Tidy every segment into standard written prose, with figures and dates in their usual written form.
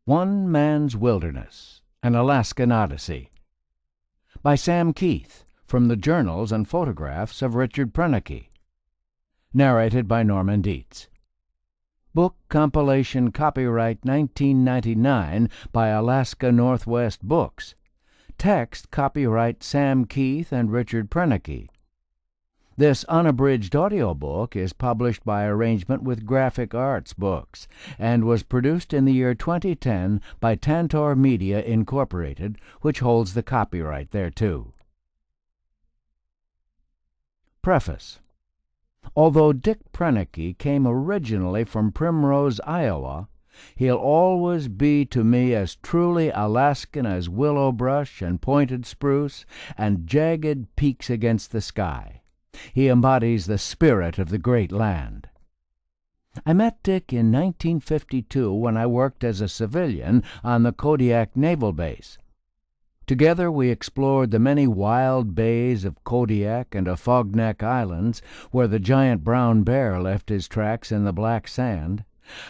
One Man's Wilderness, An Alaskan Odyssey, by Sam Keith, from the Journals and Photographs of Richard Prenneke. Narrated by Norman Dietz. Book compilation copyright 1999 by Alaska Northwest Books. Text copyright Sam Keith and Richard Prenneke. This unabridged audiobook is published by arrangement with Graphic Arts Books and was produced in the year 2010 by Tantor Media, Incorporated, which holds the copyright thereto. Preface. Although Dick Prenneke came originally from Primrose, Iowa, he'll always be to me as truly Alaskan as willow brush and pointed spruce and jagged peaks against the sky. He embodies the spirit of the great land. I met Dick in 1952 when I worked as a civilian on the Kodiak Naval Base. Together we explored the many wild bays of Kodiak and Afognak Islands, where the giant brown bear left his tracks in the black sand,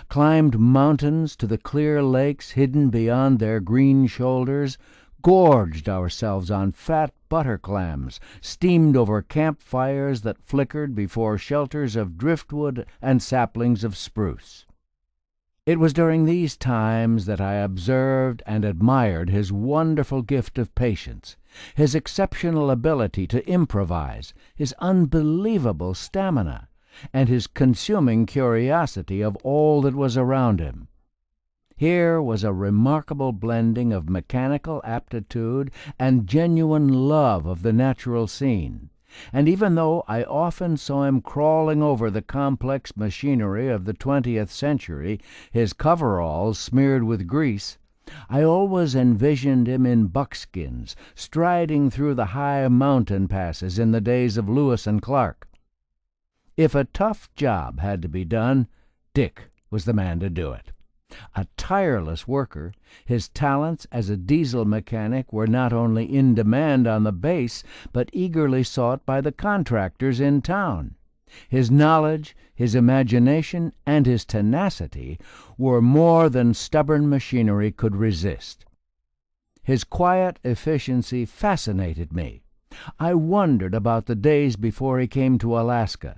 climbed mountains to the clear lakes hidden beyond their green shoulders, gorged ourselves on fat butter clams, steamed over campfires that flickered before shelters of driftwood and saplings of spruce. It was during these times that I observed and admired his wonderful gift of patience, his exceptional ability to improvise, his unbelievable stamina, and his consuming curiosity of all that was around him. Here was a remarkable blending of mechanical aptitude and genuine love of the natural scene, and even though I often saw him crawling over the complex machinery of the 20th century, his coveralls smeared with grease, I always envisioned him in buckskins, striding through the high mountain passes in the days of Lewis and Clark. If a tough job had to be done, Dick was the man to do it. A tireless worker, his talents as a diesel mechanic were not only in demand on the base, but eagerly sought by the contractors in town. His knowledge, his imagination, and his tenacity were more than stubborn machinery could resist. His quiet efficiency fascinated me. I wondered about the days before he came to Alaska.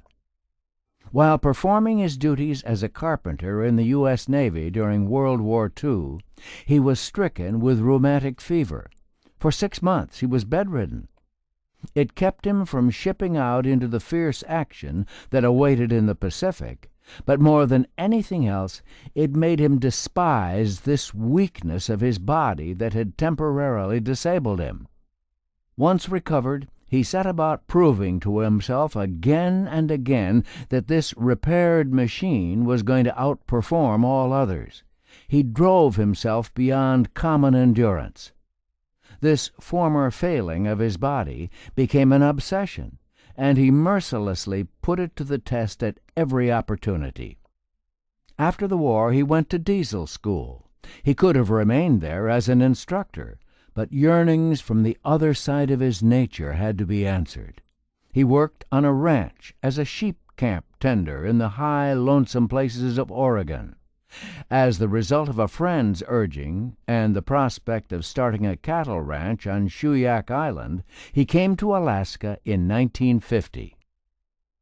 While performing his duties as a carpenter in the U.S. Navy during World War II, he was stricken with rheumatic fever. For 6 months he was bedridden. It kept him from shipping out into the fierce action that awaited in the Pacific, but more than anything else, it made him despise this weakness of his body that had temporarily disabled him. Once recovered, he set about proving to himself again and again that this repaired machine was going to outperform all others. He drove himself beyond common endurance. This former failing of his body became an obsession, and he mercilessly put it to the test at every opportunity. After the war, he went to diesel school. He could have remained there as an instructor, but yearnings from the other side of his nature had to be answered. He worked on a ranch as a sheep camp tender in the high, lonesome places of Oregon. As the result of a friend's urging and the prospect of starting a cattle ranch on Shuyak Island, he came to Alaska in 1950.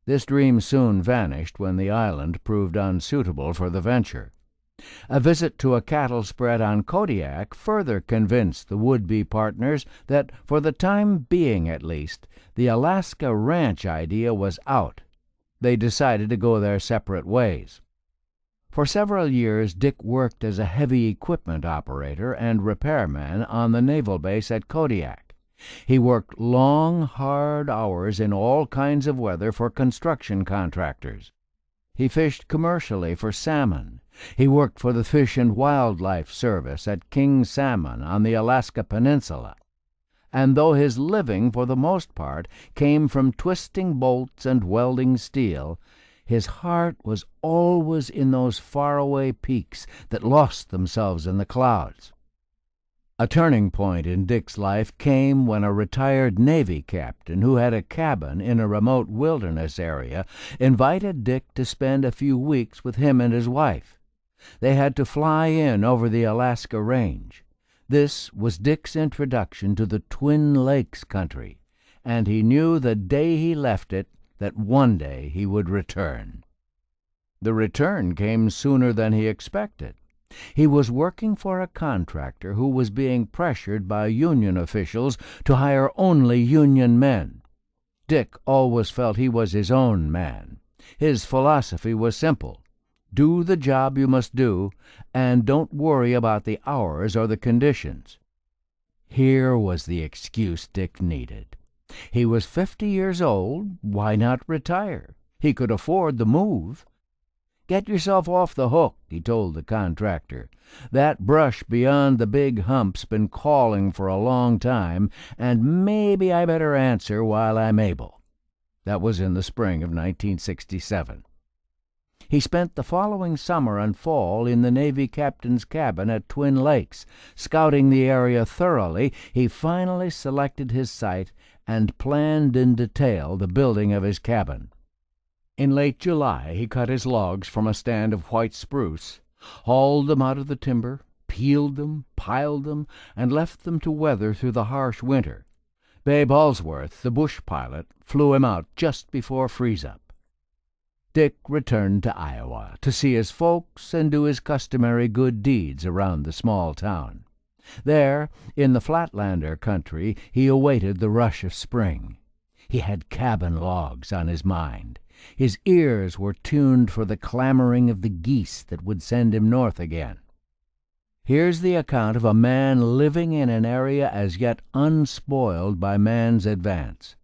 This dream soon vanished when the island proved unsuitable for the venture. A visit to a cattle spread on Kodiak further convinced the would-be partners that, for the time being at least, the Alaska ranch idea was out. They decided to go their separate ways. For several years, Dick worked as a heavy equipment operator and repairman on the naval base at Kodiak. He worked long, hard hours in all kinds of weather for construction contractors. He fished commercially for salmon. He worked for the Fish and Wildlife Service at King Salmon on the Alaska Peninsula. And though his living, for the most part, came from twisting bolts and welding steel, his heart was always in those faraway peaks that lost themselves in the clouds. A turning point in Dick's life came when a retired Navy captain who had a cabin in a remote wilderness area invited Dick to spend a few weeks with him and his wife. They had to fly in over the Alaska Range. This was Dick's introduction to the Twin Lakes country, and he knew the day he left it that one day he would return. The return came sooner than he expected. He was working for a contractor who was being pressured by union officials to hire only union men. Dick always felt he was his own man. His philosophy was simple: do the job you must do, and don't worry about the hours or the conditions. Here was the excuse Dick needed. He was 50 years old. Why not retire? He could afford the move. "Get yourself off the hook," he told the contractor. "That brush beyond the big hump's been calling for a long time, and maybe I better answer while I'm able." That was in the spring of 1967. He spent the following summer and fall in the Navy captain's cabin at Twin Lakes. Scouting the area thoroughly, he finally selected his site and planned in detail the building of his cabin. In late July he cut his logs from a stand of white spruce, hauled them out of the timber, peeled them, piled them, and left them to weather through the harsh winter. Babe Allsworth, the bush pilot, flew him out just before freeze-up. Dick returned to Iowa to see his folks and do his customary good deeds around the small town. There, in the Flatlander country, he awaited the rush of spring. He had cabin logs on his mind. His ears were tuned for the clamoring of the geese that would send him north again. Here's the account of a man living in an area as yet unspoiled by man's advance,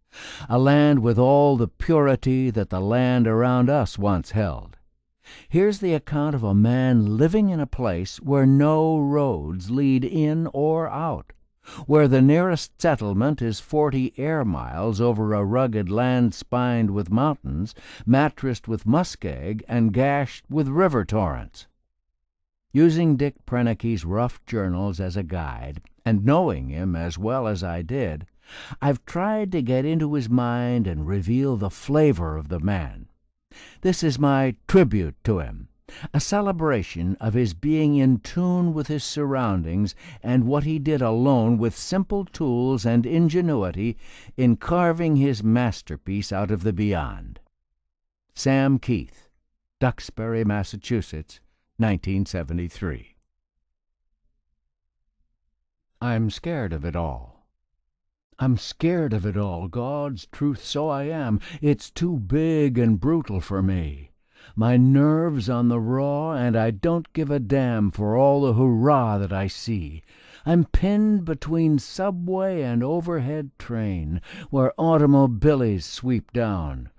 a land with all the purity that the land around us once held. Here's the account of a man living in a place where no roads lead in or out, where the nearest settlement is 40 air miles over a rugged land spined with mountains, mattressed with muskeg, and gashed with river torrents. Using Dick Prenicke's rough journals as a guide, and knowing him as well as I did, I've tried to get into his mind and reveal the flavor of the man. This is my tribute to him, a celebration of his being in tune with his surroundings and what he did alone with simple tools and ingenuity in carving his masterpiece out of the beyond. Sam Keith, Duxbury, Massachusetts, 1973. I'm scared of it all. I'm scared of it all, God's truth, so I am. It's too big and brutal for me. My nerves on the raw, and I don't give a damn for all the hurrah that I see. I'm pinned between subway and overhead train, where automobiles sweep down.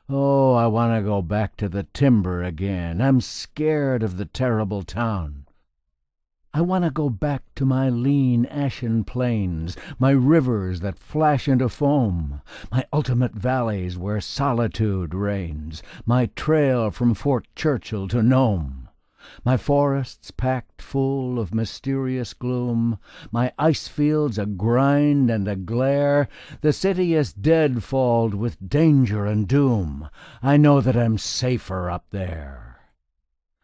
Oh, I want to go back to the timber again. I'm scared of the terrible town. I want to go back to my lean, ashen plains, my rivers that flash into foam, my ultimate valleys where solitude reigns, my trail from Fort Churchill to Nome, my forests packed full of mysterious gloom, my ice fields a grind and a glare, the city is deadfalled with danger and doom. I know that I'm safer up there.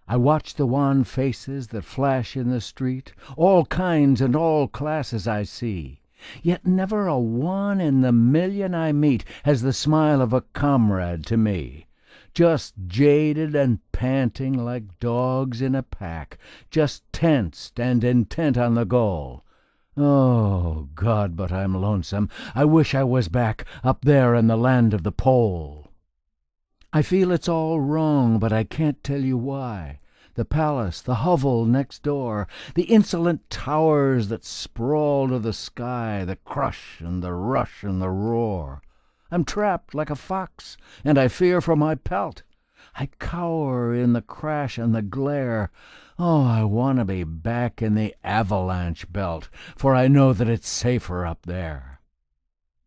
I watch the wan faces that flash in the street, all kinds and all classes I see, yet never a one in the million I meet has the smile of a comrade to me. Just jaded and panting like dogs in a pack, just tensed and intent on the goal. Oh, God, but I'm lonesome. I wish I was back up there in the land of the pole. I feel it's all wrong, but I can't tell you why. The palace, the hovel next door, the insolent towers that sprawl to the sky, the crush and the rush and the roar. I'm trapped like a fox, and I fear for my pelt. I cower in the crash and the glare. Oh, I want to be back in the avalanche belt, for I know that it's safer up there.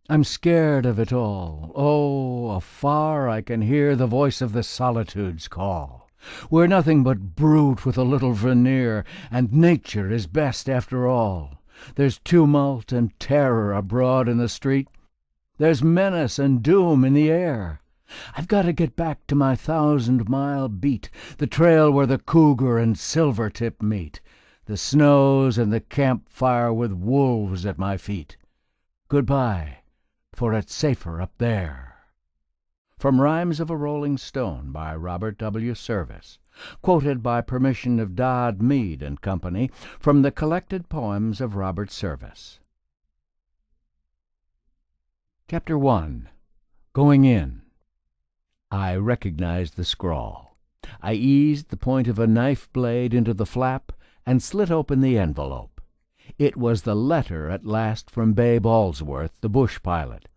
I'm scared of it all. Oh, afar I can hear the voice of the solitude's call. We're nothing but brute with a little veneer, and nature is best after all. There's tumult and terror abroad in the street. There's menace and doom in the air. I've got to get back to my 1,000-mile beat, the trail where the cougar and silvertip meet, the snows and the campfire with wolves at my feet. Goodbye, for it's safer up there. From Rhymes of a Rolling Stone by Robert W. Service, quoted by permission of Dodd, Mead and Company from the collected poems of Robert Service. Chapter 1. Going In. I recognized the scrawl. I eased the point of a knife blade into the flap and slit open the envelope. It was the letter at last from Babe Allsworth, the bush pilot.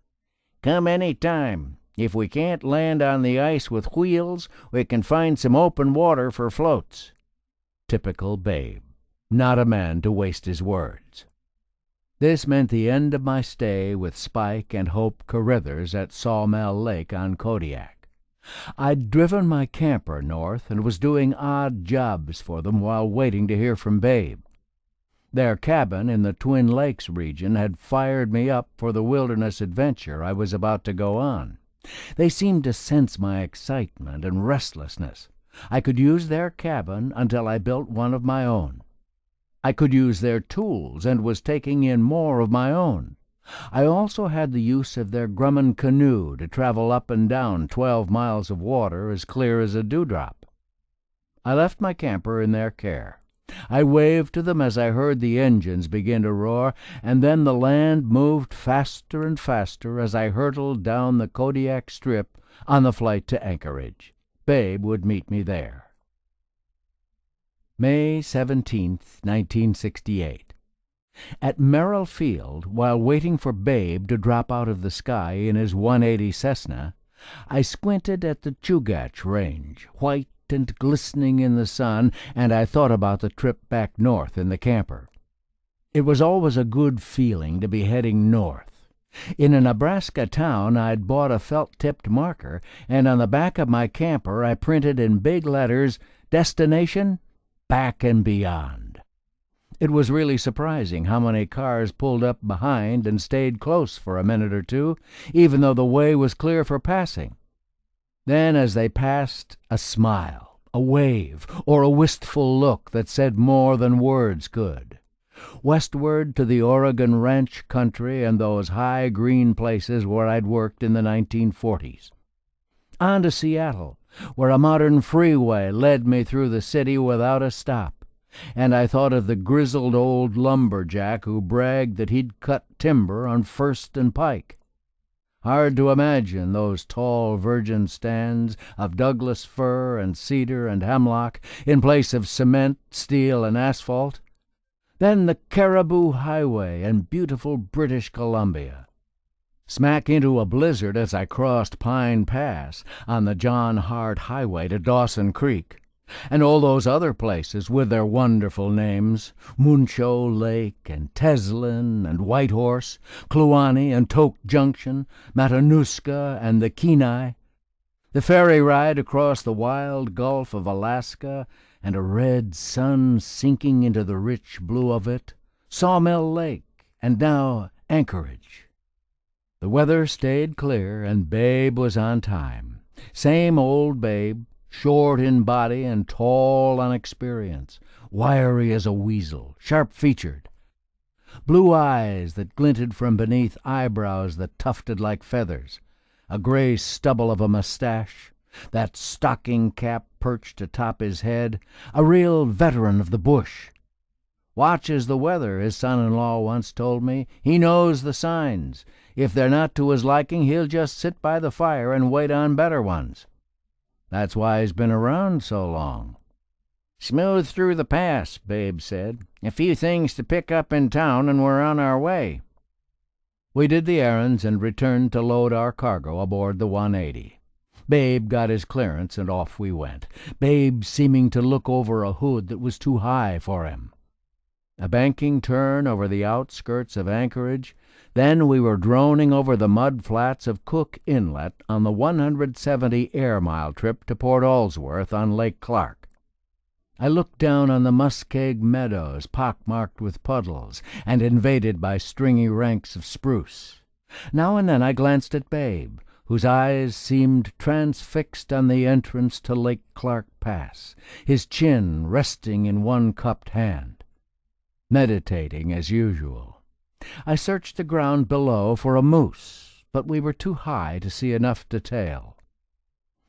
"Come any time. If we can't land on the ice with wheels, we can find some open water for floats." Typical Babe. Not a man to waste his words. This meant the end of my stay with Spike and Hope Carithers at Sawmill Lake on Kodiak. I'd driven my camper north and was doing odd jobs for them while waiting to hear from Babe. Their cabin in the Twin Lakes region had fired me up for the wilderness adventure I was about to go on. They seemed to sense my excitement and restlessness. I could use their cabin until I built one of my own. I could use their tools and was taking in more of my own. I also had the use of their Grumman canoe to travel up and down 12 miles of water as clear as a dewdrop. I left my camper in their care. I waved to them as I heard the engines begin to roar, and then the land moved faster and faster as I hurtled down the Kodiak Strip on the flight to Anchorage. Babe would meet me there. May 17th, 1968. At Merrill Field, while waiting for Babe to drop out of the sky in his 180 Cessna, I squinted at the Chugach Range, white and glistening in the sun, and I thought about the trip back north in the camper. It was always a good feeling to be heading north. In a Nebraska town I'd bought a felt-tipped marker, and on the back of my camper I printed in big letters, "Destination, Back and Beyond." It was really surprising how many cars pulled up behind and stayed close for a minute or two, even though the way was clear for passing. Then, as they passed, a smile, a wave, or a wistful look that said more than words could. Westward to the Oregon ranch country and those high green places where I'd worked in the 1940s. On to Seattle, where a modern freeway led me through the city without a stop. And I thought of the grizzled old lumberjack who bragged that he'd cut timber on First and Pike. Hard to imagine those tall virgin stands of Douglas fir and cedar and hemlock in place of cement, steel, and asphalt. Then the Caribou Highway and beautiful British Columbia. Smack into a blizzard as I crossed Pine Pass on the John Hart Highway to Dawson Creek. And all those other places with their wonderful names, Muncho Lake and Teslin and Whitehorse, Kluane and Tok Junction, Matanuska and the Kenai, the ferry ride across the wild Gulf of Alaska and a red sun sinking into the rich blue of it, Sawmill Lake, and now Anchorage. The weather stayed clear and Babe was on time. Same old Babe, short in body and tall on experience, wiry as a weasel, sharp-featured. Blue eyes that glinted from beneath eyebrows that tufted like feathers, a gray stubble of a mustache, that stocking cap perched atop his head, a real veteran of the bush. Watches the weather, his son-in-law once told me. He knows the signs. If they're not to his liking, he'll just sit by the fire and wait on better ones. That's why he's been around so long. "Smooth through the pass," Babe said. "A few things to pick up in town and we're on our way." We did the errands and returned to load our cargo aboard the 180. Babe got his clearance and off we went, Babe seeming to look over a hood that was too high for him. A banking turn over the outskirts of Anchorage, then we were droning over the mud flats of Cook Inlet on the 170 air-mile trip to Port Allsworth on Lake Clark. I looked down on the muskeg meadows pockmarked with puddles and invaded by stringy ranks of spruce. Now and then I glanced at Babe, whose eyes seemed transfixed on the entrance to Lake Clark Pass, his chin resting in one cupped hand, meditating as usual. I searched the ground below for a moose, but we were too high to see enough detail.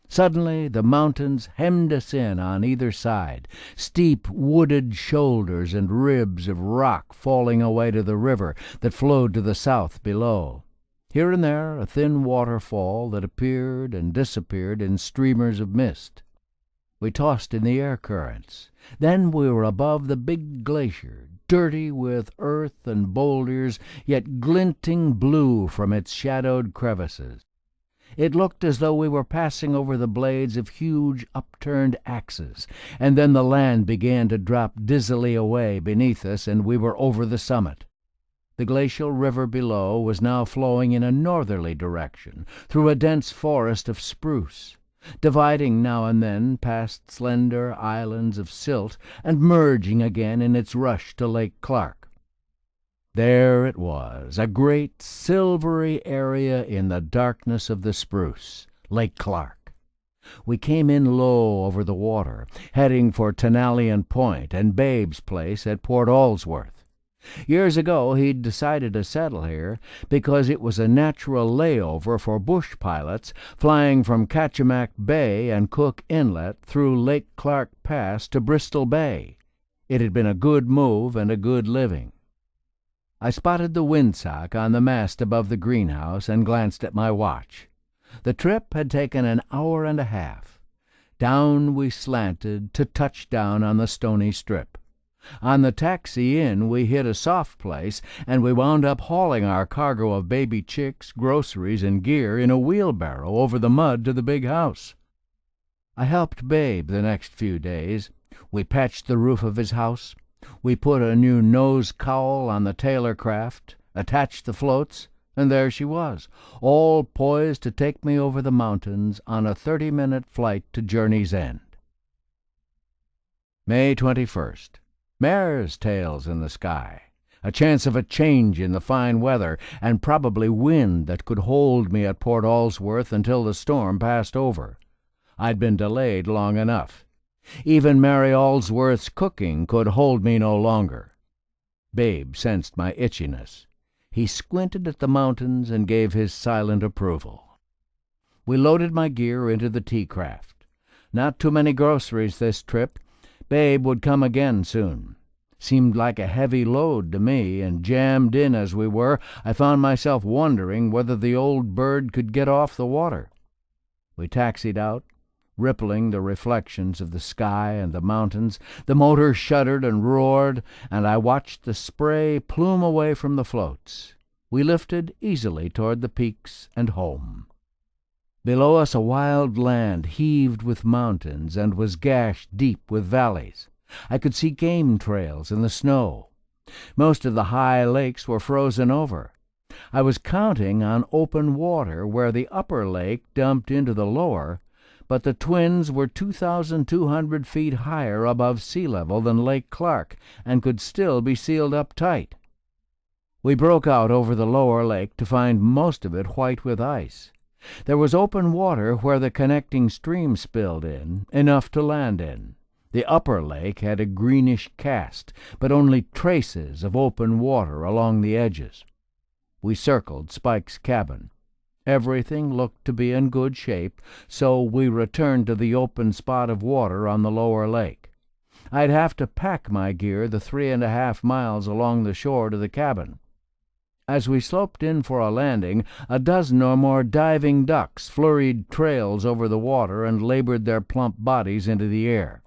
Suddenly the mountains hemmed us in on either side, steep wooded shoulders and ribs of rock falling away to the river that flowed to the south below. Here and there a thin waterfall that appeared and disappeared in streamers of mist. We tossed in the air currents. Then we were above the big glacier, dirty with earth and boulders, yet glinting blue from its shadowed crevices. It looked as though we were passing over the blades of huge upturned axes, and then the land began to drop dizzily away beneath us, and we were over the summit. The glacial river below was now flowing in a northerly direction, through a dense forest of spruce, dividing now and then past slender islands of silt, and merging again in its rush to Lake Clark. There it was, a great silvery area in the darkness of the spruce, Lake Clark. We came in low over the water, heading for Tenallion Point and Babe's place at Port Allsworth. Years ago he'd decided to settle here because it was a natural layover for bush pilots flying from Kachemak Bay and Cook Inlet through Lake Clark Pass to Bristol Bay. It had been a good move and a good living. I spotted the windsock on the mast above the greenhouse and glanced at my watch. The trip had taken an hour and a half. Down we slanted to touchdown on the stony strip. On the taxi in we hit a soft place, and we wound up hauling our cargo of baby chicks, groceries, and gear in a wheelbarrow over the mud to the big house. I helped Babe the next few days. We patched the roof of his house. We put a new nose cowl on the Taylor craft, attached the floats, and there she was, all poised to take me over the mountains on a 30-minute flight to Journey's End. May 21st. Mare's tails in the sky, a chance of a change in the fine weather, and probably wind that could hold me at Port Allsworth until the storm passed over. I'd been delayed long enough. Even Mary Allsworth's cooking could hold me no longer. Babe sensed my itchiness. He squinted at the mountains and gave his silent approval. We loaded my gear into the tea-craft. Not too many groceries this trip. Babe would come again soon. Seemed like a heavy load to me, and jammed in as we were, I found myself wondering whether the old bird could get off the water. We taxied out, rippling the reflections of the sky and the mountains. The motor shuddered and roared, and I watched the spray plume away from the floats. We lifted easily toward the peaks and home. Below us a wild land heaved with mountains and was gashed deep with valleys. I could see game trails in the snow. Most of the high lakes were frozen over. I was counting on open water where the upper lake dumped into the lower, but the Twins were 2,200 feet higher above sea level than Lake Clark and could still be sealed up tight. We broke out over the lower lake to find most of it white with ice. There was open water where the connecting stream spilled in, enough to land in. The upper lake had a greenish cast, but only traces of open water along the edges. We circled Spike's cabin. Everything looked to be in good shape, so we returned to the open spot of water on the lower lake. I'd have to pack my gear the 3.5 miles along the shore to the cabin. As we sloped in for a landing, a dozen or more diving ducks flurried trails over the water and labored their plump bodies into the air.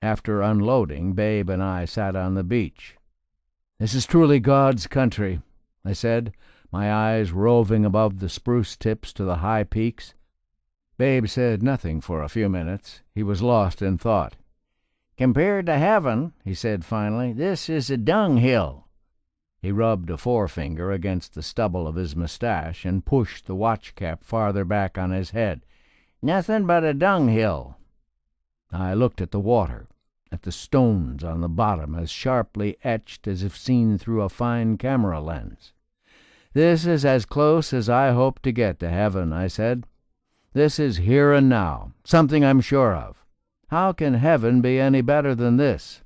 After unloading, Babe and I sat on the beach. "This is truly God's country," I said, my eyes roving above the spruce tips to the high peaks. Babe said nothing for a few minutes. He was lost in thought. "Compared to heaven," he said finally, "this is a dunghill." He rubbed a forefinger against the stubble of his mustache and pushed the watch cap farther back on his head. "Nothing but a dunghill." I looked at the water, at the stones on the bottom as sharply etched as if seen through a fine camera lens. "This is as close as I hope to get to heaven," I said. "This is here and now, something I'm sure of. How can heaven be any better than this?"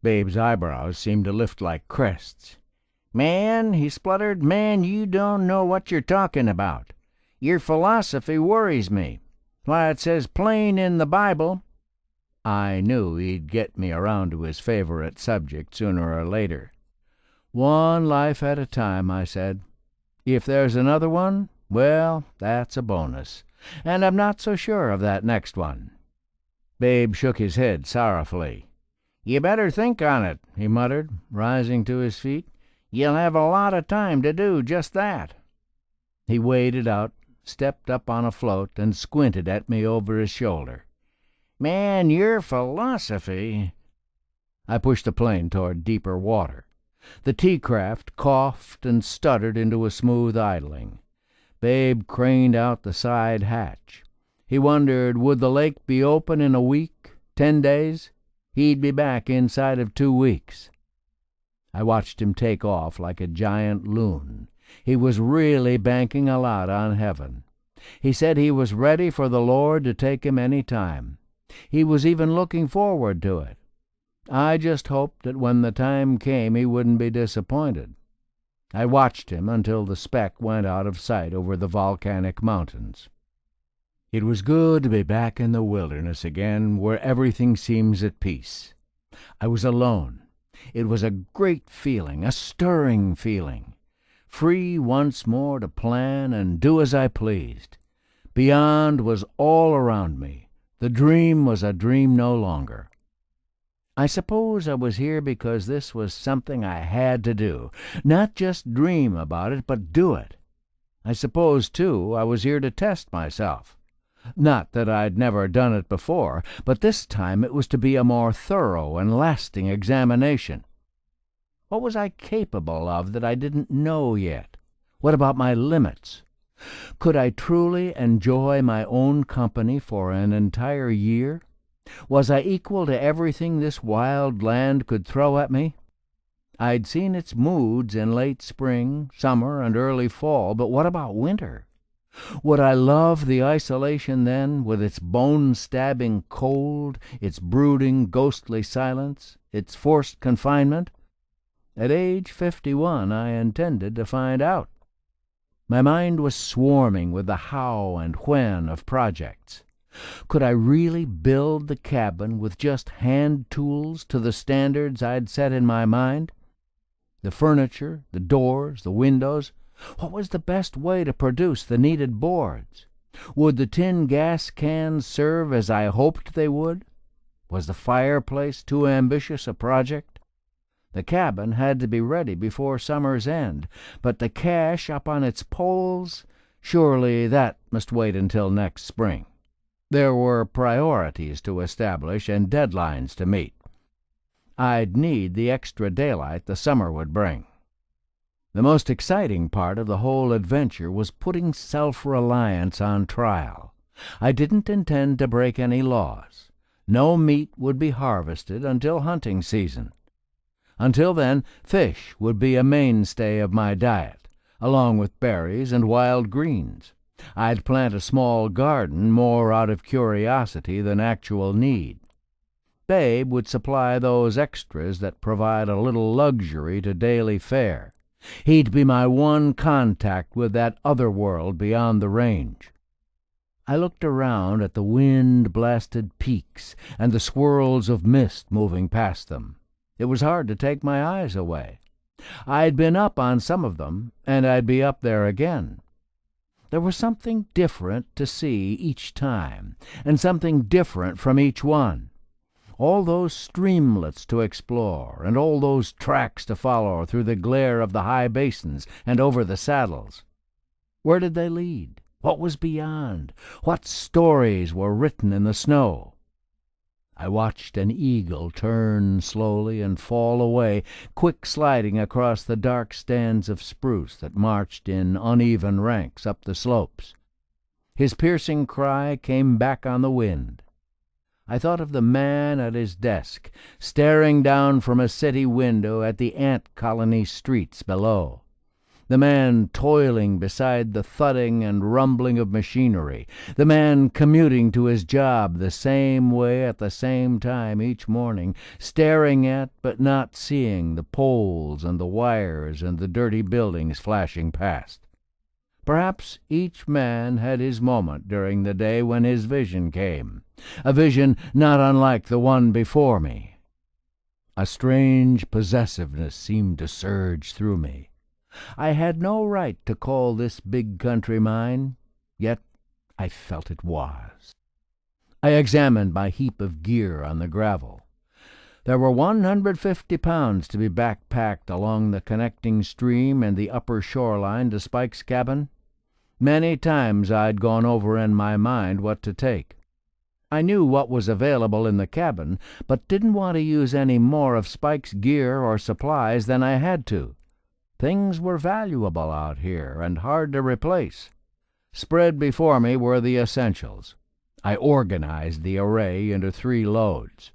Babe's eyebrows seemed to lift like crests. "Man," he spluttered, "man, you don't know what you're talking about. Your philosophy worries me. Why, it says plain in the Bible—" I knew he'd get me around to his favorite subject sooner or later. "One life at a time," I said. "If there's another one, well, that's a bonus. And I'm not so sure of that next one." Babe shook his head sorrowfully. "You better think on it," he muttered, rising to his feet. "You'll have a lot of time to do just that." He waded out, stepped up on a float, and squinted at me over his shoulder. "Man, your philosophy—" I pushed the plane toward deeper water. The tea-craft coughed and stuttered into a smooth idling. Babe craned out the side hatch. He wondered, would the lake be open in a week, 10 days? He'd be back inside of 2 weeks. I watched him take off like a giant loon. He was really banking a lot on heaven. He said he was ready for the Lord to take him any time. He was even looking forward to it. I just hoped that when the time came he wouldn't be disappointed. I watched him until the speck went out of sight over the volcanic mountains. It was good to be back in the wilderness again, where everything seems at peace. I was alone. It was a great feeling, a stirring feeling. Free once more to plan and do as I pleased. Beyond was all around me. The dream was a dream no longer. I suppose I was here because this was something I had to do. Not just dream about it, but do it. I suppose, too, I was here to test myself. Not that I'd never done it before, but this time it was to be a more thorough and lasting examination. What was I capable of that I didn't know yet? What about my limits? Could I truly enjoy my own company for an entire year? Was I equal to everything this wild land could throw at me? I'd seen its moods in late spring, summer, and early fall, but what about winter? Would I love the isolation then, with its bone-stabbing cold, its brooding, ghostly silence, its forced confinement? At age 51 I intended to find out. My mind was swarming with the how and when of projects. Could I really build the cabin with just hand tools to the standards I'd set in my mind? The furniture, the doors, the windows, what was the best way to produce the needed boards? Would the tin gas cans serve as I hoped they would? Was the fireplace too ambitious a project? The cabin had to be ready before summer's end, but the cache up on its poles, surely that must wait until next spring. There were priorities to establish and deadlines to meet. I'd need the extra daylight the summer would bring. The most exciting part of the whole adventure was putting self-reliance on trial. I didn't intend to break any laws. No meat would be harvested until hunting season. Until then, fish would be a mainstay of my diet, along with berries and wild greens. I'd plant a small garden more out of curiosity than actual need. Babe would supply those extras that provide a little luxury to daily fare. He'd be my one contact with that other world beyond the range. I looked around at the wind-blasted peaks and the swirls of mist moving past them. It was hard to take my eyes away. I'd been up on some of them, and I'd be up there again. There was something different to see each time, and something different from each one. All those streamlets to explore, and all those tracks to follow through the glare of the high basins and over the saddles. Where did they lead? What was beyond? What stories were written in the snow? I watched an eagle turn slowly and fall away, quick sliding across the dark stands of spruce that marched in uneven ranks up the slopes. His piercing cry came back on the wind. I thought of the man at his desk, staring down from a city window at the ant colony streets below. the man toiling beside the thudding and rumbling of machinery, the man commuting to his job the same way at the same time each morning, staring at but not seeing the poles and the wires and the dirty buildings flashing past. Perhaps each man had his moment during the day when his vision came, a vision not unlike the one before me. A strange possessiveness seemed to surge through me. I had no right to call this big country mine, yet I felt it was. I examined my heap of gear on the gravel. There were 150 pounds to be backpacked along the connecting stream and the upper shoreline to Spike's cabin. Many times I'd gone over in my mind what to take. I knew what was available in the cabin, but didn't want to use any more of Spike's gear or supplies than I had to. Things were valuable out here and hard to replace. Spread before me were the essentials. I organized the array into 3 loads.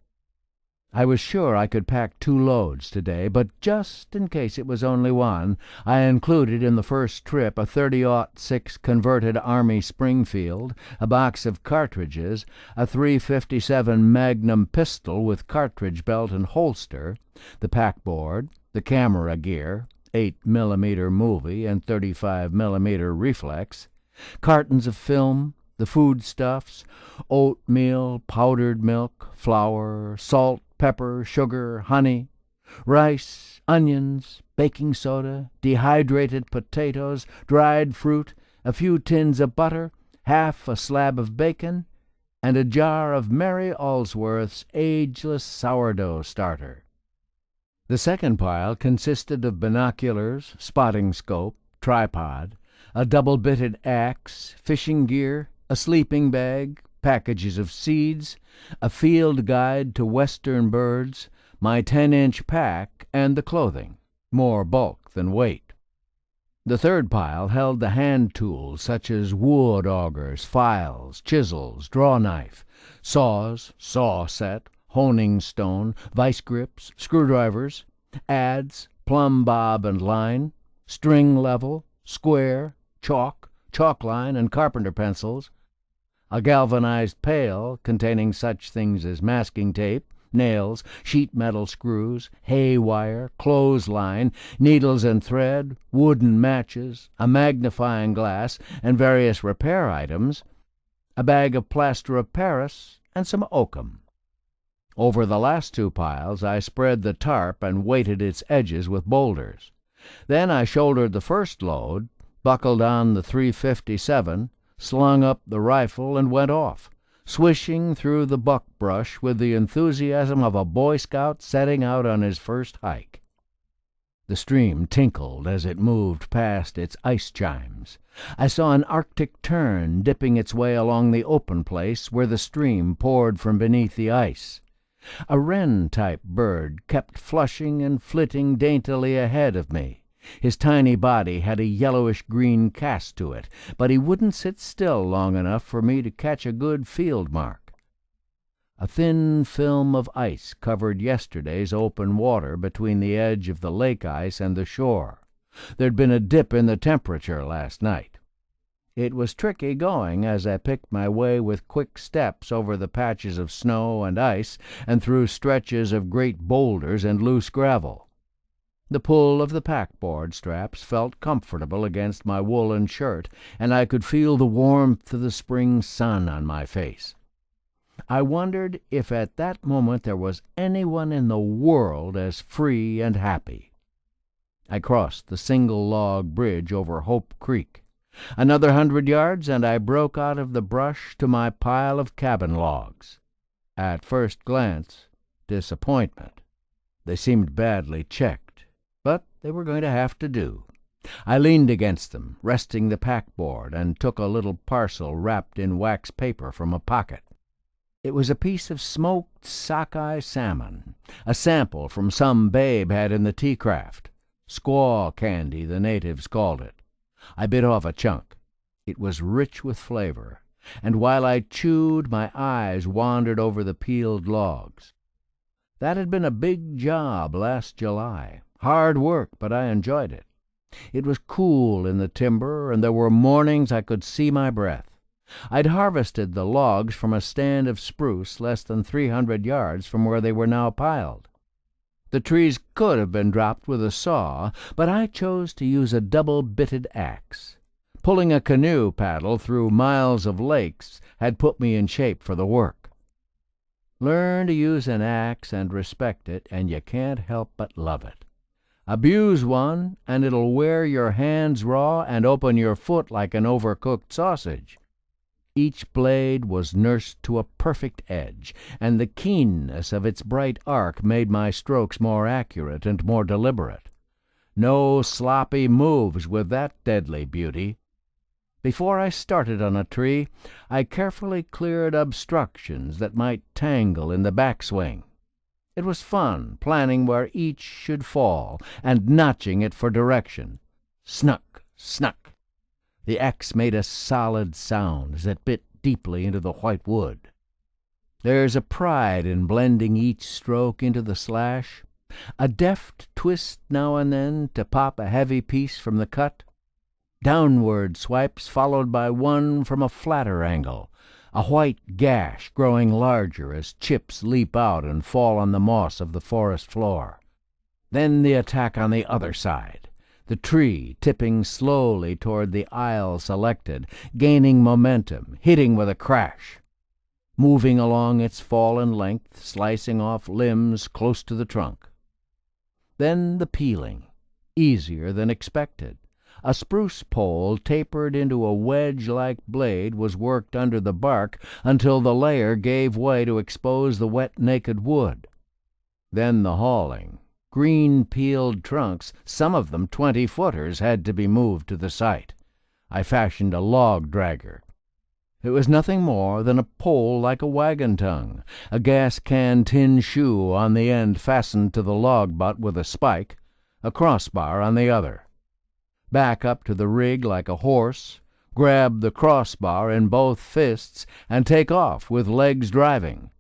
I was sure I could pack 2 loads today, but just in case it was only one, I included in the first trip a 30-06 converted Army Springfield, a box of cartridges, a .357 Magnum pistol with cartridge belt and holster, the packboard, the camera gear, 8mm movie and 35mm reflex, cartons of film, the foodstuffs, oatmeal, powdered milk, flour, salt, pepper, sugar, honey, rice, onions, baking soda, dehydrated potatoes, dried fruit, a few tins of butter, half a slab of bacon, and a jar of Mary Allsworth's ageless sourdough starter. The second pile consisted of binoculars, spotting scope, tripod, a double-bitted axe, fishing gear, a sleeping bag, packages of seeds, a field guide to western birds, my 10-inch pack, and the clothing, more bulk than weight. The third pile held the hand tools such as wood augers, files, chisels, draw knife, saws, saw set, honing stone, vice grips, screwdrivers, adze, plumb bob and line, string level, square, chalk, chalk line, and carpenter pencils, a galvanized pail containing such things as masking tape, nails, sheet metal screws, hay wire, clothesline, needles and thread, wooden matches, a magnifying glass, and various repair items, a bag of plaster of Paris, and some oakum. Over the last 2 piles I spread the tarp and weighted its edges with boulders. Then I shouldered the first load, buckled on the .357, slung up the rifle, and went off, swishing through the buckbrush with the enthusiasm of a Boy Scout setting out on his first hike. The stream tinkled as it moved past its ice chimes. I saw an Arctic tern dipping its way along the open place where the stream poured from beneath the ice. A wren-type bird kept flushing and flitting daintily ahead of me. His tiny body had a yellowish-green cast to it, but he wouldn't sit still long enough for me to catch a good field mark. A thin film of ice covered yesterday's open water between the edge of the lake ice and the shore. There'd been a dip in the temperature last night. It was tricky going as I picked my way with quick steps over the patches of snow and ice and through stretches of great boulders and loose gravel. The pull of the packboard straps felt comfortable against my woolen shirt, and I could feel the warmth of the spring sun on my face. I wondered if at that moment there was anyone in the world as free and happy. I crossed the single-log bridge over Hope Creek. Another 100 yards, and I broke out of the brush to my pile of cabin logs. At first glance, disappointment. They seemed badly checked, but they were going to have to do. I leaned against them, resting the packboard, and took a little parcel wrapped in wax paper from a pocket. It was a piece of smoked sockeye salmon, a sample from some babe had in the tea-craft. Squaw candy, the natives called it. I bit off a chunk. It was rich with flavor, and while I chewed, my eyes wandered over the peeled logs. That had been a big job last July. Hard work, but I enjoyed it. It was cool in the timber, and there were mornings I could see my breath. I'd harvested the logs from a stand of spruce less than 300 yards from where they were now piled. The trees could have been dropped with a saw, but I chose to use a double-bitted axe. Pulling a canoe paddle through miles of lakes had put me in shape for the work. Learn to use an axe and respect it, and you can't help but love it. Abuse one, and it'll wear your hands raw and open your foot like an overcooked sausage. Each blade was nursed to a perfect edge, and the keenness of its bright arc made my strokes more accurate and more deliberate. No sloppy moves with that deadly beauty. Before I started on a tree, I carefully cleared obstructions that might tangle in the backswing. It was fun planning where each should fall and notching it for direction. Snuck, snuck. The axe made a solid sound as it bit deeply into the white wood. There's a pride in blending each stroke into the slash, a deft twist now and then to pop a heavy piece from the cut, downward swipes followed by one from a flatter angle, a white gash growing larger as chips leap out and fall on the moss of the forest floor. Then the attack on the other side, the tree tipping slowly toward the aisle selected, gaining momentum, hitting with a crash, moving along its fallen length, slicing off limbs close to the trunk. Then the peeling, easier than expected. A spruce pole tapered into a wedge-like blade was worked under the bark until the layer gave way to expose the wet, naked wood. Then the hauling. Green-peeled trunks, some of them 20-footers, had to be moved to the site. I fashioned a log dragger. It was nothing more than a pole like a wagon tongue, a gas-can tin shoe on the end fastened to the log butt with a spike, a crossbar on the other. Back up to the rig like a horse, grab the crossbar in both fists, and take off with legs driving.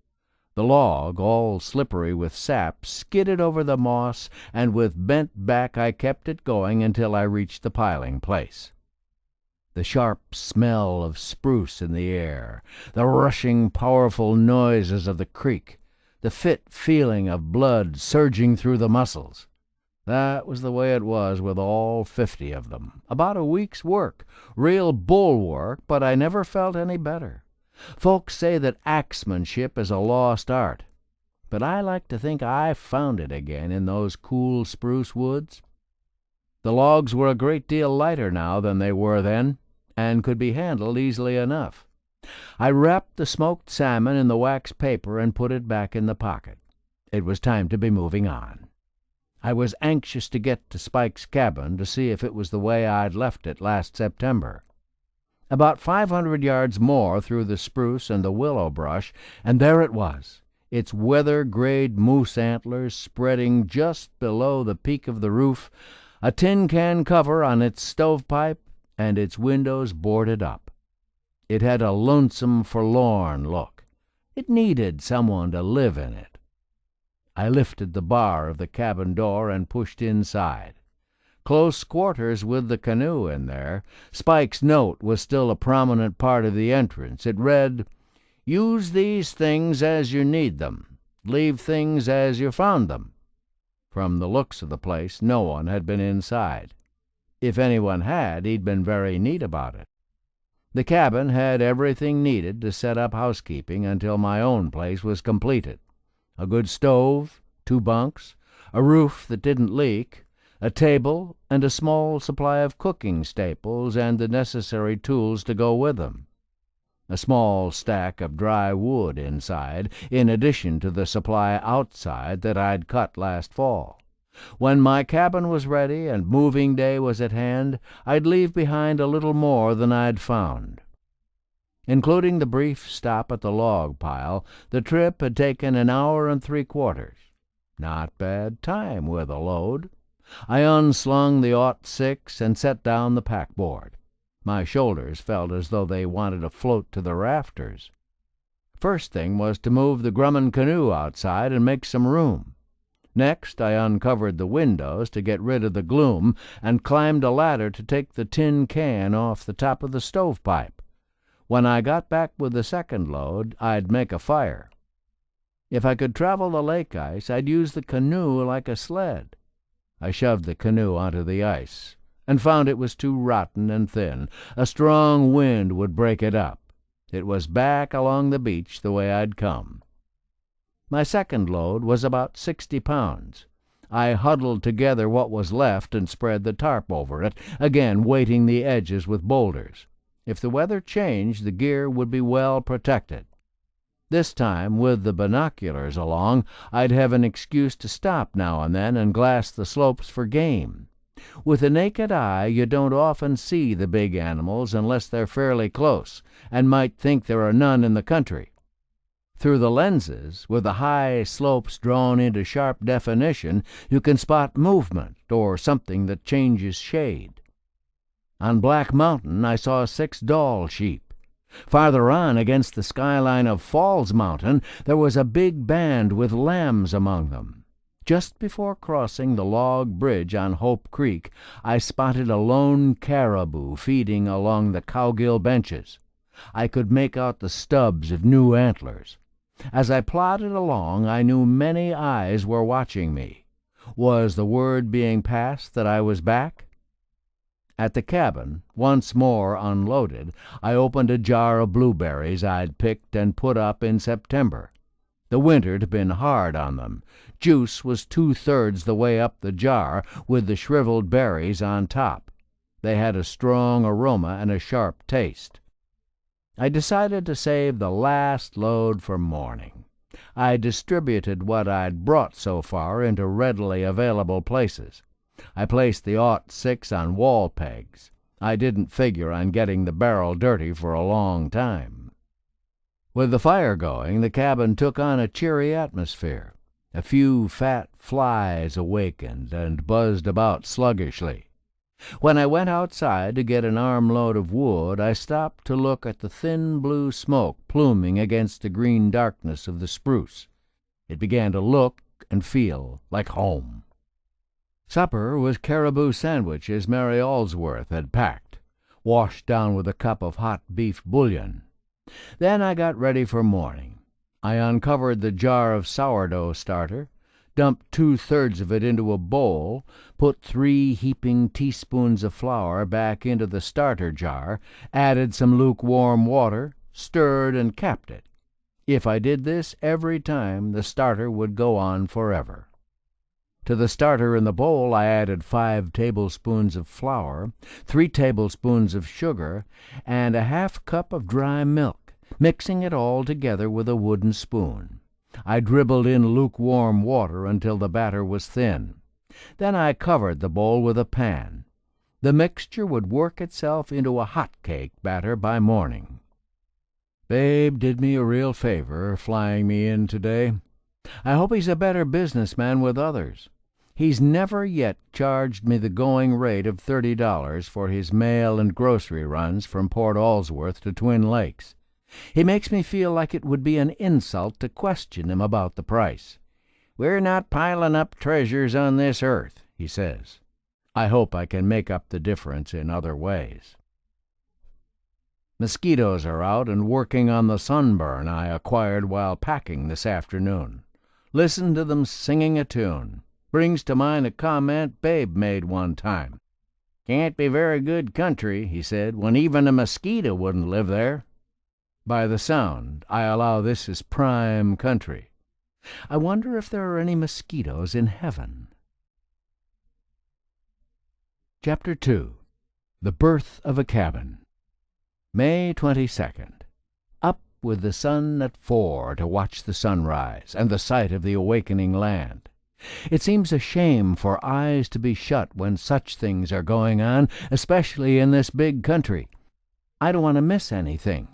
The log, all slippery with sap, skidded over the moss, and with bent back I kept it going until I reached the piling place. The sharp smell of spruce in the air, the rushing, powerful noises of the creek, the fit feeling of blood surging through the muscles. That was the way it was with all 50 of them. About a week's work, real bull work, but I never felt any better. Folks say that axemanship is a lost art, but I like to think I found it again in those cool spruce woods. The logs were a great deal lighter now than they were then, and could be handled easily enough. I wrapped the smoked salmon in the wax paper and put it back in the pocket. It was time to be moving on. I was anxious to get to Spike's cabin to see if it was the way I'd left it last September. About 500 yards more through the spruce and the willow brush, and there it was, its weather-grayed moose antlers spreading just below the peak of the roof, a tin can cover on its stovepipe, and its windows boarded up. It had a lonesome, forlorn look. It needed someone to live in it. I lifted the bar of the cabin door and pushed inside. Close quarters with the canoe in there. Spike's note was still a prominent part of the entrance. It read, "Use these things as you need them. Leave things as you found them." From the looks of the place, no one had been inside. If anyone had, he'd been very neat about it. The cabin had everything needed to set up housekeeping until my own place was completed. A good stove, 2 bunks, a roof that didn't leak, a table, and a small supply of cooking staples and the necessary tools to go with them. A small stack of dry wood inside, in addition to the supply outside that I'd cut last fall. When my cabin was ready and moving day was at hand, I'd leave behind a little more than I'd found. Including the brief stop at the log pile, the trip had taken an hour and 3/4. Not bad time with a load. I unslung the .6 and set down the packboard. My shoulders felt as though they wanted to float to the rafters. First thing was to move the Grumman canoe outside and make some room. Next, I uncovered the windows to get rid of the gloom and climbed a ladder to take the tin can off the top of the stovepipe. When I got back with the second load, I'd make a fire. If I could travel the lake ice, I'd use the canoe like a sled. I shoved the canoe onto the ice and found it was too rotten and thin. A strong wind would break it up. It was back along the beach the way I'd come. My second load was about 60 pounds. I huddled together what was left and spread the tarp over it, again weighting the edges with boulders. If the weather changed, the gear would be well protected. This time, with the binoculars along, I'd have an excuse to stop now and then and glass the slopes for game. With the naked eye, you don't often see the big animals unless they're fairly close, and might think there are none in the country. Through the lenses, with the high slopes drawn into sharp definition, you can spot movement or something that changes shade. On Black Mountain, I saw 6 Dall sheep. Farther on, against the skyline of Falls Mountain, there was a big band with lambs among them. Just before crossing the log bridge on Hope Creek, I spotted a lone caribou feeding along the cowgill benches. I could make out the stubs of new antlers. As I plodded along, I knew many eyes were watching me. Was the word being passed that I was back? At the cabin, once more unloaded, I opened a jar of blueberries I'd picked and put up in September. The winter'd been hard on them. Juice was 2/3 the way up the jar, with the shriveled berries on top. They had a strong aroma and a sharp taste. I decided to save the last load for morning. I distributed what I'd brought so far into readily available places. I placed the .06 on wall pegs. I didn't figure on getting the barrel dirty for a long time. With the fire going, the cabin took on a cheery atmosphere. A few fat flies awakened and buzzed about sluggishly. When I went outside to get an armload of wood, I stopped to look at the thin blue smoke pluming against the green darkness of the spruce. It began to look and feel like home. Supper was caribou sandwiches Mary Allsworth had packed, washed down with a cup of hot beef bouillon. Then I got ready for morning. I uncovered the jar of sourdough starter, dumped 2/3 of it into a bowl, put 3 heaping teaspoons of flour back into the starter jar, added some lukewarm water, stirred, and capped it. If I did this every time, the starter would go on forever. To the starter in the bowl I added 5 tablespoons of flour, 3 tablespoons of sugar, and a half cup of dry milk, mixing it all together with a wooden spoon. I dribbled in lukewarm water until the batter was thin. Then I covered the bowl with a pan. The mixture would work itself into a hot cake batter by morning. Babe did me a real favor flying me in today. I hope he's a better businessman with others. He's never yet charged me the going rate of $30 for his mail and grocery runs from Port Allsworth to Twin Lakes. He makes me feel like it would be an insult to question him about the price. "We're not piling up treasures on this earth," he says. I hope I can make up the difference in other ways. Mosquitoes are out and working on the sunburn I acquired while packing this afternoon. Listen to them singing a tune. Brings to mind a comment Babe made one time. "Can't be very good country," he said, "when even a mosquito wouldn't live there." By the sound, I allow this is prime country. I wonder if there are any mosquitoes in heaven. Chapter 2. The Birth of a Cabin. May 22nd. Up with the sun at 4 to watch the sunrise and the sight of the awakening land. It seems a shame for eyes to be shut when such things are going on, especially in this big country. I don't want to miss anything.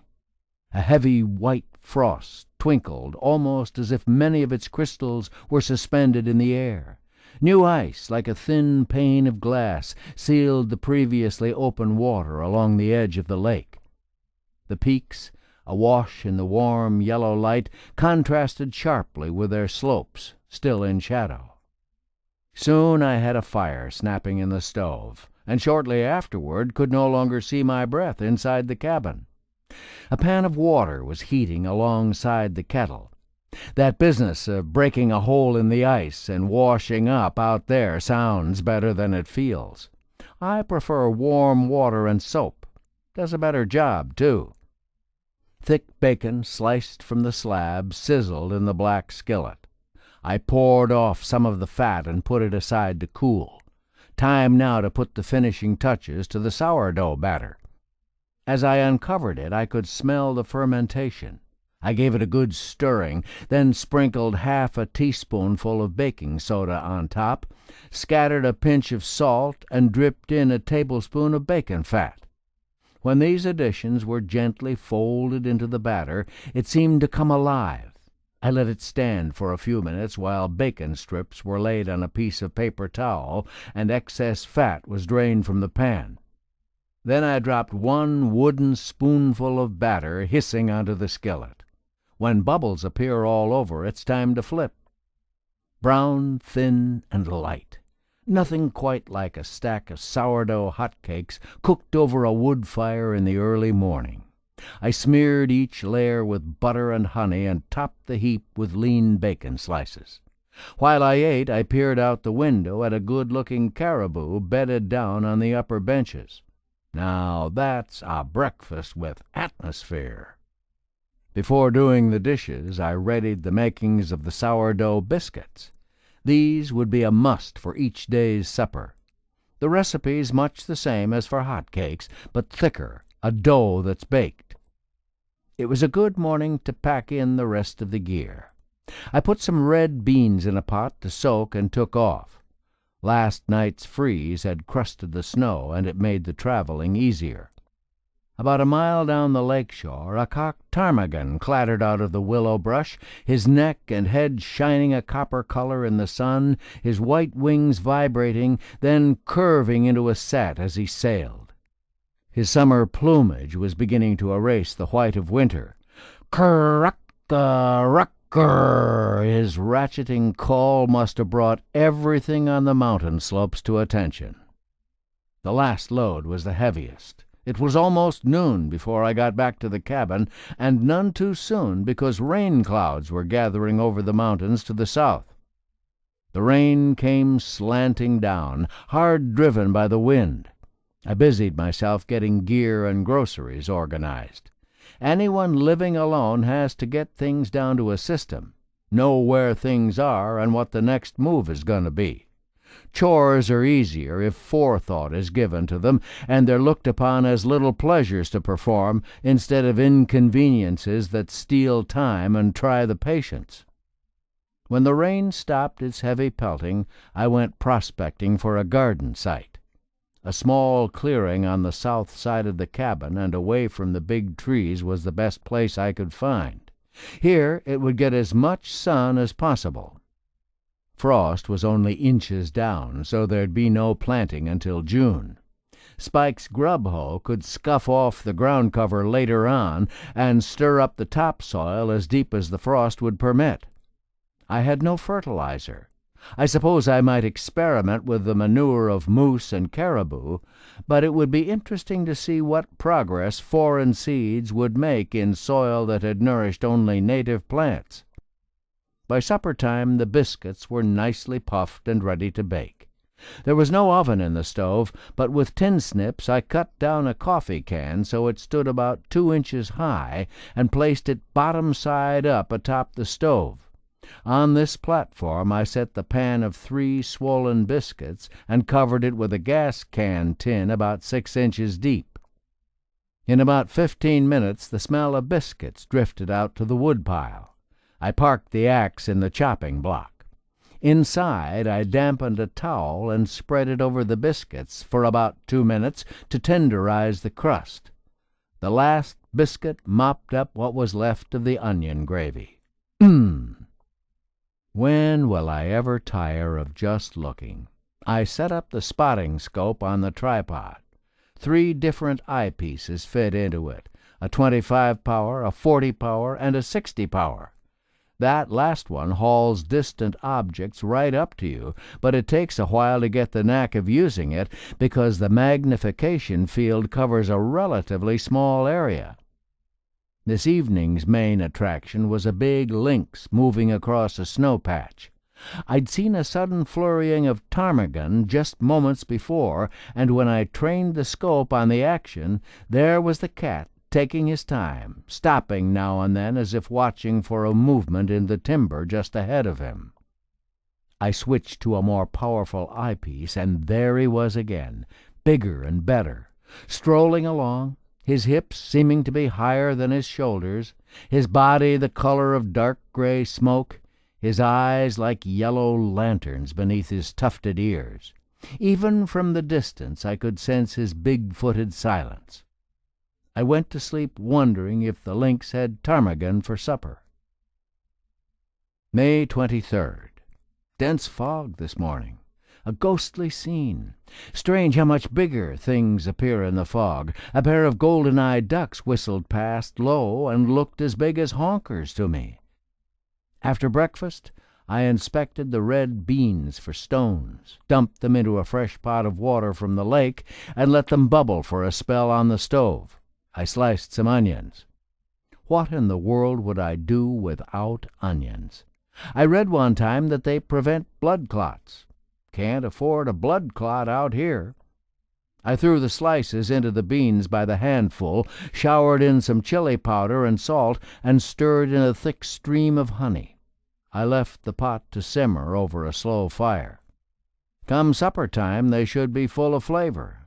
A heavy white frost twinkled almost as if many of its crystals were suspended in the air. New ice, like a thin pane of glass, sealed the previously open water along the edge of the lake. The peaks, awash in the warm yellow light, contrasted sharply with their slopes, still in shadow. Soon I had a fire snapping in the stove, and shortly afterward could no longer see my breath inside the cabin. A pan of water was heating alongside the kettle. That business of breaking a hole in the ice and washing up out there sounds better than it feels. I prefer warm water and soap. Does a better job, too. Thick bacon sliced from the slab sizzled in the black skillet. I poured off some of the fat and put it aside to cool. Time now to put the finishing touches to the sourdough batter. As I uncovered it, I could smell the fermentation. I gave it a good stirring, then sprinkled half a teaspoonful of baking soda on top, scattered a pinch of salt, and dripped in a tablespoon of bacon fat. When these additions were gently folded into the batter, it seemed to come alive. I let it stand for a few minutes while bacon strips were laid on a piece of paper towel and excess fat was drained from the pan. Then I dropped one wooden spoonful of batter hissing onto the skillet. When bubbles appear all over, it's time to flip. Brown, thin, and light. Nothing quite like a stack of sourdough hotcakes cooked over a wood fire in the early morning. I smeared each layer with butter and honey and topped the heap with lean bacon slices. While I ate, I peered out the window at a good-looking caribou bedded down on the upper benches. Now that's a breakfast with atmosphere. Before doing the dishes, I readied the makings of the sourdough biscuits. These would be a must for each day's supper. The recipe's much the same as for hot cakes, but thicker, a dough that's baked. It was a good morning to pack in the rest of the gear. I put some red beans in a pot to soak and took off. Last night's freeze had crusted the snow, and it made the traveling easier. About a mile down the lake shore, a cock ptarmigan clattered out of the willow brush, his neck and head shining a copper color in the sun, his white wings vibrating, then curving into a set as he sailed. His summer plumage was beginning to erase the white of winter. Cr-ruck-a-ruck-er! His ratcheting call must have brought everything on the mountain slopes to attention. The last load was the heaviest. It was almost noon before I got back to the cabin, and none too soon because rain clouds were gathering over the mountains to the south. The rain came slanting down, hard driven by the wind. I busied myself getting gear and groceries organized. Anyone living alone has to get things down to a system, know where things are and what the next move is going to be. Chores are easier if forethought is given to them, and they're looked upon as little pleasures to perform instead of inconveniences that steal time and try the patience. When the rain stopped its heavy pelting, I went prospecting for a garden site. A small clearing on the south side of the cabin and away from the big trees was the best place I could find. Here it would get as much sun as possible. Frost was only inches down, so there'd be no planting until June. Spike's grub hoe could scuff off the ground cover later on and stir up the topsoil as deep as the frost would permit. I had no fertilizer. I suppose I might experiment with the manure of moose and caribou, but it would be interesting to see what progress foreign seeds would make in soil that had nourished only native plants. By supper time the biscuits were nicely puffed and ready to bake. There was no oven in the stove, but with tin snips I cut down a coffee can so it stood about 2 inches high and placed it bottom side up atop the stove. On this platform I set the pan of 3 swollen biscuits and covered it with a gas can tin about 6 inches deep. In about 15 minutes the smell of biscuits drifted out to the woodpile. I parked the axe in the chopping block. Inside I dampened a towel and spread it over the biscuits for about 2 minutes to tenderize the crust. The last biscuit mopped up what was left of the onion gravy. When will I ever tire of just looking? I set up the spotting scope on the tripod. 3 different eyepieces fit into it, a 25 power, a 40 power, and a 60 power. That last one hauls distant objects right up to you, but it takes a while to get the knack of using it because the magnification field covers a relatively small area. This evening's main attraction was a big lynx moving across a snow patch. I'd seen a sudden flurrying of ptarmigan just moments before, and when I trained the scope on the action, there was the cat taking his time, stopping now and then as if watching for a movement in the timber just ahead of him. I switched to a more powerful eyepiece, and there he was again, bigger and better, strolling along, his hips seeming to be higher than his shoulders, his body the color of dark gray smoke, his eyes like yellow lanterns beneath his tufted ears. Even from the distance I could sense his big-footed silence. I went to sleep wondering if the lynx had ptarmigan for supper. May 23rd. Dense fog this morning. A ghostly scene. Strange how much bigger things appear in the fog. A pair of golden-eyed ducks whistled past low and looked as big as honkers to me. After breakfast, I inspected the red beans for stones, dumped them into a fresh pot of water from the lake, and let them bubble for a spell on the stove. I sliced some onions. What in the world would I do without onions? I read one time that they prevent blood clots. Can't afford a blood clot out here. I threw the slices into the beans by the handful, showered in some chili powder and salt, and stirred in a thick stream of honey. I left the pot to simmer over a slow fire. Come supper time, they should be full of flavor.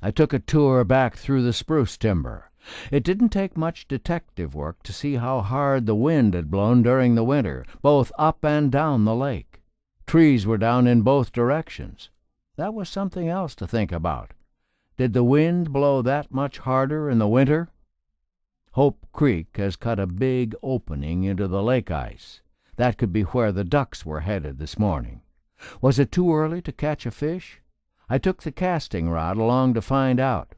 I took a tour back through the spruce timber. It didn't take much detective work to see how hard the wind had blown during the winter, both up and down the lake. Trees were down in both directions. That was something else to think about. Did the wind blow that much harder in the winter? Hope Creek has cut a big opening into the lake ice. That could be where the ducks were headed this morning. Was it too early to catch a fish? I took the casting rod along to find out.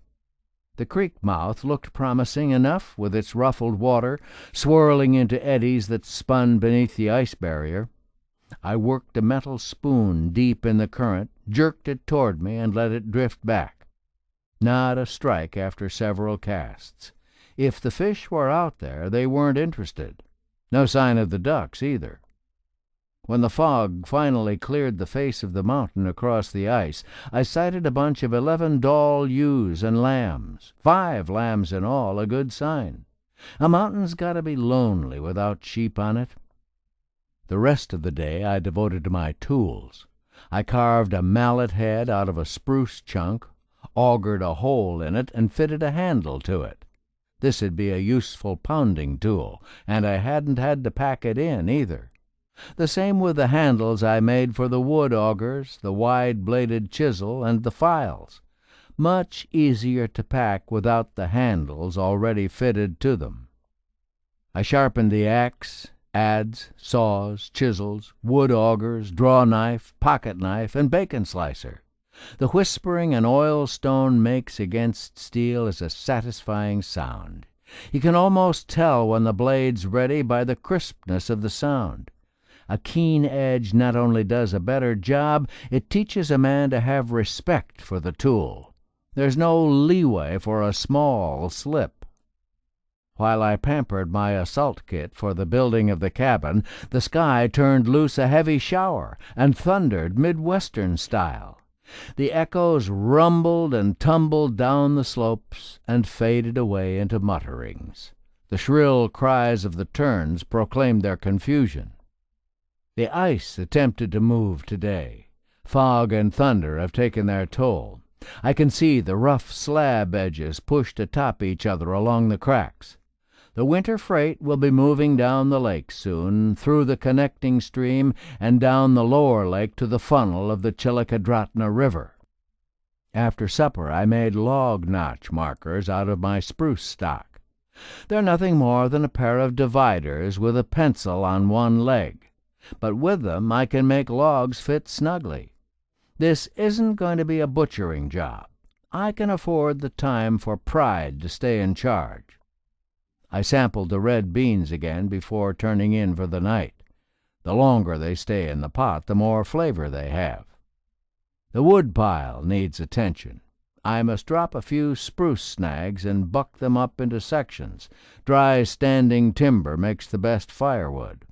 The creek mouth looked promising enough, with its ruffled water swirling into eddies that spun beneath the ice barrier. I worked a metal spoon deep in the current, jerked it toward me, and let it drift back. Not a strike after several casts. If the fish were out there, they weren't interested. No sign of the ducks, either. When the fog finally cleared the face of the mountain across the ice, I sighted a bunch of 11 doll ewes and lambs. 5 lambs in all, a good sign. A mountain's got to be lonely without sheep on it. The rest of the day I devoted to my tools. I carved a mallet head out of a spruce chunk, augured a hole in it, and fitted a handle to it. This would be a useful pounding tool, and I hadn't had to pack it in, either. The same with the handles I made for the wood augers, the wide-bladed chisel, and the files. Much easier to pack without the handles already fitted to them. I sharpened the axe, adze, saws, chisels, wood augers, draw knife, pocket knife, and bacon slicer. The whispering an oil stone makes against steel is a satisfying sound. You can almost tell when the blade's ready by the crispness of the sound. A keen edge not only does a better job, it teaches a man to have respect for the tool. There's no leeway for a small slip. While I pampered my assault kit for the building of the cabin, the sky turned loose a heavy shower and thundered Midwestern style. The echoes rumbled and tumbled down the slopes and faded away into mutterings. The shrill cries of the terns proclaimed their confusion. The ice attempted to move today. Fog and thunder have taken their toll. I can see the rough slab edges pushed atop each other along the cracks. The winter freight will be moving down the lake soon, through the connecting stream and down the lower lake to the funnel of the Chillicothe River. After supper I made log notch markers out of my spruce stock. They're nothing more than a pair of dividers with a pencil on one leg, but with them I can make logs fit snugly. This isn't going to be a butchering job. I can afford the time for pride to stay in charge. I sampled the red beans again before turning in for the night. The longer they stay in the pot, the more flavor they have. The wood pile needs attention. I must drop a few spruce snags and buck them up into sections. Dry standing timber makes the best firewood.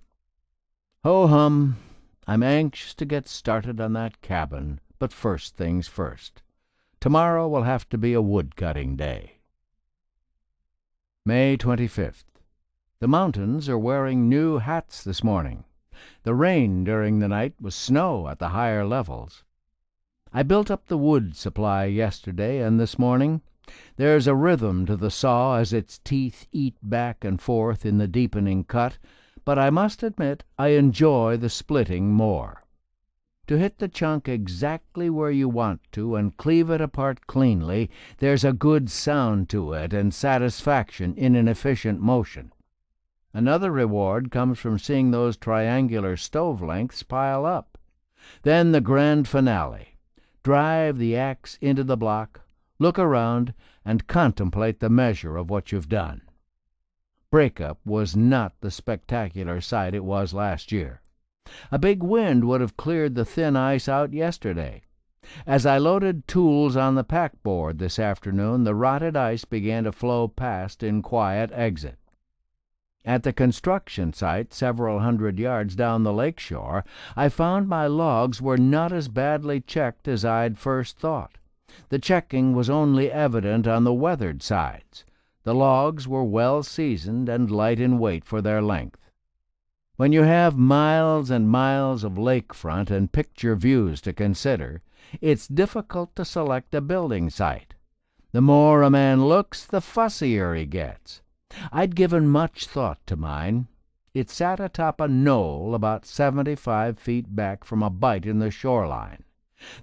Ho-hum, I'm anxious to get started on that cabin, but first things first. Tomorrow will have to be a wood-cutting day. May 25th. The mountains are wearing new hats this morning. The rain during the night was snow at the higher levels. I built up the wood supply yesterday and this morning. There's a rhythm to the saw as its teeth eat back and forth in the deepening cut, but I must admit I enjoy the splitting more. To hit the chunk exactly where you want to and cleave it apart cleanly, there's a good sound to it and satisfaction in an efficient motion. Another reward comes from seeing those triangular stove lengths pile up. Then the grand finale. Drive the axe into the block, look around, and contemplate the measure of what you've done. Breakup was not the spectacular sight it was last year. A big wind would have cleared the thin ice out yesterday. As I loaded tools on the packboard this afternoon, the rotted ice began to flow past in quiet exit. At the construction site, several hundred yards down the lake shore, I found my logs were not as badly checked as I'd first thought. The checking was only evident on the weathered sides. The logs were well seasoned and light in weight for their length. When you have miles and miles of lakefront and picture views to consider, it's difficult to select a building site. The more a man looks, the fussier he gets. I'd given much thought to mine. It sat atop a knoll about 75 feet back from a bight in the shoreline.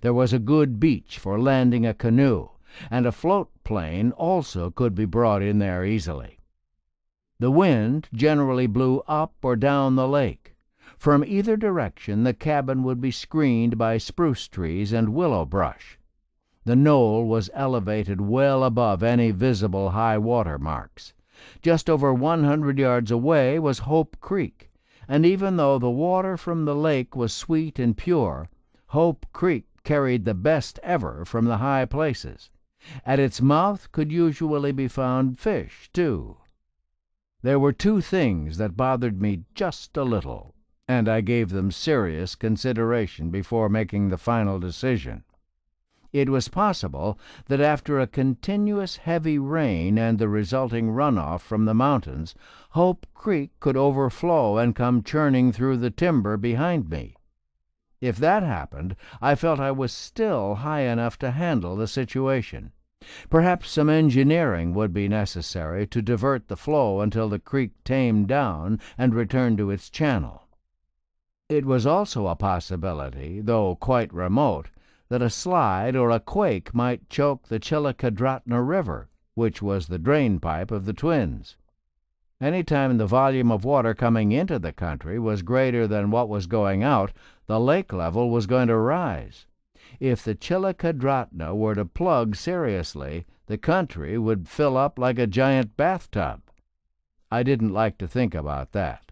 There was a good beach for landing a canoe, and a float plane also could be brought in there easily. The wind generally blew up or down the lake. From either direction the cabin would be screened by spruce trees and willow brush. The knoll was elevated well above any visible high water marks. Just over 100 yards away was Hope Creek, and even though the water from the lake was sweet and pure, Hope Creek carried the best ever from the high places. At its mouth could usually be found fish, too. There were two things that bothered me just a little, and I gave them serious consideration before making the final decision. It was possible that after a continuous heavy rain and the resulting runoff from the mountains, Hope Creek could overflow and come churning through the timber behind me. If that happened, I felt I was still high enough to handle the situation. Perhaps some engineering would be necessary to divert the flow until the creek tamed down and returned to its channel. It was also a possibility, though quite remote, that a slide or a quake might choke the Chillicothe River, which was the drain pipe of the Twins. Any time the volume of water coming into the country was greater than what was going out, the lake level was going to rise. If the Chillicothe were to plug seriously, the country would fill up like a giant bathtub. I didn't like to think about that.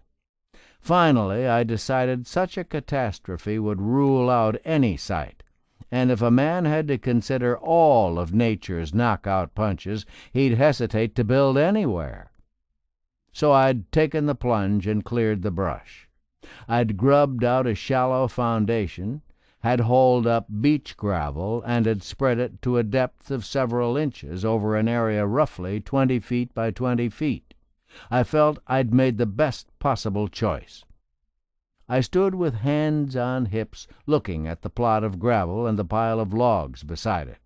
Finally, I decided such a catastrophe would rule out any site. And if a man had to consider all of nature's knockout punches, he'd hesitate to build anywhere. So I'd taken the plunge and cleared the brush. I'd grubbed out a shallow foundation, had hauled up beach gravel, and had spread it to a depth of several inches over an area roughly 20 feet by 20 feet. I felt I'd made the best possible choice. I stood with hands on hips looking at the plot of gravel and the pile of logs beside it.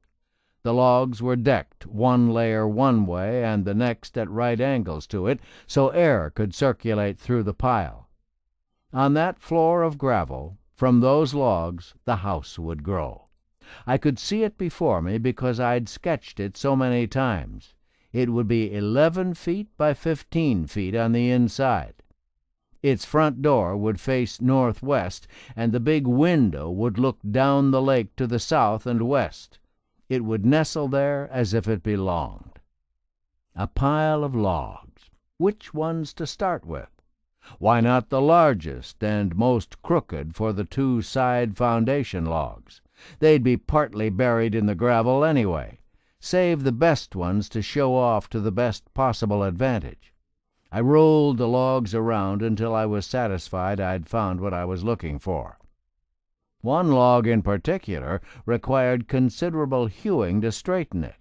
The logs were decked, one layer one way and the next at right angles to it, so air could circulate through the pile. On that floor of gravel, from those logs, the house would grow. I could see it before me because I'd sketched it so many times. It would be 11 feet by 15 feet on the inside. Its front door would face northwest, and the big window would look down the lake to the south and west. It would nestle there as if it belonged. A pile of logs. which ones to start with. Why not the largest and most crooked for the two side foundation logs? They'd be partly buried in the gravel anyway. Save the best ones to show off to the best possible advantage. I rolled the logs around until I was satisfied I'd found what I was looking for. One log in particular required considerable hewing to straighten it.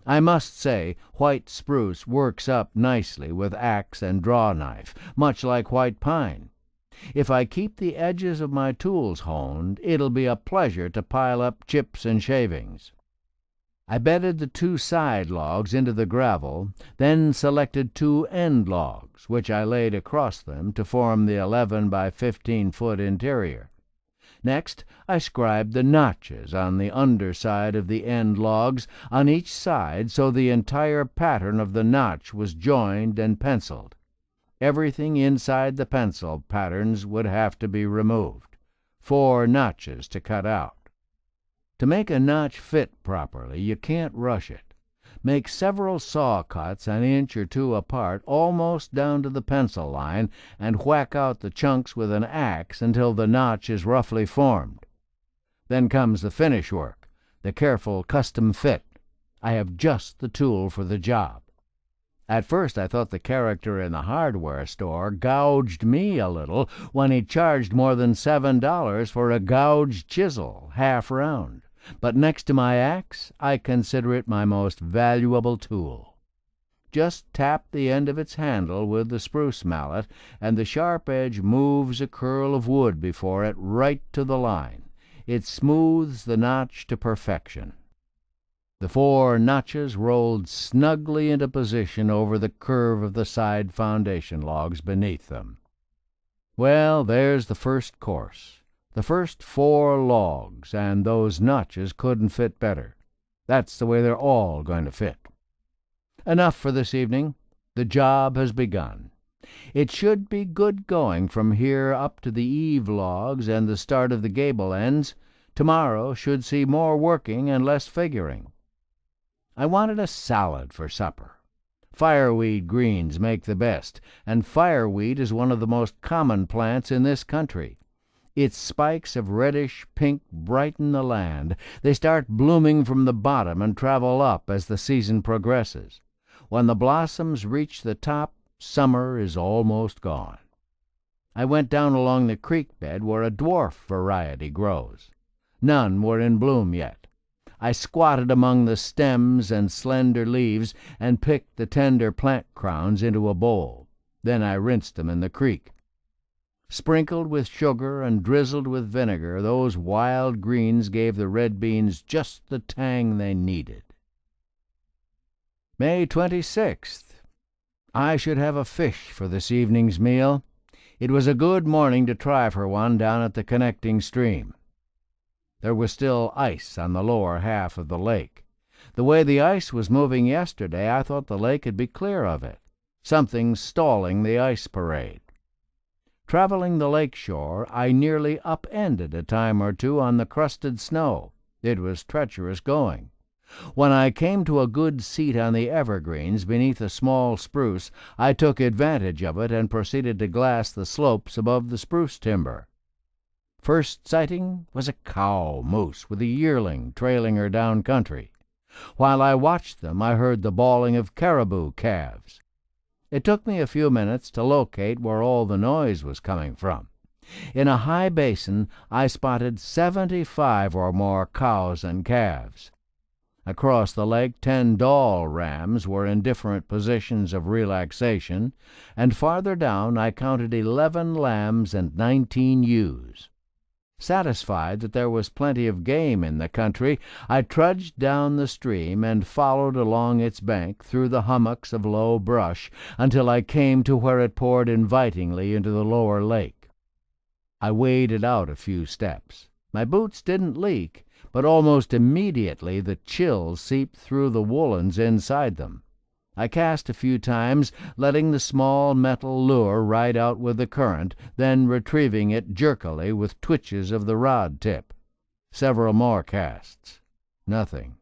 I must say white spruce works up nicely with axe and draw knife, much like white pine. If I keep the edges of my tools honed, it'll be a pleasure to pile up chips and shavings. I bedded the two side logs into the gravel, then selected two end logs, which I laid across them to form the 11 by 15-foot interior. Next, I scribed the notches on the underside of the end logs on each side so the entire pattern of the notch was joined and penciled. Everything inside the pencil patterns would have to be removed. 4 notches to cut out. To make a notch fit properly, you can't rush it. Make several saw cuts an inch or two apart almost down to the pencil line and whack out the chunks with an axe until the notch is roughly formed. Then comes the finish work, the careful custom fit. I have just the tool for the job. At first I thought the character in the hardware store gouged me a little when he charged more than $7 for a gouged chisel, half round. But next to my axe, I consider it my most valuable tool. Just tap the end of its handle with the spruce mallet, and the sharp edge moves a curl of wood before it right to the line. It smooths the notch to perfection. The 4 notches rolled snugly into position over the curve of the side foundation logs beneath them. Well, there's the first course. The first 4 logs, and those notches couldn't fit better. That's the way they're all going to fit. Enough for this evening. The job has begun. It should be good going from here up to the eave logs and the start of the gable ends. Tomorrow should see more working and less figuring. I wanted a salad for supper. Fireweed greens make the best, and fireweed is one of the most common plants in this country. Its spikes of reddish pink brighten the land. They start blooming from the bottom and travel up as the season progresses. When the blossoms reach the top, summer is almost gone. I went down along the creek bed where a dwarf variety grows. None were in bloom yet. I squatted among the stems and slender leaves and picked the tender plant crowns into a bowl. Then I rinsed them in the creek. Sprinkled with sugar and drizzled with vinegar, those wild greens gave the red beans just the tang they needed. May 26th. I should have a fish for this evening's meal. It was a good morning to try for one down at the connecting stream. There was still ice on the lower half of the lake. The way the ice was moving yesterday, I thought the lake would be clear of it. Something stalling the ice parade. Traveling the lake shore, I nearly upended a time or two on the crusted snow. It was treacherous going. When I came to a good seat on the evergreens beneath a small spruce, I took advantage of it and proceeded to glass the slopes above the spruce timber. First sighting was a cow moose with a yearling trailing her down country. While I watched them, I heard the bawling of caribou calves. It took me a few minutes to locate where all the noise was coming from. In a high basin, I spotted 75 or more cows and calves. Across the lake, 10 doll rams were in different positions of relaxation, and farther down I counted 11 lambs and 19 ewes. Satisfied that there was plenty of game in the country, I trudged down the stream and followed along its bank through the hummocks of low brush until I came to where it poured invitingly into the lower lake. I waded out a few steps. My boots didn't leak, but almost immediately the chill seeped through the woolens inside them. I cast a few times, letting the small metal lure ride out with the current, then retrieving it jerkily with twitches of the rod tip. Several more casts. Nothing.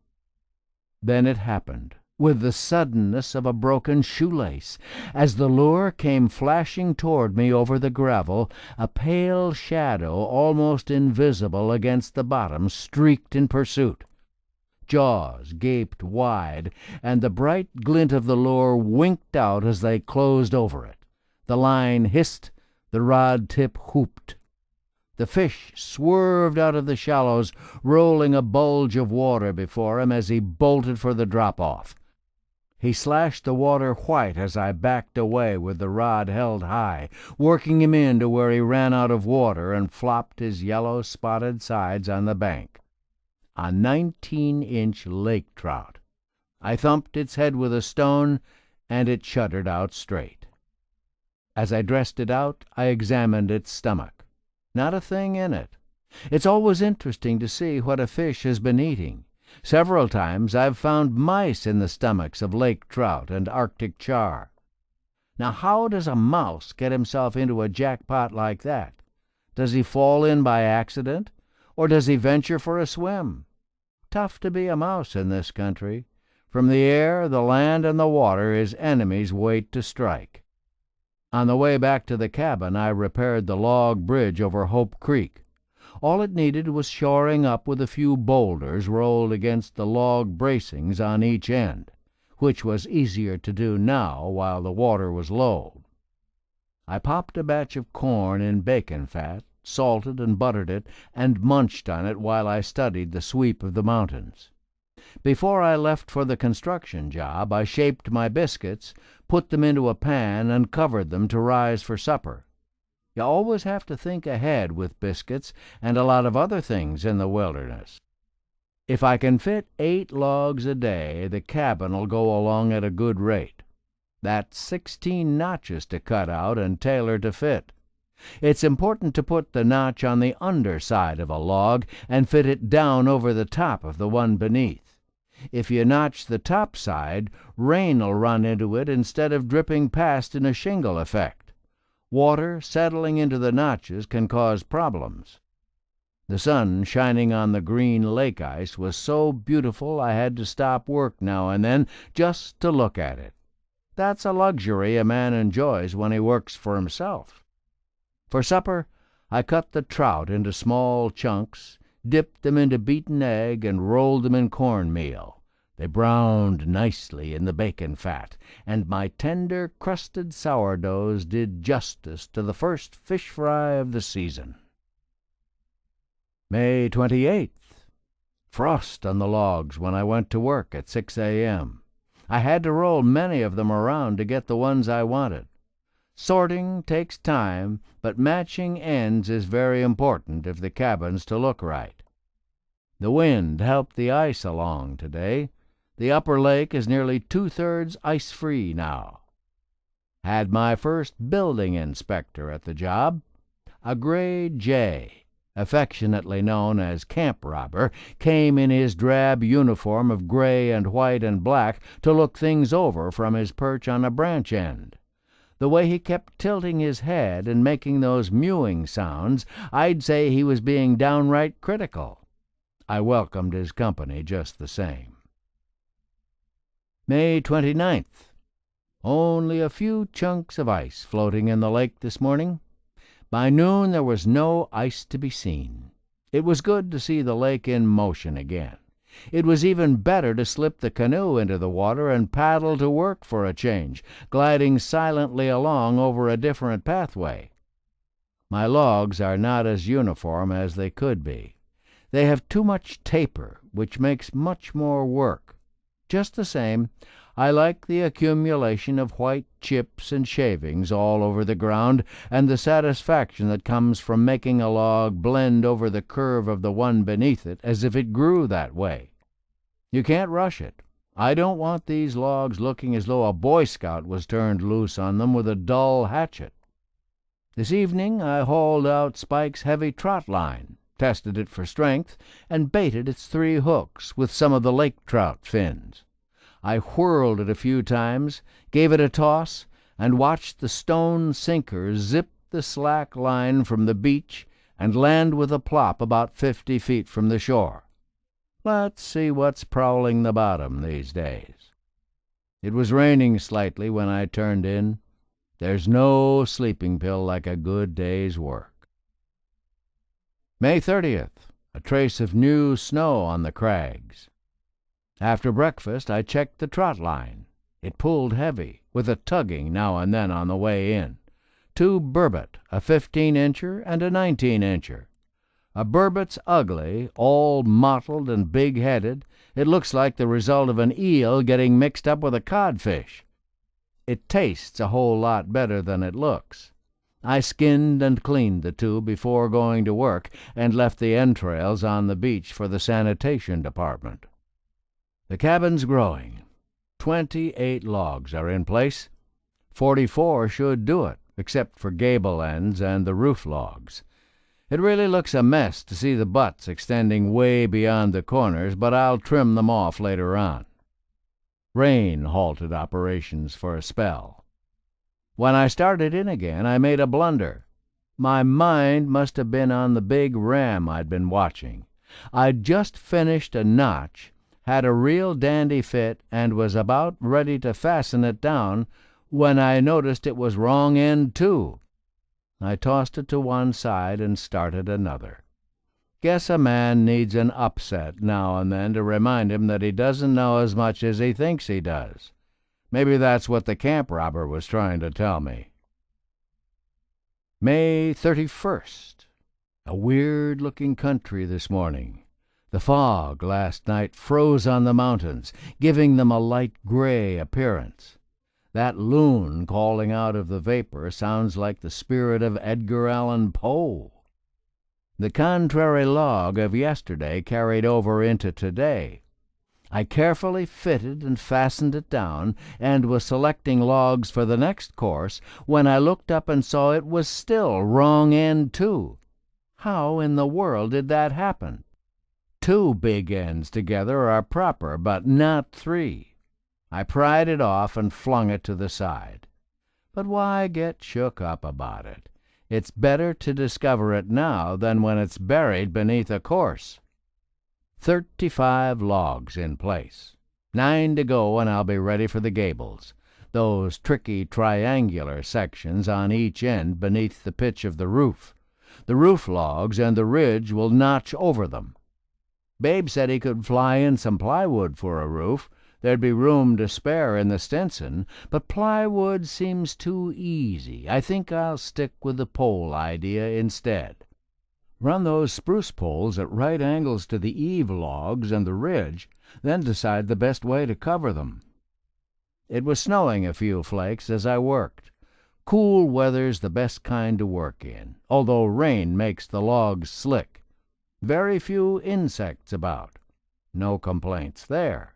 Then it happened. with the suddenness of a broken shoelace. As the lure came flashing toward me over the gravel, a pale shadow, almost invisible against the bottom, streaked in pursuit. Jaws gaped wide, and the bright glint of the lure winked out as they closed over it. The line hissed, the rod tip whooped. The fish swerved out of the shallows, rolling a bulge of water before him as he bolted for the drop-off. He slashed the water white as I backed away with the rod held high, working him in to where he ran out of water and flopped his yellow spotted sides on the bank. A 19-inch lake trout. I thumped its head with a stone, and it shuddered out straight. As I dressed it out, I examined its stomach. Not a thing in it. It's always interesting to see what a fish has been eating. Several times I've found mice in the stomachs of lake trout and Arctic char. Now, how does a mouse get himself into a jackpot like that? Does he fall in by accident, or does he venture for a swim? Tough to be a mouse in this country. From the air, the land, and the water his enemies wait to strike. On the way back to the cabin, I repaired the log bridge over Hope Creek. All it needed was shoring up with a few boulders rolled against the log bracings on each end, which was easier to do now while the water was low. I popped a batch of corn in bacon fat, salted and buttered it, and munched on it while I studied the sweep of the mountains. Before I left for the construction job, I shaped my biscuits, put them into a pan, and covered them to rise for supper. You always have to think ahead with biscuits and a lot of other things in the wilderness. If I can fit 8 logs a day, the cabin'll go along at a good rate. That's 16 notches to cut out and tailor to fit. It's important to put the notch on the underside of a log and fit it down over the top of the one beneath. If you notch the top side, rain'll run into it instead of dripping past in a shingle effect. Water settling into the notches can cause problems. The sun shining on the green lake ice was so beautiful I had to stop work now and then just to look at it. That's a luxury a man enjoys when he works for himself. For supper, I cut the trout into small chunks, dipped them into beaten egg, and rolled them in cornmeal. They browned nicely in the bacon fat, and my tender, crusted sourdoughs did justice to the first fish fry of the season. May 28th. Frost on the logs when I went to work at 6 a.m. I had to roll many of them around to get the ones I wanted. Sorting takes time, but matching ends is very important if the cabin's to look right. The wind helped the ice along today. The upper lake is nearly 2/3 ice-free now. Had my first building inspector at the job. A gray jay, affectionately known as Camp Robber, came in his drab uniform of gray and white and black to look things over from his perch on a branch end. The way he kept tilting his head and making those mewing sounds, I'd say he was being downright critical. I welcomed his company just the same. May 29th. Only a few chunks of ice floating in the lake this morning. By noon there was no ice to be seen. It was good to see the lake in motion again. It was even better to slip the canoe into the water and paddle to work for a change, gliding silently along over a different pathway. My logs are not as uniform as they could be. They have too much taper, which makes much more work. Just the same, I like the accumulation of white chips and shavings all over the ground, and the satisfaction that comes from making a log blend over the curve of the one beneath it as if it grew that way. You can't rush it. I don't want these logs looking as though a Boy Scout was turned loose on them with a dull hatchet. This evening I hauled out Spike's heavy trot line, tested it for strength, and baited its 3 hooks with some of the lake trout fins. I whirled it a few times, gave it a toss, and watched the stone sinker zip the slack line from the beach and land with a plop about 50 feet from the shore. Let's see what's prowling the bottom these days. It was raining slightly when I turned in. There's no sleeping pill like a good day's work. May 30th. A trace of new snow on the crags. After breakfast I checked the trot line. It pulled heavy, with a tugging now and then on the way in. 2 burbot, a 15-incher and a 19-incher. A burbot's ugly, all mottled and big-headed. It looks like the result of an eel getting mixed up with a codfish. It tastes a whole lot better than it looks. I skinned and cleaned the 2 before going to work and left the entrails on the beach for the sanitation department. The cabin's growing. 28 logs are in place. 44 should do it, except for gable ends and the roof logs. It really looks a mess to see the butts extending way beyond the corners, but I'll trim them off later on. Rain halted operations for a spell. When I started in again, I made a blunder. My mind must have been on the big ram I'd been watching. I'd just finished a notch, had a real dandy fit, and was about ready to fasten it down when I noticed it was wrong end too. I tossed it to one side and started another. Guess a man needs an upset now and then to remind him that he doesn't know as much as he thinks he does. Maybe that's what the camp robber was trying to tell me. May 31st. A weird-looking country this morning. The fog last night froze on the mountains, giving them a light gray appearance. That loon calling out of the vapor sounds like the spirit of Edgar Allan Poe. The contrary log of yesterday carried over into today. I carefully fitted and fastened it down, and was selecting logs for the next course when I looked up and saw it was still wrong end too. How in the world did that happen? 2 big ends together are proper, but not 3. I pried it off and flung it to the side. But why get shook up about it? It's better to discover it now than when it's buried beneath a course. 35 logs in place. 9 to go and I'll be ready for the gables, those tricky triangular sections on each end beneath the pitch of the roof. The roof logs and the ridge will notch over them. Babe said he could fly in some plywood for a roof. There'd be room to spare in the Stinson, but plywood seems too easy. I think I'll stick with the pole idea instead. Run those spruce poles at right angles to the eave logs and the ridge, then decide the best way to cover them. It was snowing a few flakes as I worked. Cool weather's the best kind to work in, although rain makes the logs slick. Very few insects about. No complaints there.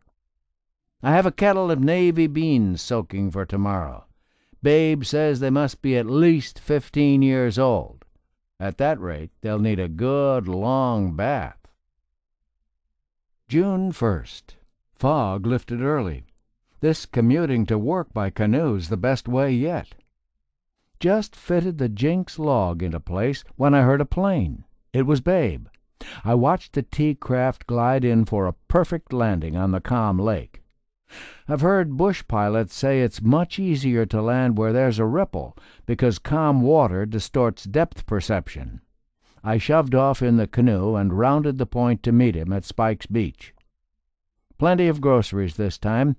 I have a kettle of navy beans soaking for tomorrow. Babe says they must be at least 15 years old. At that rate, they'll need a good long bath. June 1st. Fog lifted early. This commuting to work by canoe's the best way yet. Just fitted the Jinx log into place when I heard a plane. It was Babe. I watched the T-craft glide in for a perfect landing on the calm lake. I've heard bush pilots say it's much easier to land where there's a ripple because calm water distorts depth perception. I shoved off in the canoe and rounded the point to meet him at Spike's Beach. Plenty of groceries this time.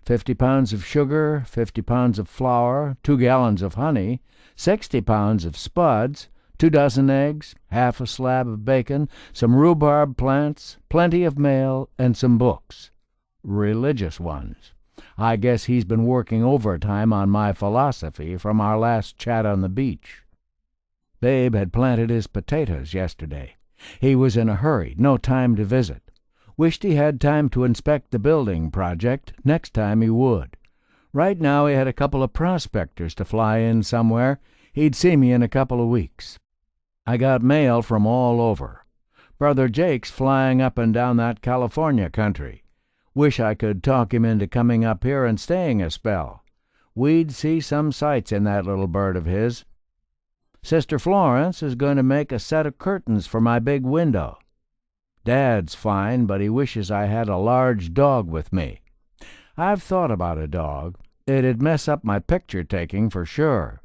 50 pounds of sugar, 50 pounds of flour, 2 gallons of honey, 60 pounds of spuds, 2 dozen eggs, half a slab of bacon, some rhubarb plants, plenty of mail, and some books. Religious ones. I guess he's been working overtime on my philosophy from our last chat on the beach. Babe had planted his potatoes yesterday. He was in a hurry, no time to visit. Wished he had time to inspect the building project. Next time he would. Right now he had a couple of prospectors to fly in somewhere. He'd see me in a couple of weeks. I got mail from all over. Brother Jake's flying up and down that California country. Wish I could talk him into coming up here and staying a spell. We'd see some sights in that little bird of his. Sister Florence is going to make a set of curtains for my big window. Dad's fine, but he wishes I had a large dog with me. I've thought about a dog. It'd mess up my picture-taking for sure.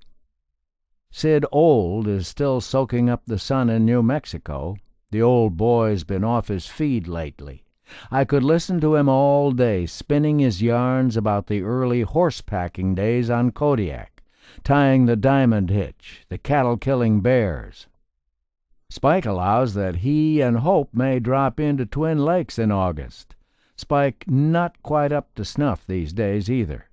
Sid Old is still soaking up the sun in New Mexico. The old boy's been off his feed lately. I could listen to him all day, spinning his yarns about the early horse-packing days on Kodiak, tying the diamond hitch, the cattle-killing bears. Spike allows that he and Hope may drop into Twin Lakes in August. Spike not quite up to snuff these days either.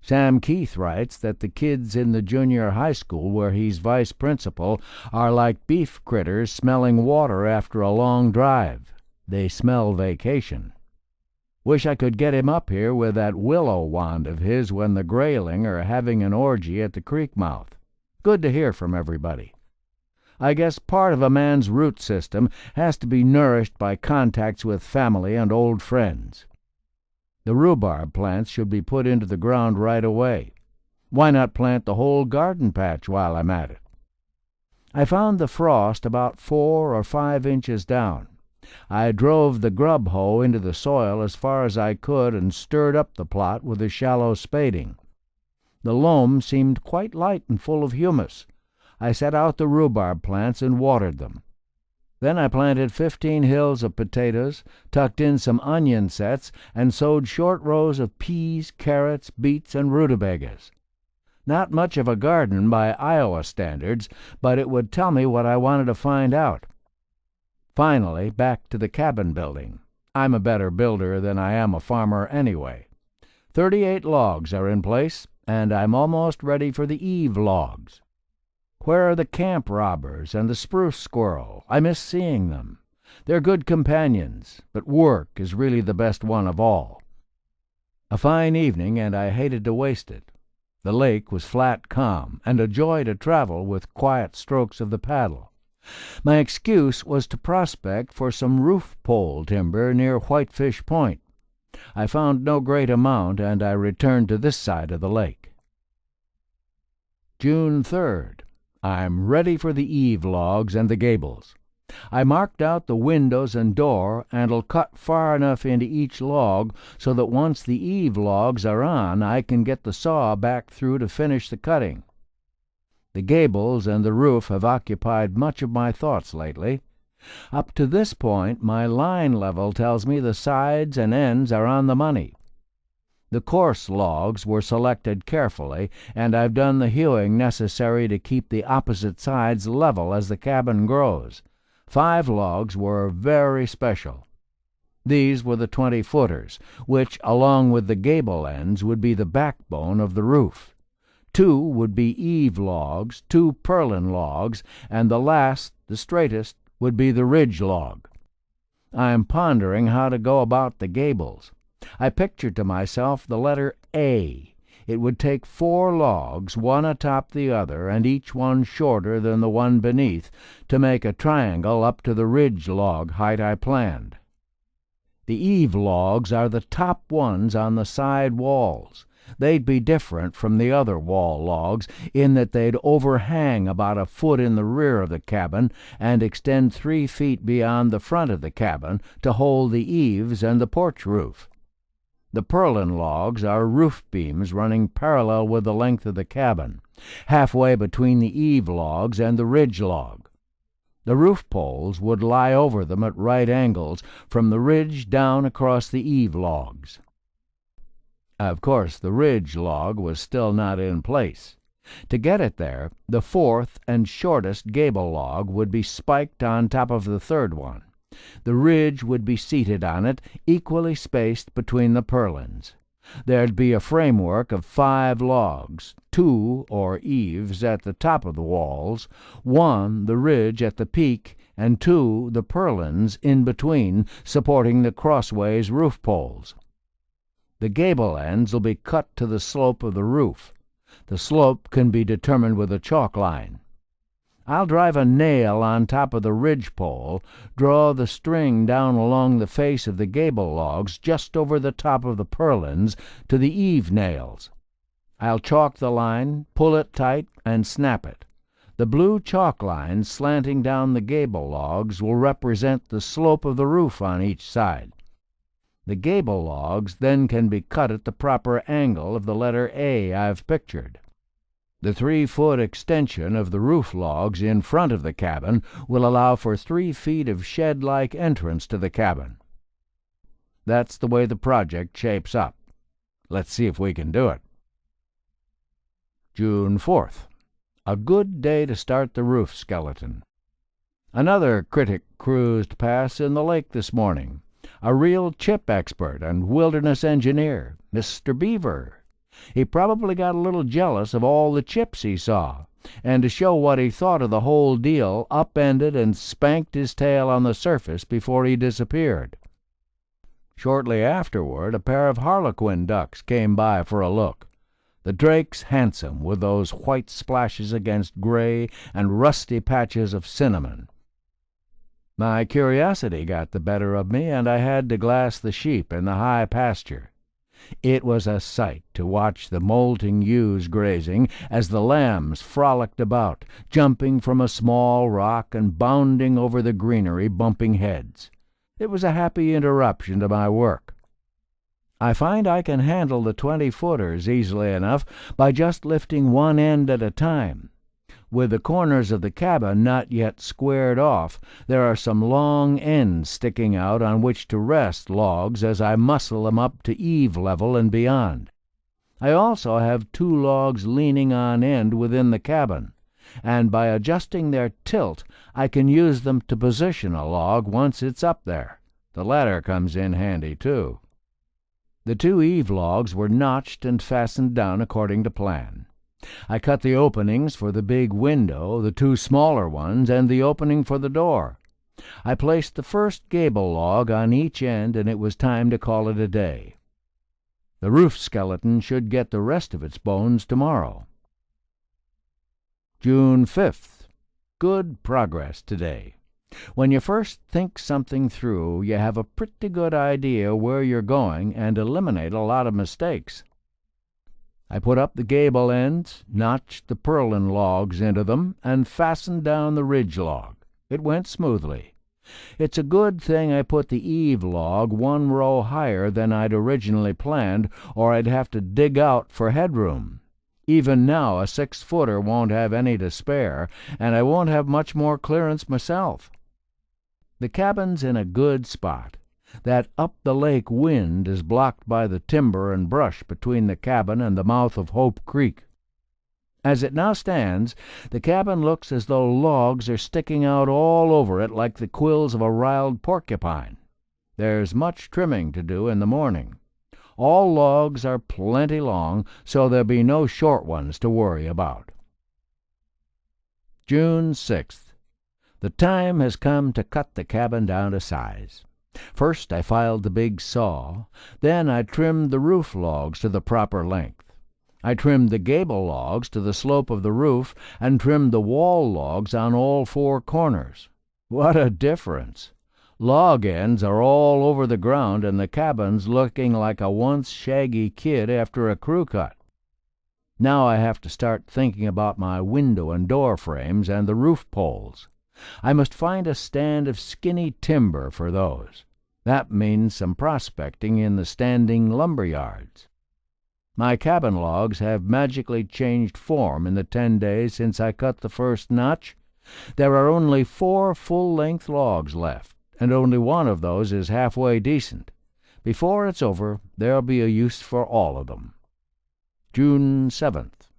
Sam Keith writes that the kids in the junior high school where he's vice principal are like beef critters smelling water after a long drive. They smell vacation. Wish I could get him up here with that willow wand of his when the grayling are having an orgy at the creek mouth. Good to hear from everybody. I guess part of a man's root system has to be nourished by contacts with family and old friends. The rhubarb plants should be put into the ground right away. Why not plant the whole garden patch while I'm at it? I found the frost about 4 or 5 inches down. I drove the grub hoe into the soil as far as I could and stirred up the plot with a shallow spading. The loam seemed quite light and full of humus. I set out the rhubarb plants and watered them. Then I planted 15 hills of potatoes, tucked in some onion sets, and sowed short rows of peas, carrots, beets, and rutabagas. Not much of a garden by Iowa standards, but it would tell me what I wanted to find out. Finally, back to the cabin building. I'm a better builder than I am a farmer anyway. 38 logs are in place, and I'm almost ready for the eave logs. Where are the camp robbers and the spruce squirrel? I miss seeing them. They're good companions, but work is really the best one of all. A fine evening, and I hated to waste it. The lake was flat calm, and a joy to travel with quiet strokes of the paddle. My excuse was to prospect for some roof pole timber near Whitefish Point. I found no great amount, and I returned to this side of the lake. June 3rd. I'm ready for the eave logs and the gables. I marked out the windows and door, and'll cut far enough into each log so that once the eave logs are on, I can get the saw back through to finish the cutting. The gables and the roof have occupied much of my thoughts lately. Up to this point, my line level tells me the sides and ends are on the money. The coarse logs were selected carefully, and I've done the hewing necessary to keep the opposite sides level as the cabin grows. 5 logs were very special. These were the 20-footers, which, along with the gable ends, would be the backbone of the roof. 2 would be eave logs, 2 purlin logs, and the last, the straightest, would be the ridge log. I am pondering how to go about the gables. I pictured to myself the letter A. It would take 4 logs, one atop the other, and each one shorter than the one beneath, to make a triangle up to the ridge log height I planned. The eave logs are the top ones on the side walls. They'd be different from the other wall logs in that they'd overhang about a foot in the rear of the cabin and extend 3 feet beyond the front of the cabin to hold the eaves and the porch roof. The purlin logs are roof beams running parallel with the length of the cabin, halfway between the eave logs and the ridge log. The roof poles would lie over them at right angles from the ridge down across the eave logs. Of course, the ridge log was still not in place. To get it there, the 4th and shortest gable log would be spiked on top of the 3rd one. The ridge would be seated on it, equally spaced between the purlins. There'd be a framework of 5 logs, 2, or eaves, at the top of the walls, 1, the ridge at the peak, and 2, the purlins, in between, supporting the crossways roof poles. The gable ends'll be cut to the slope of the roof. The slope can be determined with a chalk line. I'll drive a nail on top of the ridge pole, draw the string down along the face of the gable logs just over the top of the purlins to the eave nails. I'll chalk the line, pull it tight, and snap it. The blue chalk lines slanting down the gable logs will represent the slope of the roof on each side. The gable logs then can be cut at the proper angle of the letter A I've pictured. The 3-foot extension of the roof logs in front of the cabin will allow for 3 feet of shed-like entrance to the cabin. That's the way the project shapes up. Let's see if we can do it. June 4th. A good day to start the roof skeleton. Another critic cruised past in the lake this morning. A real chip expert and wilderness engineer, Mr. Beaver. He probably got a little jealous of all the chips he saw, and to show what he thought of the whole deal, upended and spanked his tail on the surface before he disappeared. Shortly afterward, a pair of harlequin ducks came by for a look. The drake's handsome, with those white splashes against gray and rusty patches of cinnamon. My curiosity got the better of me, and I had to glass the sheep in the high pasture. It was a sight to watch the molting ewes grazing as the lambs frolicked about, jumping from a small rock and bounding over the greenery, bumping heads. It was a happy interruption to my work. I find I can handle the 20-footers easily enough by just lifting one end at a time. With the corners of the cabin not yet squared off, there are some long ends sticking out on which to rest logs as I muscle them up to eave level and beyond. I also have 2 logs leaning on end within the cabin, and by adjusting their tilt I can use them to position a log once it's up there. The ladder comes in handy, too. The 2 eave logs were notched and fastened down according to plan. I cut the openings for the big window, the 2 smaller ones, and the opening for the door. I placed the first gable log on each end, and it was time to call it a day. The roof skeleton should get the rest of its bones tomorrow. June 5th. Good progress today. When you first think something through, you have a pretty good idea where you're going and eliminate a lot of mistakes. I put up the gable ends, notched the purlin logs into them, and fastened down the ridge log. It went smoothly. It's a good thing I put the eave log 1 row higher than I'd originally planned, or I'd have to dig out for headroom. Even now a 6-footer won't have any to spare, and I won't have much more clearance myself. The cabin's in a good spot. That up-the-lake wind is blocked by the timber and brush between the cabin and the mouth of Hope Creek. As it now stands, the cabin looks as though logs are sticking out all over it like the quills of a riled porcupine. There's much trimming to do in the morning. All logs are plenty long, so there'll be no short ones to worry about. June 6th. The time has come to cut the cabin down to size. First I filed the big saw, then I trimmed the roof logs to the proper length. I trimmed the gable logs to the slope of the roof and trimmed the wall logs on all 4 corners. What a difference! Log ends are all over the ground and the cabin's looking like a once shaggy kid after a crew cut. Now I have to start thinking about my window and door frames and the roof poles. I must find a stand of skinny timber for those. That means some prospecting in the standing lumber yards. My cabin logs have magically changed form in the 10 days since I cut the first notch. There are only 4 full-length logs left, and only 1 of those is halfway decent. Before it's over, there'll be a use for all of them. June 7th.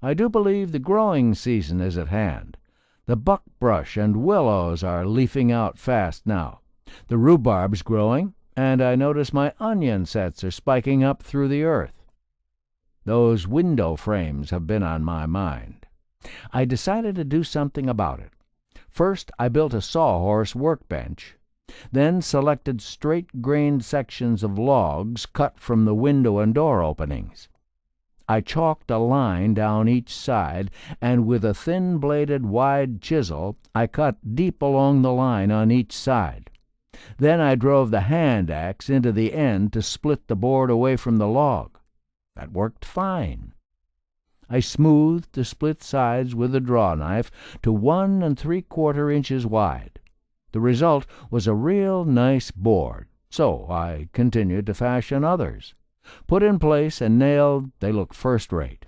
I do believe the growing season is at hand. The buckbrush and willows are leafing out fast now. The rhubarb's growing, and I notice my onion sets are spiking up through the earth. Those window frames have been on my mind. I decided to do something about it. First, I built a sawhorse workbench, then selected straight-grained sections of logs cut from the window and door openings. I chalked a line down each side, and with a thin-bladed wide chisel I cut deep along the line on each side. Then I drove the hand axe into the end to split the board away from the log. That worked fine. I smoothed the split sides with a draw knife to 1 3/4 inches wide. The result was a real nice board, So I continued to fashion others. Put in place and nailed, they looked first-rate.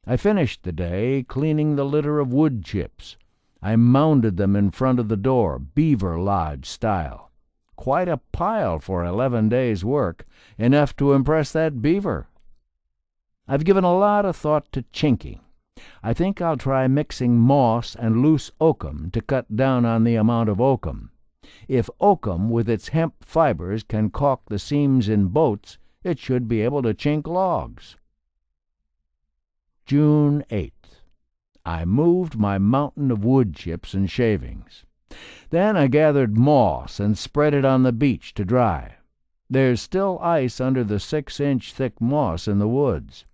I finished the day cleaning the litter of wood chips. I mounded them in front of the door, beaver lodge style. Quite a pile for 11 days' work, enough to impress that beaver. I've given a lot of thought to chinking. I think I'll try mixing moss and loose oakum to cut down on the amount of oakum. If oakum with its hemp fibers can caulk the seams in boats, it should be able to chink logs. June 8th. I moved my mountain of wood chips and shavings. Then I gathered moss and spread it on the beach to dry. There's still ice under the 6-inch thick moss in the woods.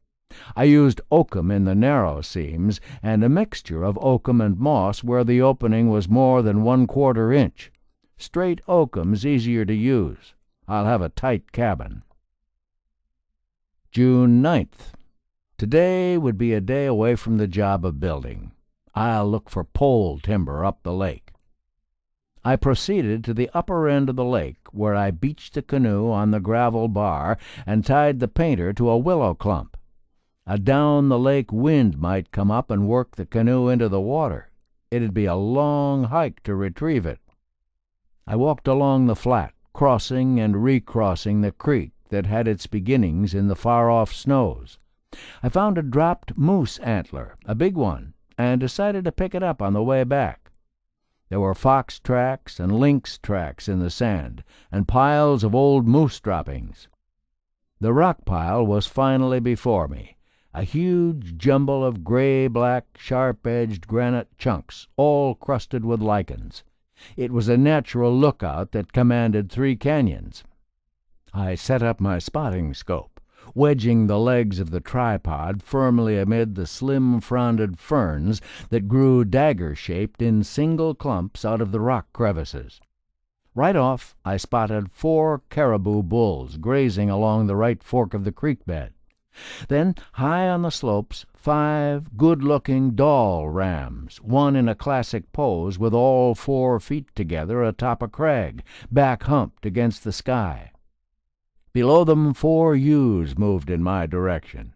I used oakum in the narrow seams and a mixture of oakum and moss where the opening was more than 1/4 inch. Straight oakum's easier to use. I'll have a tight cabin. June 9th. Today would be a day away from the job of building. I'll look for pole timber up the lake. I proceeded to the upper end of the lake, where I beached the canoe on the gravel bar and tied the painter to a willow clump. A down-the-lake wind might come up and work the canoe into the water. It'd be a long hike to retrieve it. I walked along the flat, crossing and recrossing the creek that had its beginnings in the far-off snows. I found a dropped moose antler, a big one, and decided to pick it up on the way back. There were fox tracks and lynx tracks in the sand, and piles of old moose droppings. The rock pile was finally before me, a huge jumble of gray-black, sharp-edged granite chunks, all crusted with lichens. It was a natural lookout that commanded 3 canyons. I set up my spotting scope, wedging the legs of the tripod firmly amid the slim-fronded ferns that grew dagger-shaped in single clumps out of the rock crevices. Right off, I spotted 4 caribou bulls grazing along the right fork of the creek bed. Then, high on the slopes, 5 good-looking doll rams, one in a classic pose with all 4 feet together atop a crag, back humped against the sky. Below them 4 ewes moved in my direction.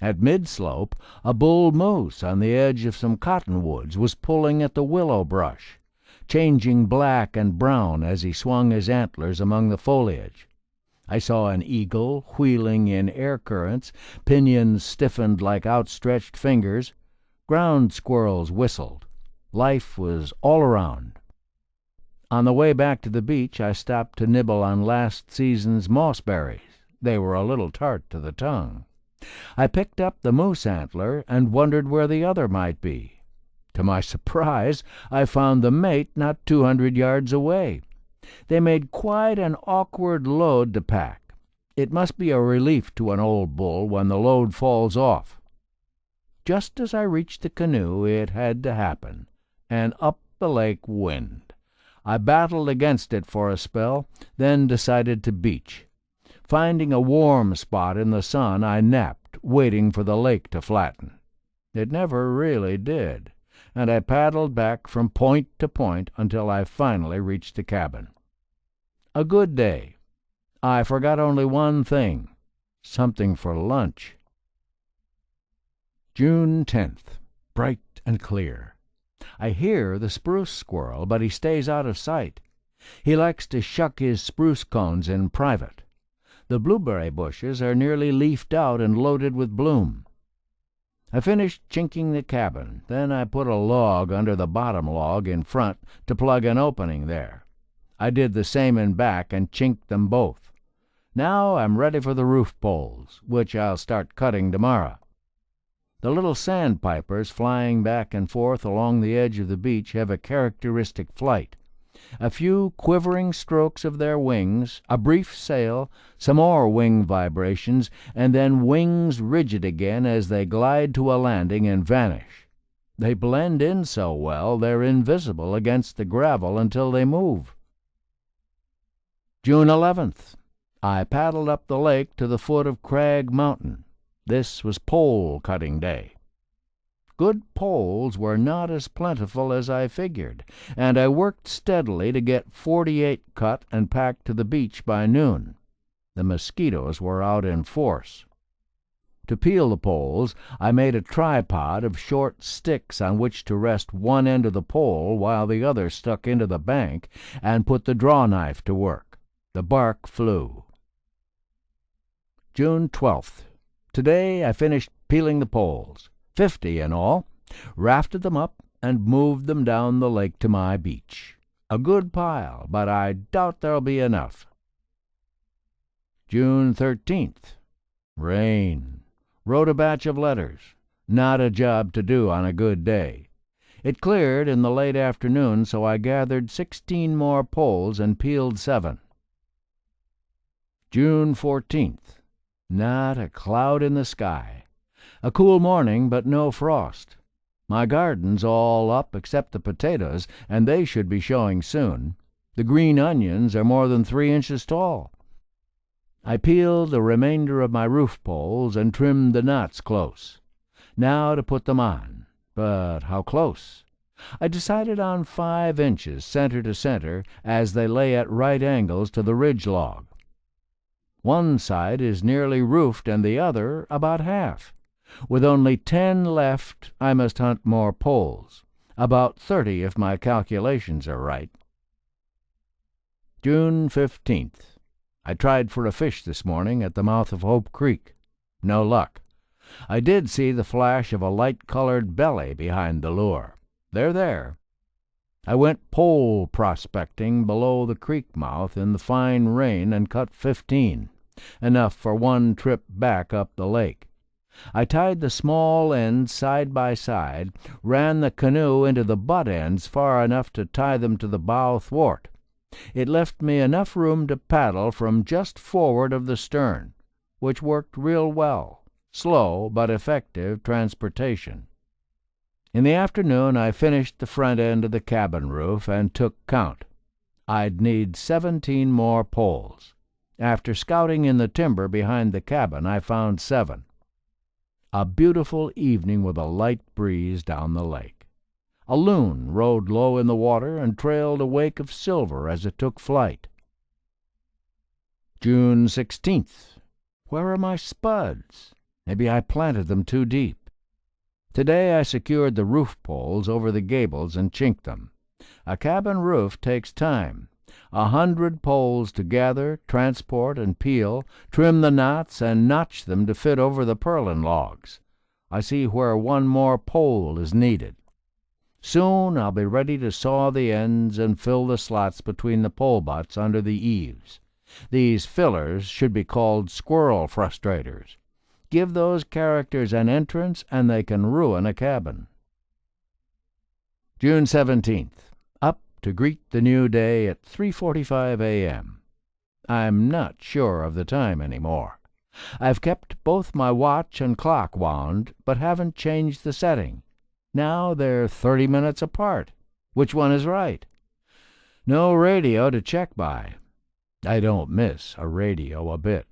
At mid-slope, a bull moose on the edge of some cottonwoods was pulling at the willow brush, changing black and brown as he swung his antlers among the foliage. I saw an eagle wheeling in air currents, pinions stiffened like outstretched fingers. Ground squirrels whistled. Life was all around. On the way back to the beach, I stopped to nibble on last season's mossberries. They were a little tart to the tongue. I picked up the moose antler and wondered where the other might be. To my surprise, I found the mate not 200 yards away. They made quite an awkward load to pack. It must be a relief to an old bull when the load falls off. Just as I reached the canoe, it had to happen, an up-the-lake wind. I battled against it for a spell, then decided to beach. Finding a warm spot in the sun, I napped, waiting for the lake to flatten. It never really did, and I paddled back from point to point until I finally reached the cabin. A good day. I forgot only one thing, something for lunch. June 10th, bright and clear. I hear the spruce squirrel, but he stays out of sight. He likes to shuck his spruce cones in private. The blueberry bushes are nearly leafed out and loaded with bloom. I finished chinking the cabin. Then I put a log under the bottom log in front to plug an opening there. I did the same in back and chinked them both. Now I'm ready for the roof poles, which I'll start cutting tomorrow. The little sandpipers flying back and forth along the edge of the beach have a characteristic flight. A few quivering strokes of their wings, a brief sail, some more wing vibrations, and then wings rigid again as they glide to a landing and vanish. They blend in so well they're invisible against the gravel until they move. June 11th. I paddled up the lake to the foot of Crag Mountain. This was pole-cutting day. Good good poles were not as plentiful as I figured, and I worked steadily to get 48 cut and packed to the beach by noon. The mosquitoes were out in force. To peel the poles, I made a tripod of short sticks on which to rest one end of the pole while the other stuck into the bank, and put the draw knife to work. The bark flew. June 12th. Today I finished peeling the poles, 50 in all, rafted them up, and moved them down the lake to my beach. A good pile, but I doubt there'll be enough. June 13th. Rain. Wrote a batch of letters. Not a job to do on a good day. It cleared in the late afternoon, so I gathered 16 more poles and peeled 7. June 14th. Not a cloud in the sky. A cool morning, but no frost. My garden's all up except the potatoes, and they should be showing soon. The green onions are more than 3 inches tall. I peeled the remainder of my roof poles and trimmed the knots close. Now to put them on. But how close? I decided on 5 inches, center to center, as they lay at right angles to the ridge log. One side is nearly roofed and the other about half. With only 10 left, I must hunt more poles. About 30 if my calculations are right. June 15th. I tried for a fish this morning at the mouth of Hope Creek. No luck. I did see the flash of a light-colored belly behind the lure. They're there. I went pole prospecting below the creek mouth in the fine rain and cut 15, enough for one trip back up the lake. I tied the small ends side by side, ran the canoe into the butt ends far enough to tie them to the bow thwart. It left me enough room to paddle from just forward of the stern, which worked real well, slow but effective transportation. In the afternoon I finished the front end of the cabin roof and took count. I'd need 17 more poles. After scouting in the timber behind the cabin, I found 7. A beautiful evening with a light breeze down the lake. A loon rode low in the water and trailed a wake of silver as it took flight. June 16th. Where are my spuds? Maybe I planted them too deep. Today I secured the roof poles over the gables and chinked them. A cabin roof takes time. 100 poles to gather, transport, and peel, trim the knots, and notch them to fit over the purlin logs. I see where 1 more pole is needed. Soon I'll be ready to saw the ends and fill the slots between the pole butts under the eaves. These fillers should be called squirrel frustrators. Give those characters an entrance and they can ruin a cabin. June 17th. Up to greet the new day at 3:45 a.m. I'm not sure of the time anymore. I've kept both my watch and clock wound, but haven't changed the setting. Now they're 30 minutes apart. Which one is right? No radio to check by. I don't miss a radio a bit.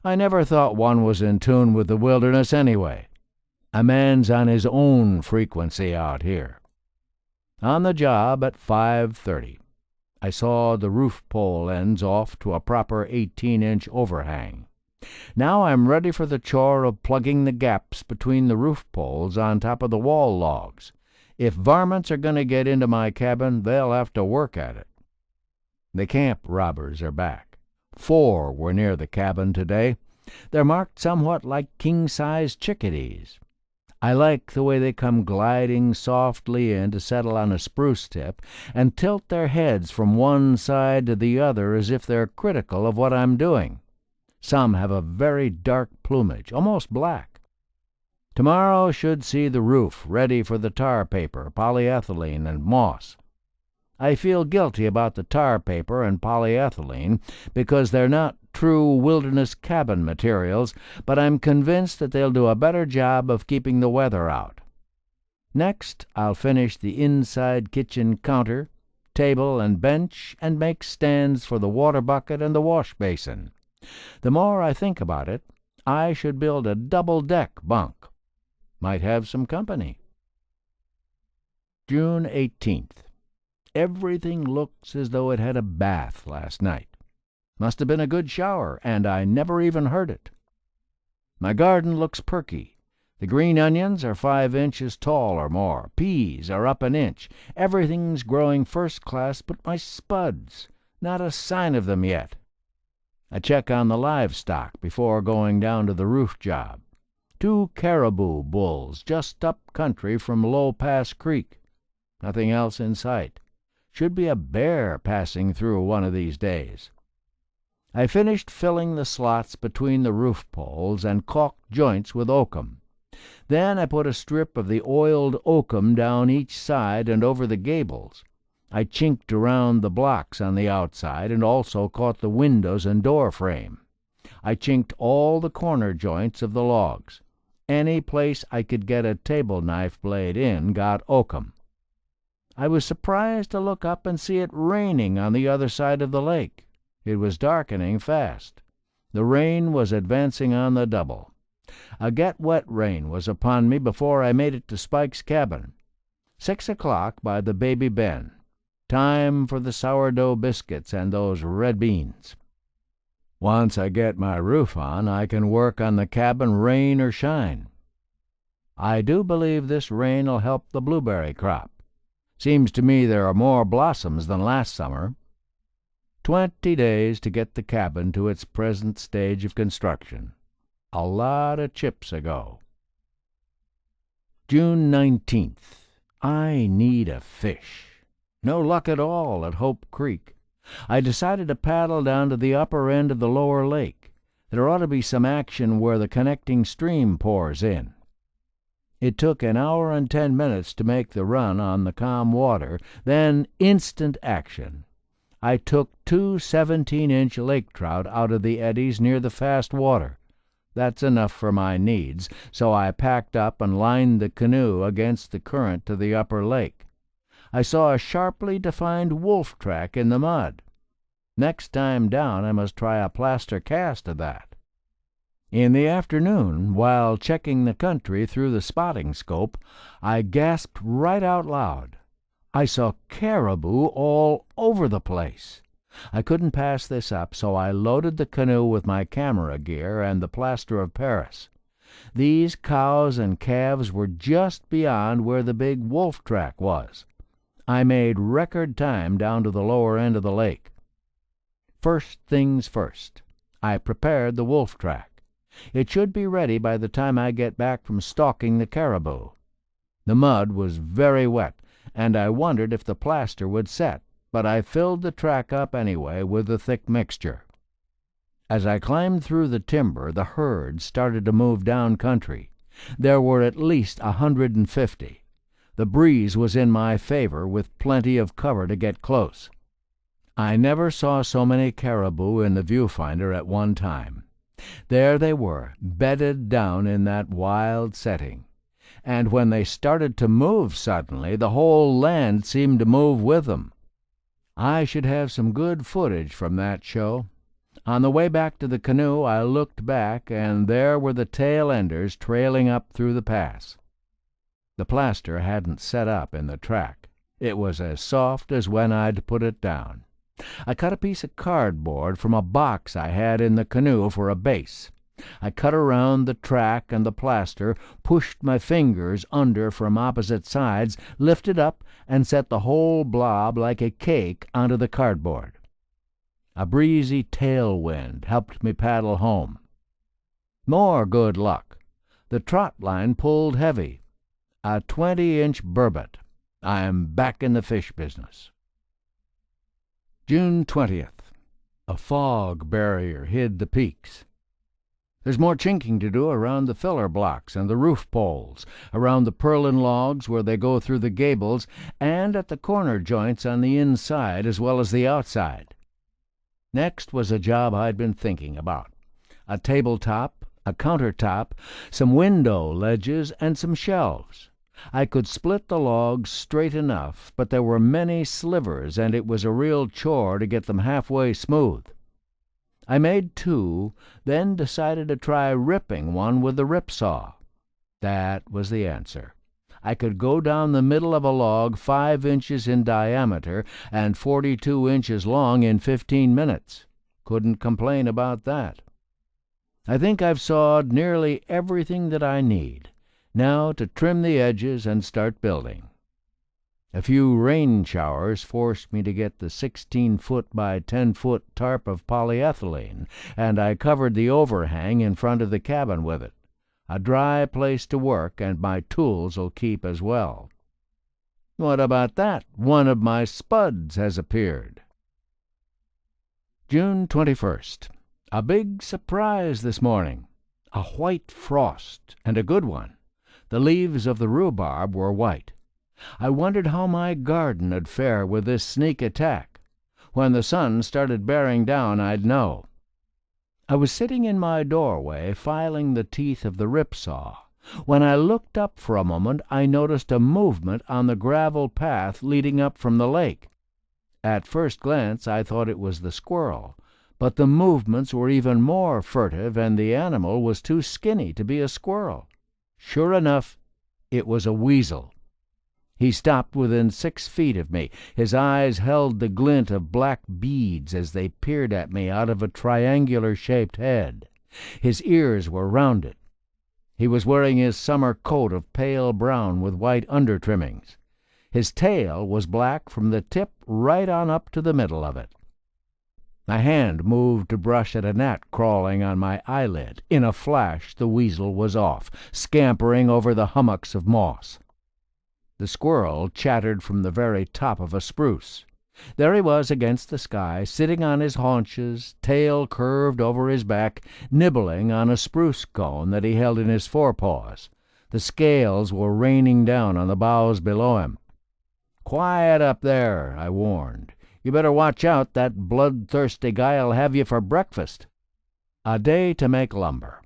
I never thought one was in tune with the wilderness anyway. A man's on his own frequency out here. On the job at 5:30. I saw the roof pole ends off to a proper 18-inch overhang. Now I'm ready for the chore of plugging the gaps between the roof poles on top of the wall logs. If varmints are going to get into my cabin, they'll have to work at it. The camp robbers are back. 4 were near the cabin today. They're marked somewhat like king-size chickadees. I like the way they come gliding softly in to settle on a spruce tip and tilt their heads from one side to the other as if they're critical of what I'm doing. Some have a very dark plumage, almost black. Tomorrow should see the roof ready for the tar paper, polyethylene, and moss. I feel guilty about the tar paper and polyethylene because they're not true wilderness cabin materials, but I'm convinced that they'll do a better job of keeping the weather out. Next, I'll finish the inside kitchen counter, table, and bench, and make stands for the water bucket and the wash basin. The more I think about it, I should build a double-deck bunk. Might have some company. June 18th. Everything looks as though it had a bath last night. Must have been a good shower, and I never even heard it. My garden looks perky. The green onions are 5 inches tall or more. Peas are up an inch. Everything's growing first class but my spuds. Not a sign of them yet. I check on the livestock before going down to the roof job. 2 caribou bulls just up country from Low Pass Creek. Nothing else in sight. Should be a bear passing through one of these days. I finished filling the slots between the roof poles and caulked joints with oakum. Then I put a strip of the oiled oakum down each side and over the gables. I chinked around the blocks on the outside and also caught the windows and door frame. I chinked all the corner joints of the logs. Any place I could get a table knife blade in got oakum. I was surprised to look up and see it raining on the other side of the lake. It was darkening fast. The rain was advancing on the double. A get-wet rain was upon me before I made it to Spike's cabin. 6 o'clock by the Baby Ben. Time for the sourdough biscuits and those red beans. Once I get my roof on, I can work on the cabin rain or shine. I do believe this rain'll help the blueberry crop. Seems to me there are more blossoms than last summer. 20 days to get the cabin to its present stage of construction. A lot of chips ago. June 19th. I need a fish. No luck at all at Hope Creek. I decided to paddle down to the upper end of the lower lake. There ought to be some action where the connecting stream pours in. It took an hour and 10 minutes to make the run on the calm water, then instant action. I took 2 17-inch lake trout out of the eddies near the fast water. That's enough for my needs, so I packed up and lined the canoe against the current to the upper lake. I saw a sharply defined wolf track in the mud. Next time down I must try a plaster cast of that. In the afternoon, while checking the country through the spotting scope, I gasped right out loud. I saw caribou all over the place. I couldn't pass this up, so I loaded the canoe with my camera gear and the plaster of Paris. These cows and calves were just beyond where the big wolf track was. I made record time down to the lower end of the lake. First things first, I prepared the wolf track. It should be ready by the time I get back from stalking the caribou. The mud was very wet, and I wondered if the plaster would set, but I filled the track up anyway with the thick mixture. As I climbed through the timber, the herd started to move down country. There were at least 150. The breeze was in my favor, with plenty of cover to get close. I never saw so many caribou in the viewfinder at one time. There they were, bedded down in that wild setting. And when they started to move suddenly, the whole land seemed to move with them. I should have some good footage from that show. On the way back to the canoe, I looked back, and there were the tail enders trailing up through the pass. The plaster hadn't set up in the track. It was as soft as when I'd put it down. I cut a piece of cardboard from a box I had in the canoe for a base. I cut around the track and the plaster, pushed my fingers under from opposite sides, lifted up, and set the whole blob like a cake onto the cardboard. A breezy tailwind helped me paddle home. More good luck. The trot line pulled heavy. A 20-inch burbot. I am back in the fish business. June 20th. A fog barrier hid the peaks. There's more chinking to do around the filler blocks and the roof poles, around the purlin logs where they go through the gables, and at the corner joints on the inside as well as the outside. Next was a job I'd been thinking about. A tabletop, a countertop, some window ledges, and some shelves. I could split the logs straight enough, but there were many slivers, and it was a real chore to get them halfway smooth. I made 2, then decided to try ripping one with the rip saw. That was the answer. I could go down the middle of a log 5 inches in diameter and 42 inches long in 15 minutes. Couldn't complain about that. I think I've sawed nearly everything that I need. Now to trim the edges and start building. A few rain showers forced me to get the 16-foot by 10-foot tarp of polyethylene, and I covered the overhang in front of the cabin with it. A dry place to work, and my tools'll keep as well. What about that? One of my spuds has appeared. June 21st. A big surprise this morning. A white frost, and a good one. The leaves of the rhubarb were white. I wondered how my garden 'ud fare with this sneak attack. When the sun started bearing down, I'd know. I was sitting in my doorway filing the teeth of the ripsaw. When I looked up for a moment, I noticed a movement on the gravel path leading up from the lake. At first glance, I thought it was the squirrel, but the movements were even more furtive, and the animal was too skinny to be a squirrel. Sure enough, it was a weasel. He stopped within 6 feet of me. His eyes held the glint of black beads as they peered at me out of a triangular-shaped head. His ears were rounded. He was wearing his summer coat of pale brown with white undertrimmings. His tail was black from the tip right on up to the middle of it. My hand moved to brush at a gnat crawling on my eyelid. In a flash the weasel was off, scampering over the hummocks of moss. The squirrel chattered from the very top of a spruce. There he was against the sky, sitting on his haunches, tail curved over his back, nibbling on a spruce cone that he held in his forepaws. The scales were raining down on the boughs below him. "Quiet up there," I warned. "You better watch out. That bloodthirsty guy'll have you for breakfast." A day to make lumber.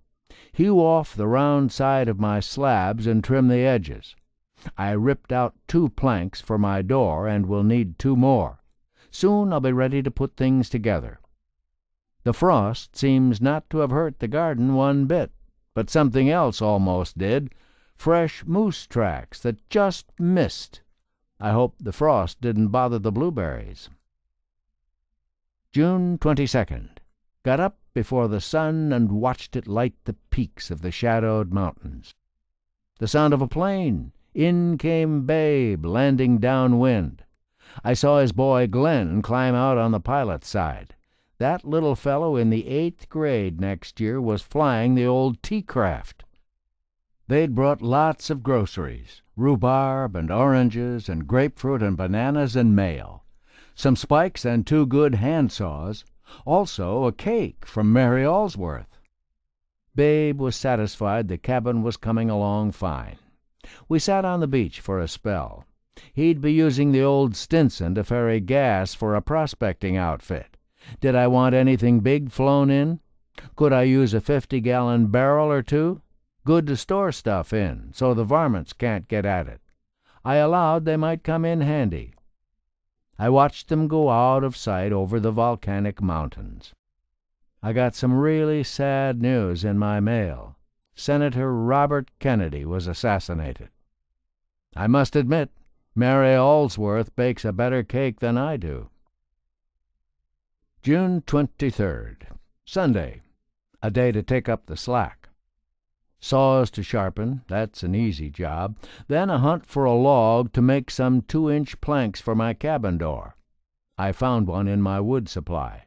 Hew off the round side of my slabs and trim the edges. I ripped out 2 planks for my door, and will need 2 more. Soon I'll be ready to put things together. The frost seems not to have hurt the garden one bit, but something else almost did. Fresh moose tracks that just missed. I hope the frost didn't bother the blueberries. June 22nd. Got up before the sun and watched it light the peaks of the shadowed mountains. The sound of a plane. In came Babe, landing downwind. I saw his boy Glenn climb out on the pilot's side. That little fellow in the 8th grade next year was flying the old T-craft. They'd brought lots of groceries, rhubarb and oranges and grapefruit and bananas and mail, some spikes and 2 good handsaws, also a cake from Mary Allsworth. Babe was satisfied the cabin was coming along fine. We sat on the beach for a spell. He'd be using the old Stinson to ferry gas for a prospecting outfit. Did I want anything big flown in? Could I use a 50-gallon barrel or 2? Good to store stuff in, so the varmints can't get at it. I allowed they might come in handy. I watched them go out of sight over the volcanic mountains. I got some really sad news in my mail. Senator Robert Kennedy was assassinated. I must admit, Mary Allsworth bakes a better cake than I do. June 23rd. Sunday. A day to take up the slack. Saws to sharpen, that's an easy job. Then a hunt for a log to make some 2-inch planks for my cabin door. I found one in my wood supply.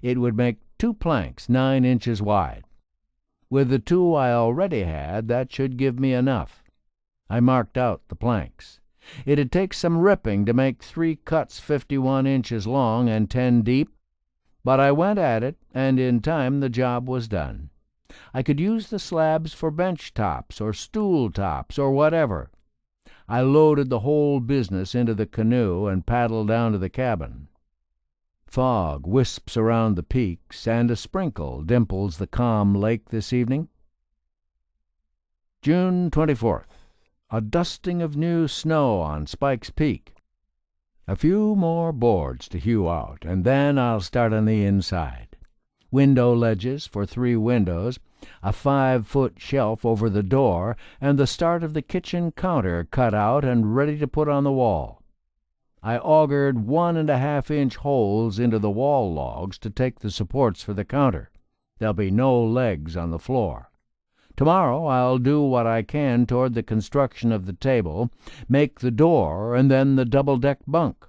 It would make 2 planks 9 inches wide. With the 2 I already had, that should give me enough. I marked out the planks. It'd take some ripping to make 3 cuts 51 inches long and 10 deep, but I went at it, and in time the job was done. I could use the slabs for bench tops or stool tops or whatever. I loaded the whole business into the canoe and paddled down to the cabin. Fog wisps around the peaks, and a sprinkle dimples the calm lake this evening. June 24th. A dusting of new snow on Spike's Peak. A few more boards to hew out, and then I'll start on the inside. Window ledges for 3 windows, a 5-foot shelf over the door, and the start of the kitchen counter cut out and ready to put on the wall. I augured 1½ inch holes into the wall logs to take the supports for the counter. There'll be no legs on the floor. Tomorrow I'll do what I can toward the construction of the table, make the door, and then the double-deck bunk.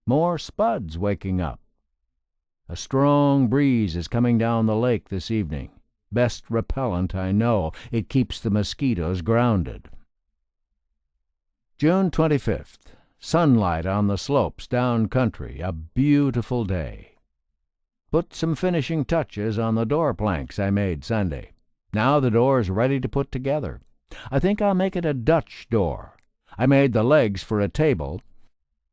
More spuds waking up. A strong breeze is coming down the lake this evening. Best repellent I know. It keeps the mosquitoes grounded. June 25th. Sunlight on the slopes down country. A beautiful day. Put some finishing touches on the door planks I made Sunday. Now the door's ready to put together. I think I'll make it a Dutch door. I made the legs for a table.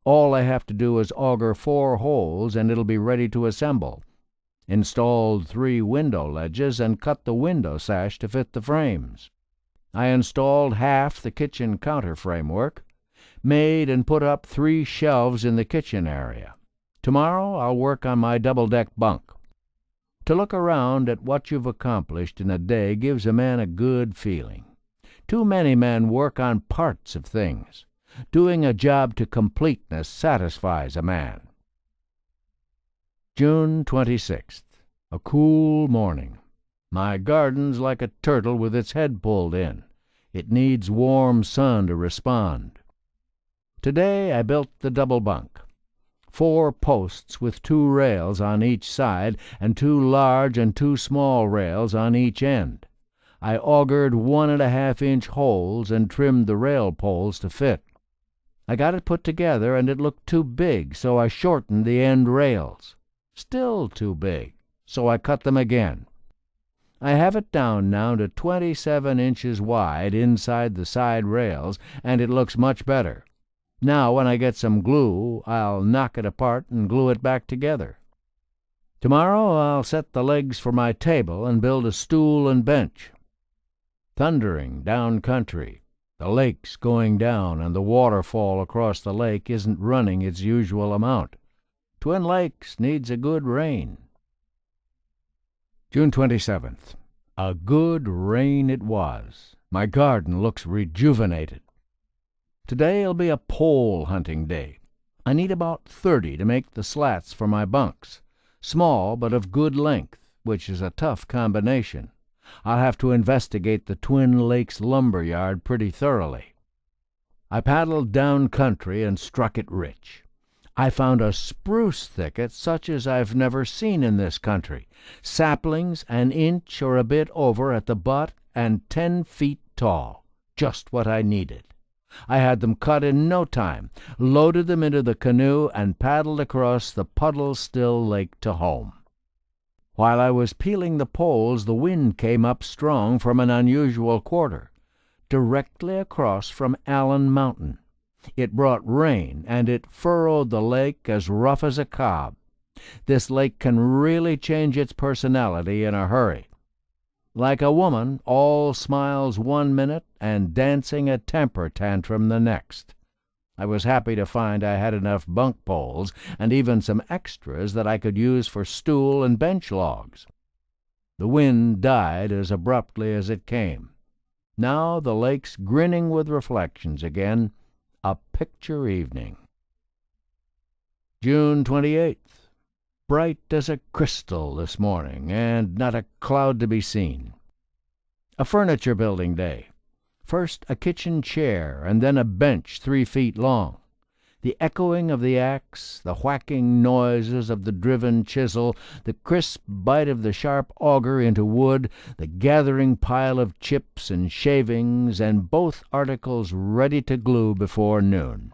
All I have to do is auger 4 holes and it'll be ready to assemble. Installed 3 window ledges and cut the window sash to fit the frames. I installed half the kitchen counter framework, made and put up 3 shelves in the kitchen area. Tomorrow I'll work on my double-deck bunk. To look around at what you've accomplished in a day gives a man a good feeling. Too many men work on parts of things. Doing a job to completeness satisfies a man. June 26th. A cool morning. My garden's like a turtle with its head pulled in. It needs warm sun to respond. Today I built the double bunk. 4 posts with 2 rails on each side and 2 large and 2 small rails on each end. I augured 1½ inch holes and trimmed the rail poles to fit. I got it put together and it looked too big, so I shortened the end rails. Still too big, so I cut them again. I have it down now to 27 inches wide inside the side rails, and it looks much better. Now when I get some glue, I'll knock it apart and glue it back together. Tomorrow I'll set the legs for my table and build a stool and bench. Thundering down country. The lake's going down, and the waterfall across the lake isn't running its usual amount. Twin Lakes needs a good rain. June 27th. A good rain it was. My garden looks rejuvenated. Today'll be a pole hunting day. I need about 30 to make the slats for my bunks. Small, but of good length, which is a tough combination. I'll have to investigate the Twin Lakes lumber yard pretty thoroughly. I paddled down country and struck it rich. I found a spruce thicket such as I've never seen in this country. Saplings an inch or a bit over at the butt and 10 feet tall. Just what I needed. I had them cut in no time, loaded them into the canoe, and paddled across the puddle-still lake to home. While I was peeling the poles, the wind came up strong from an unusual quarter, directly across from Allen Mountain. It brought rain, and it furrowed the lake as rough as a cob. This lake can really change its personality in a hurry. Like a woman, all smiles 1 minute and dancing a temper tantrum the next. I was happy to find I had enough bunk poles and even some extras that I could use for stool and bench logs. The wind died as abruptly as it came. Now the lake's grinning with reflections again, a picture evening. June 28th. Bright as a crystal this morning, and not a cloud to be seen. A furniture building day. First a kitchen chair, and then a bench 3 feet long. The echoing of the axe, the whacking noises of the driven chisel, the crisp bite of the sharp auger into wood, the gathering pile of chips and shavings, and both articles ready to glue before noon.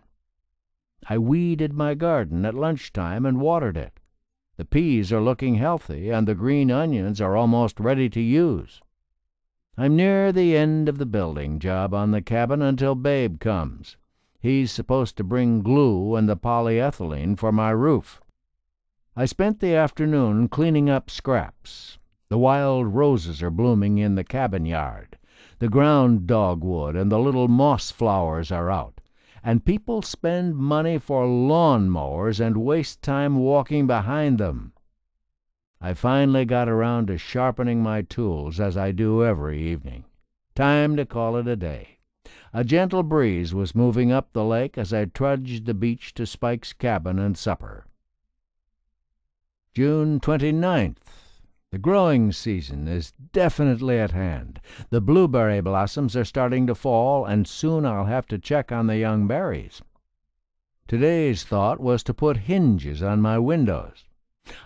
I weeded my garden at lunchtime and watered it. The peas are looking healthy, and the green onions are almost ready to use. I'm near the end of the building job on the cabin until Babe comes. He's supposed to bring glue and the polyethylene for my roof. I spent the afternoon cleaning up scraps. The wild roses are blooming in the cabin yard. The ground dogwood and the little moss flowers are out. And people spend money for lawn mowers and waste time walking behind them. I finally got around to sharpening my tools, as I do every evening. Time to call it a day. A gentle breeze was moving up the lake as I trudged the beach to Spike's cabin and supper. June 29th. The growing season is definitely at hand. The blueberry blossoms are starting to fall, and soon I'll have to check on the young berries. Today's thought was to put hinges on my windows.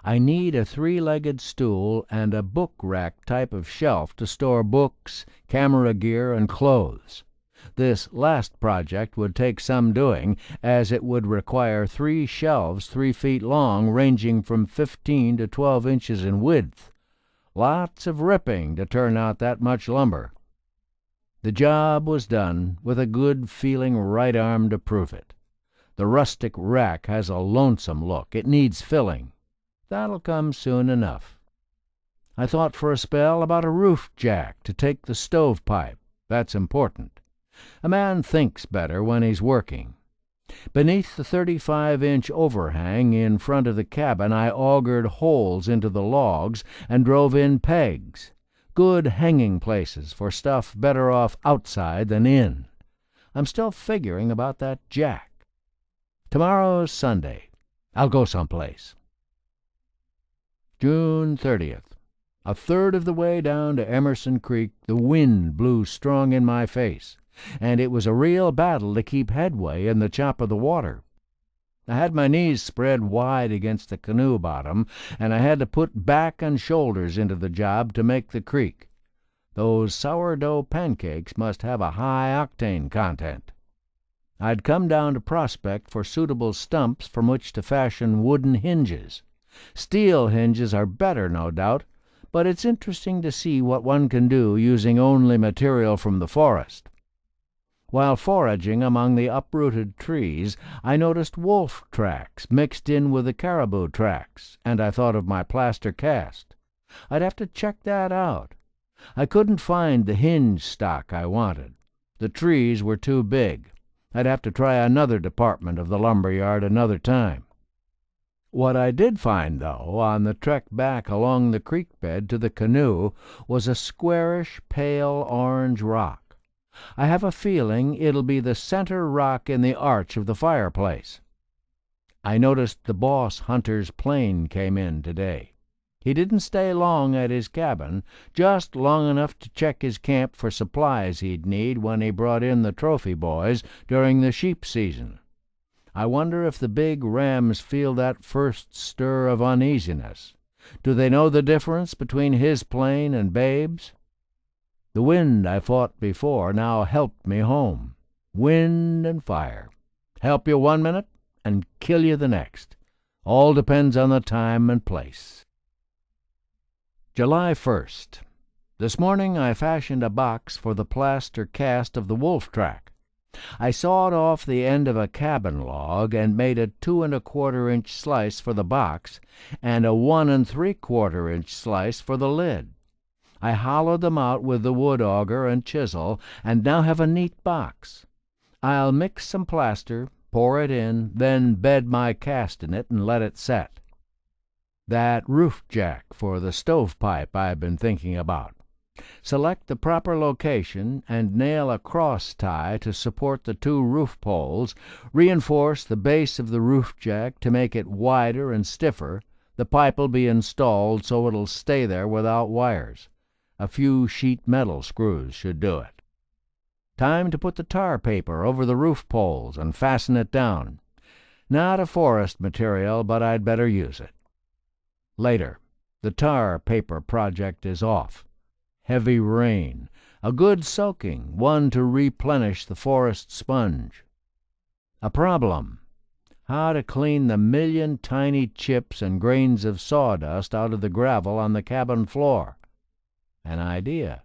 I need a three-legged stool and a book rack type of shelf to store books, camera gear, and clothes. This last project would take some doing, as it would require 3 shelves 3 feet long, ranging from 15 to 12 inches in width. Lots of ripping to turn out that much lumber. The job was done with a good-feeling right arm to prove it. The rustic rack has a lonesome look. It needs filling. That'll come soon enough. I thought for a spell about a roof jack to take the stovepipe. That's important. A man thinks better when he's working. Beneath the 35-inch overhang in front of the cabin, I augured holes into the logs and drove in pegs. Good hanging places for stuff better off outside than in. I'm still figuring about that jack. Tomorrow's Sunday. I'll go someplace. June 30th. A third of the way down to Emerson Creek, the wind blew strong in my face, and it was a real battle to keep headway in the chop of the water. I had my knees spread wide against the canoe bottom, and I had to put back and shoulders into the job to make the creek. Those sourdough pancakes must have a high octane content. I'd come down to prospect for suitable stumps from which to fashion wooden hinges. Steel hinges are better, no doubt, but it's interesting to see what one can do using only material from the forest. While foraging among the uprooted trees, I noticed wolf tracks mixed in with the caribou tracks, and I thought of my plaster cast. I'd have to check that out. I couldn't find the hinge stock I wanted. The trees were too big. I'd have to try another department of the lumber yard another time. What I did find, though, on the trek back along the creek bed to the canoe was a squarish, pale orange rock. I have a feeling it'll be the center rock in the arch of the fireplace. I noticed the boss hunter's plane came in today. He didn't stay long at his cabin, just long enough to check his camp for supplies he'd need when he brought in the trophy boys during the sheep season. I wonder if the big rams feel that first stir of uneasiness. Do they know the difference between his plane and Babe's? The wind I fought before now helped me home. Wind and fire. Help you 1 minute and kill you the next. All depends on the time and place. July 1st. This morning I fashioned a box for the plaster cast of the wolf track. I sawed off the end of a cabin log and made a 2 1/4 inch slice for the box and a 1 3/4 inch slice for the lid. I hollowed them out with the wood auger and chisel, and now have a neat box. I'll mix some plaster, pour it in, then bed my cast in it and let it set. That roof jack for the stovepipe I've been thinking about. Select the proper location and nail a cross tie to support the 2 roof poles. Reinforce the base of the roof jack to make it wider and stiffer. The pipe will be installed so it'll stay there without wires. A few sheet metal screws should do it. Time to put the tar paper over the roof poles and fasten it down. Not a forest material, but I'd better use it. Later, the tar paper project is off. Heavy rain, a good soaking, one to replenish the forest sponge. A problem: how to clean the million tiny chips and grains of sawdust out of the gravel on the cabin floor. An idea: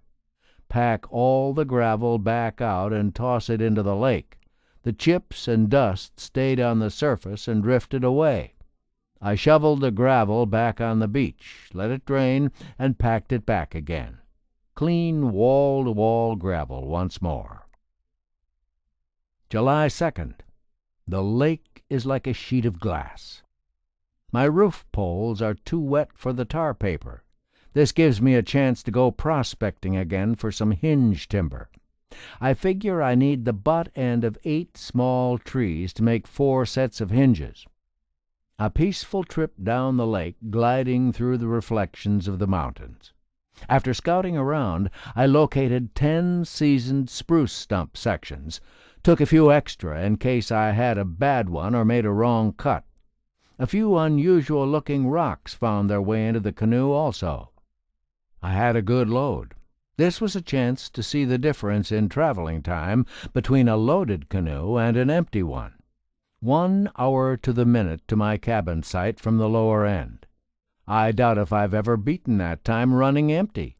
pack all the gravel back out and toss it into the lake. The chips and dust stayed on the surface and drifted away. I shoveled the gravel back on the beach, let it drain, and packed it back again. Clean wall-to-wall gravel once more. July 2nd. The lake is like a sheet of glass. My roof poles are too wet for the tar paper. This gives me a chance to go prospecting again for some hinge timber. I figure I need the butt end of 8 small trees to make 4 sets of hinges. A peaceful trip down the lake, gliding through the reflections of the mountains. After scouting around, I located 10 seasoned spruce stump sections, took a few extra in case I had a bad one or made a wrong cut. A few unusual-looking rocks found their way into the canoe also. I had a good load. This was a chance to see the difference in traveling time between a loaded canoe and an empty one. 1 hour to the minute to my cabin site from the lower end. I doubt if I've ever beaten that time running empty.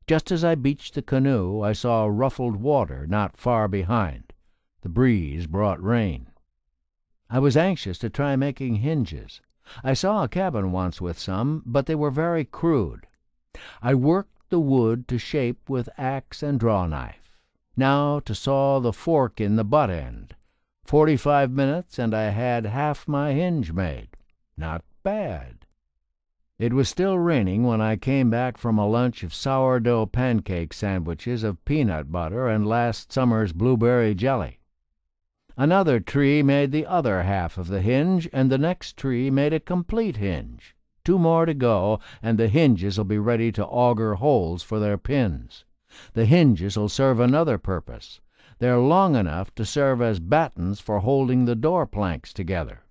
Just as I beached the canoe, I saw ruffled water not far behind. The breeze brought rain. I was anxious to try making hinges. I saw a cabin once with some, but they were very crude. I worked the wood to shape with axe and draw knife. Now to saw the fork in the butt end. 45 minutes, and I had half my hinge made. Not bad. It was still raining when I came back from a lunch of sourdough pancake sandwiches of peanut butter and last summer's blueberry jelly. Another tree made the other half of the hinge, and the next tree made a complete hinge. 2 more to go, and the hinges will be ready to auger holes for their pins. The hinges will serve another purpose. They're long enough to serve as battens for holding the door planks together.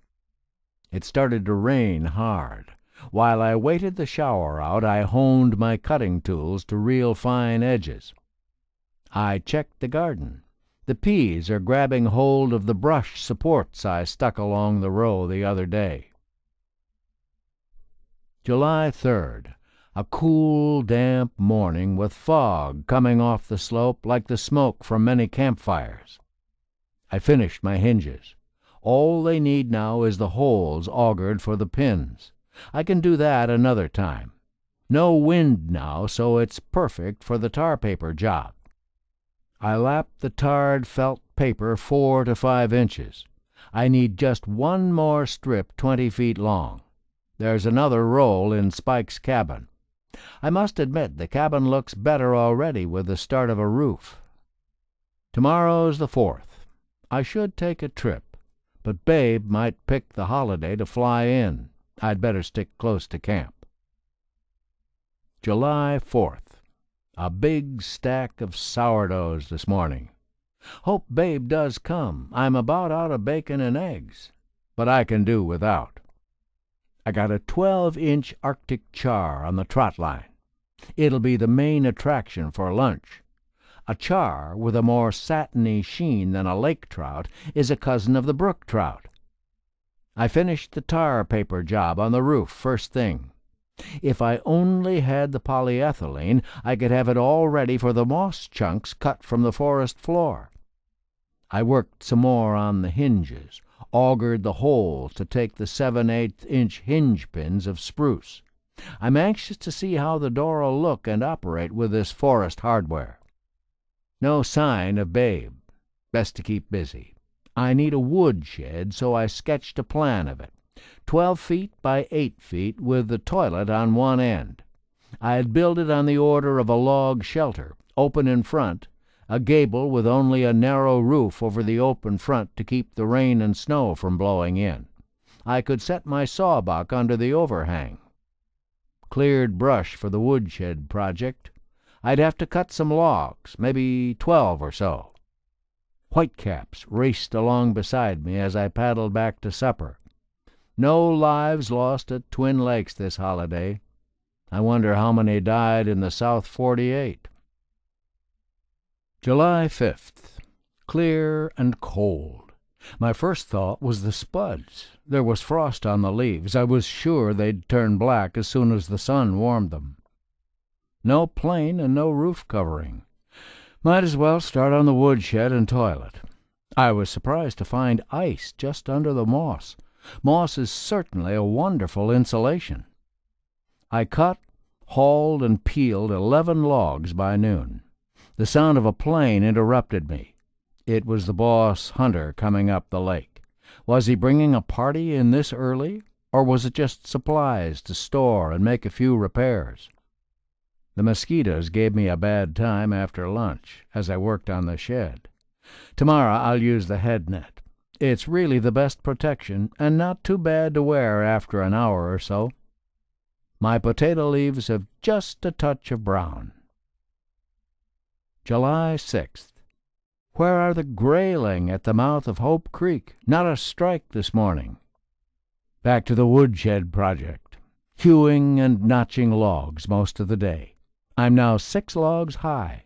It started to rain hard. While I waited the shower out, I honed my cutting tools to real fine edges. I checked the garden. The peas are grabbing hold of the brush supports I stuck along the row the other day. July 3rd. A cool, damp morning with fog coming off the slope like the smoke from many campfires. I finished my hinges. All they need now is the holes augured for the pins. I can do that another time. No wind now, so it's perfect for the tar paper job. I lapped the tarred felt paper 4 to 5 inches. I need just 1 more strip 20 feet long. There's another roll in Spike's cabin. I must admit the cabin looks better already with the start of a roof. Tomorrow's the 4th. I should take a trip, but Babe might pick the holiday to fly in. I'd better stick close to camp. July 4th. A big stack of sourdoughs this morning. Hope Babe does come. I'm about out of bacon and eggs, but I can do without. I got a 12-inch Arctic char on the trot line. It'll be the main attraction for lunch. A char with a more satiny sheen than a lake trout is a cousin of the brook trout. I finished the tar paper job on the roof first thing. If I only had the polyethylene, I could have it all ready for the moss chunks cut from the forest floor. I worked some more on the hinges, augured the holes to take the 7/8-inch hinge pins of spruce. I'm anxious to see how the door'll look and operate with this forest hardware. No sign of Babe. Best to keep busy. I need a wood shed, so I sketched a plan of it. 12 feet by 8 feet with the toilet on one end. I'd build it on the order of a log shelter, open in front, a gable with only a narrow roof over the open front to keep the rain and snow from blowing in. I could set my sawbuck under the overhang. Cleared brush for the woodshed project. I'd have to cut some logs, maybe 12 or so. Whitecaps raced along beside me as I paddled back to supper. No lives lost at Twin Lakes this holiday. I wonder how many died in the South 48. July 5th. Clear and cold. My first thought was the spuds. There was frost on the leaves. I was sure they'd turn black as soon as the sun warmed them. No plane and no roof covering. Might as well start on the woodshed and toilet. I was surprised to find ice just under the moss. Moss is certainly a wonderful insulation. I cut, hauled, and peeled 11 logs by noon. The sound of a plane interrupted me. It was the boss hunter coming up the lake. Was he bringing a party in this early? or was it just supplies to store and make a few repairs? The mosquitoes gave me a bad time after lunch as I worked on the shed. Tomorrow I'll use the head net. It's really the best protection, and not too bad to wear after an hour or so. My potato leaves have just a touch of brown. July 6th. Where are the grayling at the mouth of Hope Creek? Not a strike this morning. Back to the woodshed project. Hewing and notching logs most of the day. I'm now 6 logs high.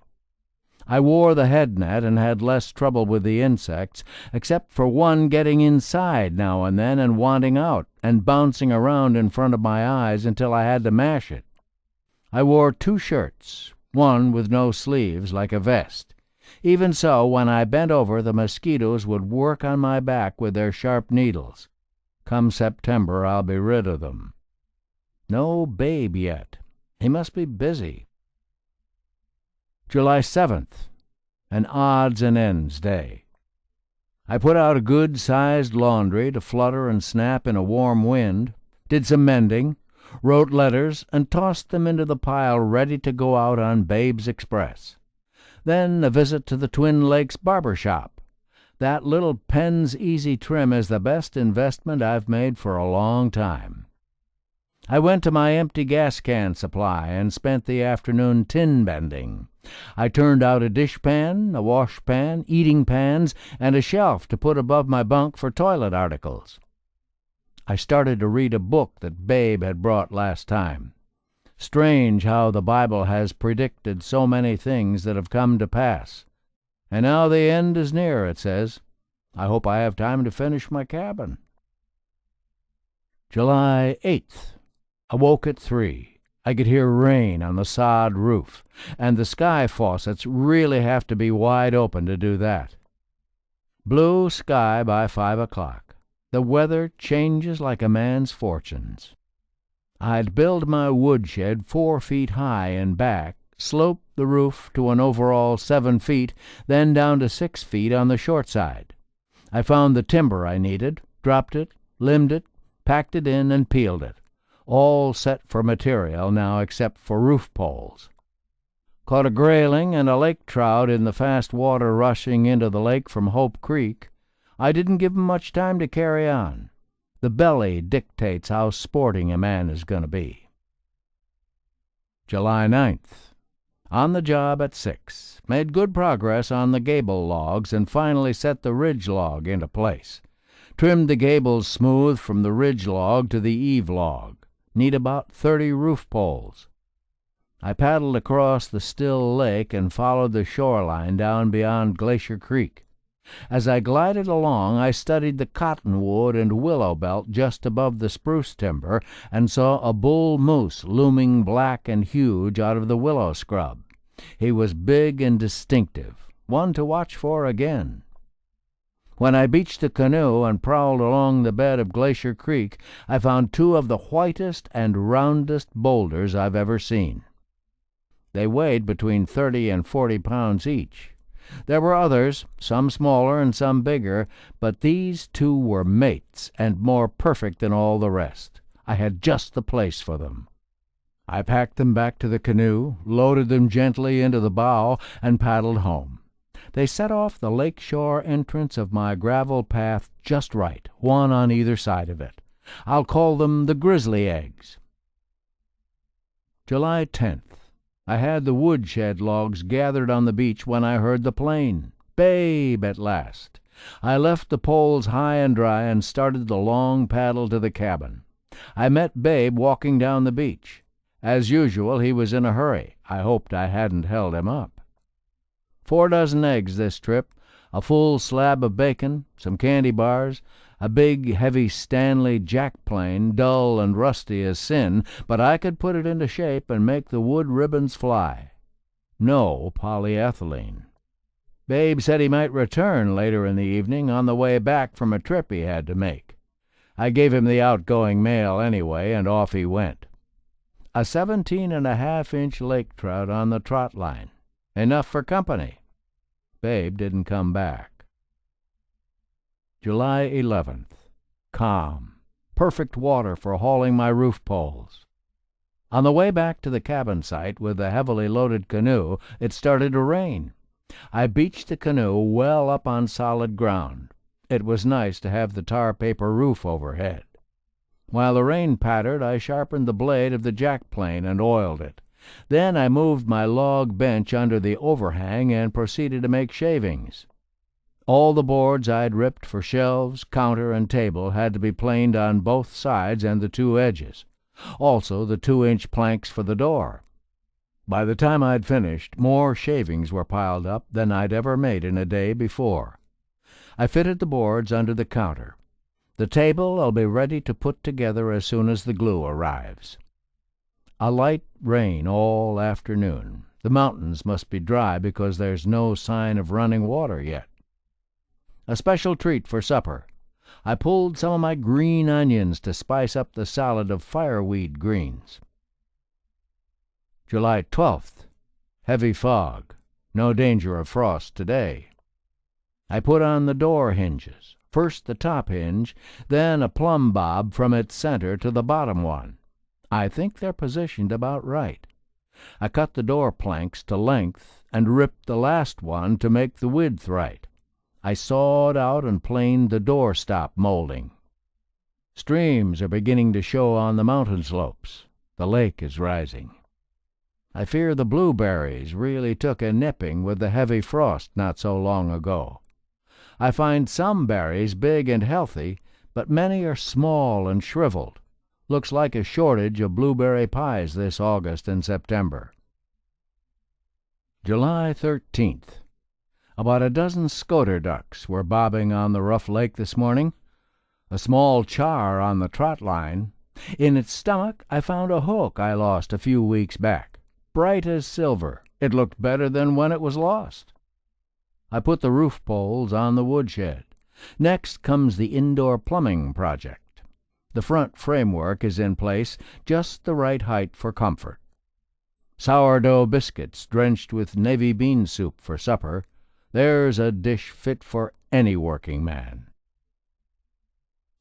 I wore the head net and had less trouble with the insects, except for one getting inside now and then and wanting out, and bouncing around in front of my eyes until I had to mash it. I wore 2 shirts, one with no sleeves, like a vest. Even so, when I bent over, the mosquitoes would work on my back with their sharp needles. Come September, I'll be rid of them. No Babe yet. He must be busy. July 7th, an odds and ends day. I put out a good-sized laundry to flutter and snap in a warm wind, did some mending, wrote letters, and tossed them into the pile ready to go out on Babe's Express. Then a visit to the Twin Lakes barber shop. That little Penn's Easy Trim is the best investment I've made for a long time. I went to my empty gas can supply and spent the afternoon tin bending. I turned out a dishpan, a washpan, eating pans, and a shelf to put above my bunk for toilet articles. I started to read a book that Babe had brought last time. Strange how the Bible has predicted so many things that have come to pass. And now the end is near, it says. I hope I have time to finish my cabin. July 8th. Awoke at 3. I could hear rain on the sod roof, and the sky faucets really have to be wide open to do that. Blue sky by 5 o'clock. The weather changes like a man's fortunes. I'd build my woodshed 4 feet high in back, slope the roof to an overall 7 feet, then down to 6 feet on the short side. I found the timber I needed, dropped it, limbed it, packed it in, and peeled it. All set for material now except for roof poles. Caught a grayling and a lake trout in the fast water rushing into the lake from Hope Creek. I didn't give 'em much time to carry on. The belly dictates how sporting a man is going to be. July 9th. On the job at 6. Made good progress on the gable logs and finally set the ridge log into place. Trimmed the gables smooth from the ridge log to the eave log. Need about 30 roof poles. I paddled across the still lake and followed the shoreline down beyond Glacier Creek. As I glided along, I studied the cottonwood and willow belt just above the spruce timber and saw a bull moose looming black and huge out of the willow scrub. He was big and distinctive, one to watch for again. When I beached the canoe and prowled along the bed of Glacier Creek, I found 2 of the whitest and roundest boulders I've ever seen. They weighed between 30 and 40 pounds each. There were others, some smaller and some bigger, but these 2 were mates and more perfect than all the rest. I had just the place for them. I packed them back to the canoe, loaded them gently into the bow, and paddled home. They set off the lake shore entrance of my gravel path just right, one on either side of it. I'll call them the grizzly eggs. July 10th. I had the woodshed logs gathered on the beach when I heard the plane. Babe at last. I left the poles high and dry and started the long paddle to the cabin. I met Babe walking down the beach. As usual, he was in a hurry. I hoped I hadn't held him up. 4 dozen eggs this trip, a full slab of bacon, some candy bars, a big, heavy Stanley jack-plane, dull and rusty as sin, but I could put it into shape and make the wood ribbons fly. No polyethylene. Babe said he might return later in the evening on the way back from a trip he had to make. I gave him the outgoing mail anyway, and off he went. A 17.5-inch lake trout on the trot line. Enough for company. Babe didn't come back. July 11th. Calm. perfect water for hauling my roof poles. On the way back to the cabin site with the heavily loaded canoe, it started to rain. I beached the canoe well up on solid ground. It was nice to have the tar paper roof overhead. While the rain pattered, I sharpened the blade of the jack plane and oiled it. Then I moved my log bench under the overhang and proceeded to make shavings. All the boards I'd ripped for shelves, counter, and table had to be planed on both sides and the two edges. Also the 2-inch planks for the door. By the time I'd finished, more shavings were piled up than I'd ever made in a day before. I fitted the boards under the counter. The table I'll be ready to put together as soon as the glue arrives. A light rain all afternoon. The mountains must be dry because there's no sign of running water yet. A special treat for supper. I pulled some of my green onions to spice up the salad of fireweed greens. July 12th. Heavy fog. No danger of frost today. I put on the door hinges. First the top hinge, then a plumb bob from its center to the bottom one. I think they're positioned about right. I cut the door planks to length and ripped the last one to make the width right. I sawed out and planed the door stop molding. Streams are beginning to show on the mountain slopes. The lake is rising. I fear the blueberries really took a nipping with the heavy frost not so long ago. I find some berries big and healthy, but many are small and shriveled. Looks like a shortage of blueberry pies this August and September. July 13th. About a dozen scoter ducks were bobbing on the rough lake this morning. A small char on the trot line. In its stomach I found a hook I lost a few weeks back. Bright as silver. It looked better than when it was lost. I put the roof poles on the woodshed. Next comes the indoor plumbing project. The front framework is in place, just the right height for comfort. Sourdough biscuits drenched with navy bean soup for supper. There's a dish fit for any working man.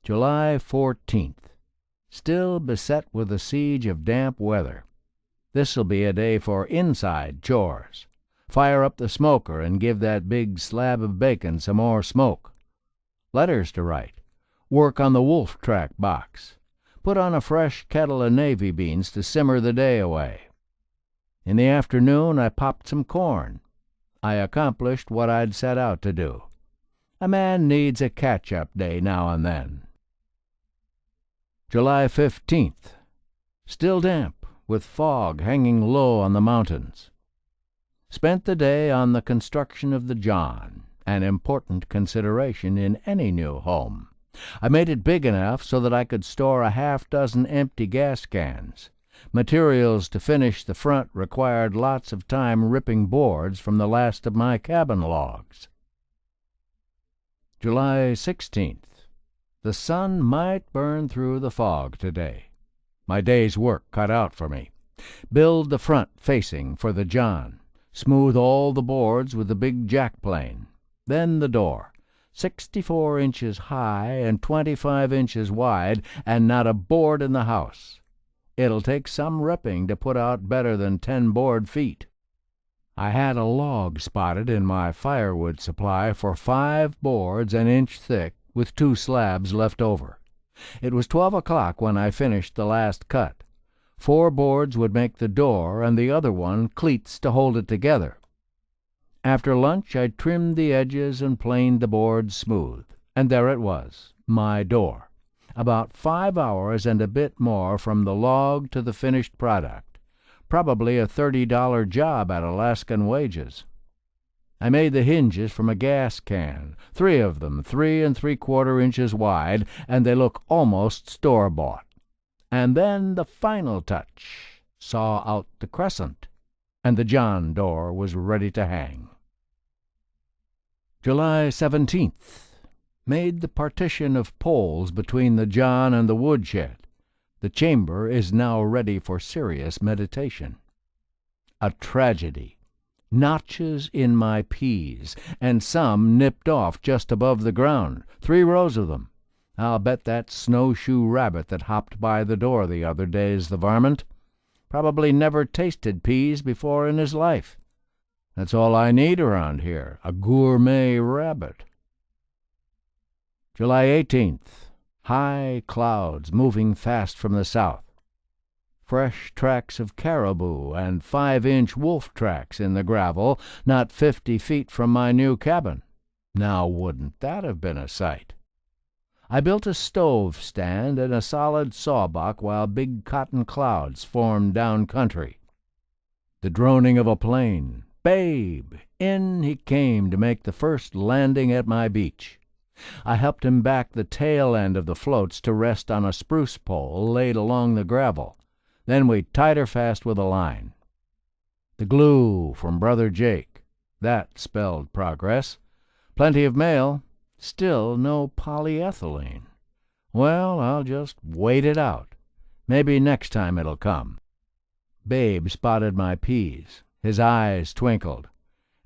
July 14th. Still beset with a siege of damp weather. This'll be a day for inside chores. Fire up the smoker and give that big slab of bacon some more smoke. Letters to write. Work on the wolf track box. Put on a fresh kettle of navy beans to simmer the day away. In the afternoon I popped some corn. I accomplished what I'd set out to do. A man needs a catch-up day now and then. July 15th. Still damp, with fog hanging low on the mountains. Spent the day on the construction of the john, an important consideration in any new home. I made it big enough so that I could store a half-dozen empty gas cans. Materials to finish the front required lots of time ripping boards from the last of my cabin logs. July 16th. The sun might burn through the fog today. My day's work cut out for me. Build the front facing for the john. Smooth all the boards with the big jack plane. Then the door, 64 inches high and 25 inches wide, and not a board in the house. It'll take some ripping to put out better than 10 board feet. I had a log spotted in my firewood supply for 5 boards an inch thick with 2 slabs left over. It was 12 o'clock when I finished the last cut. 4 boards would make the door and the other one cleats to hold it together. After lunch I trimmed the edges and planed the boards smooth, and there it was, my door. About 5 hours and a bit more from the log to the finished product. Probably a $30 job at Alaskan wages. I made the hinges from a gas can, 3 of them 3 3/4 inches wide, and they look almost store-bought. And then the final touch, saw out the crescent, and the john door was ready to hang. July 17th. Made the partition of poles between the john and the woodshed. The chamber is now ready for serious meditation. A tragedy. Notches in my peas, and some nipped off just above the ground, 3 rows of them. I'll bet that snowshoe rabbit that hopped by the door the other day's the varmint. Probably never tasted peas before in his life. That's all I need around here, a gourmet rabbit. July 18th. High clouds moving fast from the south. Fresh tracks of caribou and 5-inch wolf tracks in the gravel not 50 feet from my new cabin. Now wouldn't that have been a sight? I built a stove stand and a solid sawbuck while big cotton clouds formed down country. The droning of a plane. Babe! In he came to make the first landing at my beach. I helped him back the tail end of the floats to rest on a spruce pole laid along the gravel. Then we tied her fast with a line. The glue from Brother Jake. That spelled progress. Plenty of mail. Still no polyethylene. Well, I'll just wait it out. Maybe next time it'll come. Babe spotted my peas. His eyes twinkled.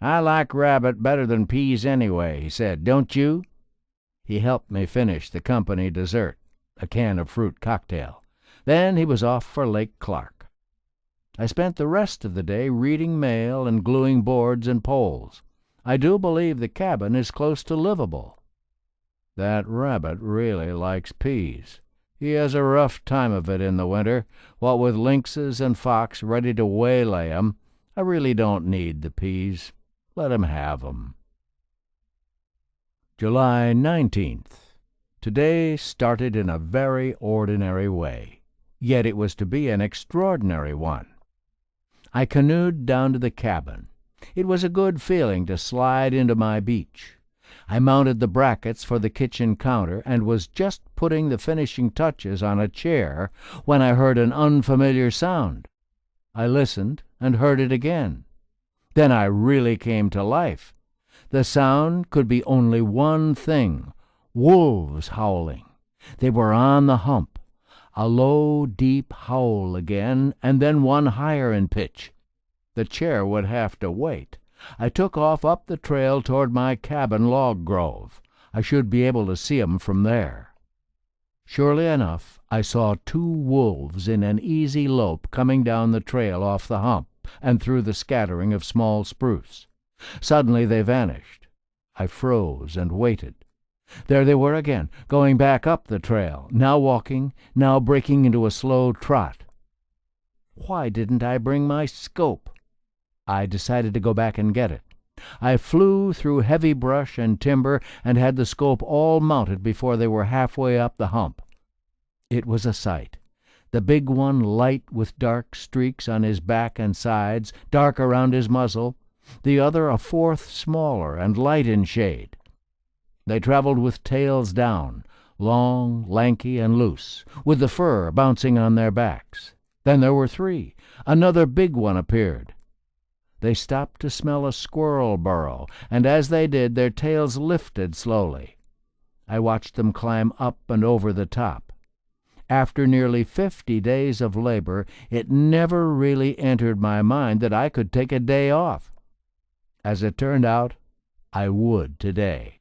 "I like rabbit better than peas anyway," he said. "Don't you?" He helped me finish the company dessert, a can of fruit cocktail. Then he was off for Lake Clark. I spent the rest of the day reading mail and gluing boards and poles. I do believe the cabin is close to livable. That rabbit really likes peas. He has a rough time of it in the winter. What with lynxes and fox ready to waylay 'em, I really don't need the peas. Let 'em have 'em. July 19th. Today started in a very ordinary way, yet it was to be an extraordinary one. I canoed down to the cabin. It was a good feeling to slide into my beach. I mounted the brackets for the kitchen counter and was just putting the finishing touches on a chair when I heard an unfamiliar sound. I listened and heard it again. Then I really came to life. The sound could be only one thing: wolves howling. They were on the hump. A low, deep howl again, and then one higher in pitch. The chair would have to wait. I took off up the trail toward my cabin log grove. I should be able to see 'em from there. Surely enough, I saw 2 wolves in an easy lope coming down the trail off the hump and through the scattering of small spruce. Suddenly they vanished. I froze and waited. There they were again, going back up the trail, now walking, now breaking into a slow trot. Why didn't I bring my scope? I decided to go back and get it. I flew through heavy brush and timber and had the scope all mounted before they were halfway up the hump. It was a sight. The big one light with dark streaks on his back and sides, dark around his muzzle, the other a fourth smaller and light in shade. They traveled with tails down, long, lanky, and loose, with the fur bouncing on their backs. Then there were 3. Another big one appeared. They stopped to smell a squirrel burrow, and as they did, their tails lifted slowly. I watched them climb up and over the top. After nearly 50 days of labor, it never really entered my mind that I could take a day off. As it turned out, I would today.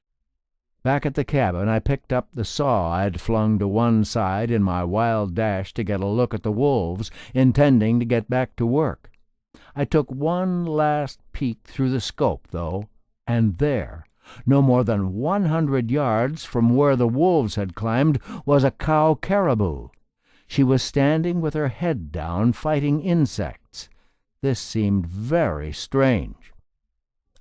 Back at the cabin, I picked up the saw I'd flung to one side in my wild dash to get a look at the wolves, intending to get back to work. I took one last peek through the scope, though, and there, no more than 100 yards from where the wolves had climbed, was a cow caribou. She was standing with her head down, fighting insects. This seemed very strange.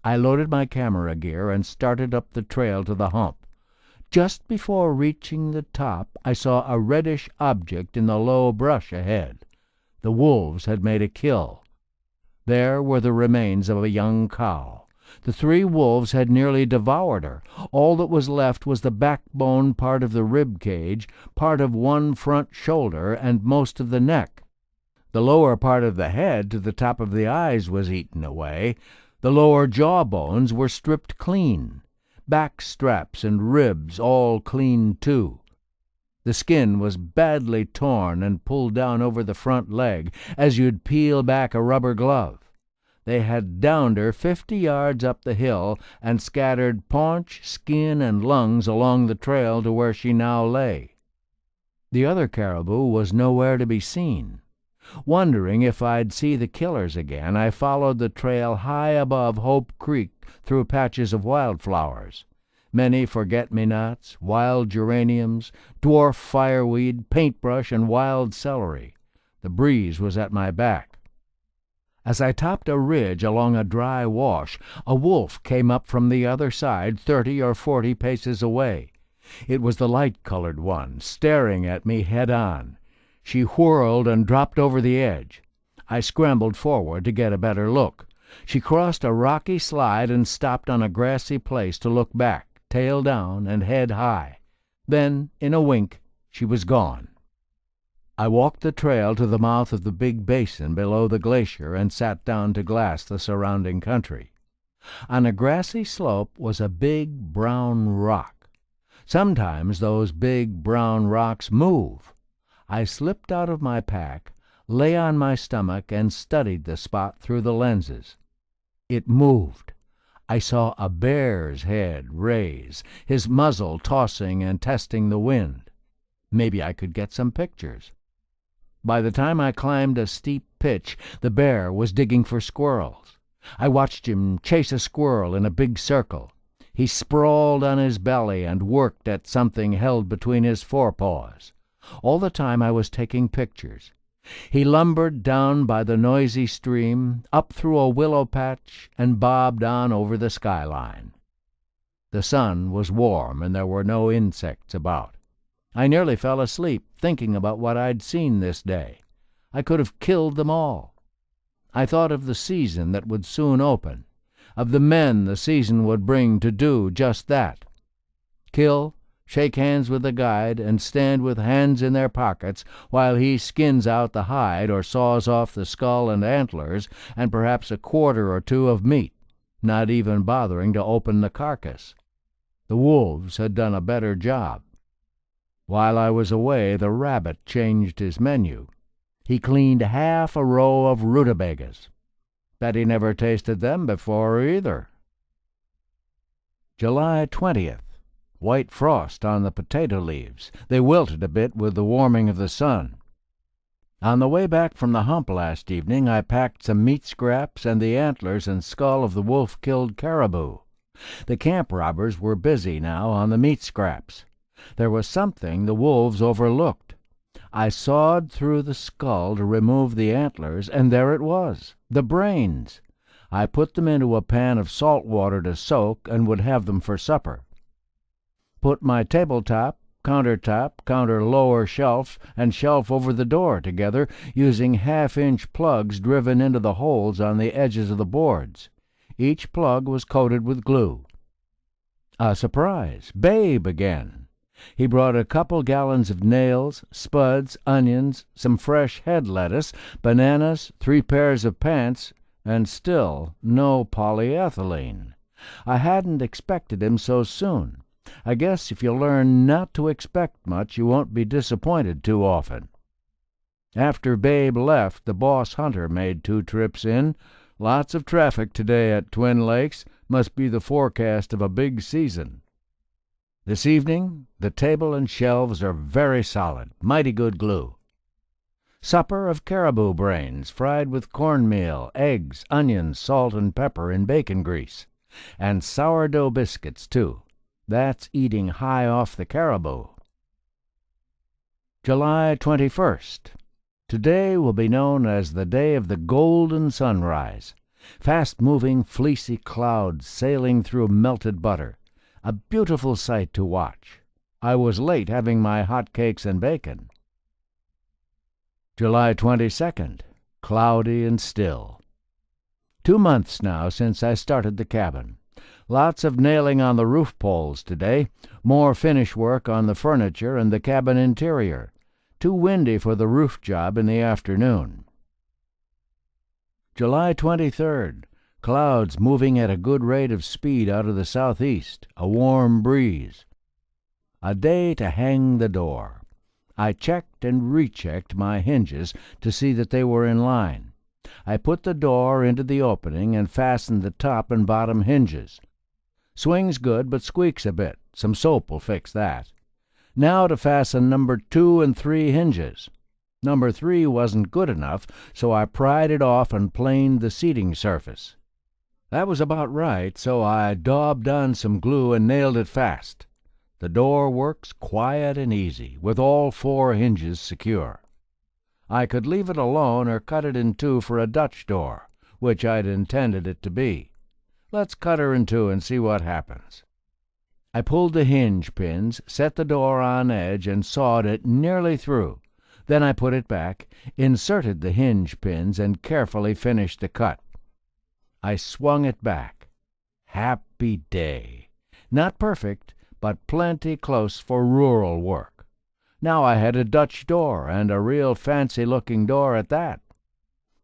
I loaded my camera gear and started up the trail to the hump. Just before reaching the top, I saw a reddish object in the low brush ahead. The wolves had made a kill. There were the remains of a young cow. The 3 wolves had nearly devoured her. All that was left was the backbone part of the rib cage, part of one front shoulder, and most of the neck. The lower part of the head to the top of the eyes was eaten away. The lower jaw bones were stripped clean. Back straps and ribs all clean too. The skin was badly torn and pulled down over the front leg, as you'd peel back a rubber glove. They had downed her 50 yards up the hill and scattered paunch, skin, and lungs along the trail to where she now lay. The other caribou was nowhere to be seen. Wondering if I'd see the killers again, I followed the trail high above Hope Creek through patches of wildflowers. Many forget-me-nots, wild geraniums, dwarf fireweed, paintbrush, and wild celery. The breeze was at my back. As I topped a ridge along a dry wash, a wolf came up from the other side 30 or 40 paces away. It was the light-colored one, staring at me head-on. She whirled and dropped over the edge. I scrambled forward to get a better look. She crossed a rocky slide and stopped on a grassy place to look back, tail down and head high. Then, in a wink, she was gone. I walked the trail to the mouth of the big basin below the glacier and sat down to glass the surrounding country. On a grassy slope was a big brown rock. Sometimes those big brown rocks move. I slipped out of my pack, lay on my stomach, and studied the spot through the lenses. It moved. I saw a bear's head raise, his muzzle tossing and testing the wind. Maybe I could get some pictures. By the time I climbed a steep pitch, the bear was digging for squirrels. I watched him chase a squirrel in a big circle. He sprawled on his belly and worked at something held between his forepaws. All the time I was taking pictures. He lumbered down by the noisy stream, up through a willow patch, and bobbed on over the skyline. The sun was warm and there were no insects about. I nearly fell asleep thinking about what I'd seen this day. I could have killed them all. I thought of the season that would soon open, of the men the season would bring to do just that. Kill, shake hands with the guide, and stand with hands in their pockets while he skins out the hide or saws off the skull and antlers and perhaps a quarter or two of meat, not even bothering to open the carcass. The wolves had done a better job. While I was away, the rabbit changed his menu. He cleaned half a row of rutabagas. Bet he never tasted them before either. July 20th. White frost on the potato leaves. They wilted a bit with the warming of the sun. On the way back from the hump last evening, I packed some meat scraps and the antlers and skull of the wolf-killed caribou. The camp robbers were busy now on the meat scraps. There was something the wolves overlooked. I sawed through the skull to remove the antlers, and there it was, the brains. I put them into a pan of salt water to soak and would have them for supper. Put my tabletop, countertop, counter lower shelf, and shelf over the door together, using half-inch plugs driven into the holes on the edges of the boards. Each plug was coated with glue. A surprise! Babe again. He brought a couple gallons of nails, spuds, onions, some fresh head lettuce, bananas, 3 pairs of pants, and still no polyethylene. I hadn't expected him so soon. I guess if you learn not to expect much, you won't be disappointed too often. After Babe left, the boss hunter made 2 trips in. Lots of traffic today at Twin Lakes. Must be the forecast of a big season. This evening, the table and shelves are very solid, mighty good glue. Supper of caribou brains, fried with cornmeal, eggs, onions, salt, and pepper in bacon grease. And sourdough biscuits, too. That's eating high off the caribou. July 21st. Today will be known as the day of the golden sunrise. Fast-moving, fleecy clouds sailing through melted butter. A beautiful sight to watch. I was late having my hot cakes and bacon. July 22nd. Cloudy and still. 2 months now since I started the cabin. Lots of nailing on the roof poles today, more finish work on the furniture and the cabin interior. Too windy for the roof job in the afternoon. July 23rd. Clouds moving at a good rate of speed out of the southeast, a warm breeze. A day to hang the door. I checked and rechecked my hinges to see that they were in line. I put the door into the opening and fastened the top and bottom hinges. Swings good, but squeaks a bit. Some soap will fix that. Now to fasten number 2 and 3 hinges. Number 3 wasn't good enough, so I pried it off and planed the seating surface. That was about right, so I daubed on some glue and nailed it fast. The door works quiet and easy, with all 4 hinges secure. I could leave it alone or cut it in 2 for a Dutch door, which I'd intended it to be. Let's cut her in 2 and see what happens. I pulled the hinge pins, set the door on edge, and sawed it nearly through. Then I put it back, inserted the hinge pins, and carefully finished the cut. I swung it back. Happy day. Not perfect, but plenty close for rural work. Now I had a Dutch door, and a real fancy-looking door at that.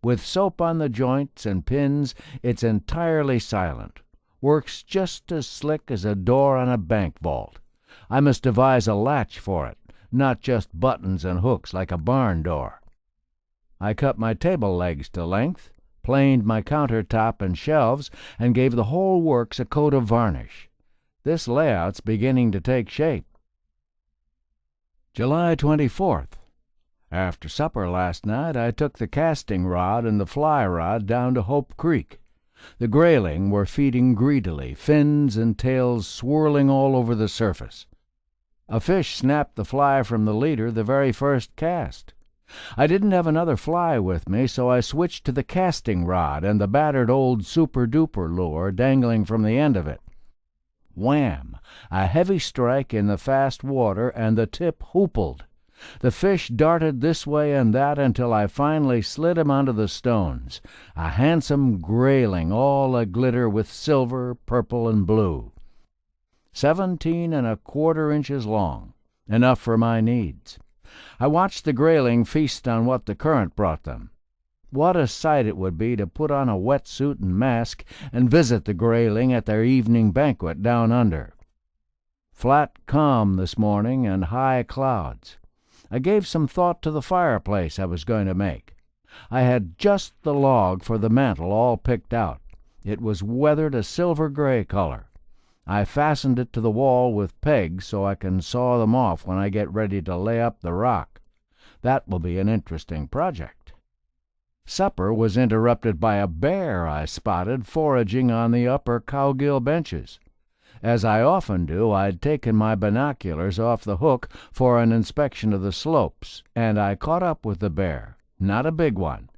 With soap on the joints and pins, it's entirely silent. Works just as slick as a door on a bank vault. I must devise a latch for it, not just buttons and hooks like a barn door. I cut my table legs to length, planed my countertop and shelves, and gave the whole works a coat of varnish. This layout's beginning to take shape. July 24th. After supper last night, I took the casting rod and the fly rod down to Hope Creek. The grayling were feeding greedily, fins and tails swirling all over the surface. A fish snapped the fly from the leader the very first cast. I didn't have another fly with me, so I switched to the casting rod and the battered old super-duper lure dangling from the end of it. Wham! A heavy strike in the fast water, and the tip hoopled. The fish darted this way and that until I finally slid him onto the stones, a handsome grayling all aglitter with silver, purple, and blue. 17¼ inches long, enough for my needs. I watched the grayling feast on what the current brought them. What a sight it would be to put on a wetsuit and mask and visit the grayling at their evening banquet down under. Flat calm this morning and high clouds. I gave some thought to the fireplace I was going to make. I had just the log for the mantel all picked out. It was weathered a silver-gray color. I fastened it to the wall with pegs so I can saw them off when I get ready to lay up the rock. That will be an interesting project. Supper was interrupted by a bear I spotted foraging on the upper cowgill benches. As I often do, I'd taken my binoculars off the hook for an inspection of the slopes, and I caught up with the bear. Not a big one.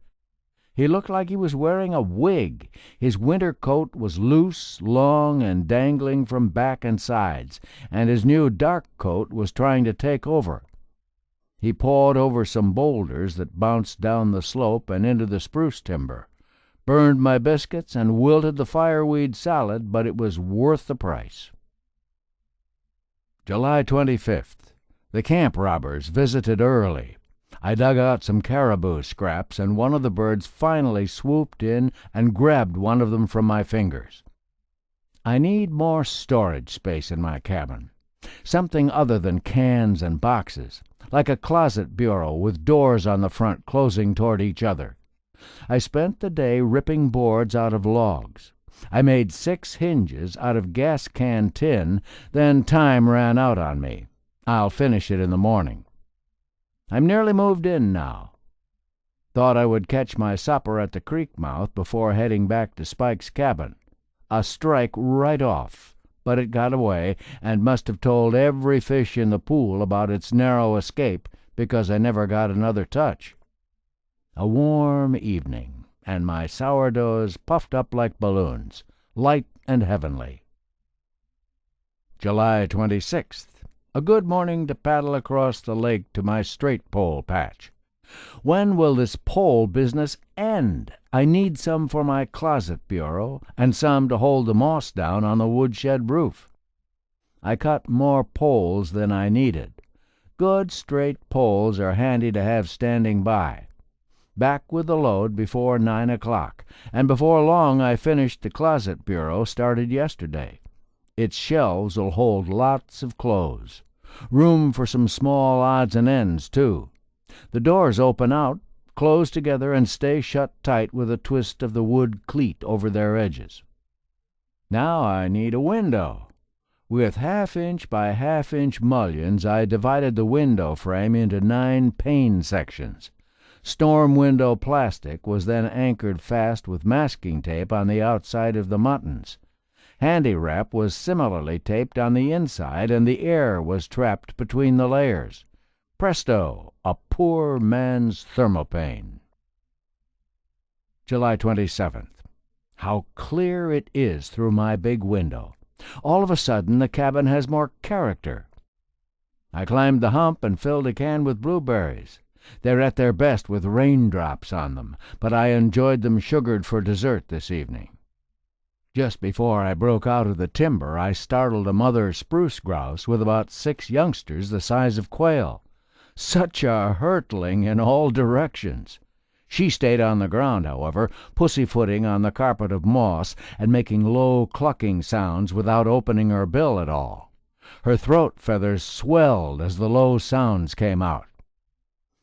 He looked like he was wearing a wig. His winter coat was loose, long, and dangling from back and sides, and his new dark coat was trying to take over. He pawed over some boulders that bounced down the slope and into the spruce timber, burned my biscuits and wilted the fireweed salad, but it was worth the price. July 25th. The camp robbers visited early. I dug out some caribou scraps, and one of the birds finally swooped in and grabbed one of them from my fingers. I need more storage space in my cabin, something other than cans and boxes, like a closet bureau with doors on the front closing toward each other. I spent the day ripping boards out of logs. I made 6 hinges out of gas can tin, then time ran out on me. I'll finish it in the morning. I'm nearly moved in now. Thought I would catch my supper at the creek mouth before heading back to Spike's cabin. A strike right off, but it got away and must have told every fish in the pool about its narrow escape because I never got another touch. A warm evening, and my sourdoughs puffed up like balloons, light and heavenly. July 26th. A good morning to paddle across the lake to my straight pole patch. When will this pole business end? I need some for my closet bureau, and some to hold the moss down on the woodshed roof. I cut more poles than I needed. Good straight poles are handy to have standing by. Back with the load before 9 o'clock, and before long I finished the closet bureau started yesterday. Its shelves will hold lots of clothes. Room for some small odds and ends, too. The doors open out, close together and stay shut tight with a twist of the wood cleat over their edges. Now I need a window. With 1/2-inch by 1/2-inch mullions, I divided the window frame into 9 pane sections. Storm window plastic was then anchored fast with masking tape on the outside of the muttons. Handy wrap was similarly taped on the inside, and the air was trapped between the layers. Presto, a poor man's thermopane. July 27th. How clear it is through my big window. All of a sudden the cabin has more character. I climbed the hump and filled a can with blueberries. They're at their best with raindrops on them, but I enjoyed them sugared for dessert this evening. Just before I broke out of the timber, I startled a mother spruce grouse with about 6 youngsters the size of quail. Such a hurtling in all directions! She stayed on the ground, however, pussyfooting on the carpet of moss and making low clucking sounds without opening her bill at all. Her throat feathers swelled as the low sounds came out.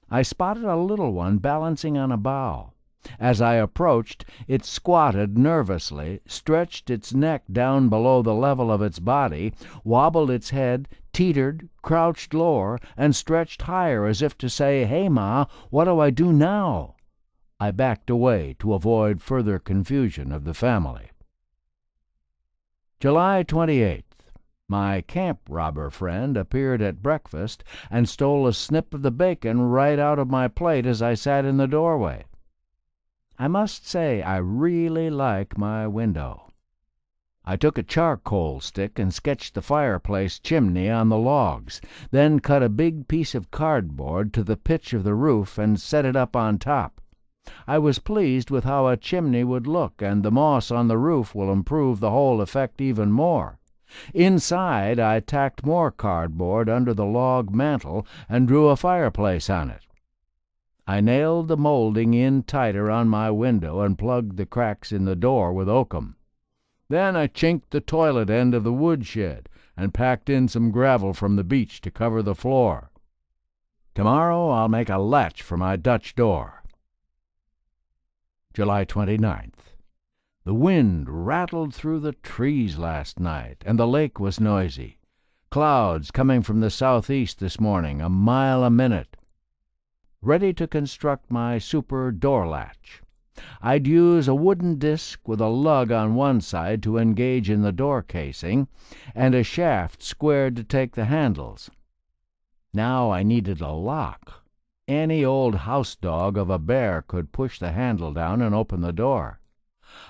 I spotted a little one balancing on a bough. As I approached, it squatted nervously, stretched its neck down below the level of its body, wobbled its head, teetered, crouched lower, and stretched higher as if to say, "Hey, Ma, what do I do now?" I backed away to avoid further confusion of the family. July 28th. My camp robber friend appeared at breakfast and stole a snip of the bacon right out of my plate as I sat in the doorway. I must say I really like my window. I took a charcoal stick and sketched the fireplace chimney on the logs, then cut a big piece of cardboard to the pitch of the roof and set it up on top. I was pleased with how a chimney would look, and the moss on the roof will improve the whole effect even more. Inside, I tacked more cardboard under the log mantel and drew a fireplace on it. I nailed the molding in tighter on my window and plugged the cracks in the door with oakum. Then I chinked the toilet end of the woodshed and packed in some gravel from the beach to cover the floor. Tomorrow I'll make a latch for my Dutch door. July 29th. The wind rattled through the trees last night, and the lake was noisy. Clouds coming from the southeast this morning, a mile a minute. Ready to construct my super door latch. I'd use a wooden disc with a lug on one side to engage in the door casing, and a shaft squared to take the handles. Now I needed a lock. Any old house dog of a bear could push the handle down and open the door.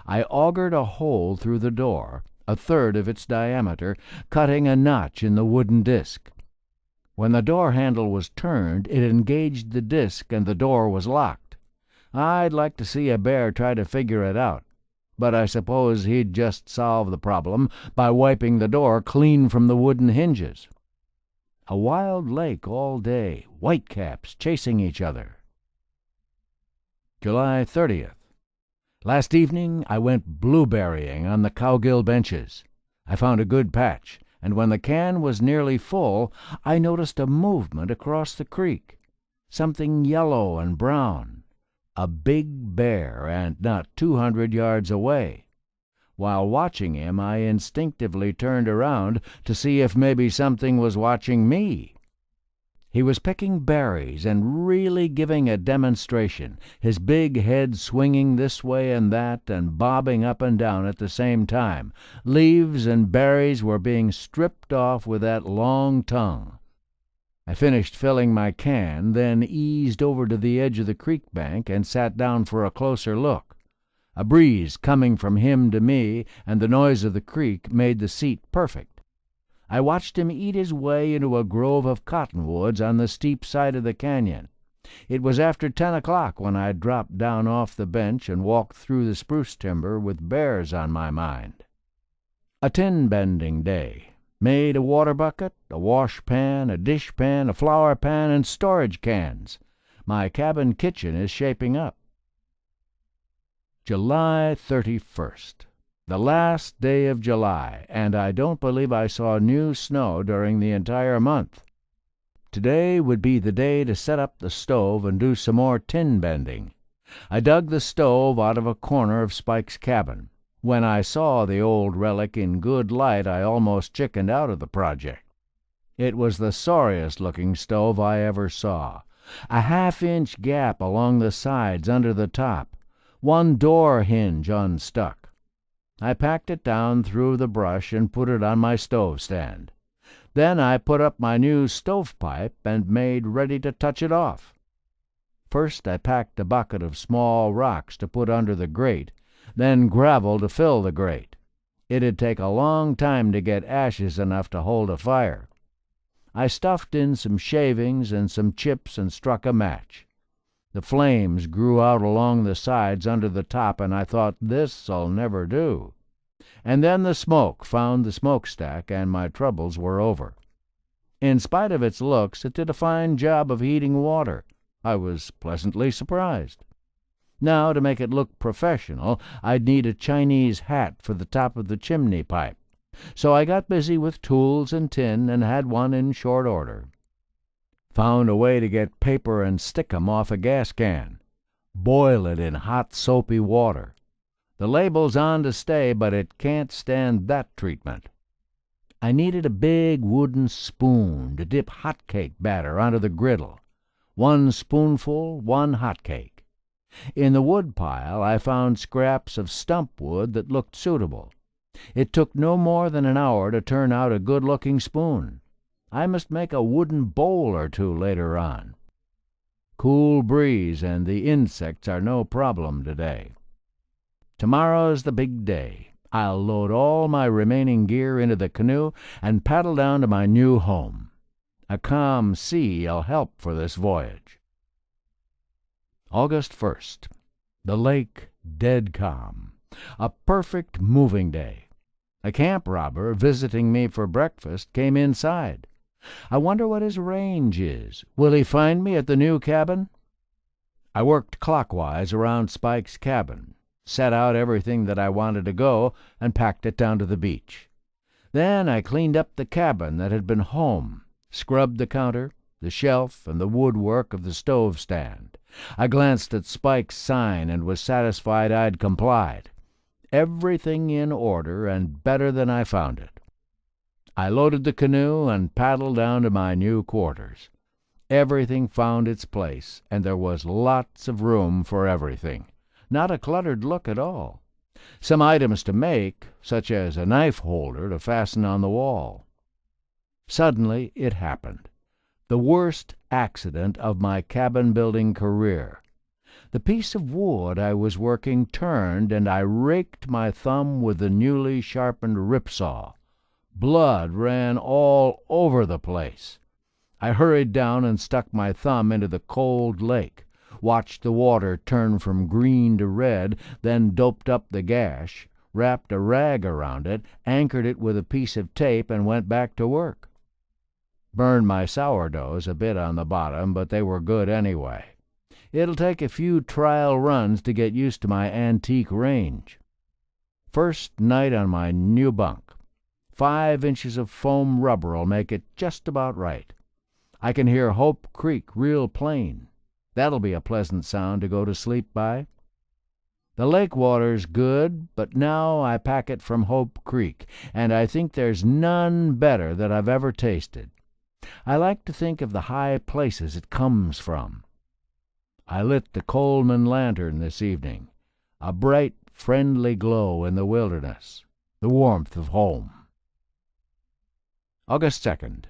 I augured a hole through the door, 1/3 of its diameter, cutting a notch in the wooden disc. When the door handle was turned, it engaged the disc and the door was locked. I'd like to see a bear try to figure it out, but I suppose he'd just solve the problem by wiping the door clean from the wooden hinges. A wild lake all day, whitecaps chasing each other. July 30th. Last evening I went blueberrying on the cowgill benches. I found a good patch, and when the can was nearly full, I noticed a movement across the creek. Something yellow and brown. A big bear, and not 200 yards away. While watching him, I instinctively turned around to see if maybe something was watching me. He was picking berries and really giving a demonstration, his big head swinging this way and that and bobbing up and down at the same time. Leaves and berries were being stripped off with that long tongue. I finished filling my can, then eased over to the edge of the creek bank and sat down for a closer look. A breeze coming from him to me and the noise of the creek made the seat perfect. I watched him eat his way into a grove of cottonwoods on the steep side of the canyon. It was after 10 o'clock when I dropped down off the bench and walked through the spruce timber with bears on my mind. A tin-bending day. Made a water bucket, a wash pan, a dish pan, a flour pan, and storage cans. My cabin kitchen is shaping up. July 31st. The last day of July, and I don't believe I saw new snow during the entire month. Today would be the day to set up the stove and do some more tin bending. I dug the stove out of a corner of Spike's cabin. When I saw the old relic in good light, I almost chickened out of the project. It was the sorriest-looking stove I ever saw. A half-inch gap along the sides under the top, one door hinge unstuck. I packed it down through the brush and put it on my stove stand. Then I put up my new stovepipe and made ready to touch it off. First I packed a bucket of small rocks to put under the grate, then gravel to fill the grate. It'd take a long time to get ashes enough to hold a fire. I stuffed in some shavings and some chips and struck a match. The flames grew out along the sides under the top, and I thought, this'll never do. And then the smoke found the smokestack, and my troubles were over. In spite of its looks, it did a fine job of heating water. I was pleasantly surprised. Now, to make it look professional, I'd need a Chinese hat for the top of the chimney pipe. So I got busy with tools and tin and had one in short order. Found a way to get paper and stick 'em off a gas can. Boil it in hot soapy water. The label's on to stay, but it can't stand that treatment. I needed a big wooden spoon to dip hot cake batter onto the griddle. 1 spoonful, 1 hot cake. In the wood pile I found scraps of stump wood that looked suitable. It took no more than an hour to turn out a good-looking spoon. I must make a wooden bowl or two later on. Cool breeze and the insects are no problem today. Tomorrow's the big day. I'll load all my remaining gear into the canoe and paddle down to my new home. A calm sea'll help for this voyage. August 1st. The lake dead calm. A perfect moving day. A camp robber visiting me for breakfast came inside. I wonder what his range is. Will he find me at the new cabin? I worked clockwise around Spike's cabin, set out everything that I wanted to go, and packed it down to the beach. Then I cleaned up the cabin that had been home, scrubbed the counter, the shelf, and the woodwork of the stove stand. I glanced at Spike's sign and was satisfied I'd complied. Everything in order and better than I found it. I loaded the canoe and paddled down to my new quarters. Everything found its place, and there was lots of room for everything. Not a cluttered look at all. Some items to make, such as a knife holder to fasten on the wall. Suddenly it happened. The worst accident of my cabin-building career. The piece of wood I was working turned, and I raked my thumb with the newly sharpened ripsaw. Blood ran all over the place. I hurried down and stuck my thumb into the cold lake, watched the water turn from green to red, then doped up the gash, wrapped a rag around it, anchored it with a piece of tape, and went back to work. Burned my sourdoughs a bit on the bottom, but they were good anyway. It'll take a few trial runs to get used to my antique range. First night on my new bunk. 5 inches of foam rubber'll make it just about right. I can hear Hope Creek real plain. That'll be a pleasant sound to go to sleep by. The lake water's good, but now I pack it from Hope Creek, and I think there's none better that I've ever tasted. I like to think of the high places it comes from. I lit the Coleman lantern this evening. A bright, friendly glow in the wilderness. The warmth of home. August 2nd.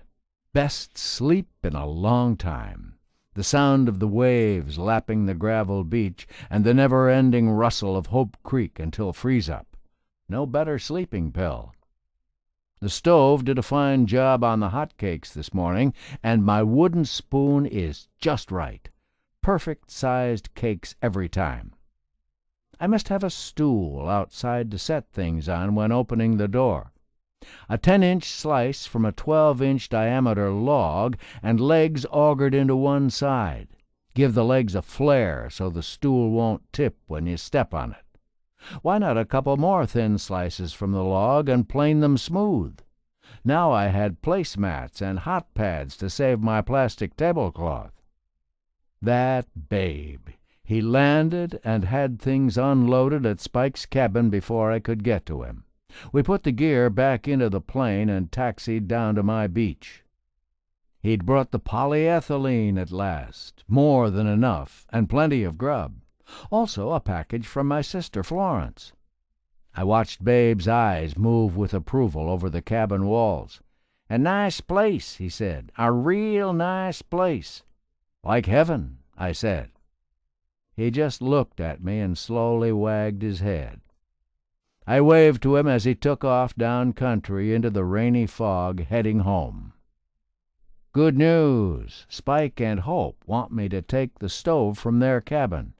Best sleep in a long time. The sound of the waves lapping the gravel beach and the never-ending rustle of Hope Creek until freeze-up. No better sleeping pill. The stove did a fine job on the hot cakes this morning, and my wooden spoon is just right. Perfect-sized cakes every time. I must have a stool outside to set things on when opening the door. A 10-inch slice from a 12-inch diameter log, and legs augured into one side. Give the legs a flare so the stool won't tip when you step on it. Why not a couple more thin slices from the log and plane them smooth? Now I had placemats and hot pads to save my plastic tablecloth. That Babe! He landed and had things unloaded at Spike's cabin before I could get to him. We put the gear back into the plane and taxied down to my beach. He'd brought the polyethylene at last, more than enough, and plenty of grub. Also a package from my sister Florence. I watched Babe's eyes move with approval over the cabin walls. "A nice place," he said. "A real nice place." "Like heaven," I said. He just looked at me and slowly wagged his head. I waved to him as he took off down country into the rainy fog, heading home. Good news. Spike and Hope want me to take the stove from their cabin.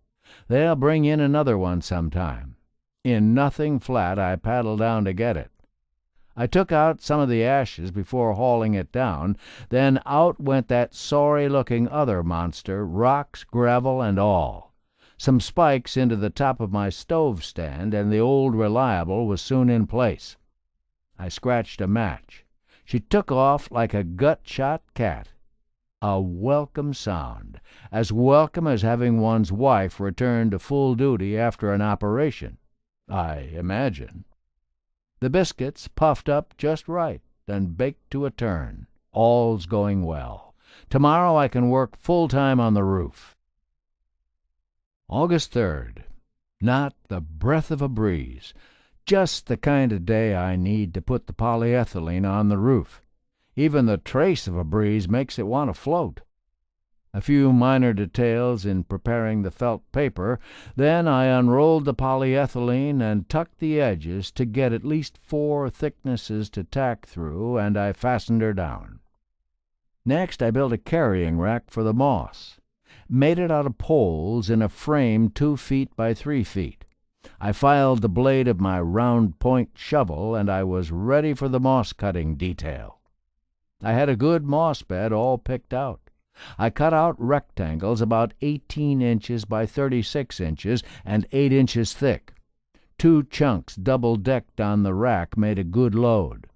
They'll bring in another one sometime. In Nothing Flat, I paddled down to get it. I took out some of the ashes before hauling it down, then out went that sorry-looking other monster, rocks, gravel, and all. Some spikes into the top of my stove stand, and the old Reliable was soon in place. I scratched a match. She took off like a gut-shot cat. A welcome sound, as welcome as having one's wife return to full duty after an operation, I imagine. The biscuits puffed up just right and baked to a turn. All's going well. Tomorrow I can work full-time on the roof. August 3rd. Not the breath of a breeze. Just the kind of day I need to put the polyethylene on the roof. Even the trace of a breeze makes it want to float. A few minor details in preparing the felt paper, then I unrolled the polyethylene and tucked the edges to get at least 4 thicknesses to tack through, and I fastened her down. Next I built a carrying rack for the moss. Made it out of poles in a frame 2 feet by 3 feet. I filed the blade of my round point shovel, and I was ready for the moss-cutting detail. I had a good moss bed all picked out. I cut out rectangles about 18 inches by 36 inches and 8 inches thick. 2 chunks double-decked on the rack made a good load.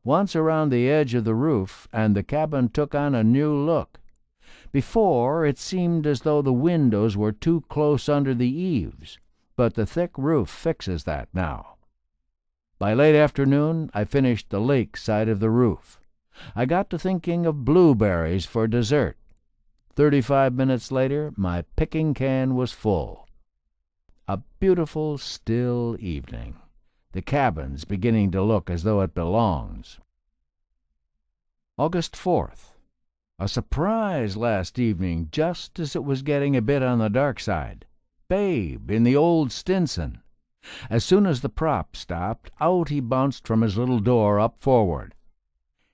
Once around the edge of the roof, and the cabin took on a new look. Before, it seemed as though the windows were too close under the eaves, but the thick roof fixes that now. By late afternoon, I finished the lake side of the roof. I got to thinking of blueberries for dessert. 35 minutes later, my picking can was full. A beautiful, still evening. The cabin's beginning to look as though it belongs. August 4th. A surprise last evening, just as it was getting a bit on the dark side. Babe in the old Stinson. As soon as the prop stopped, out he bounced from his little door up forward.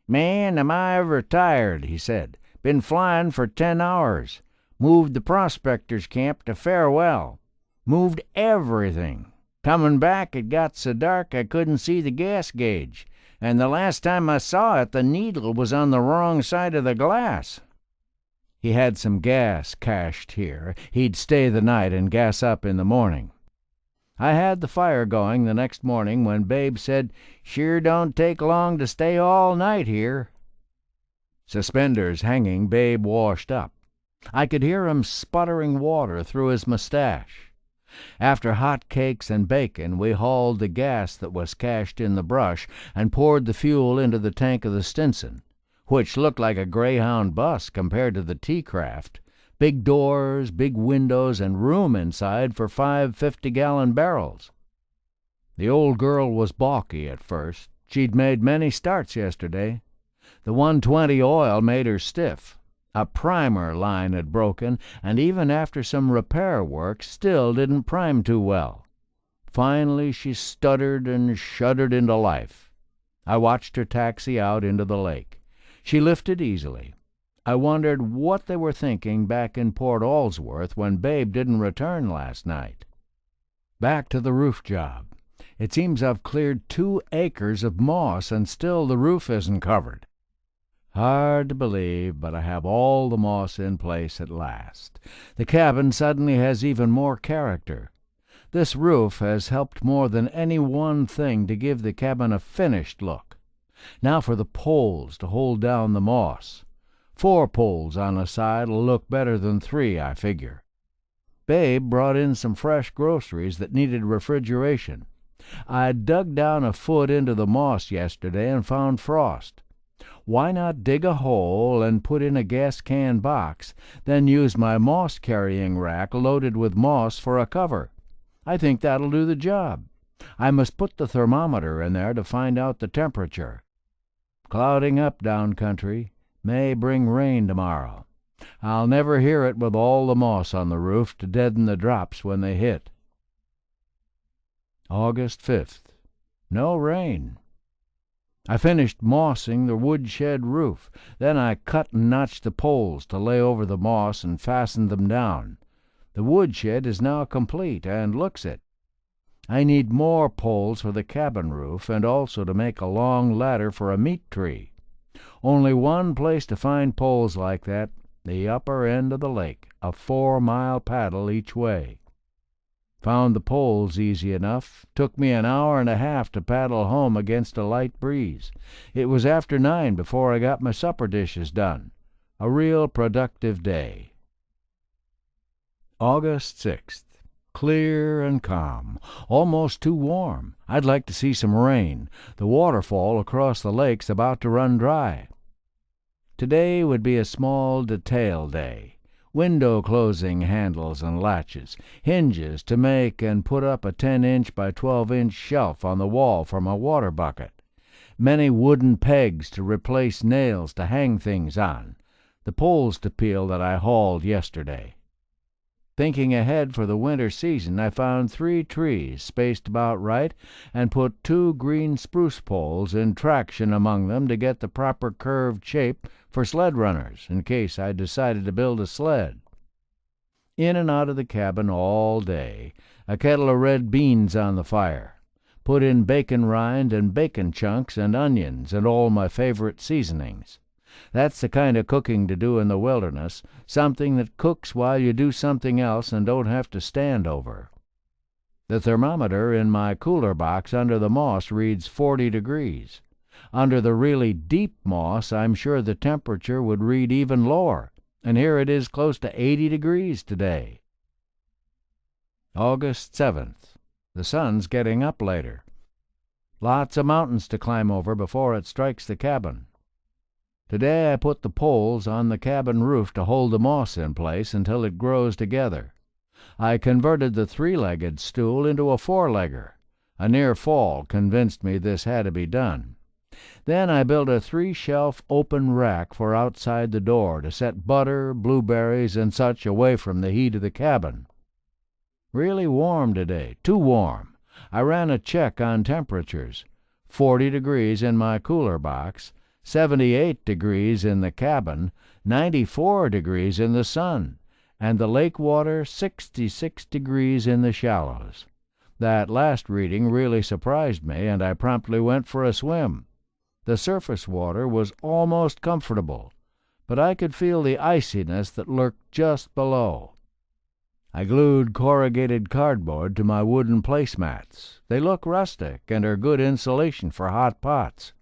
"Man, am I ever tired," he said. "Been flying for 10 hours. Moved the prospectors' camp to Farewell. Moved everything. Coming back, it got so dark I couldn't see the gas gauge, and the last time I saw it, the needle was on the wrong side of the glass." He had some gas cached here. He'd stay the night and gas up in the morning. I had the fire going the next morning when Babe said, "Sure don't take long to stay all night here." Suspenders hanging, Babe washed up. I could hear him sputtering water through his mustache. After hot cakes and bacon, we hauled the gas that was cached in the brush and poured the fuel into the tank of the Stinson, which looked like a Greyhound bus compared to the T-Craft. Big doors, big windows, and room inside for 5 50-gallon barrels. The old girl was balky at first. She'd made many starts yesterday. The 120 oil made her stiff. A primer line had broken, and even after some repair work, still didn't prime too well. Finally she stuttered and shuddered into life. I watched her taxi out into the lake. She lifted easily. I wondered what they were thinking back in Port Allsworth when Babe didn't return last night. Back to the roof job. It seems I've cleared 2 acres of moss and still the roof isn't covered. Hard to believe, but I have all the moss in place at last. The cabin suddenly has even more character. This roof has helped more than any one thing to give the cabin a finished look. Now for the poles to hold down the moss. 4 poles on a side'll look better than 3, I figure. Babe brought in some fresh groceries that needed refrigeration. I dug down a foot into the moss yesterday and found frost. Why not dig a hole and put in a gas can box, then use my moss carrying rack loaded with moss for a cover? I think that'll do the job. I must put the thermometer in there to find out the temperature. Clouding up down country. May bring rain tomorrow. I'll never hear it with all the moss on the roof to deaden the drops when they hit. August 5th. No rain. I finished mossing the woodshed roof. Then I cut and notched the poles to lay over the moss and fastened them down. The woodshed is now complete and looks it. I need more poles for the cabin roof and also to make a long ladder for a meat tree. Only one place to find poles like that, the upper end of the lake, a 4-mile paddle each way. Found the poles easy enough. Took me an hour and a half to paddle home against a light breeze. It was after 9 before I got my supper dishes done. A real productive day. August 6th. Clear and calm. Almost too warm. I'd like to see some rain. The waterfall across the lake's about to run dry. Today would be a small detail day. Window closing handles and latches, hinges to make and put up a 10-inch by 12-inch shelf on the wall for my water bucket, many wooden pegs to replace nails to hang things on, the poles to peel that I hauled yesterday. Thinking ahead for the winter season, I found 3 trees spaced about right and put 2 green spruce poles in traction among them to get the proper curved shape for sled runners in case I decided to build a sled. In and out of the cabin all day, a kettle of red beans on the fire. Put in bacon rind and bacon chunks and onions and all my favorite seasonings. That's the kind of cooking to do in the wilderness, something that cooks while you do something else and don't have to stand over. The thermometer in my cooler box under the moss reads 40 degrees. Under the really deep moss, I'm sure the temperature would read even lower, and here it is close to 80 degrees today. August 7th. The sun's getting up later. Lots of mountains to climb over before it strikes the cabin. Today I put the poles on the cabin roof to hold the moss in place until it grows together. I converted the 3-legged stool into a 4-legger. A near fall convinced me this had to be done. Then I built a 3-shelf open rack for outside the door to set butter, blueberries, and such away from the heat of the cabin. Really warm today, too warm. I ran a check on temperatures. 40 degrees in my cooler box, 78 degrees in the cabin, 94 degrees in the sun, and the lake water 66 degrees in the shallows. That last reading really surprised me, and I promptly went for a swim. The surface water was almost comfortable, but I could feel the iciness that lurked just below. I glued corrugated cardboard to my wooden placemats. They look rustic and are good insulation for hot pots.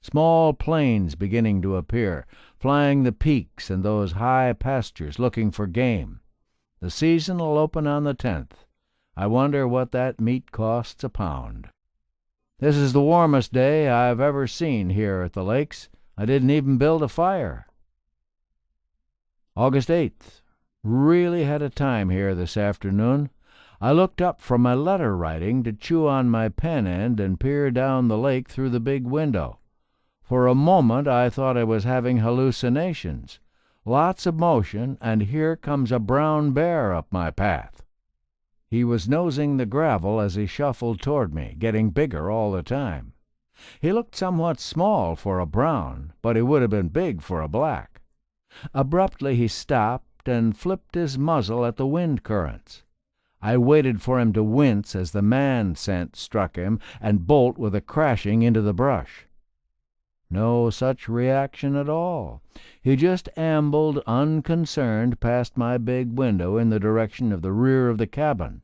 Small planes beginning to appear, flying the peaks and those high pastures looking for game. The season will open on the 10th. I wonder what that meat costs a pound. This is the warmest day I've ever seen here at the lakes. I didn't even build a fire. August 8th. Really had a time here this afternoon. I looked up from my letter writing to chew on my pen end and peer down the lake through the big window. For a moment I thought I was having hallucinations. Lots of motion, and here comes a brown bear up my path. He was nosing the gravel as he shuffled toward me, getting bigger all the time. He looked somewhat small for a brown, but he would have been big for a black. Abruptly he stopped and flipped his muzzle at the wind currents. I waited for him to wince as the man scent struck him and bolt with a crashing into the brush. No such reaction at all. He just ambled unconcerned past my big window in the direction of the rear of the cabin.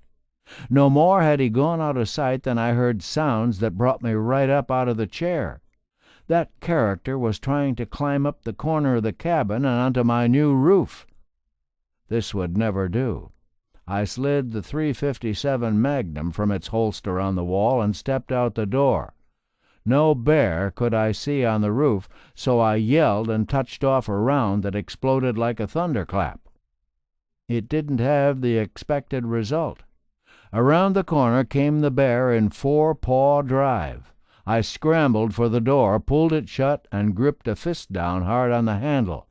No more had he gone out of sight than I heard sounds that brought me right up out of the chair. That character was trying to climb up the corner of the cabin and onto my new roof. This would never do. I slid the .357 Magnum from its holster on the wall and stepped out the door. No bear could I see on the roof, so I yelled and touched off a round that exploded like a thunderclap. It didn't have the expected result. Around the corner came the bear in four-paw drive. I scrambled for the door, pulled it shut, and gripped a fist down hard on the handle.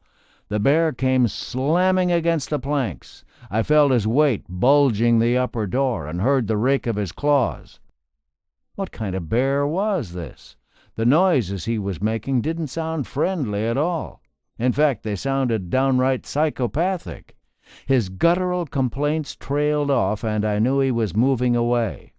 The bear came slamming against the planks. I felt his weight bulging the upper door and heard the rake of his claws. What kind of bear was this? The noises he was making didn't sound friendly at all. In fact, they sounded downright psychopathic. His guttural complaints trailed off, and I knew he was moving away.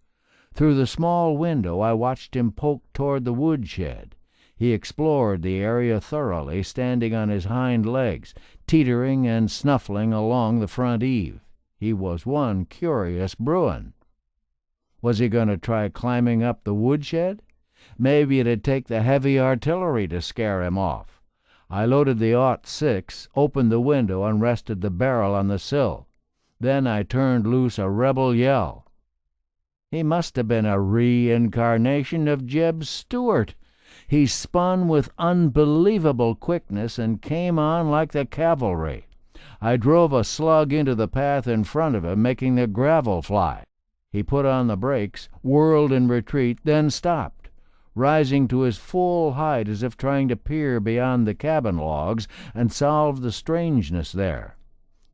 Through the small window I watched him poke toward the woodshed. He explored the area thoroughly, standing on his hind legs, teetering and snuffling along the front eave. He was one curious bruin. Was he going to try climbing up the woodshed? Maybe it'd take the heavy artillery to scare him off. I loaded the .06, opened the window, and rested the barrel on the sill. Then I turned loose a rebel yell. He must have been a reincarnation of Jeb Stuart. He spun with unbelievable quickness and came on like the cavalry. I drove a slug into the path in front of him, making the gravel fly. He put on the brakes, whirled in retreat, then stopped, rising to his full height as if trying to peer beyond the cabin logs and solve the strangeness there.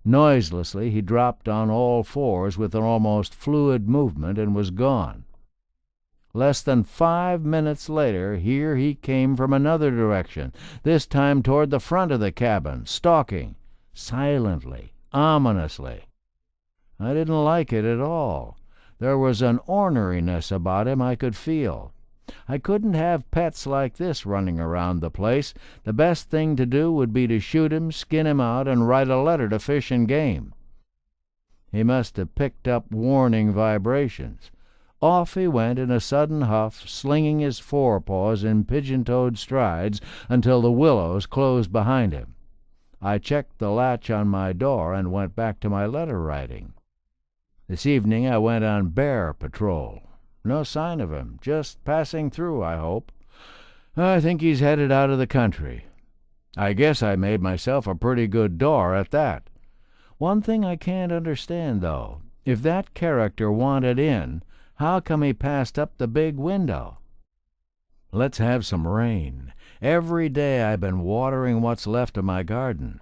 Noiselessly he dropped on all fours with an almost fluid movement and was gone. Less than 5 minutes later, here he came from another direction, this time toward the front of the cabin, stalking, silently, ominously. I didn't like it at all. There was an orneriness about him I could feel. I couldn't have pets like this running around the place. The best thing to do would be to shoot him, skin him out, and write a letter to Fish and Game. He must have picked up warning vibrations. Off he went in a sudden huff, slinging his forepaws in pigeon-toed strides until the willows closed behind him. I checked the latch on my door and went back to my letter writing. This evening I went on bear patrol. No sign of him, just passing through, I hope. I think he's headed out of the country. I guess I made myself a pretty good door at that. One thing I can't understand, though. If that character wanted in, how come he passed up the big window? Let's have some rain. Every day I've been watering what's left of my garden.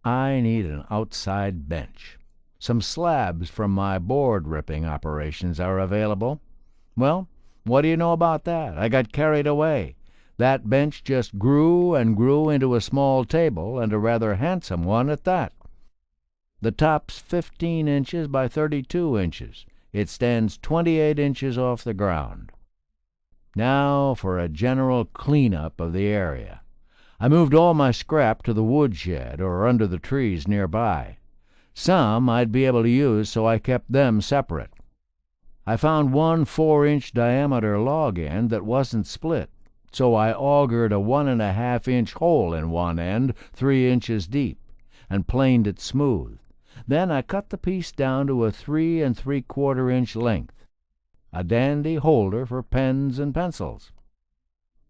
I need an outside bench. Some slabs from my board ripping operations are available. Well, what do you know about that? I got carried away. That bench just grew and grew into a small table, and a rather handsome one at that. The top's 15 inches by 32 inches. It stands 28 inches off the ground. Now for a general clean-up of the area. I moved all my scrap to the woodshed or under the trees nearby. Some I'd be able to use, so I kept them separate. I found one 4-inch diameter log end that wasn't split, so I augured a 1.5-inch hole in one end, 3 inches deep, and planed it smooth. Then I cut the piece down to a 3 3/4-inch length, a dandy holder for pens and pencils.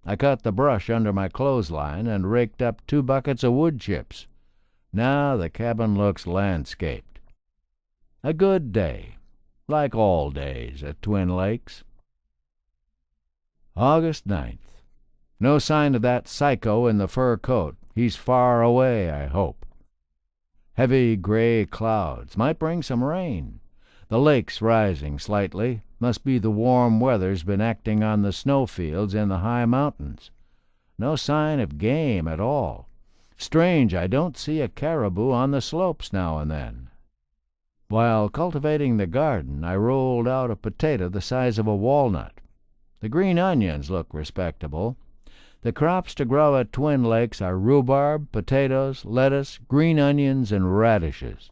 I cut the brush under my clothesline and raked up 2 buckets of wood chips. Now the cabin looks landscaped. A good day, like all days at Twin Lakes. August 9th. No sign of that psycho in the fur coat. He's far away, I hope. Heavy gray clouds might bring some rain. The lake's rising slightly. Must be the warm weather's been acting on the snowfields in the high mountains. No sign of game at all. Strange I don't see a caribou on the slopes now and then. While cultivating the garden, I rolled out a potato the size of a walnut. The green onions look respectable. The crops to grow at Twin Lakes are rhubarb, potatoes, lettuce, green onions, and radishes.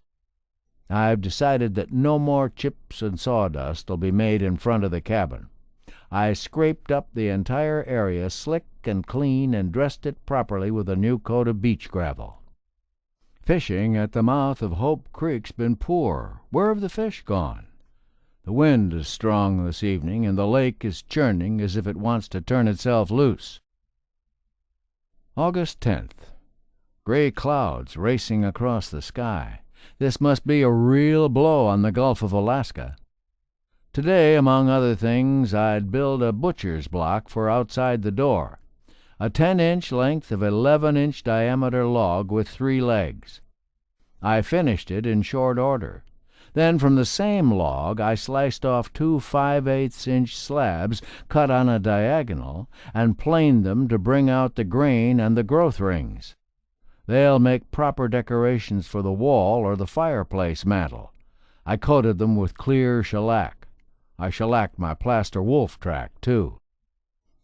I've decided that no more chips and sawdust will be made in front of the cabin. I scraped up the entire area slick and clean and dressed it properly with a new coat of beach gravel. Fishing at the mouth of Hope Creek's been poor. Where have the fish gone? The wind is strong this evening, and the lake is churning as if it wants to turn itself loose. August 10th. Gray clouds racing across the sky. This must be a real blow on the Gulf of Alaska. Today, among other things, I'd build a butcher's block for outside the door, a 10-inch length of 11-inch diameter log with 3 legs. I finished it in short order. Then from the same log I sliced off 2 5/8-inch slabs cut on a diagonal and planed them to bring out the grain and the growth rings. They'll make proper decorations for the wall or the fireplace mantel. I coated them with clear shellac. I shellacked my plaster wolf track, too.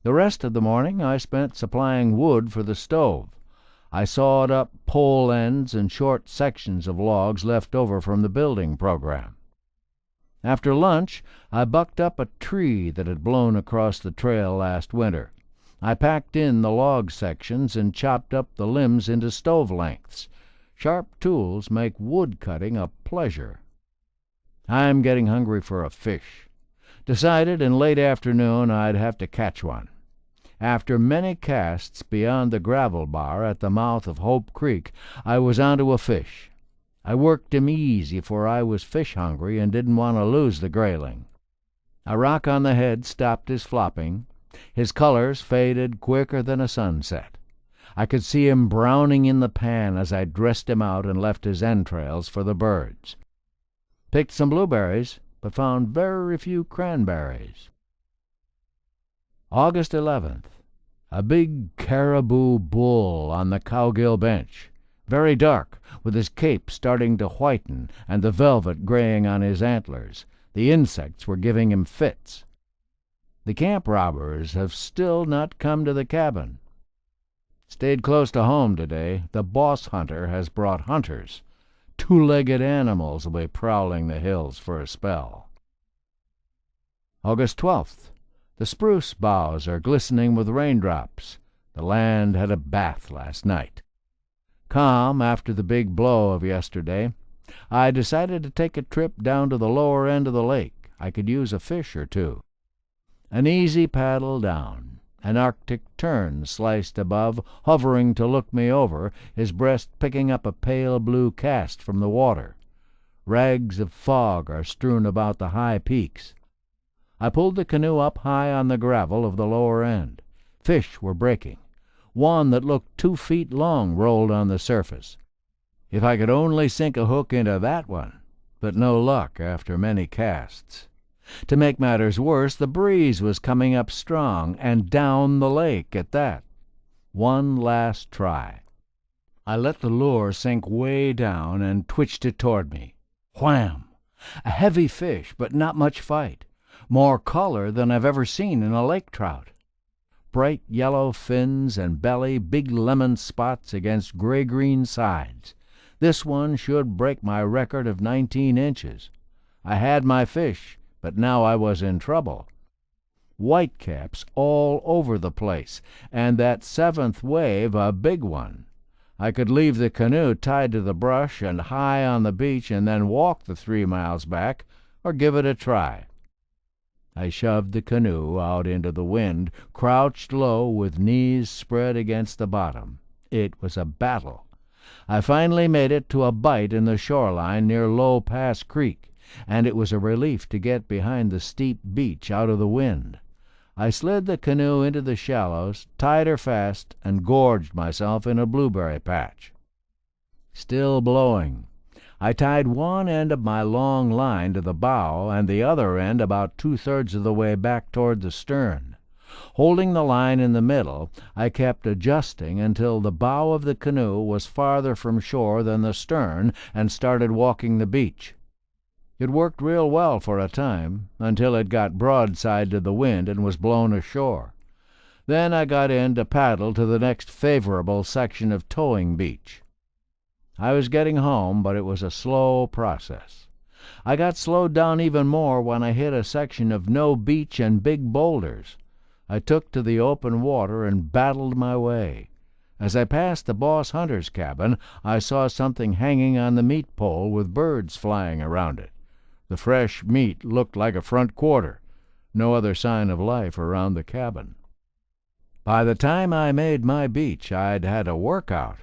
The rest of the morning I spent supplying wood for the stove. I sawed up pole ends and short sections of logs left over from the building program. After lunch, I bucked up a tree that had blown across the trail last winter. I packed in the log sections and chopped up the limbs into stove lengths. Sharp tools make wood cutting a pleasure. I'm getting hungry for a fish. Decided in late afternoon I'd have to catch one. After many casts beyond the gravel bar at the mouth of Hope Creek, I was onto a fish. I worked him easy, for I was fish hungry and didn't want to lose the grayling. A rock on the head stopped his flopping. His colors faded quicker than a sunset. I could see him browning in the pan as I dressed him out and left his entrails for the birds. Picked some blueberries, but found very few cranberries. August 11th. A big caribou bull on the Cowgill bench, very dark, with his cape starting to whiten and the velvet graying on his antlers. The insects were giving him fits. The camp robbers have still not come to the cabin. Stayed close to home today. The boss hunter has brought hunters. 2-legged animals will be prowling the hills for a spell. August 12th. The spruce boughs are glistening with raindrops. The land had a bath last night. Calm after the big blow of yesterday, I decided to take a trip down to the lower end of the lake. I could use a fish or two. An easy paddle down. An Arctic tern sliced above, hovering to look me over, his breast picking up a pale blue cast from the water. Rags of fog are strewn about the high peaks. I pulled the canoe up high on the gravel of the lower end. Fish were breaking. One that looked 2 feet long rolled on the surface. If I could only sink a hook into that one, but no luck after many casts. To make matters worse, the breeze was coming up strong, and down the lake at that. One last try. I let the lure sink way down and twitched it toward me. Wham! A heavy fish, but not much fight. More color than I've ever seen in a lake trout. Bright yellow fins and belly, big lemon spots against gray-green sides. This one should break my record of 19 inches. I had my fish, but now I was in trouble. Whitecaps all over the place, and that 7th wave a big one. I could leave the canoe tied to the brush and high on the beach and then walk the 3 miles back, or give it a try. I shoved the canoe out into the wind, crouched low with knees spread against the bottom. It was a battle. I finally made it to a bight in the shoreline near Low Pass Creek, and it was a relief to get behind the steep beach out of the wind. I slid the canoe into the shallows, tied her fast, and gorged myself in a blueberry patch. Still blowing. I tied one end of my long line to the bow and the other end about 2/3 of the way back toward the stern. Holding the line in the middle, I kept adjusting until the bow of the canoe was farther from shore than the stern, and started walking the beach. It worked real well for a time, until it got broadside to the wind and was blown ashore. Then I got in to paddle to the next favorable section of towing beach. I was getting home, but it was a slow process. I got slowed down even more when I hit a section of no beach and big boulders. I took to the open water and battled my way. As I passed the boss hunter's cabin, I saw something hanging on the meat pole with birds flying around it. The fresh meat looked like a front quarter. No other sign of life around the cabin. By the time I made my beach, I'd had a workout.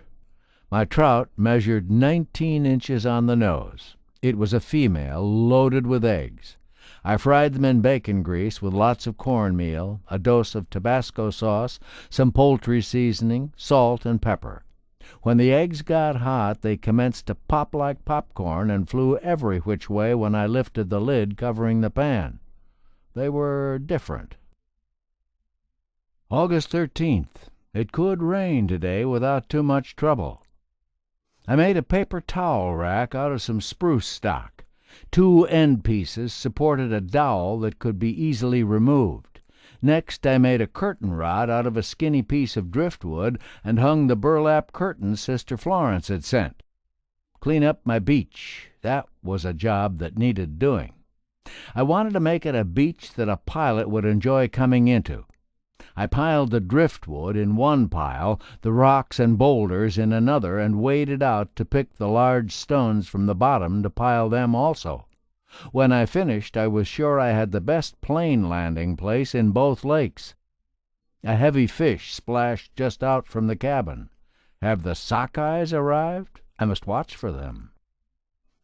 My trout measured 19 inches on the nose. It was a female loaded with eggs. I fried them in bacon grease with lots of cornmeal, a dose of Tabasco sauce, some poultry seasoning, salt, and pepper. When the eggs got hot, they commenced to pop like popcorn and flew every which way when I lifted the lid covering the pan. They were different. August 13th. It could rain today without too much trouble. I made a paper towel rack out of some spruce stock. 2 end pieces supported a dowel that could be easily removed. Next, I made a curtain rod out of a skinny piece of driftwood and hung the burlap curtains Sister Florence had sent. Clean up my beach. That was a job that needed doing. I wanted to make it a beach that a pilot would enjoy coming into. I piled the driftwood in one pile, the rocks and boulders in another, and waded out to pick the large stones from the bottom to pile them also. When I finished, I was sure I had the best plane landing place in both lakes. A heavy fish splashed just out from the cabin. Have the sockeyes arrived? I must watch for them.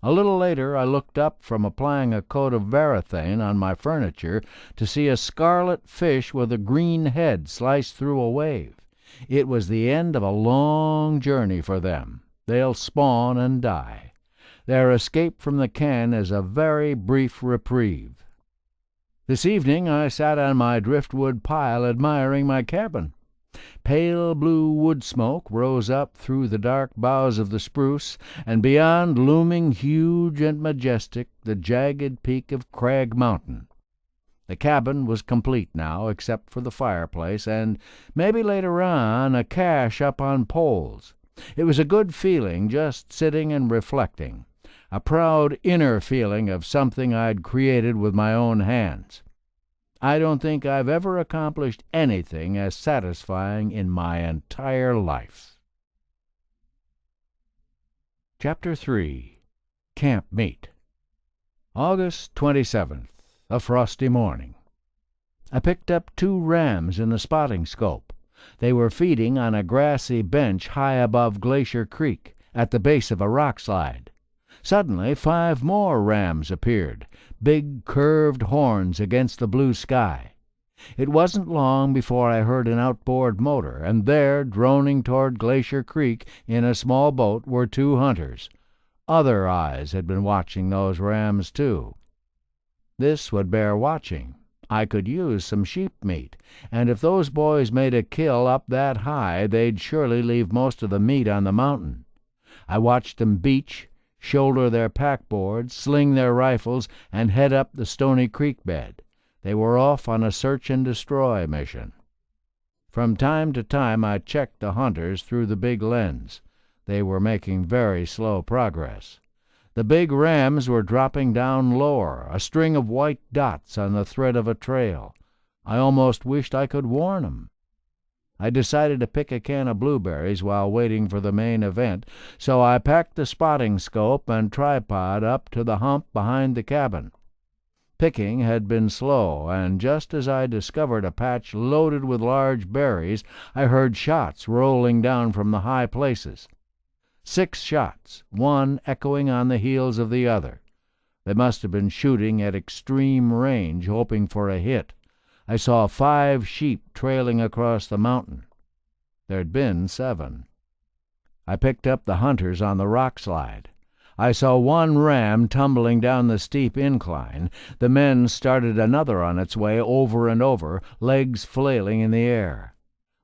A little later I looked up from applying a coat of varathane on my furniture to see a scarlet fish with a green head sliced through a wave. It was the end of a long journey for them. They'll spawn and die. Their escape from the can is a very brief reprieve. This evening I sat on my driftwood pile admiring my cabin. Pale blue wood smoke rose up through the dark boughs of the spruce, and beyond, looming huge and majestic, the jagged peak of Crag Mountain. The cabin was complete now, except for the fireplace, and maybe later on a cache up on poles. It was a good feeling just sitting and reflecting, a proud inner feeling of something I'd created with my own hands. I don't think I've ever accomplished anything as satisfying in my entire life. Chapter 3. Camp Meet. August 27th. A frosty morning. I picked up 2 rams in the spotting scope. They were feeding on a grassy bench high above Glacier Creek, at the base of a rock slide. Suddenly 5 more rams appeared, big curved horns against the blue sky. It wasn't long before I heard an outboard motor, and there, droning toward Glacier Creek in a small boat, were 2 hunters. Other eyes had been watching those rams, too. This would bear watching. I could use some sheep meat, and if those boys made a kill up that high, they'd surely leave most of the meat on the mountain. I watched them beach, shoulder their packboards, sling their rifles, and head up the Stony Creek bed. They were off on a search-and-destroy mission. From time to time I checked the hunters through the big lens. They were making very slow progress. The big rams were dropping down lower, a string of white dots on the thread of a trail. I almost wished I could warn 'em. I decided to pick a can of blueberries while waiting for the main event, so I packed the spotting scope and tripod up to the hump behind the cabin. Picking had been slow, and just as I discovered a patch loaded with large berries, I heard shots rolling down from the high places. 6 shots, one echoing on the heels of the other. They must have been shooting at extreme range, hoping for a hit. I saw 5 sheep trailing across the mountain. There'd been 7. I picked up the hunters on the rock slide. I saw 1 ram tumbling down the steep incline. The men started another on its way over and over, legs flailing in the air.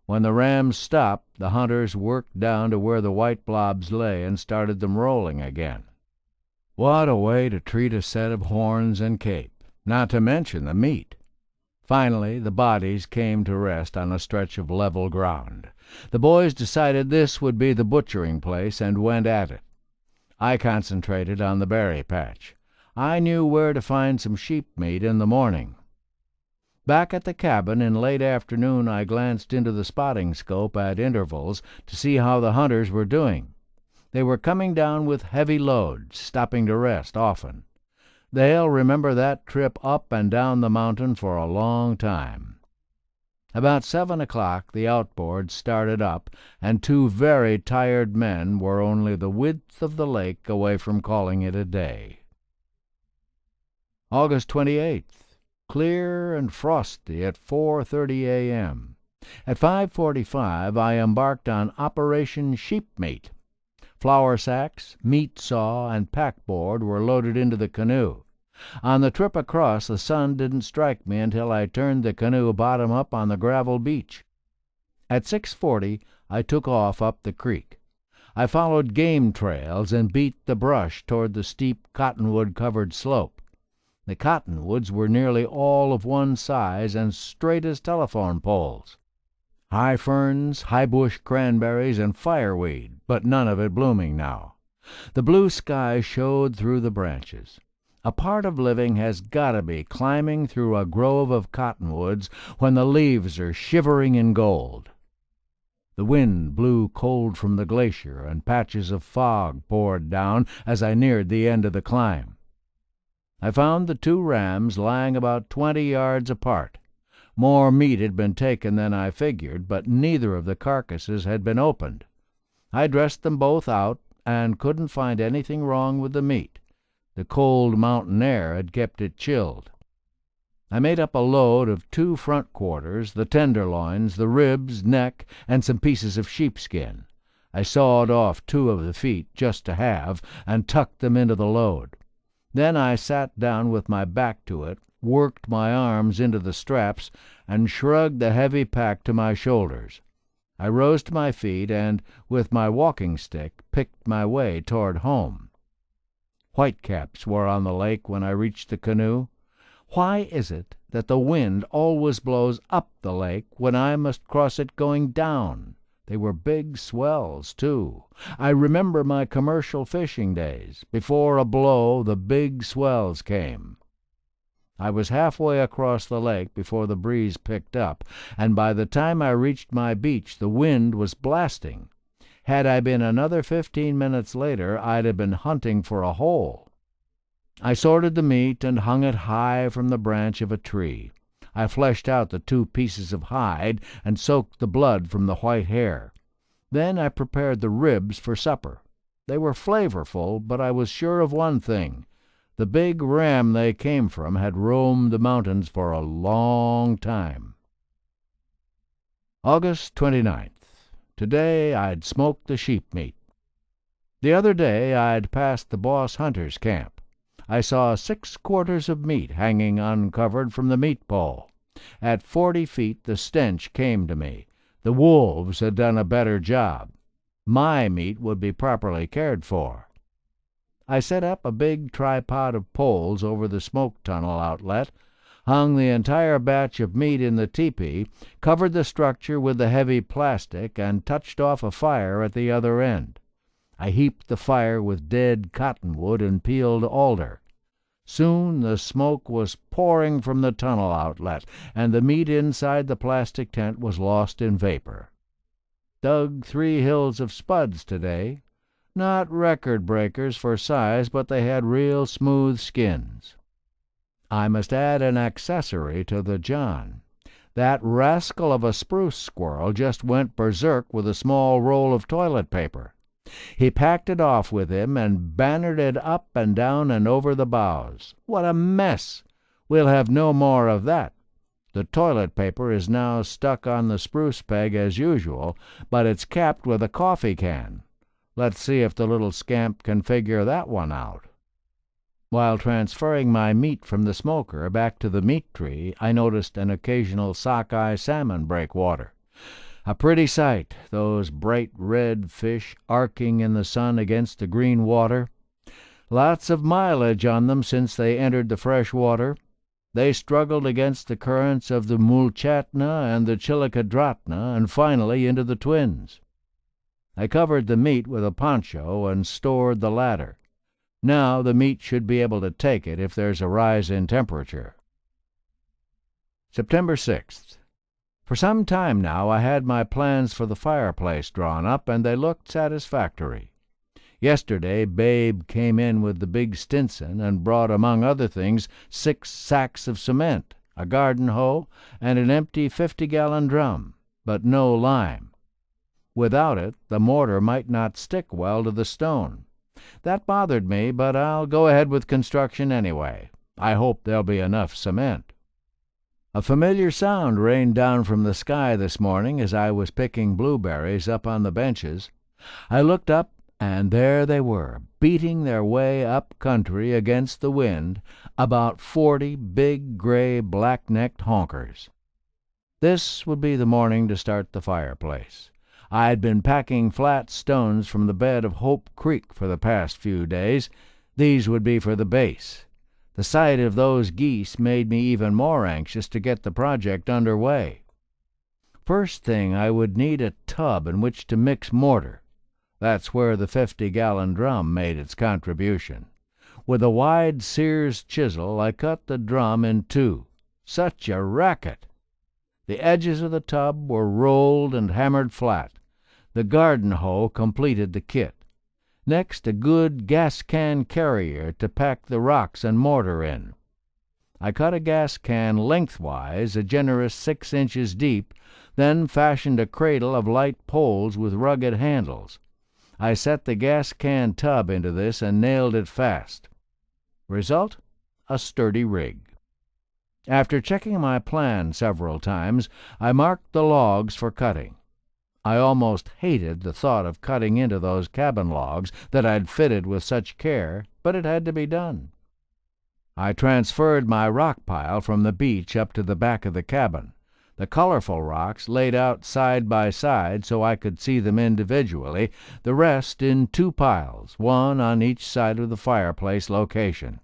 When the rams stopped, the hunters worked down to where the white blobs lay and started them rolling again. What a way to treat a set of horns and cape, not to mention the meat. Finally, the bodies came to rest on a stretch of level ground. The boys decided this would be the butchering place and went at it. I concentrated on the berry patch. I knew where to find some sheep meat in the morning. Back at the cabin in late afternoon I glanced into the spotting scope at intervals to see how the hunters were doing. They were coming down with heavy loads, stopping to rest often. They'll remember that trip up and down the mountain for a long time. About 7 o'clock the outboard started up, and two very tired men were only the width of the lake away from calling it a day. August 28th. Clear and frosty at 4:30 a.m. At 5:45 I embarked on Operation Sheepmeat. Flour sacks, meat saw, and packboard were loaded into the canoe. On the trip across, the sun didn't strike me until I turned the canoe bottom up on the gravel beach. At 6:40 I took off up the creek. I followed game trails and beat the brush toward the steep cottonwood-covered slope. The cottonwoods were nearly all of one size and straight as telephone poles. High ferns, high-bush cranberries, and fireweed, but none of it blooming now. The blue sky showed through the branches. A part of living has got to be climbing through a grove of cottonwoods when the leaves are shivering in gold. The wind blew cold from the glacier, and patches of fog poured down as I neared the end of the climb. I found the two rams lying about 20 yards apart. More meat had been taken than I figured, but neither of the carcasses had been opened. I dressed them both out and couldn't find anything wrong with the meat. The cold mountain air had kept it chilled. I made up a load of 2 front quarters, the tenderloins, the ribs, neck, and some pieces of sheepskin. I sawed off 2 of the feet, just to have, and tucked them into the load. Then I sat down with my back to it, worked my arms into the straps, and shrugged the heavy pack to my shoulders. I rose to my feet and, with my walking stick, picked my way toward home. Whitecaps were on the lake when I reached the canoe. Why is it that the wind always blows up the lake when I must cross it going down? They were big swells, too. I remember my commercial fishing days. Before a blow, the big swells came. I was halfway across the lake before the breeze picked up, and by the time I reached my beach, the wind was blasting. Had I been another 15 minutes later, I'd have been hunting for a hole. I sorted the meat and hung it high from the branch of a tree. I fleshed out the 2 pieces of hide and soaked the blood from the white hair. Then I prepared the ribs for supper. They were flavorful, but I was sure of one thing. The big ram they came from had roamed the mountains for a long time. August 29th. Today I'd smoked the sheep meat. The other day I'd passed the boss hunter's camp. I saw 6 quarters of meat hanging uncovered from the meat pole. At 40 feet the stench came to me. The wolves had done a better job. My meat would be properly cared for. I set up a big tripod of poles over the smoke tunnel outlet, hung the entire batch of meat in the tepee, covered the structure with the heavy plastic, and touched off a fire at the other end. I heaped the fire with dead cottonwood and peeled alder. Soon the smoke was pouring from the tunnel outlet, and the meat inside the plastic tent was lost in vapor. Dug 3 hills of spuds today. Not record breakers for size, but they had real smooth skins. I must add an accessory to the John. That rascal of a spruce squirrel just went berserk with a small roll of toilet paper. He packed it off with him and bannered it up and down and over the boughs. What a mess! We'll have no more of that. The toilet paper is now stuck on the spruce peg as usual, but it's capped with a coffee can. Let's see if the little scamp can figure that one out. While transferring my meat from the smoker back to the meat tree, I noticed an occasional sockeye salmon break water. A pretty sight, those bright red fish arcing in the sun against the green water. Lots of mileage on them since they entered the fresh water. They struggled against the currents of the Mulchatna and the Chilicadratna, and finally into the Twins. I covered the meat with a poncho and stored the latter. Now the meat should be able to take it if there's a rise in temperature. September 6th. For some time now I had my plans for the fireplace drawn up, and they looked satisfactory. Yesterday Babe came in with the big Stinson and brought, among other things, 6 sacks of cement, a garden hoe, and an empty 50-gallon drum, but no lime. Without it, the mortar might not stick well to the stone. That bothered me, but I'll go ahead with construction anyway. I hope there'll be enough cement. A familiar sound rained down from the sky this morning as I was picking blueberries up on the benches. I looked up, and there they were, beating their way up country against the wind, about 40 big, gray, black-necked honkers. This would be the morning to start the fireplace. I had been packing flat stones from the bed of Hope Creek for the past few days. These would be for the base. The sight of those geese made me even more anxious to get the project under way. First thing, I would need a tub in which to mix mortar. That's where the 50-gallon drum made its contribution. With a wide Sears chisel, I cut the drum in 2. Such a racket! The edges of the tub were rolled and hammered flat. The garden hoe completed the kit. Next, a good gas can carrier to pack the rocks and mortar in. I cut a gas can lengthwise, a generous 6 inches deep, then fashioned a cradle of light poles with rugged handles. I set the gas can tub into this and nailed it fast. Result? A sturdy rig. After checking my plan several times, I marked the logs for cutting. I almost hated the thought of cutting into those cabin logs that I'd fitted with such care, but it had to be done. I transferred my rock pile from the beach up to the back of the cabin. The colorful rocks laid out side by side so I could see them individually, the rest in 2 piles, one on each side of the fireplace location.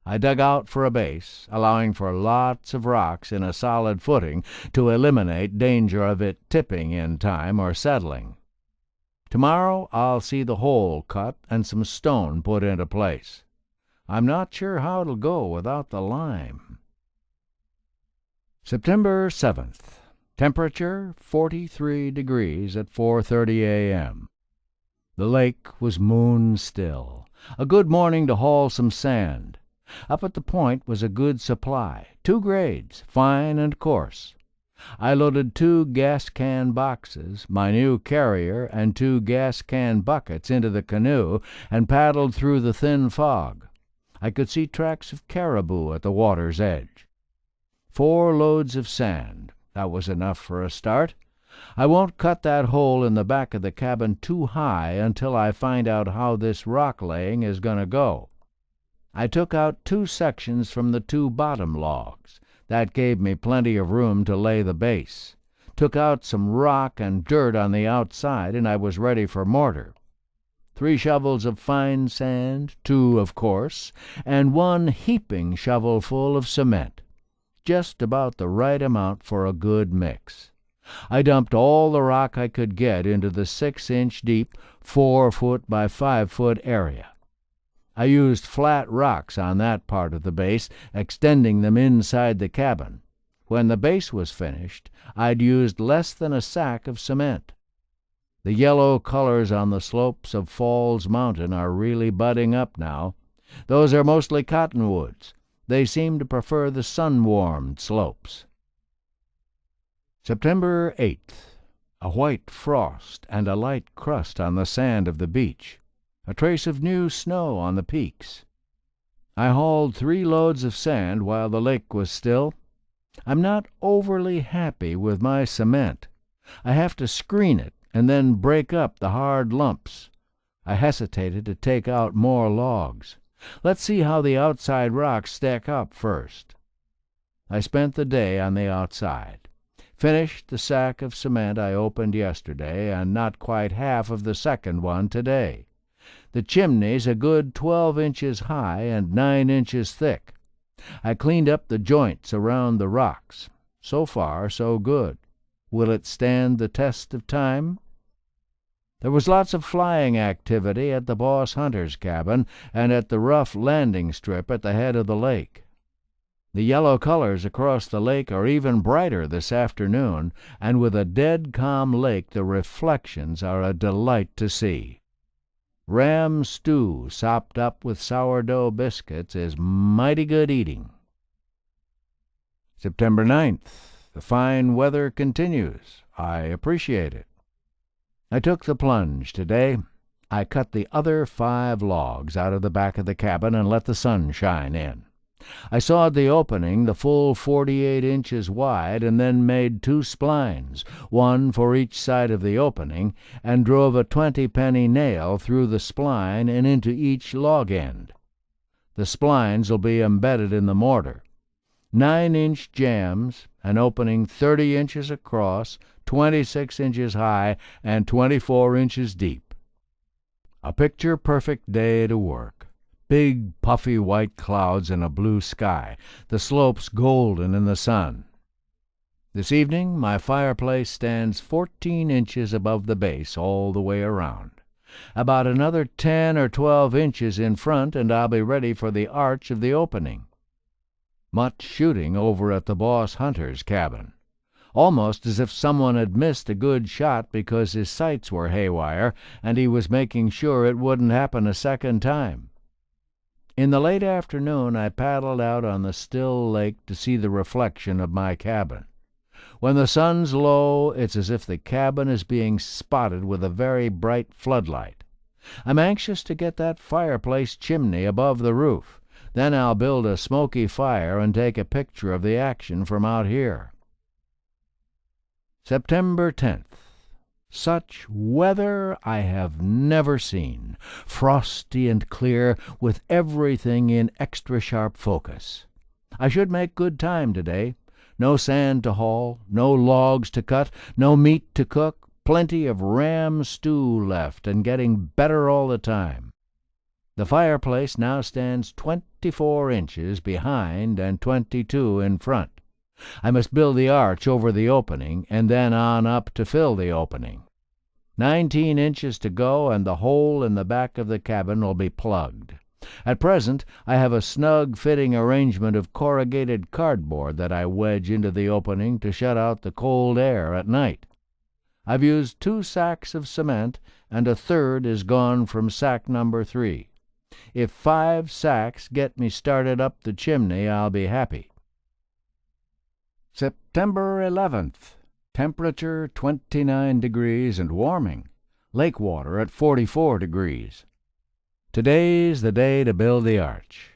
I dug out for a base, allowing for lots of rocks in a solid footing to eliminate danger of it tipping in time or settling. Tomorrow I'll see the hole cut and some stone put into place. I'm not sure how it'll go without the lime. September 7th. Temperature 43 degrees at 4:30 a.m. The lake was moon still. A good morning to haul some sand. Up at the point was a good supply, 2 grades, fine and coarse. I loaded 2 gas can boxes, my new carrier, and 2 gas can buckets into the canoe and paddled through the thin fog. I could see tracks of caribou at the water's edge. 4 loads of sand. That was enough for a start. I won't cut that hole in the back of the cabin too high until I find out how this rock laying is going to go. I took out 2 sections from the 2 bottom logs. That gave me plenty of room to lay the base. Took out some rock and dirt on the outside, and I was ready for mortar. 3 shovels of fine sand, 2 of coarse, and 1 heaping shovelful of cement. Just about the right amount for a good mix. I dumped all the rock I could get into the 6-inch deep, 4-foot by 5-foot area. I used flat rocks on that part of the base, extending them inside the cabin. When the base was finished, I'd used less than a sack of cement. The yellow colors on the slopes of Falls Mountain are really budding up now. Those are mostly cottonwoods. They seem to prefer the sun-warmed slopes. September 8th. A white frost and a light crust on the sand of the beach. A trace of new snow on the peaks. I hauled 3 loads of sand while the lake was still. I'm not overly happy with my cement. I have to screen it and then break up the hard lumps. I hesitated to take out more logs. Let's see how the outside rocks stack up first. I spent the day on the outside. Finished the sack of cement I opened yesterday, and not quite half of the second one today. The chimney's a good 12 inches high and 9 inches thick. I cleaned up the joints around the rocks. So far, so good. Will it stand the test of time? There was lots of flying activity at the boss hunter's cabin and at the rough landing strip at the head of the lake. The yellow colors across the lake are even brighter this afternoon, and with a dead calm lake the reflections are a delight to see. Ram stew sopped up with sourdough biscuits is mighty good eating. September 9th. The fine weather continues. I appreciate it. I took the plunge today. I cut the other 5 logs out of the back of the cabin and let the sun shine in. I sawed the opening the full 48 inches wide and then made 2 splines, one for each side of the opening, and drove a 20-penny nail through the spline and into each log end. The splines will be embedded in the mortar. 9-inch jambs, an opening 30 inches across, 26 inches high, and 24 inches deep. A picture-perfect day to work. Big, puffy white clouds and a blue sky, the slopes golden in the sun. This evening my fireplace stands 14 inches above the base all the way around. About another 10 or 12 inches in front, and I'll be ready for the arch of the opening. Much shooting over at the boss hunter's cabin. Almost as if someone had missed a good shot because his sights were haywire, and he was making sure it wouldn't happen a second time. In the late afternoon I paddled out on the still lake to see the reflection of my cabin. When the sun's low, it's as if the cabin is being spotted with a very bright floodlight. I'm anxious to get that fireplace chimney above the roof. Then I'll build a smoky fire and take a picture of the action from out here. September 10th. Such weather I have never seen. Frosty and clear, with everything in extra sharp focus. I should make good time today. No sand to haul, no logs to cut, no meat to cook, plenty of ram stew left, and getting better all the time. The fireplace now stands 24 inches behind and 22 in front. I must build the arch over the opening, and then on up to fill the opening. 19 inches to go, and the hole in the back of the cabin will be plugged. At present I have a snug fitting arrangement of corrugated cardboard that I wedge into the opening to shut out the cold air at night. I've used 2 sacks of cement, and a third is gone from sack number 3. If 5 sacks get me started up the chimney, I'll be happy. September 11th. Temperature 29 degrees and warming. Lake water at 44 degrees. Today's the day to build the arch.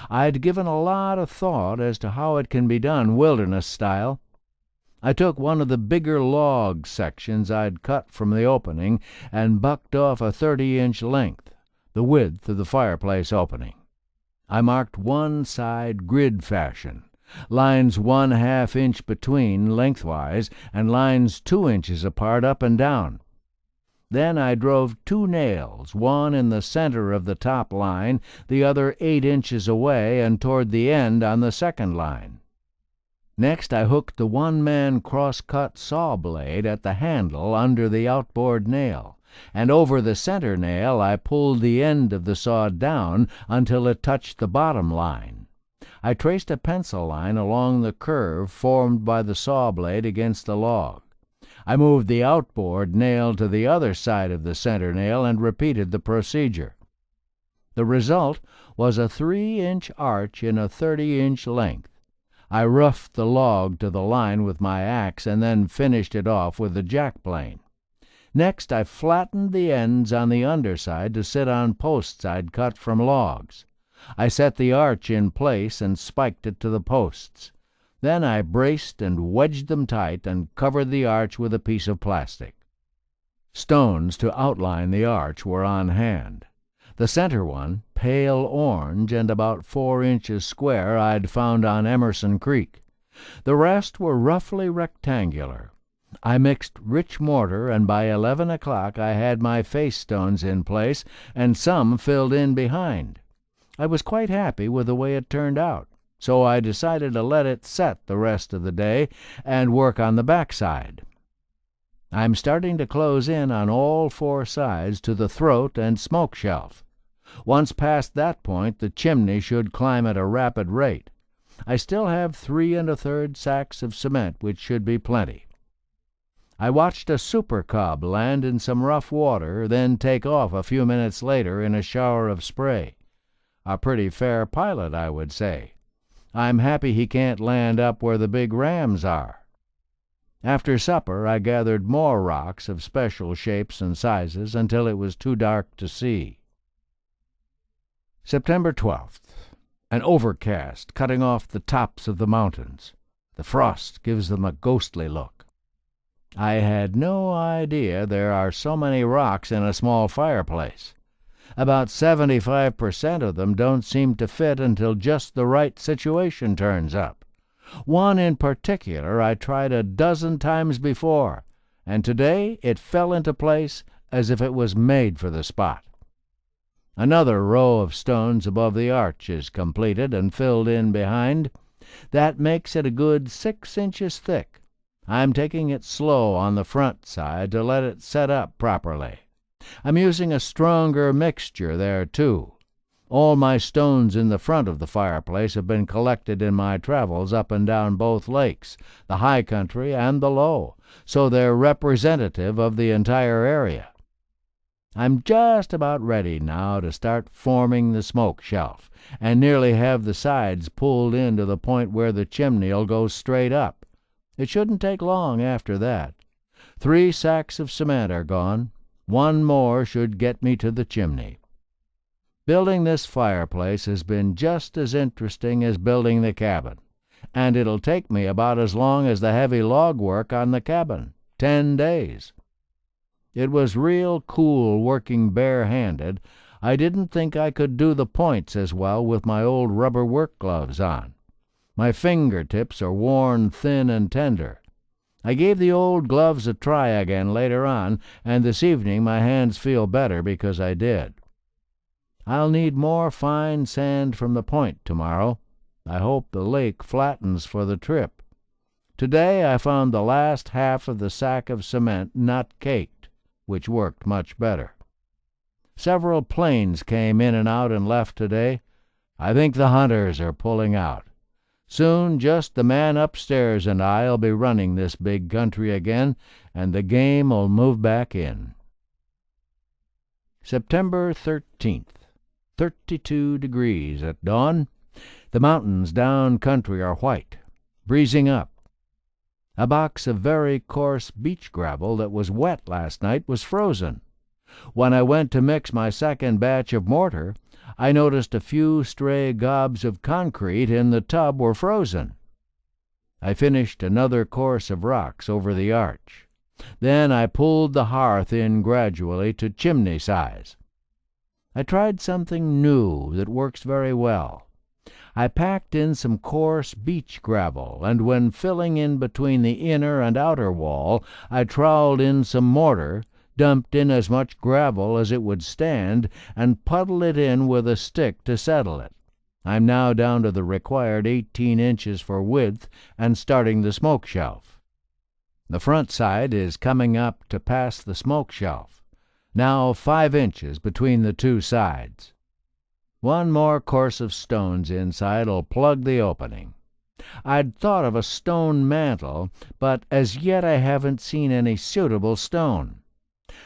I'd given a lot of thought as to how it can be done wilderness style. I took one of the bigger log sections I'd cut from the opening and bucked off a 30-inch length, the width of the fireplace opening. I marked one side grid fashion, lines 1/2 inch between lengthwise and lines 2 inches apart up and down. Then I drove 2 nails, one in the center of the top line, the other 8 inches away and toward the end on the second line. Next I hooked the one-man cross-cut saw blade at the handle under the outboard nail, and over the center nail I pulled the end of the saw down until it touched the bottom line. I traced a pencil line along the curve formed by the saw blade against the log. I moved the outboard nail to the other side of the center nail and repeated the procedure. The result was a 3-inch arch in a 30-inch length. I roughed the log to the line with my axe and then finished it off with the jack plane. Next I flattened the ends on the underside to sit on posts I'd cut from logs. I set the arch in place and spiked it to the posts. Then I braced and wedged them tight and covered the arch with a piece of plastic. Stones to outline the arch were on hand. The center one, pale orange and about 4 inches square, I'd found on Emerson Creek. The rest were roughly rectangular. I mixed rich mortar, and by 11 o'clock I had my face stones in place and some filled in behind. I was quite happy with the way it turned out, so I decided to let it set the rest of the day and work on the backside. I'm starting to close in on all four sides to the throat and smoke shelf. Once past that point, the chimney should climb at a rapid rate. I still have 3 1/3 sacks of cement, which should be plenty. I watched a super cub land in some rough water, then take off a few minutes later in a shower of spray. A pretty fair pilot, I would say. I'm happy he can't land up where the big rams are. After supper, I gathered more rocks of special shapes and sizes until it was too dark to see. September 12th. An overcast cutting off the tops of the mountains. The frost gives them a ghostly look. I had no idea there are so many rocks in a small fireplace. About 75% of them don't seem to fit until just the right situation turns up. One in particular I tried a dozen times before, and today it fell into place as if it was made for the spot. Another row of stones above the arch is completed and filled in behind. That makes it a good 6 inches thick. I'm taking it slow on the front side to let it set up properly. I'm using a stronger mixture there, too. All my stones in the front of the fireplace have been collected in my travels up and down both lakes, the high country and the low, so they're representative of the entire area. I'm just about ready now to start forming the smoke shelf, and nearly have the sides pulled in to the point where the chimney'll go straight up. It shouldn't take long after that. 3 sacks of cement are gone. 1 more should get me to the chimney. Building this fireplace has been just as interesting as building the cabin, and it'll take me about as long as the heavy log work on the cabin, 10 days. It was real cool working bare-handed. I didn't think I could do the points as well with my old rubber work gloves on. My fingertips are worn thin and tender. I gave the old gloves a try again later on, and this evening my hands feel better because I did. I'll need more fine sand from the point tomorrow. I hope the lake flattens for the trip. Today I found the last half of the sack of cement not caked, which worked much better. Several planes came in and out and left today. I think the hunters are pulling out. Soon just the man upstairs and I'll be running this big country again, and the game'll move back in. September 13th. 32 degrees at dawn. The mountains down country are white, breezing up. A box of very coarse beach gravel that was wet last night was frozen. When I went to mix my second batch of mortar, I noticed a few stray gobs of concrete in the tub were frozen. I finished another course of rocks over the arch. Then I pulled the hearth in gradually to chimney size. I tried something new that works very well. I packed in some coarse beach gravel, and when filling in between the inner and outer wall, I troweled in some mortar, dumped in as much gravel as it would stand, and puddled it in with a stick to settle it. I'm now down to the required 18 inches for width and starting the smoke shelf. The front side is coming up to pass the smoke shelf. Now 5 inches between the 2 sides. 1 more course of stones inside'll plug the opening. I'd thought of a stone mantel, but as yet I haven't seen any suitable stone.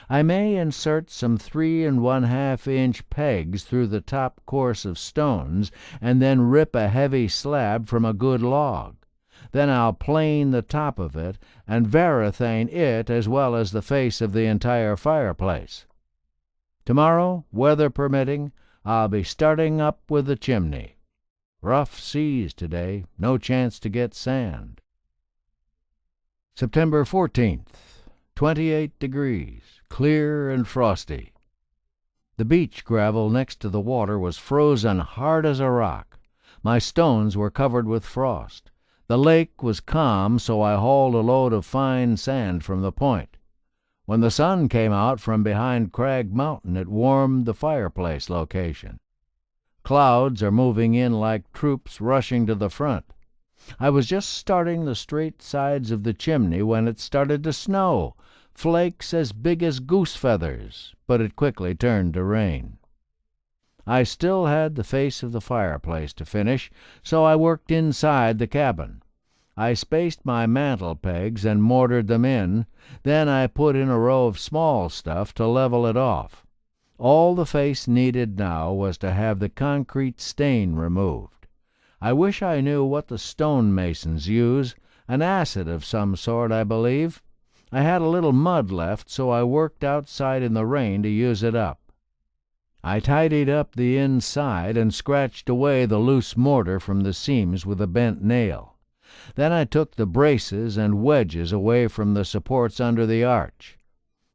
I may insert some 3 1/2 inch pegs through the top course of stones, and then rip a heavy slab from a good log. Then I'll plane the top of it and varithane it as well as the face of the entire fireplace. Tomorrow, weather permitting, I'll be starting up with the chimney. Rough seas today, no chance to get sand. September 14th, 28 degrees, clear and frosty. The beach gravel next to the water was frozen hard as a rock. My stones were covered with frost. The lake was calm, so I hauled a load of fine sand from the point. When the sun came out from behind Crag Mountain, it warmed the fireplace location. Clouds are moving in like troops rushing to the front. I was just starting the straight sides of the chimney when it started to snow. flakes as big as goose feathers, but it quickly turned to rain. I still had the face of the fireplace to finish, so I worked inside the cabin. I spaced my mantel pegs and mortared them in. Then I put in a row of small stuff to level it off. All the face needed now was to have the concrete stain removed. I wish I knew what the stonemasons use, an acid of some sort, I believe. I had a little mud left, so I worked outside in the rain to use it up. I tidied up the inside and scratched away the loose mortar from the seams with a bent nail. Then I took the braces and wedges away from the supports under the arch.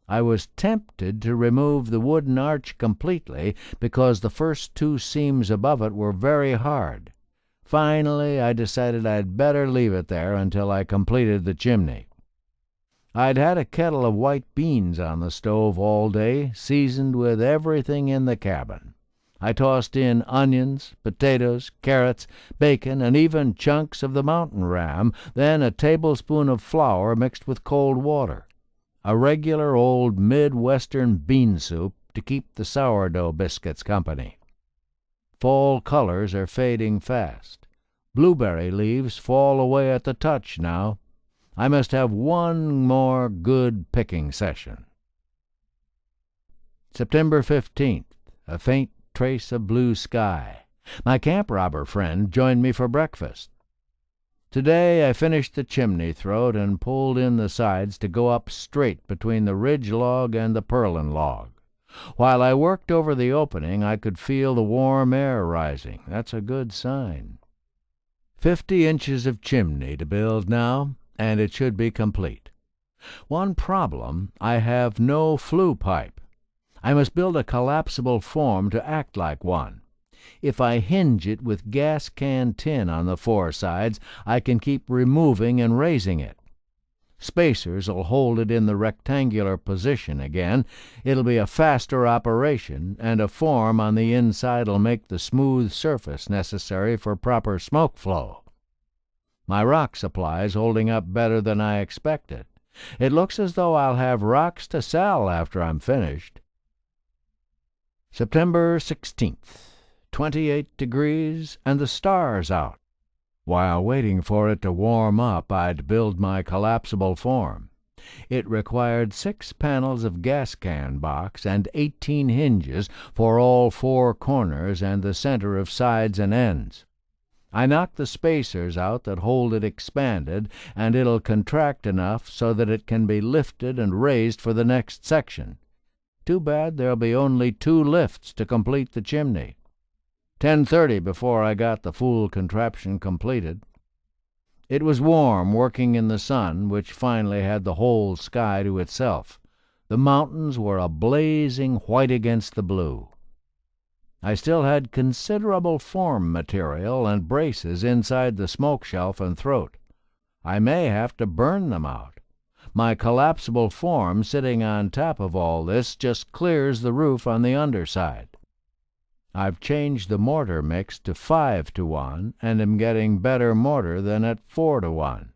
I was tempted to remove the wooden arch completely because the first two seams above it were very hard. Finally, I decided I'd better leave it there until I completed the chimney. I'd had a kettle of white beans on the stove all day, seasoned with everything in the cabin. I tossed in onions, potatoes, carrots, bacon, and even chunks of the mountain ram, then a tablespoon of flour mixed with cold water. A regular old Midwestern bean soup to keep the sourdough biscuits company. Fall colors are fading fast. Blueberry leaves fall away at the touch now. I must have one more good picking session. September 15th. A faint trace of blue sky. My camp robber friend joined me for breakfast. Today I finished the chimney throat and pulled in the sides to go up straight between the ridge log and the purlin log. While I worked over the opening, I could feel the warm air rising. That's a good sign. 50 inches of chimney to build now, and it should be complete. One problem, I have no flue pipe. I must build a collapsible form to act like one. If I hinge it with gas can tin on the four sides, I can keep removing and raising it. Spacers'll hold it in the rectangular position again. It'll be a faster operation, and a form on the inside'll make the smooth surface necessary for proper smoke flow. My rock supply's holding up better than I expected. It looks as though I'll have rocks to sell after I'm finished. September 16th. 28 degrees and the stars out. While waiting for it to warm up, I'd build my collapsible form. It required 6 panels of gas can box and 18 hinges for all 4 corners and the center of sides and ends. I knocked the spacers out that hold it expanded, and it'll contract enough so that it can be lifted and raised for the next section. Too bad there'll be only 2 lifts to complete the chimney. 10:30 before I got the full contraption completed. It was warm working in the sun, which finally had the whole sky to itself. The mountains were a blazing white against the blue. I still had considerable form material and braces inside the smoke shelf and throat. I may have to burn them out. My collapsible form sitting on top of all this just clears the roof on the underside. I've changed the mortar mix to 5-to-1 and am getting better mortar than at 4-to-1.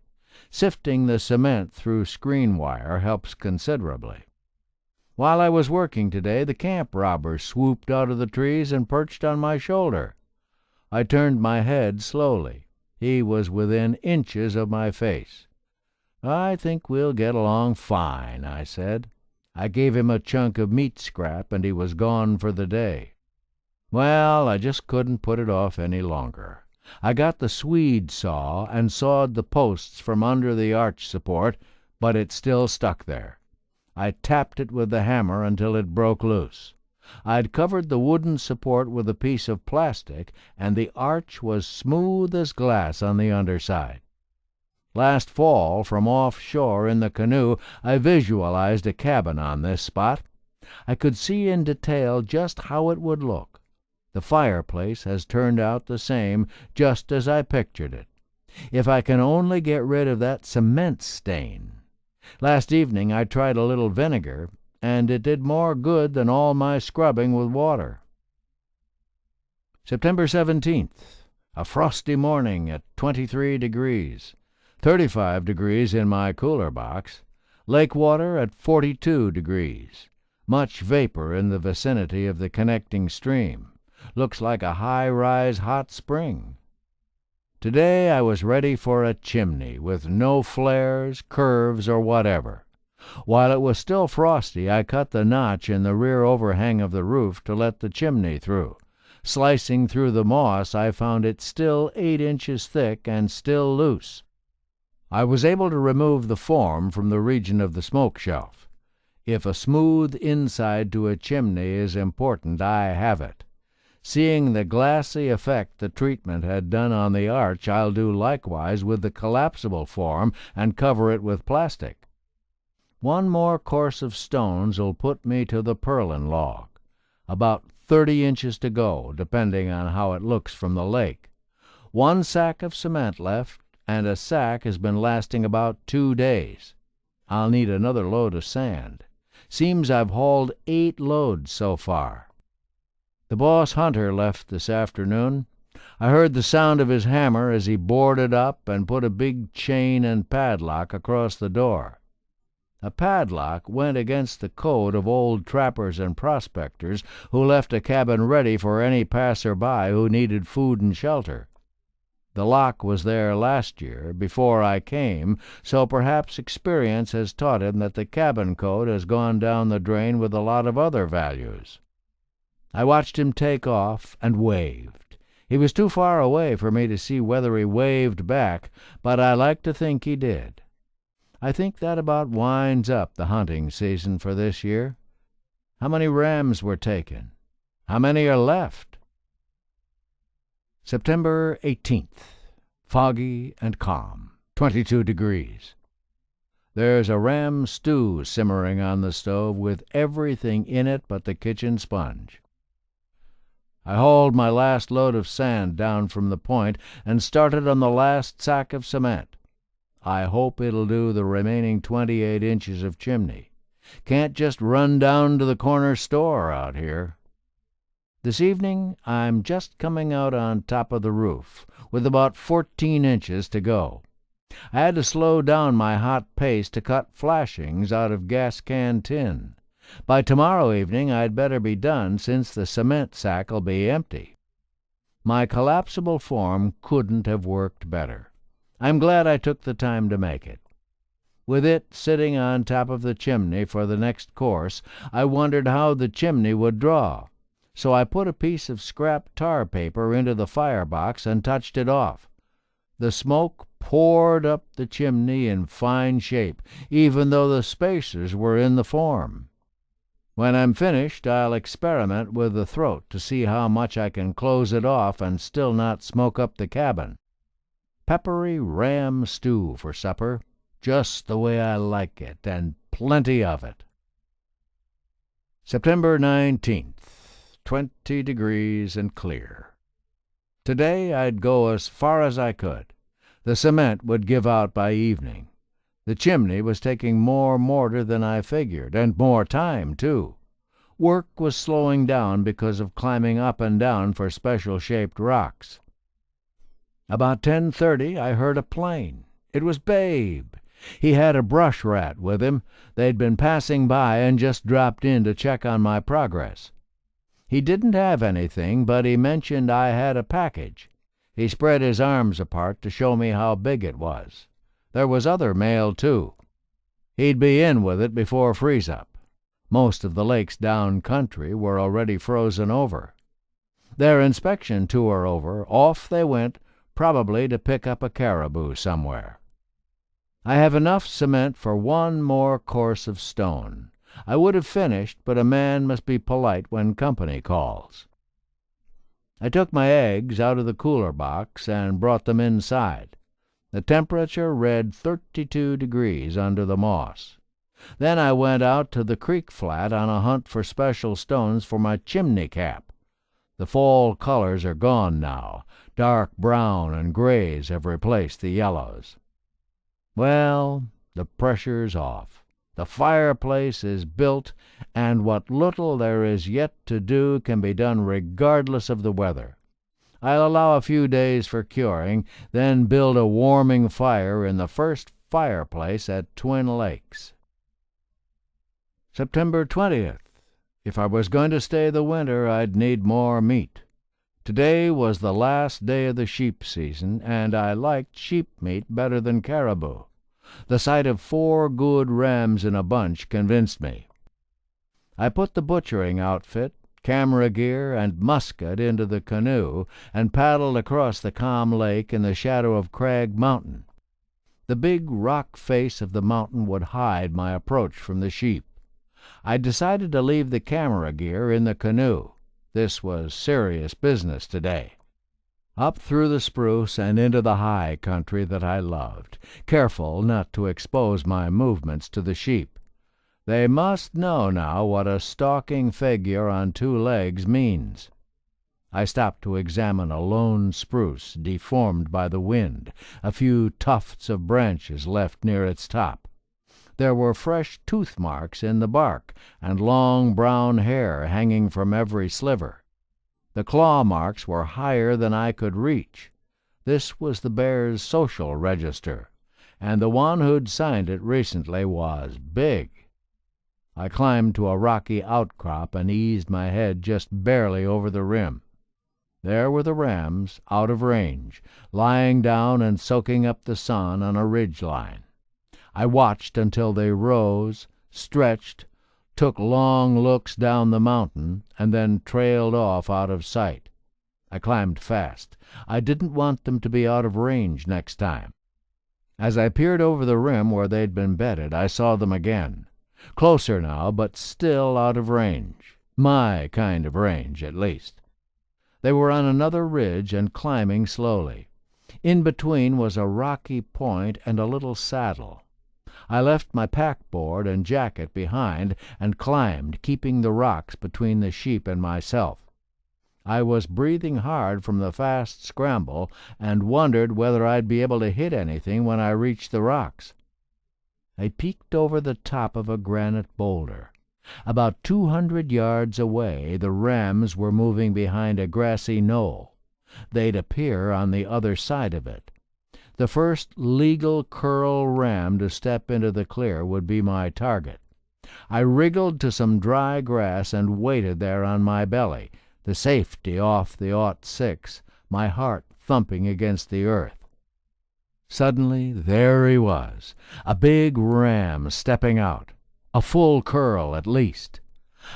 Sifting the cement through screen wire helps considerably. While I was working today, the camp robber swooped out of the trees and perched on my shoulder. I turned my head slowly. He was within inches of my face. "I think we'll get along fine," I said. I gave him a chunk of meat scrap, and he was gone for the day. Well, I just couldn't put it off any longer. I got the Swede saw and sawed the posts from under the arch support, but it still stuck there. I tapped it with the hammer until it broke loose. I'd covered the wooden support with a piece of plastic, and the arch was smooth as glass on the underside. Last fall, from offshore in the canoe, I visualized a cabin on this spot. I could see in detail just how it would look. The fireplace has turned out the same, just as I pictured it. If I can only get rid of that cement stain. Last evening I tried a little vinegar, and it did more good than all my scrubbing with water. September 17th. A frosty morning at 23 degrees. 35 degrees in my cooler box. Lake water at 42 degrees. Much vapor in the vicinity of the connecting stream. Looks like a high-rise hot spring. Today I was ready for a chimney, with no flares, curves, or whatever. While it was still frosty, I cut the notch in the rear overhang of the roof to let the chimney through. Slicing through the moss, I found it still 8 inches thick and still loose. I was able to remove the form from the region of the smoke shelf. If a smooth inside to a chimney is important, I have it. Seeing the glassy effect the treatment had done on the arch, I'll do likewise with the collapsible form and cover it with plastic. One more course of stones will put me to the purlin log. About 30 inches to go, depending on how it looks from the lake. 1 sack of cement left, and a sack has been lasting about 2 days. I'll need another load of sand. Seems I've hauled 8 loads so far. The boss hunter left this afternoon. I heard the sound of his hammer as he boarded up and put a big chain and padlock across the door. A padlock went against the code of old trappers and prospectors who left a cabin ready for any passer-by who needed food and shelter. The lock was there last year, before I came, so perhaps experience has taught him that the cabin code has gone down the drain with a lot of other values. I watched him take off and waved. He was too far away for me to see whether he waved back, but I like to think he did. I think that about winds up the hunting season for this year. How many rams were taken? How many are left? September 18th. Foggy and calm. 22 degrees. There's a ram stew simmering on the stove with everything in it but the kitchen sponge. I hauled my last load of sand down from the point and started on the last sack of cement. I hope it'll do the remaining 28 inches of chimney. Can't just run down to the corner store out here. This evening I'm just coming out on top of the roof, with about 14 inches to go. I had to slow down my hot pace to cut flashings out of gas can tin. By tomorrow evening I'd better be done, since the cement sack'll be empty. My collapsible form couldn't have worked better. I'm glad I took the time to make it. With it sitting on top of the chimney for the next course, I wondered how the chimney would draw. So I put a piece of scrap tar paper into the firebox and touched it off. The smoke poured up the chimney in fine shape, even though the spacers were in the form. When I'm finished, I'll experiment with the throat to see how much I can close it off and still not smoke up the cabin. Peppery ram stew for supper, just the way I like it, and plenty of it. September 19th, 20 degrees and clear. Today I'd go as far as I could. The cement would give out by evening. The chimney was taking more mortar than I figured, and more time, too. Work was slowing down because of climbing up and down for special-shaped rocks. About 10:30 I heard a plane. It was Babe. He had a brush rat with him. They'd been passing by and just dropped in to check on my progress. He didn't have anything, but he mentioned I had a package. He spread his arms apart to show me how big it was. There was other mail, too. He'd be in with it before freeze-up. Most of the lakes down country were already frozen over. Their inspection tour over, off they went, probably to pick up a caribou somewhere. I have enough cement for one more course of stone. I would have finished, but a man must be polite when company calls. I took my eggs out of the cooler box and brought them inside. The temperature read 32 degrees under the moss. Then I went out to the creek flat on a hunt for special stones for my chimney cap. The fall colors are gone now. Dark brown and grays have replaced the yellows. Well, the pressure's off. The fireplace is built, and what little there is yet to do can be done regardless of the weather. I'll allow a few days for curing, then build a warming fire in the first fireplace at Twin Lakes. September 20th. If I was going to stay the winter, I'd need more meat. Today was the last day of the sheep season, and I liked sheep meat better than caribou. The sight of 4 good rams in a bunch convinced me. I put the butchering outfit, camera gear, and musket into the canoe and paddled across the calm lake in the shadow of Crag Mountain. The big rock face of the mountain would hide my approach from the sheep. I decided to leave the camera gear in the canoe. This was serious business today. Up through the spruce and into the high country that I loved, careful not to expose my movements to the sheep. They must know now what a stalking figure on 2 legs means. I stopped to examine a lone spruce deformed by the wind, a few tufts of branches left near its top. There were fresh tooth marks in the bark, and long brown hair hanging from every sliver. The claw marks were higher than I could reach. This was the bear's social register, and the one who'd signed it recently was big. I climbed to a rocky outcrop and eased my head just barely over the rim. There were the rams, out of range, lying down and soaking up the sun on a ridge line. I watched until they rose, stretched, took long looks down the mountain, and then trailed off out of sight. I climbed fast. I didn't want them to be out of range next time. As I peered over the rim where they'd been bedded, I saw them again. Closer now, but still out of range. My kind of range, at least. They were on another ridge and climbing slowly. In between was a rocky point and a little saddle. I left my packboard and jacket behind and climbed, keeping the rocks between the sheep and myself. I was breathing hard from the fast scramble and wondered whether I'd be able to hit anything when I reached the rocks. I peeked over the top of a granite boulder. About 200 yards away, the rams were moving behind a grassy knoll. They'd appear on the other side of it. The first legal curl ram to step into the clear would be my target. I wriggled to some dry grass and waited there on my belly, the safety off the .06, my heart thumping against the earth. Suddenly there he was, a big ram stepping out, a full curl at least.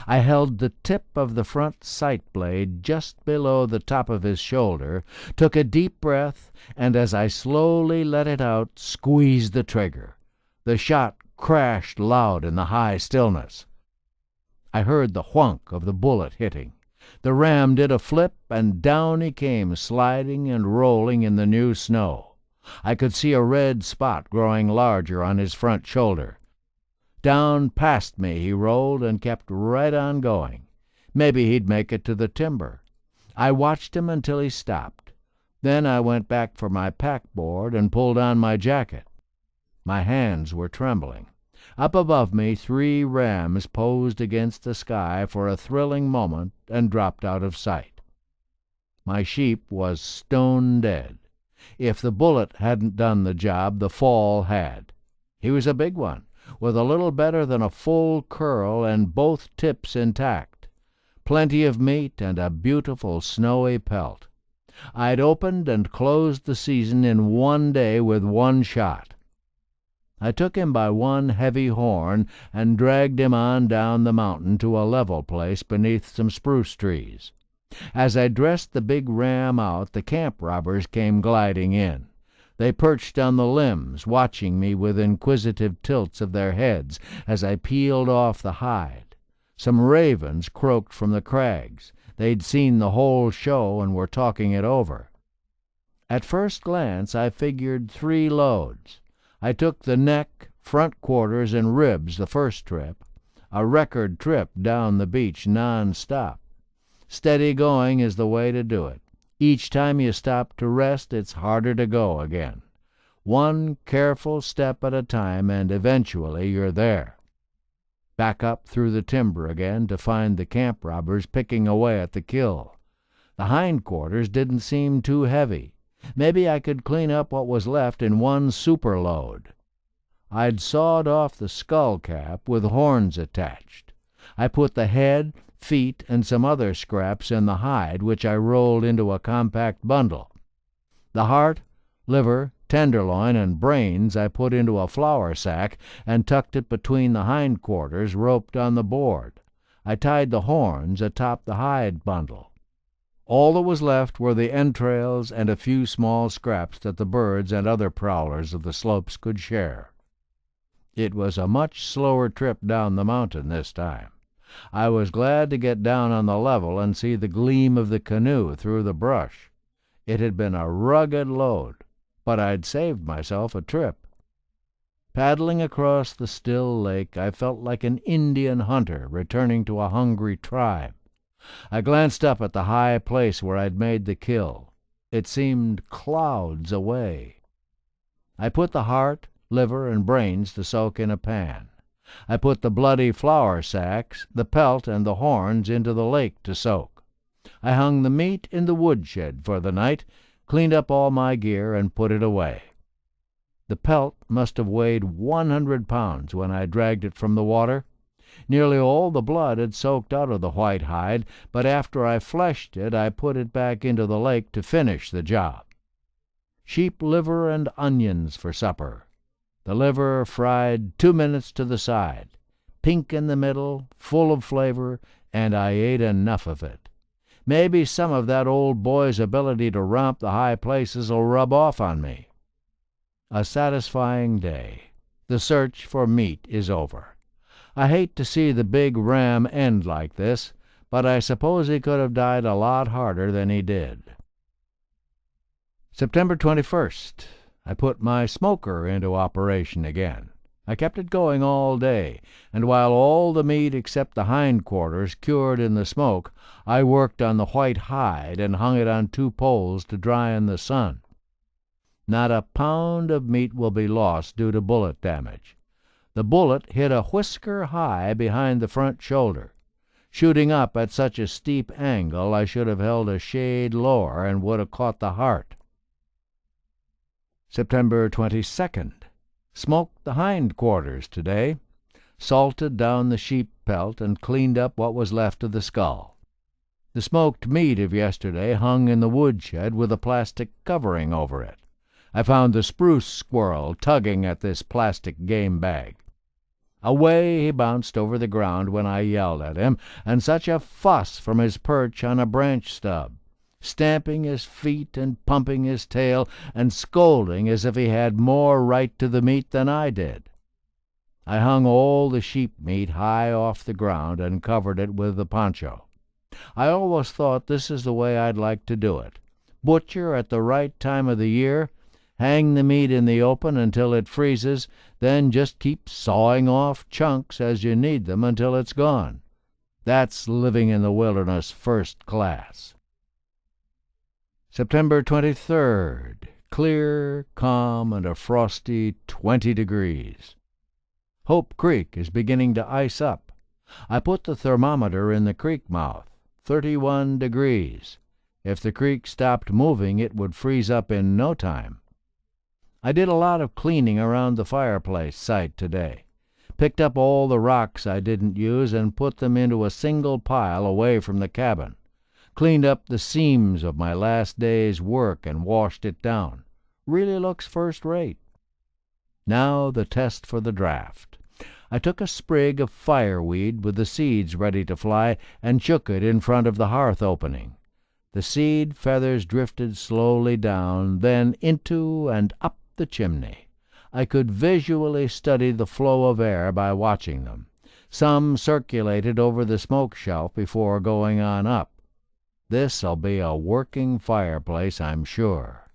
I held the tip of the front sight blade just below the top of his shoulder, took a deep breath, and as I slowly let it out, squeezed the trigger. The shot crashed loud in the high stillness. I heard the whunk of the bullet hitting. The ram did a flip, and down he came, sliding and rolling in the new snow. I could see a red spot growing larger on his front shoulder. Down past me he rolled and kept right on going. Maybe he'd make it to the timber. I watched him until he stopped. Then I went back for my packboard and pulled on my jacket. My hands were trembling. Up above me 3 rams posed against the sky for a thrilling moment and dropped out of sight. My sheep was stone dead. If the bullet hadn't done the job, the fall had. He was a big one, with a little better than a full curl and both tips intact. Plenty of meat and a beautiful snowy pelt. I'd opened and closed the season in one day with one shot. I took him by one heavy horn and dragged him on down the mountain to a level place beneath some spruce trees. As I dressed the big ram out, the camp robbers came gliding in. They perched on the limbs, watching me with inquisitive tilts of their heads as I peeled off the hide. Some ravens croaked from the crags. They'd seen the whole show and were talking it over. At first glance, I figured 3 loads. I took the neck, front quarters, and ribs the first trip, a record trip down the beach non-stop. Steady going is the way to do it. Each time you stop to rest, it's harder to go again. One careful step at a time, and eventually you're there. Back up through the timber again to find the camp robbers picking away at the kill. The hindquarters didn't seem too heavy. Maybe I could clean up what was left in one super load. I'd sawed off the skull cap with horns attached. I put the head, feet, and some other scraps in the hide, which I rolled into a compact bundle. The heart, liver, tenderloin, and brains I put into a flour sack and tucked it between the hindquarters roped on the board. I tied the horns atop the hide bundle. All that was left were the entrails and a few small scraps that the birds and other prowlers of the slopes could share. It was a much slower trip down the mountain this time. I was glad to get down on the level and see the gleam of the canoe through the brush. It had been a rugged load, but I'd saved myself a trip. Paddling across the still lake, I felt like an Indian hunter returning to a hungry tribe. I glanced up at the high place where I'd made the kill. It seemed clouds away. I put the heart, liver, and brains to soak in a pan. I put the bloody flour sacks, the pelt, and the horns into the lake to soak. I hung the meat in the woodshed for the night, cleaned up all my gear, and put it away. The pelt must have weighed 100 pounds when I dragged it from the water. Nearly all the blood had soaked out of the white hide, but after I fleshed it, I put it back into the lake to finish the job. Sheep liver and onions for supper. The liver fried 2 minutes to the side, pink in the middle, full of flavor, and I ate enough of it. Maybe some of that old boy's ability to romp the high places will rub off on me. A satisfying day. The search for meat is over. I hate to see the big ram end like this, but I suppose he could have died a lot harder than he did. September 21st. I put my smoker into operation again. I kept it going all day, and while all the meat except the hindquarters cured in the smoke, I worked on the white hide and hung it on 2 poles to dry in the sun. Not a pound of meat will be lost due to bullet damage. The bullet hit a whisker high behind the front shoulder. Shooting up at such a steep angle, I should have held a shade lower and would have caught the heart. September 22nd. Smoked the hindquarters today. Salted down the sheep pelt and cleaned up what was left of the skull. The smoked meat of yesterday hung in the woodshed with a plastic covering over it. I found the spruce squirrel tugging at this plastic game bag. Away he bounced over the ground when I yelled at him, and such a fuss from his perch on a branch stub, stamping his feet and pumping his tail and scolding as if he had more right to the meat than I did. I hung all the sheep meat high off the ground and covered it with the poncho. I always thought this is the way I'd like to do it. Butcher at the right time of the year, hang the meat in the open until it freezes, then just keep sawing off chunks as you need them until it's gone. That's living in the wilderness first class. September 23rd. Clear, calm, and a frosty 20 degrees. Hope Creek is beginning to ice up. I put the thermometer in the creek mouth, 31 degrees. If the creek stopped moving, it would freeze up in no time. I did a lot of cleaning around the fireplace site today. Picked up all the rocks I didn't use and put them into a single pile away from the cabin. Cleaned up the seams of my last day's work and washed it down. Really looks first rate. Now the test for the draft. I took a sprig of fireweed with the seeds ready to fly and shook it in front of the hearth opening. The seed feathers drifted slowly down, then into and up the chimney. I could visually study the flow of air by watching them. Some circulated over the smoke shelf before going on up. This'll be a working fireplace, I'm sure.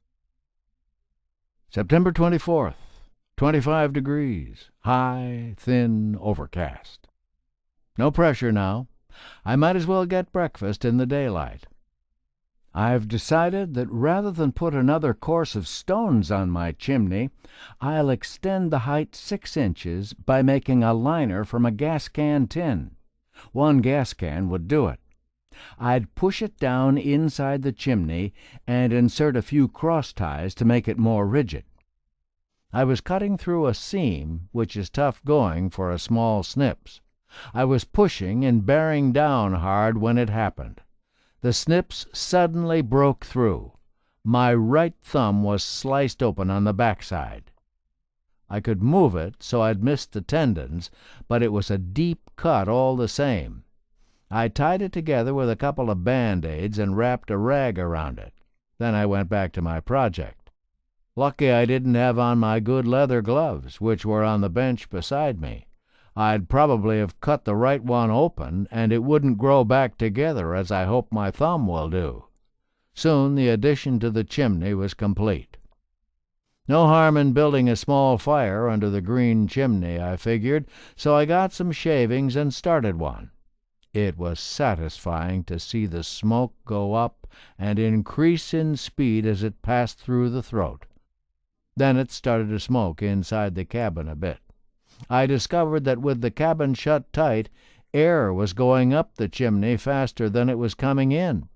September 24th. 25 degrees. High, thin, overcast. No pressure now. I might as well get breakfast in the daylight. I've decided that rather than put another course of stones on my chimney, I'll extend the height 6 inches by making a liner from a gas can tin. 1 gas can would do it. I'd push it down inside the chimney and insert a few cross ties to make it more rigid. I was cutting through a seam, which is tough going for a small snips. I was pushing and bearing down hard when it happened. The snips suddenly broke through. My right thumb was sliced open on the backside. I could move it so I'd missed the tendons, but it was a deep cut all the same. I tied it together with a couple of Band-Aids and wrapped a rag around it. Then I went back to my project. Lucky I didn't have on my good leather gloves, which were on the bench beside me. I'd probably have cut the right one open, and it wouldn't grow back together as I hope my thumb will do. Soon the addition to the chimney was complete. No harm in building a small fire under the green chimney, I figured, so I got some shavings and started one. It was satisfying to see the smoke go up and increase in speed as it passed through the throat. Then it started to smoke inside the cabin a bit. I discovered that with the cabin shut tight, air was going up the chimney faster than it was coming in.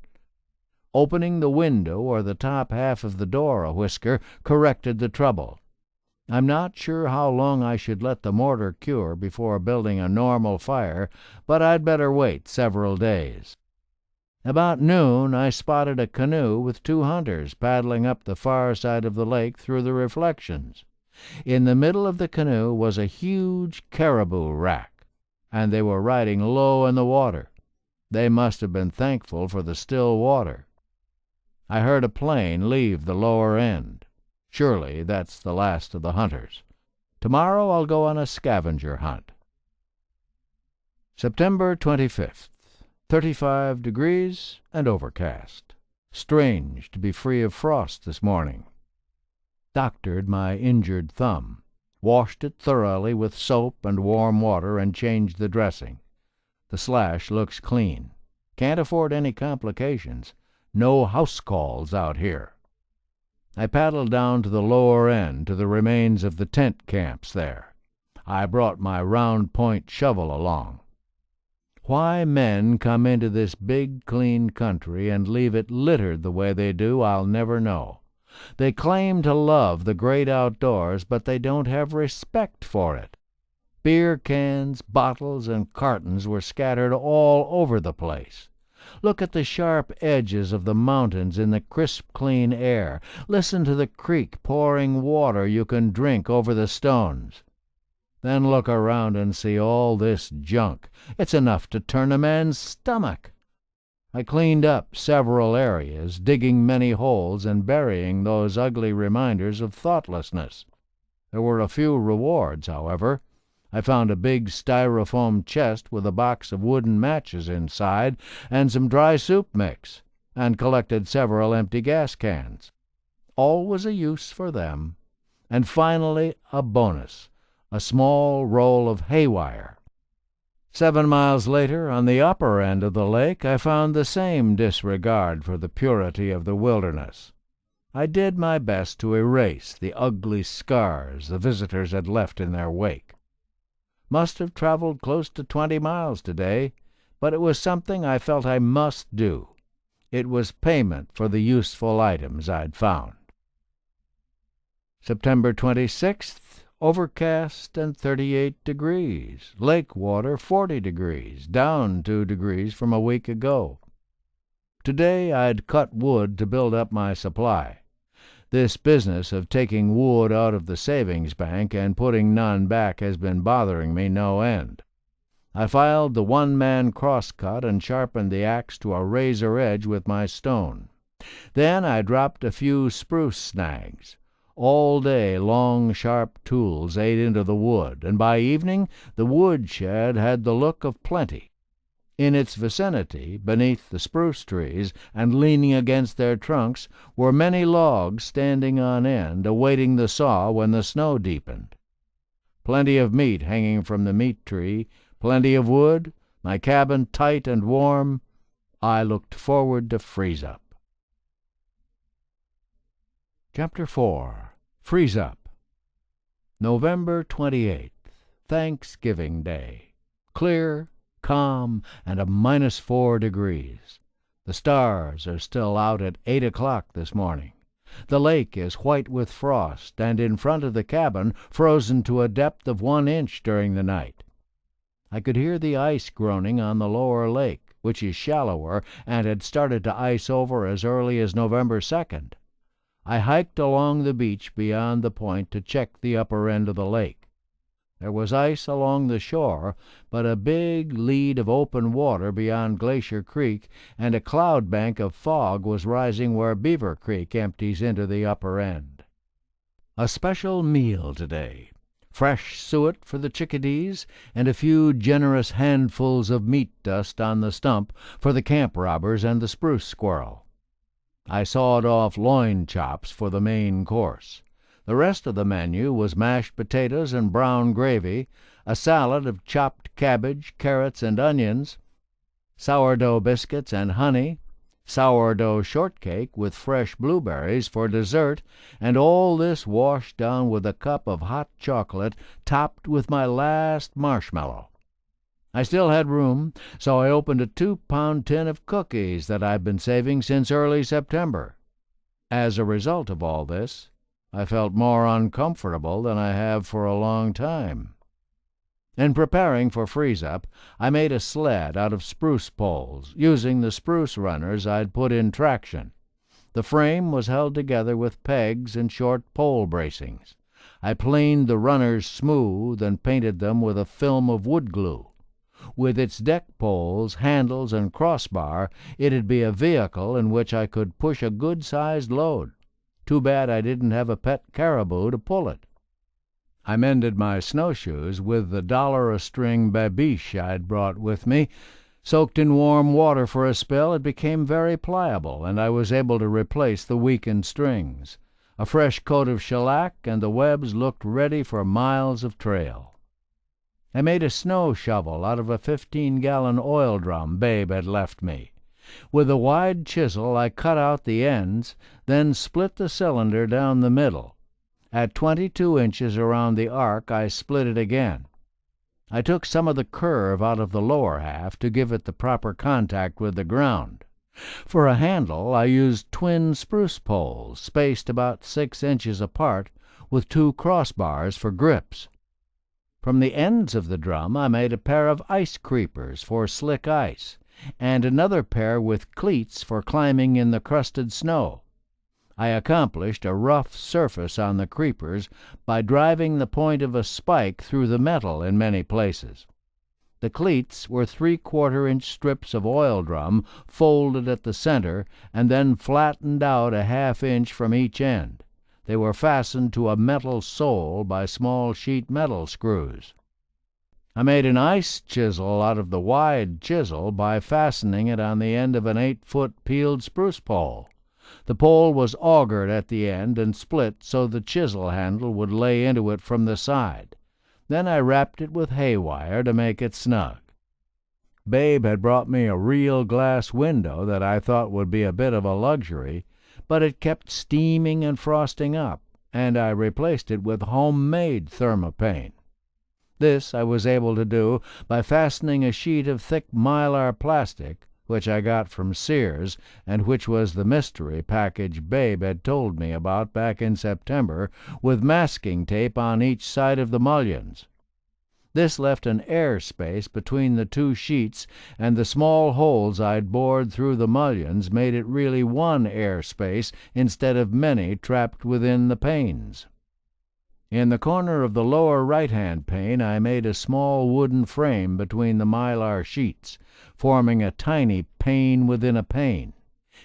Opening the window or the top half of the door a whisker corrected the trouble. I'm not sure how long I should let the mortar cure before building a normal fire, but I'd better wait several days. About noon I spotted a canoe with 2 hunters paddling up the far side of the lake through the reflections. In the middle of the canoe was a huge caribou rack, and they were riding low in the water. They must have been thankful for the still water. I heard a plane leave the lower end. Surely that's the last of the hunters. Tomorrow I'll go on a scavenger hunt. September 25th. 35 degrees and overcast. Strange to be free of frost this morning. Doctored my injured thumb. Washed it thoroughly with soap and warm water and changed the dressing. The slash looks clean. Can't afford any complications. No house calls out here. I paddled down to the lower end to the remains of the tent camps there. I brought my round-point shovel along. Why men come into this big, clean country and leave it littered the way they do, I'll never know. They claim to love the great outdoors, but they don't have respect for it. Beer cans, bottles, and cartons were scattered all over the place. Look at the sharp edges of the mountains in the crisp, clean air. Listen to the creek pouring water you can drink over the stones. Then look around and see all this junk. It's enough to turn a man's stomach. I cleaned up several areas, digging many holes and burying those ugly reminders of thoughtlessness. There were a few rewards, however. I found a big styrofoam chest with a box of wooden matches inside and some dry soup mix, and collected several empty gas cans. Always a use for them. And finally a bonus. A small roll of haywire. 7 miles later, on the upper end of the lake, I found the same disregard for the purity of the wilderness. I did my best to erase the ugly scars the visitors had left in their wake. Must have traveled close to 20 miles today, but it was something I felt I must do. It was payment for the useful items I'd found. September 26th. Overcast and 38 degrees. Lake water 40 degrees, down 2 degrees from a week ago. Today I'd cut wood to build up my supply. This business of taking wood out of the savings bank and putting none back has been bothering me no end. I filed the one-man crosscut and sharpened the axe to a razor edge with my stone. Then I dropped a few spruce snags. All day long sharp tools ate into the wood, and by evening the woodshed had the look of plenty. In its vicinity, beneath the spruce trees, and leaning against their trunks, were many logs standing on end, awaiting the saw when the snow deepened. Plenty of meat hanging from the meat tree, plenty of wood, my cabin tight and warm. I looked forward to freeze up. Chapter 4. Freeze Up. November 28th, Thanksgiving Day. Clear, calm, and a -4 degrees. The stars are still out at 8 o'clock this morning. The lake is white with frost, and in front of the cabin frozen to a depth of 1 inch during the night. I could hear the ice groaning on the lower lake, which is shallower and had started to ice over as early as November 2nd. I hiked along the beach beyond the point to check the upper end of the lake. There was ice along the shore, but a big lead of open water beyond Glacier Creek, and a cloud bank of fog was rising where Beaver Creek empties into the upper end. A special meal today. Fresh suet for the chickadees, and a few generous handfuls of meat dust on the stump for the camp robbers and the spruce squirrel. I sawed off loin chops for the main course. The rest of the menu was mashed potatoes and brown gravy, a salad of chopped cabbage, carrots, and onions, sourdough biscuits and honey, sourdough shortcake with fresh blueberries for dessert, and all this washed down with a cup of hot chocolate topped with my last marshmallow. I still had room, so I opened a 2-pound tin of cookies that I've been saving since early September. As a result of all this, I felt more uncomfortable than I have for a long time. In preparing for freeze-up, I made a sled out of spruce poles, using the spruce runners I'd put in traction. The frame was held together with pegs and short pole bracings. I planed the runners smooth and painted them with a film of wood glue. With its deck poles, handles, and crossbar, it'd be a vehicle in which I could push a good-sized load. Too bad I didn't have a pet caribou to pull it. I mended my snowshoes with the $1-a-string babiche I'd brought with me. Soaked in warm water for a spell, it became very pliable, and I was able to replace the weakened strings. A fresh coat of shellac, and the webs looked ready for miles of trail. I made a snow shovel out of a 15-gallon oil drum Babe had left me. With a wide chisel I cut out the ends, then split the cylinder down the middle. At 22 inches around the arc I split it again. I took some of the curve out of the lower half to give it the proper contact with the ground. For a handle I used twin spruce poles, spaced about 6 inches apart, with 2 crossbars for grips. From the ends of the drum I made a pair of ice creepers for slick ice, and another pair with cleats for climbing in the crusted snow. I accomplished a rough surface on the creepers by driving the point of a spike through the metal in many places. The cleats were 3/4-inch strips of oil drum folded at the center and then flattened out a 1/2 inch from each end. They were fastened to a metal sole by small sheet metal screws. I made an ice chisel out of the wide chisel by fastening it on the end of an 8-foot peeled spruce pole. The pole was augered at the end and split so the chisel handle would lay into it from the side. Then I wrapped it with hay wire to make it snug. Babe had brought me a real glass window that I thought would be a bit of a luxury, but it kept steaming and frosting up, and I replaced it with homemade thermopane. This I was able to do by fastening a sheet of thick mylar plastic, which I got from Sears, and which was the mystery package Babe had told me about back in September, with masking tape on each side of the mullions. This left an air space between the 2 sheets, and the small holes I'd bored through the mullions made it really one air space instead of many trapped within the panes. In the corner of the lower right-hand pane I made a small wooden frame between the mylar sheets, forming a tiny pane within a pane.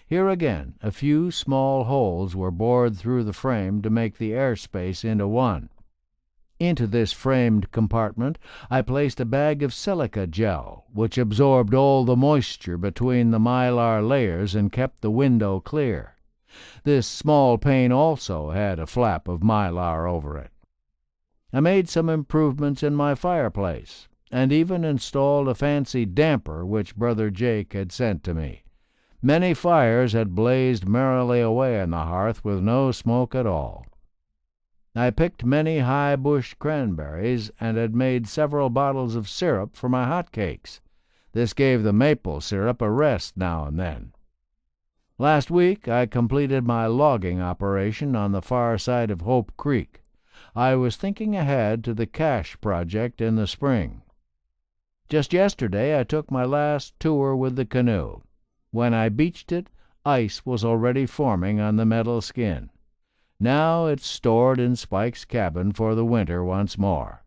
Here again a few small holes were bored through the frame to make the air space into one. Into this framed compartment I placed a bag of silica gel, which absorbed all the moisture between the mylar layers and kept the window clear. This small pane also had a flap of mylar over it. I made some improvements in my fireplace, and even installed a fancy damper which Brother Jake had sent to me. Many fires had blazed merrily away on the hearth with no smoke at all. I picked many high-bush cranberries and had made several bottles of syrup for my hot cakes. This gave the maple syrup a rest now and then. Last week I completed my logging operation on the far side of Hope Creek. I was thinking ahead to the cache project in the spring. Just yesterday I took my last tour with the canoe. When I beached it, ice was already forming on the metal skin. Now it's stored in Spike's cabin for the winter once more.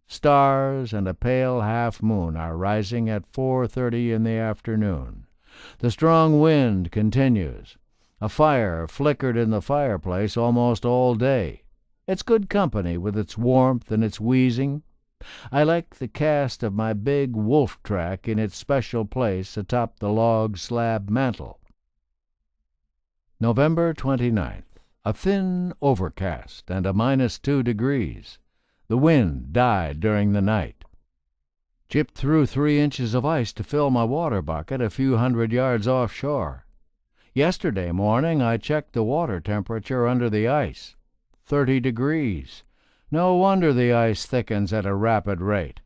Stars and a pale half-moon are rising at 4:30 in the afternoon. The strong wind continues. A fire flickered in the fireplace almost all day. It's good company with its warmth and its wheezing. I like the cast of my big wolf track in its special place atop the log slab mantel. November 29th. A thin overcast and a -2 degrees. The wind died during the night. Chipped through 3 inches of ice to fill my water bucket a few hundred yards offshore. Yesterday morning I checked the water temperature under the ice. 30 degrees. No wonder the ice thickens at a rapid rate.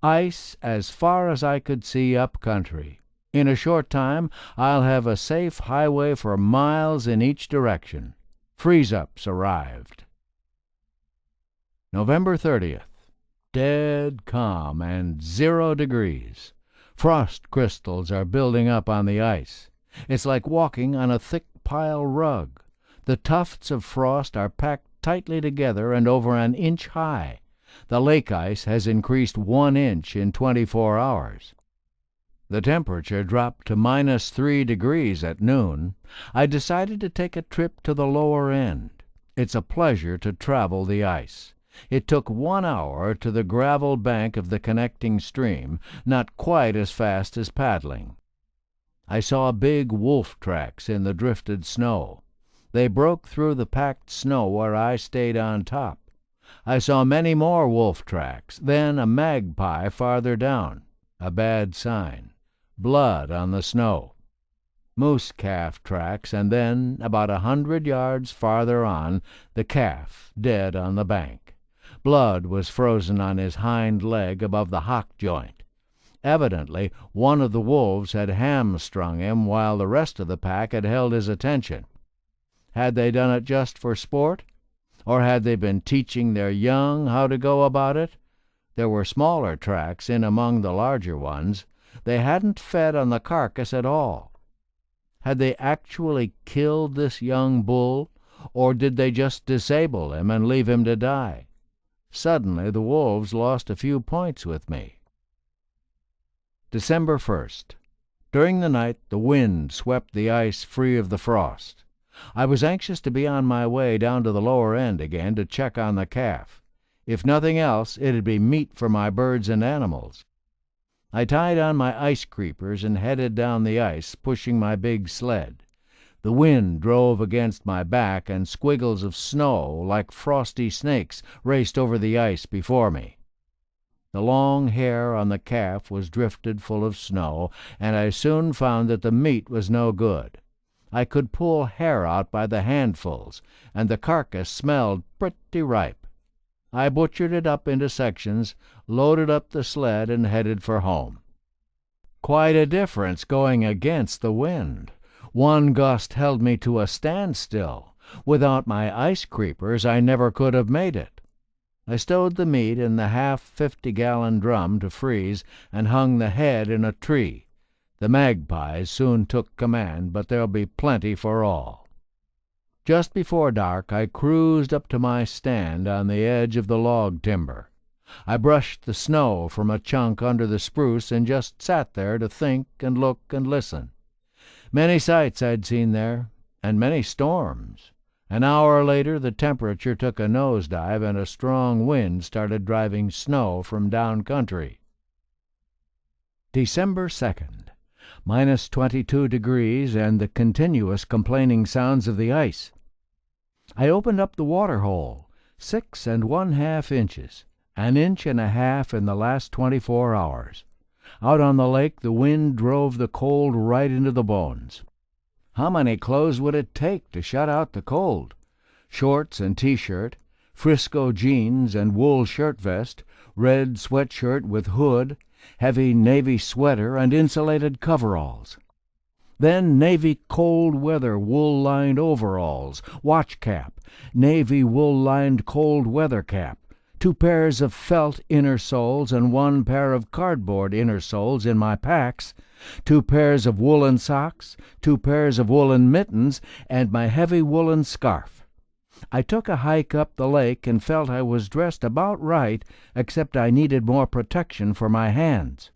Ice as far as I could see up country. In a short time I'll have a safe highway for miles in each direction. Freeze-ups arrived. November 30th. Dead calm and 0 degrees. Frost crystals are building up on the ice. It's like walking on a thick pile rug. The tufts of frost are packed tightly together and over an inch high. The lake ice has increased 1 inch in 24 hours. The temperature dropped to -3 degrees at noon. I decided to take a trip to the lower end. It's a pleasure to travel the ice. It took 1 hour to the gravel bank of the connecting stream, not quite as fast as paddling. I saw big wolf tracks in the drifted snow. They broke through the packed snow where I stayed on top. I saw many more wolf tracks, then a magpie farther down. A bad sign. Blood on the snow. Moose calf tracks, and then, about 100 yards farther on, the calf dead on the bank. Blood was frozen on his hind leg above the hock joint. Evidently, one of the wolves had hamstrung him while the rest of the pack had held his attention. Had they done it just for sport? Or had they been teaching their young how to go about it? There were smaller tracks in among the larger ones. They hadn't fed on the carcass at all. Had they actually killed this young bull, or did they just disable him and leave him to die? Suddenly the wolves lost a few points with me. December 1st. During the night the wind swept the ice free of the frost. I was anxious to be on my way down to the lower end again to check on the calf. If nothing else, it'd be meat for my birds and animals. I tied on my ice creepers and headed down the ice, pushing my big sled. The wind drove against my back, and squiggles of snow, like frosty snakes, raced over the ice before me. The long hair on the calf was drifted full of snow, and I soon found that the meat was no good. I could pull hair out by the handfuls, and the carcass smelled pretty ripe. I butchered it up into sections, loaded up the sled, and headed for home. Quite a difference going against the wind. One gust held me to a standstill. Without my ice creepers I never could have made it. I stowed the meat in the half 50-gallon drum to freeze and hung the head in a tree. The magpies soon took command, but there'll be plenty for all. Just before dark I cruised up to my stand on the edge of the log timber. I brushed the snow from a chunk under the spruce and just sat there to think and look and listen. Many sights I'd seen there, and many storms. An hour later the temperature took a nosedive and a strong wind started driving snow from down country. December 2nd. -22 degrees and the continuous complaining sounds of the ice. I opened up the water hole, 6 1/2 inches, 1.5 inches in the last 24 hours. Out on the lake the wind drove the cold right into the bones. How many clothes would it take to shut out the cold? Shorts and T-shirt, Frisco jeans and wool shirt vest, red sweatshirt with hood, heavy navy sweater, and insulated coveralls. Then navy cold-weather wool-lined overalls, watch cap, navy wool-lined cold-weather cap, 2 pairs of felt inner soles and 1 pair of cardboard inner soles in my packs, 2 pairs of woolen socks, 2 pairs of woolen mittens, and my heavy woolen scarf. I took a hike up the lake and felt I was dressed about right, except I needed more protection for my hands.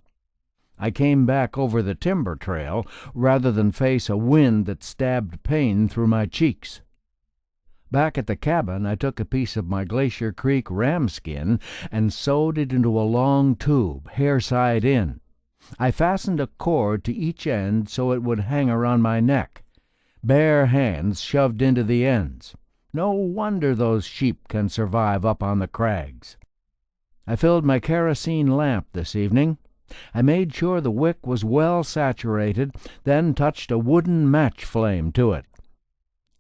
I came back over the timber trail rather than face a wind that stabbed pain through my cheeks. Back at the cabin, I took a piece of my Glacier Creek ram skin and sewed it into a long tube, hair side in. I fastened a cord to each end so it would hang around my neck. Bare hands shoved into the ends. No wonder those sheep can survive up on the crags. I filled my kerosene lamp this evening. I made sure the wick was well saturated, then touched a wooden match flame to it.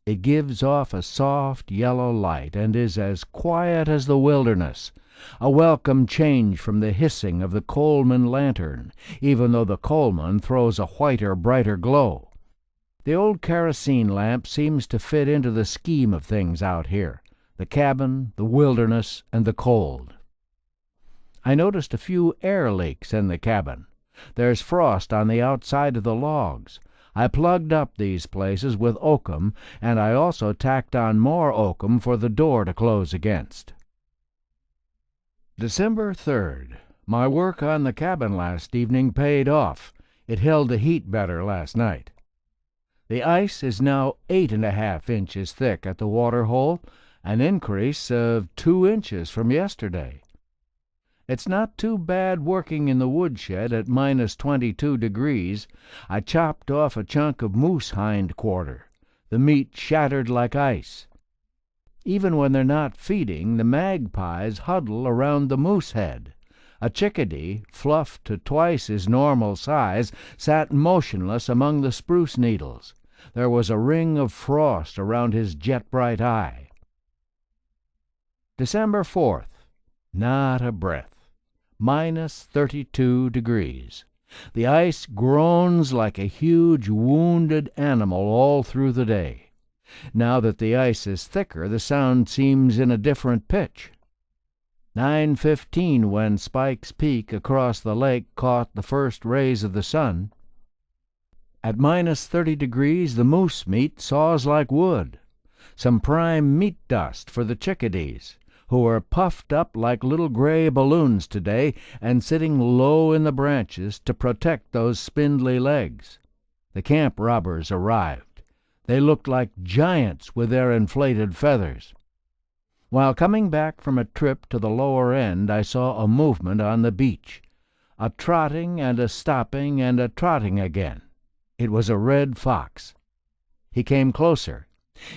It gives off a soft yellow light and is as quiet as the wilderness, a welcome change from the hissing of the Coleman lantern, even though the Coleman throws a whiter, brighter glow. The old kerosene lamp seems to fit into the scheme of things out here, the cabin, the wilderness, and the cold. I noticed a few air leaks in the cabin. There's frost on the outside of the logs. I plugged up these places with oakum, and I also tacked on more oakum for the door to close against. December 3rd. My work on the cabin last evening paid off. It held the heat better last night. The ice is now 8½ inches thick at the water hole, an increase of 2 inches from yesterday. It's not too bad working in the woodshed at -22 degrees. I chopped off a chunk of moose hind quarter. The meat shattered like ice. Even when they're not feeding, the magpies huddle around the moose head. A chickadee, fluffed to twice his normal size, sat motionless among the spruce needles. There was a ring of frost around his jet-bright eye. December 4th. Not a breath. -32 degrees. The ice groans like a huge wounded animal all through the day. Now that the ice is thicker, the sound seems in a different pitch. 9:15 when Spike's Peak across the lake caught the first rays of the sun. At -30 degrees, the moose meat saws like wood. Some prime meat dust for the chickadees, who are puffed up like little gray balloons today and sitting low in the branches to protect those spindly legs. The camp robbers arrived. They looked like giants with their inflated feathers. While coming back from a trip to the lower end, I saw a movement on the beach, a trotting and a stopping and a trotting again. It was a red fox. He came closer.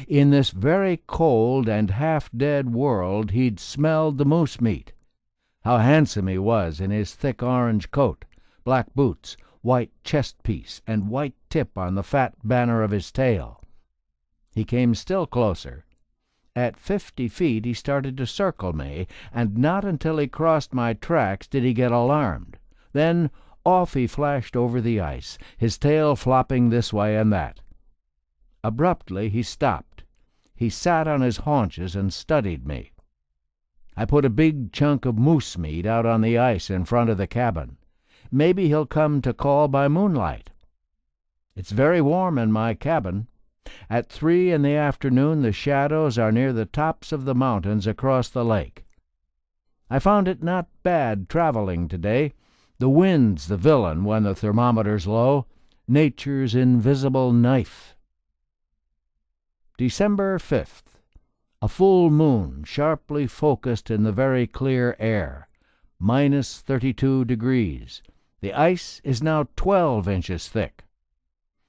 In this very cold and half-dead world he'd smelled the moose meat. How handsome he was in his thick orange coat, black boots, white chest-piece, and white tip on the fat banner of his tail. He came still closer. At 50 feet he started to circle me, and not until he crossed my tracks did he get alarmed. Then off he flashed over the ice, his tail flopping this way and that. Abruptly he stopped. He sat on his haunches and studied me. I put a big chunk of moose meat out on the ice in front of the cabin. Maybe he'll come to call by moonlight. It's very warm in my cabin. At 3 in the afternoon the shadows are near the tops of the mountains across the lake. I found it not bad traveling today. The wind's the villain when the thermometer's low. Nature's invisible knife. December 5th. A full moon, sharply focused in the very clear air. -32 degrees. The ice is now 12 inches thick.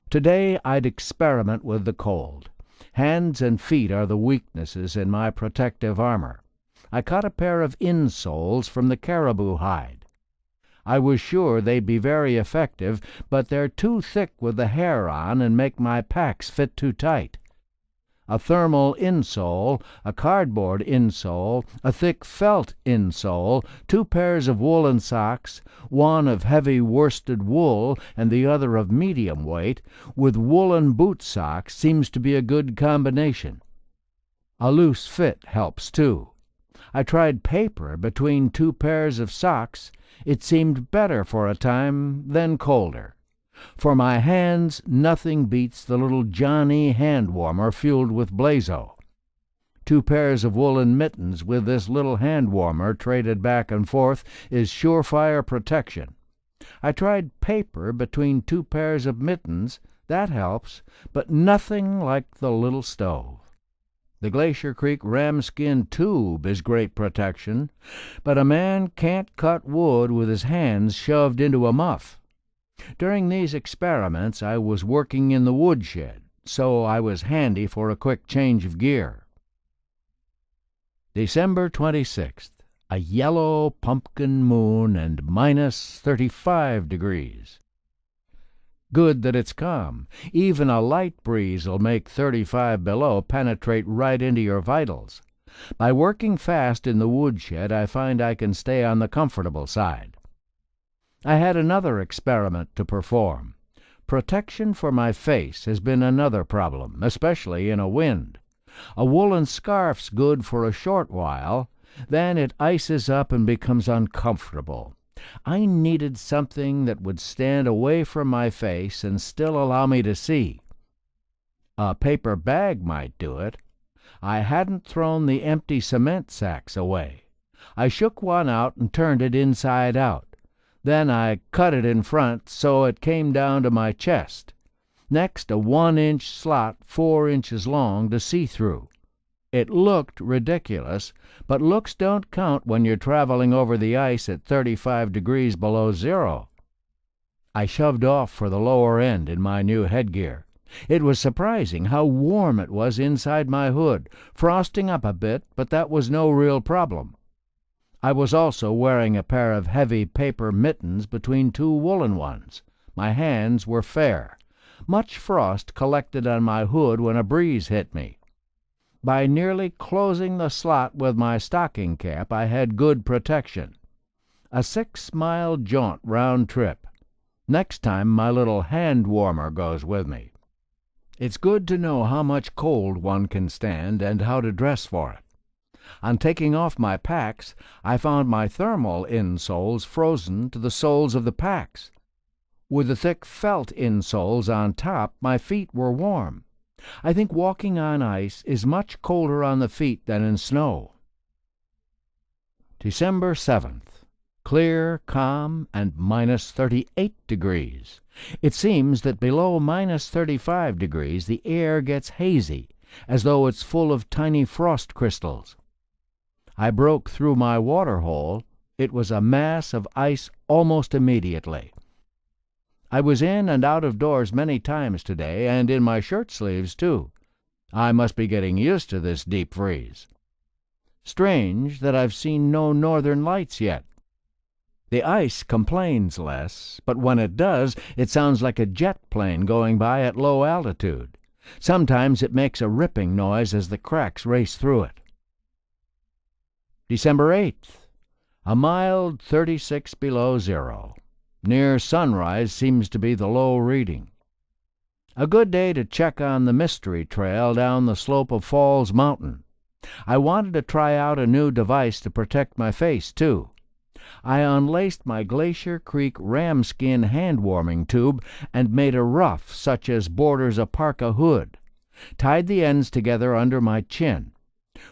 Today I'd experiment with the cold. Hands and feet are the weaknesses in my protective armor. I cut a pair of insoles from the caribou hide. I was sure they'd be very effective, but they're too thick with the hair on and make my packs fit too tight. a thermal insole, a cardboard insole, a thick felt insole, 2 pairs of woolen socks, one of heavy worsted wool and the other of medium weight, with woolen boot socks seems to be a good combination. A loose fit helps too. I tried paper between 2 pairs of socks. It seemed better for a time, then colder. For my hands, nothing beats the little Johnny hand warmer fueled with Blazo. 2 pairs of woolen mittens with this little hand warmer traded back and forth is surefire protection. I tried paper between 2 pairs of mittens. That helps, but nothing like the little stove. The Glacier Creek ramskin tube is great protection, but a man can't cut wood with his hands shoved into a muff. During these experiments I was working in the woodshed, so I was handy for a quick change of gear. December 26th. A yellow pumpkin moon and minus 35 degrees. Good that it's calm. Even a light breeze'll make 35 below penetrate right into your vitals. By working fast in the woodshed, I find I can stay on the comfortable side. I had another experiment to perform. Protection for my face has been another problem, especially in a wind. A woolen scarf's good for a short while, then it ices up and becomes uncomfortable. I needed something that would stand away from my face and still allow me to see. A paper bag might do it. I hadn't thrown the empty cement sacks away. I shook one out and turned it inside out. Then I cut it in front so it came down to my chest. Next, a 1-inch slot 4 inches long to see through. It looked ridiculous, but looks don't count when you're traveling over the ice at 35 degrees below zero. I shoved off for the lower end in my new headgear. It was surprising how warm it was inside my hood, frosting up a bit, but that was no real problem. I was also wearing a pair of heavy paper mittens between 2 woolen ones. My hands were fair. Much frost collected on my hood when a breeze hit me. By nearly closing the slot with my stocking cap, I had good protection. A 6-mile jaunt round trip. Next time my little hand warmer goes with me. It's good to know how much cold one can stand and how to dress for it. On taking off my packs, I found my thermal insoles frozen to the soles of the packs. With the thick felt insoles on top, my feet were warm. I think walking on ice is much colder on the feet than in snow. December 7th. Clear, calm, and minus 38 degrees. It seems that below minus 35 degrees the air gets hazy, as though it's full of tiny frost crystals. I broke through my water hole. It was a mass of ice almost immediately. I was in and out of doors many times today, and in my shirt sleeves, too. I must be getting used to this deep freeze. Strange that I've seen no northern lights yet. The ice complains less, but when it does, it sounds like a jet plane going by at low altitude. Sometimes it makes a ripping noise as the cracks race through it. December 8th. A mild 36 below zero. Near sunrise seems to be the low reading. A good day to check on the mystery trail down the slope of Falls Mountain. I wanted to try out a new device to protect my face, too. I unlaced my Glacier Creek ramskin hand-warming tube and made a ruff such as borders a parka hood. Tied the ends together under my chin.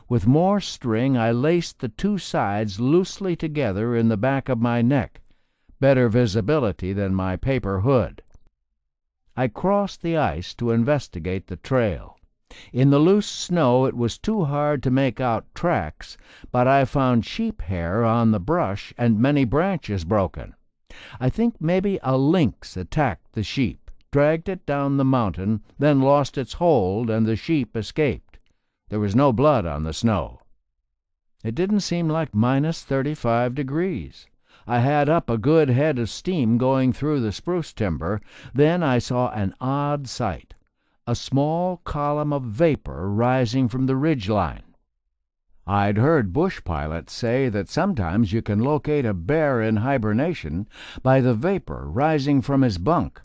With more string, I laced the 2 sides loosely together in the back of my neck. Better visibility than my paper hood. I crossed the ice to investigate the trail. In the loose snow it was too hard to make out tracks, but I found sheep hair on the brush and many branches broken. I think maybe a lynx attacked the sheep, dragged it down the mountain, then lost its hold and the sheep escaped. There was no blood on the snow. It didn't seem like minus 35 degrees. I had up a good head of steam going through the spruce timber. Then I saw an odd sight. a small column of vapor rising from the ridge line. I'd heard bush pilots say that sometimes you can locate a bear in hibernation by the vapor rising from his bunk.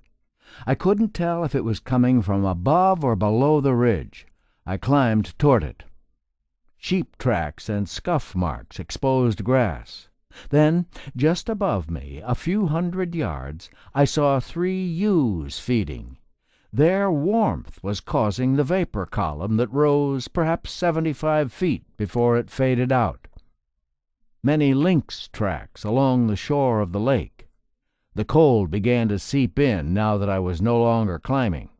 I couldn't tell if it was coming from above or below the ridge. I climbed toward it. Sheep tracks and scuff marks, exposed grass. Then, just above me, a few hundred yards, I saw 3 ewes feeding. Their warmth was causing the vapor column that rose perhaps 75 feet before it faded out. Many lynx tracks along the shore of the lake. The cold began to seep in now that I was no longer climbing.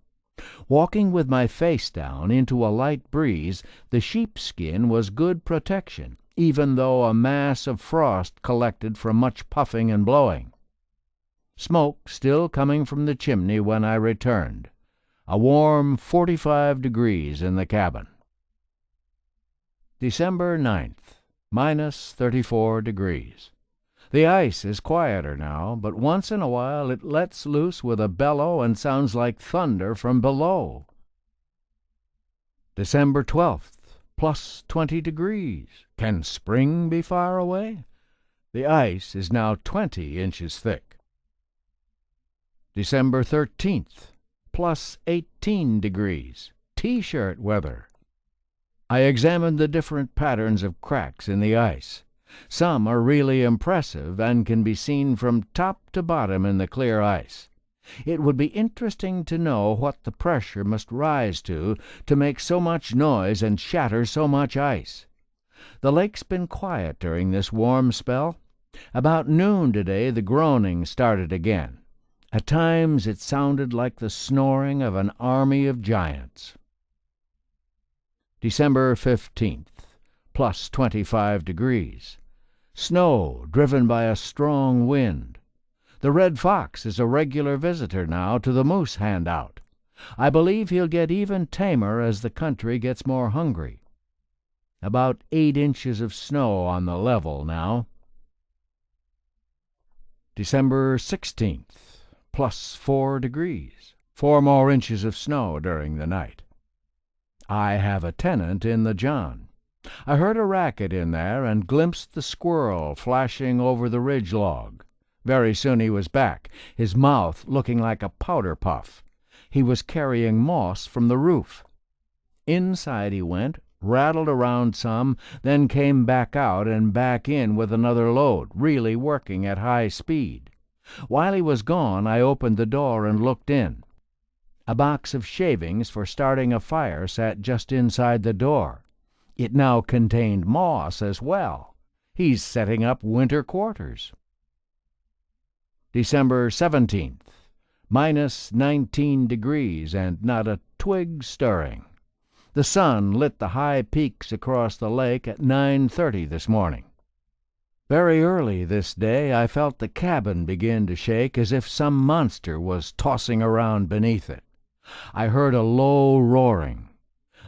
Walking with my face down into a light breeze, the sheepskin was good protection, even though a mass of frost collected from much puffing and blowing. Smoke still coming from the chimney when I returned. A warm 45 degrees in the cabin. December 9th, minus 34 degrees. The ice is quieter now, but once in a while it lets loose with a bellow and sounds like thunder from below. December 12th, plus 20 degrees. Can spring be far away? The ice is now 20 inches thick. December 13th, plus 18 degrees. T-shirt weather. I examined the different patterns of cracks in the ice. Some are really impressive and can be seen from top to bottom in the clear ice. It would be interesting to know what the pressure must rise to make so much noise and shatter so much ice. The lake's been quiet during this warm spell. About noon today the groaning started again. At times it sounded like the snoring of an army of giants. December 15th, plus 25 degrees. Snow driven by a strong wind. The red fox is a regular visitor now to the moose handout. I believe he'll get even tamer as the country gets more hungry. About 8 inches of snow on the level now. December 16th, plus 4 degrees. 4 more inches of snow during the night. I have a tenant in the John. I heard a racket in there and glimpsed the squirrel flashing over the ridge log. Very soon he was back, his mouth looking like a powder puff. He was carrying moss from the roof. Inside he went, rattled around some, then came back out and back in with another load, really working at high speed. While he was gone, I opened the door and looked in. A box of shavings for starting a fire sat just inside the door. It now contained moss as well. He's setting up winter quarters. December 17th, minus 19 degrees and not a twig stirring. The sun lit the high peaks across the lake at 9:30 this morning. Very early this day I felt the cabin begin to shake as if some monster was tossing around beneath it. I heard a low roaring.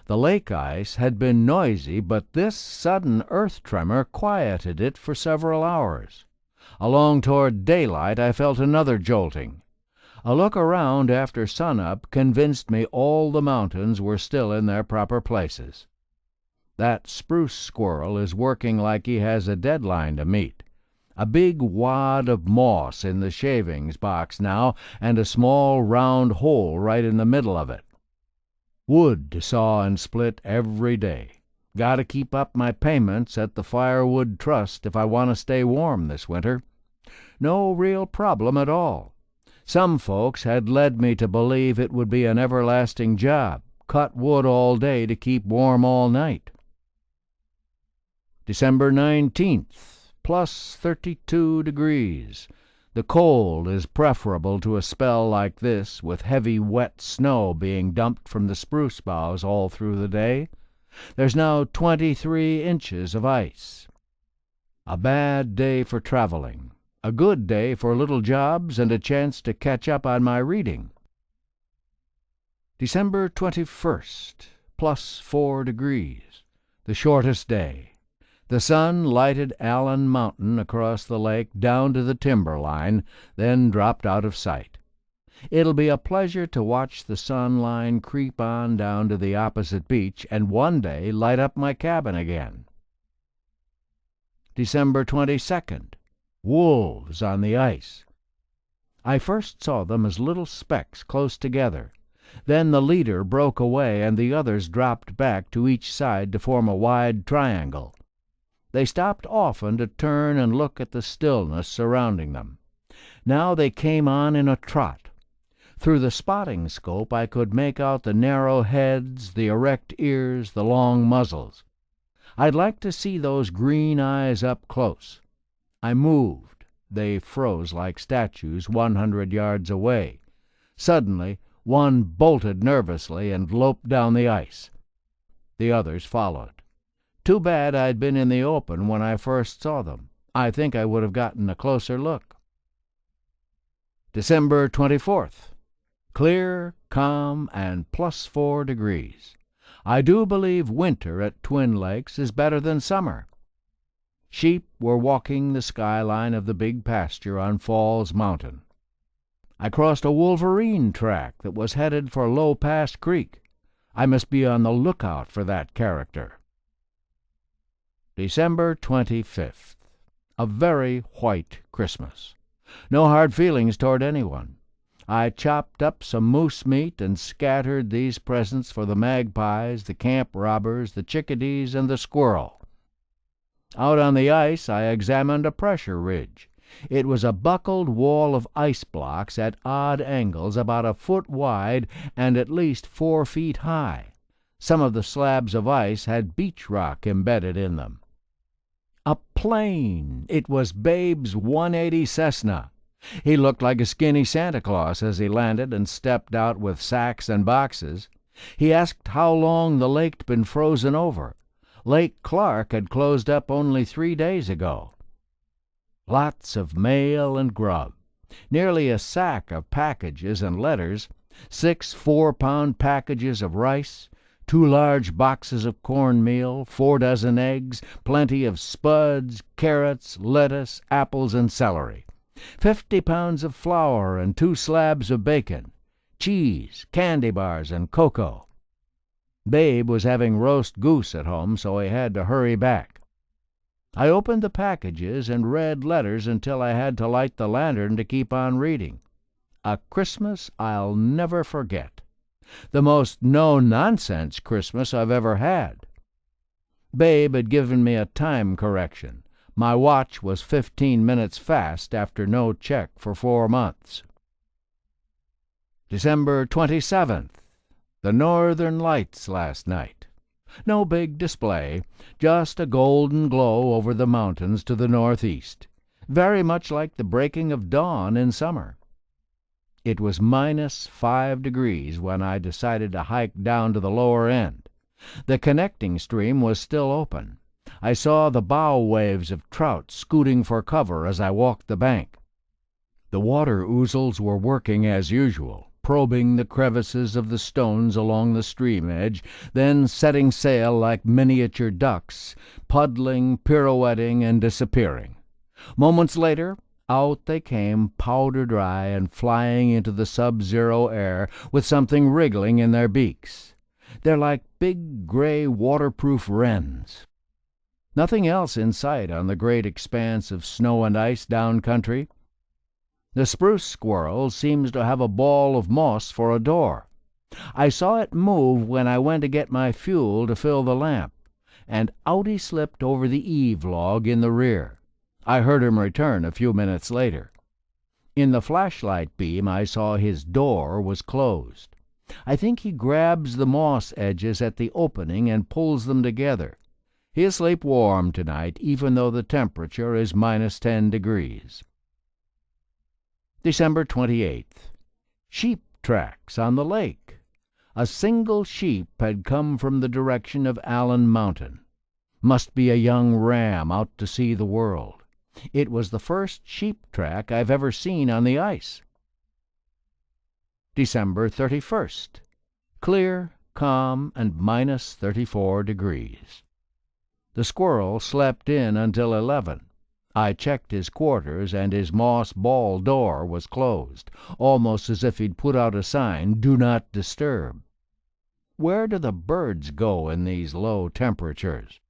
The lake ice had been noisy, but this sudden earth tremor quieted it for several hours. Along toward daylight I felt another jolting. A look around after sunup convinced me all the mountains were still in their proper places. That spruce squirrel is working like he has a deadline to meet. A big wad of moss in the shavings box now, and a small round hole right in the middle of it. Wood to saw and split every day. Got to keep up my payments at the Firewood Trust if I want to stay warm this winter. No real problem at all. Some folks had led me to believe it would be an everlasting job. Cut wood all day to keep warm all night. December 19th, plus 32 degrees. The cold is preferable to a spell like this, with heavy wet snow being dumped from the spruce boughs all through the day. There's now 23 inches of ice. A bad day for traveling. A good day for little jobs and a chance to catch up on my reading. December 21st, plus 4 degrees. The shortest day. The sun lighted Allen Mountain across the lake down to the timber line, then dropped out of sight. It'll be a pleasure to watch the sun line creep on down to the opposite beach and one day light up my cabin again. December 22nd. Wolves on the ice. I first saw them as little specks close together. Then the leader broke away and the others dropped back to each side to form a wide triangle. They stopped often to turn and look at the stillness surrounding them. Now they came on in a trot. Through the spotting scope I could make out the narrow heads, the erect ears, the long muzzles. I'd like to see those green eyes up close. I moved. They froze like statues 100 yards away. Suddenly, one bolted nervously and loped down the ice. The others followed. Too bad I'd been in the open when I first saw them. I think I would have gotten a closer look. December 24th. Clear, calm, and +4 degrees. I do believe winter at Twin Lakes is better than summer. Sheep were walking the skyline of the big pasture on Falls Mountain. I crossed a wolverine track that was headed for Low Pass Creek. I must be on the lookout for that character. December 25th. A very white Christmas. No hard feelings toward anyone. I chopped up some moose meat and scattered these presents for the magpies, the camp robbers, the chickadees, and the squirrel. Out on the ice I examined a pressure ridge. It was a buckled wall of ice blocks at odd angles, about a foot wide and at least 4 feet high. Some of the slabs of ice had beach rock embedded in them. A plane! It was Babe's 180 Cessna. He looked like a skinny Santa Claus as he landed and stepped out with sacks and boxes. He asked how long the lake'd been frozen over. Lake Clark had closed up only 3 days ago. Lots of mail and grub. Nearly a sack of packages and letters, 6 4-pound packages of rice, 2 large boxes of cornmeal, 4 dozen eggs, plenty of spuds, carrots, lettuce, apples, and celery, 50 pounds of flour and 2 slabs of bacon, cheese, candy bars, and cocoa. Babe was having roast goose at home, so he had to hurry back. I opened the packages and read letters until I had to light the lantern to keep on reading. A Christmas I'll never forget. The most no-nonsense Christmas I've ever had. Babe had given me a time correction. My watch was 15 minutes fast after no check for 4 months. December 27th. The Northern Lights last night. No big display, just a golden glow over the mountains to the northeast, very much like the breaking of dawn in summer. It was -5 degrees when I decided to hike down to the lower end. The connecting stream was still open. I saw the bow waves of trout scooting for cover as I walked the bank. The water ouzels were working as usual, probing the crevices of the stones along the stream edge, then setting sail like miniature ducks, puddling, pirouetting, and disappearing. Moments later, out they came, powder dry and flying into the sub-zero air with something wriggling in their beaks. They're like big gray waterproof wrens. Nothing else in sight on the great expanse of snow and ice down country. The spruce squirrel seems to have a ball of moss for a door. I saw it move when I went to get my fuel to fill the lamp, and out he slipped over the eave log in the rear. I heard him return a few minutes later. In the flashlight beam I saw his door was closed. I think he grabs the moss edges at the opening and pulls them together. He'll sleep warm tonight, even though the temperature is -10 degrees. December 28th. Sheep tracks on the lake. A single sheep had come from the direction of Allen Mountain. Must be a young ram out to see the world. It was the first sheep track I've ever seen on the ice. December 31st. Clear, calm, and -34 degrees. The squirrel slept in until 11. I checked his quarters, and his moss ball door was closed, almost as if he'd put out a sign, "Do not disturb." Where do the birds go in these low temperatures?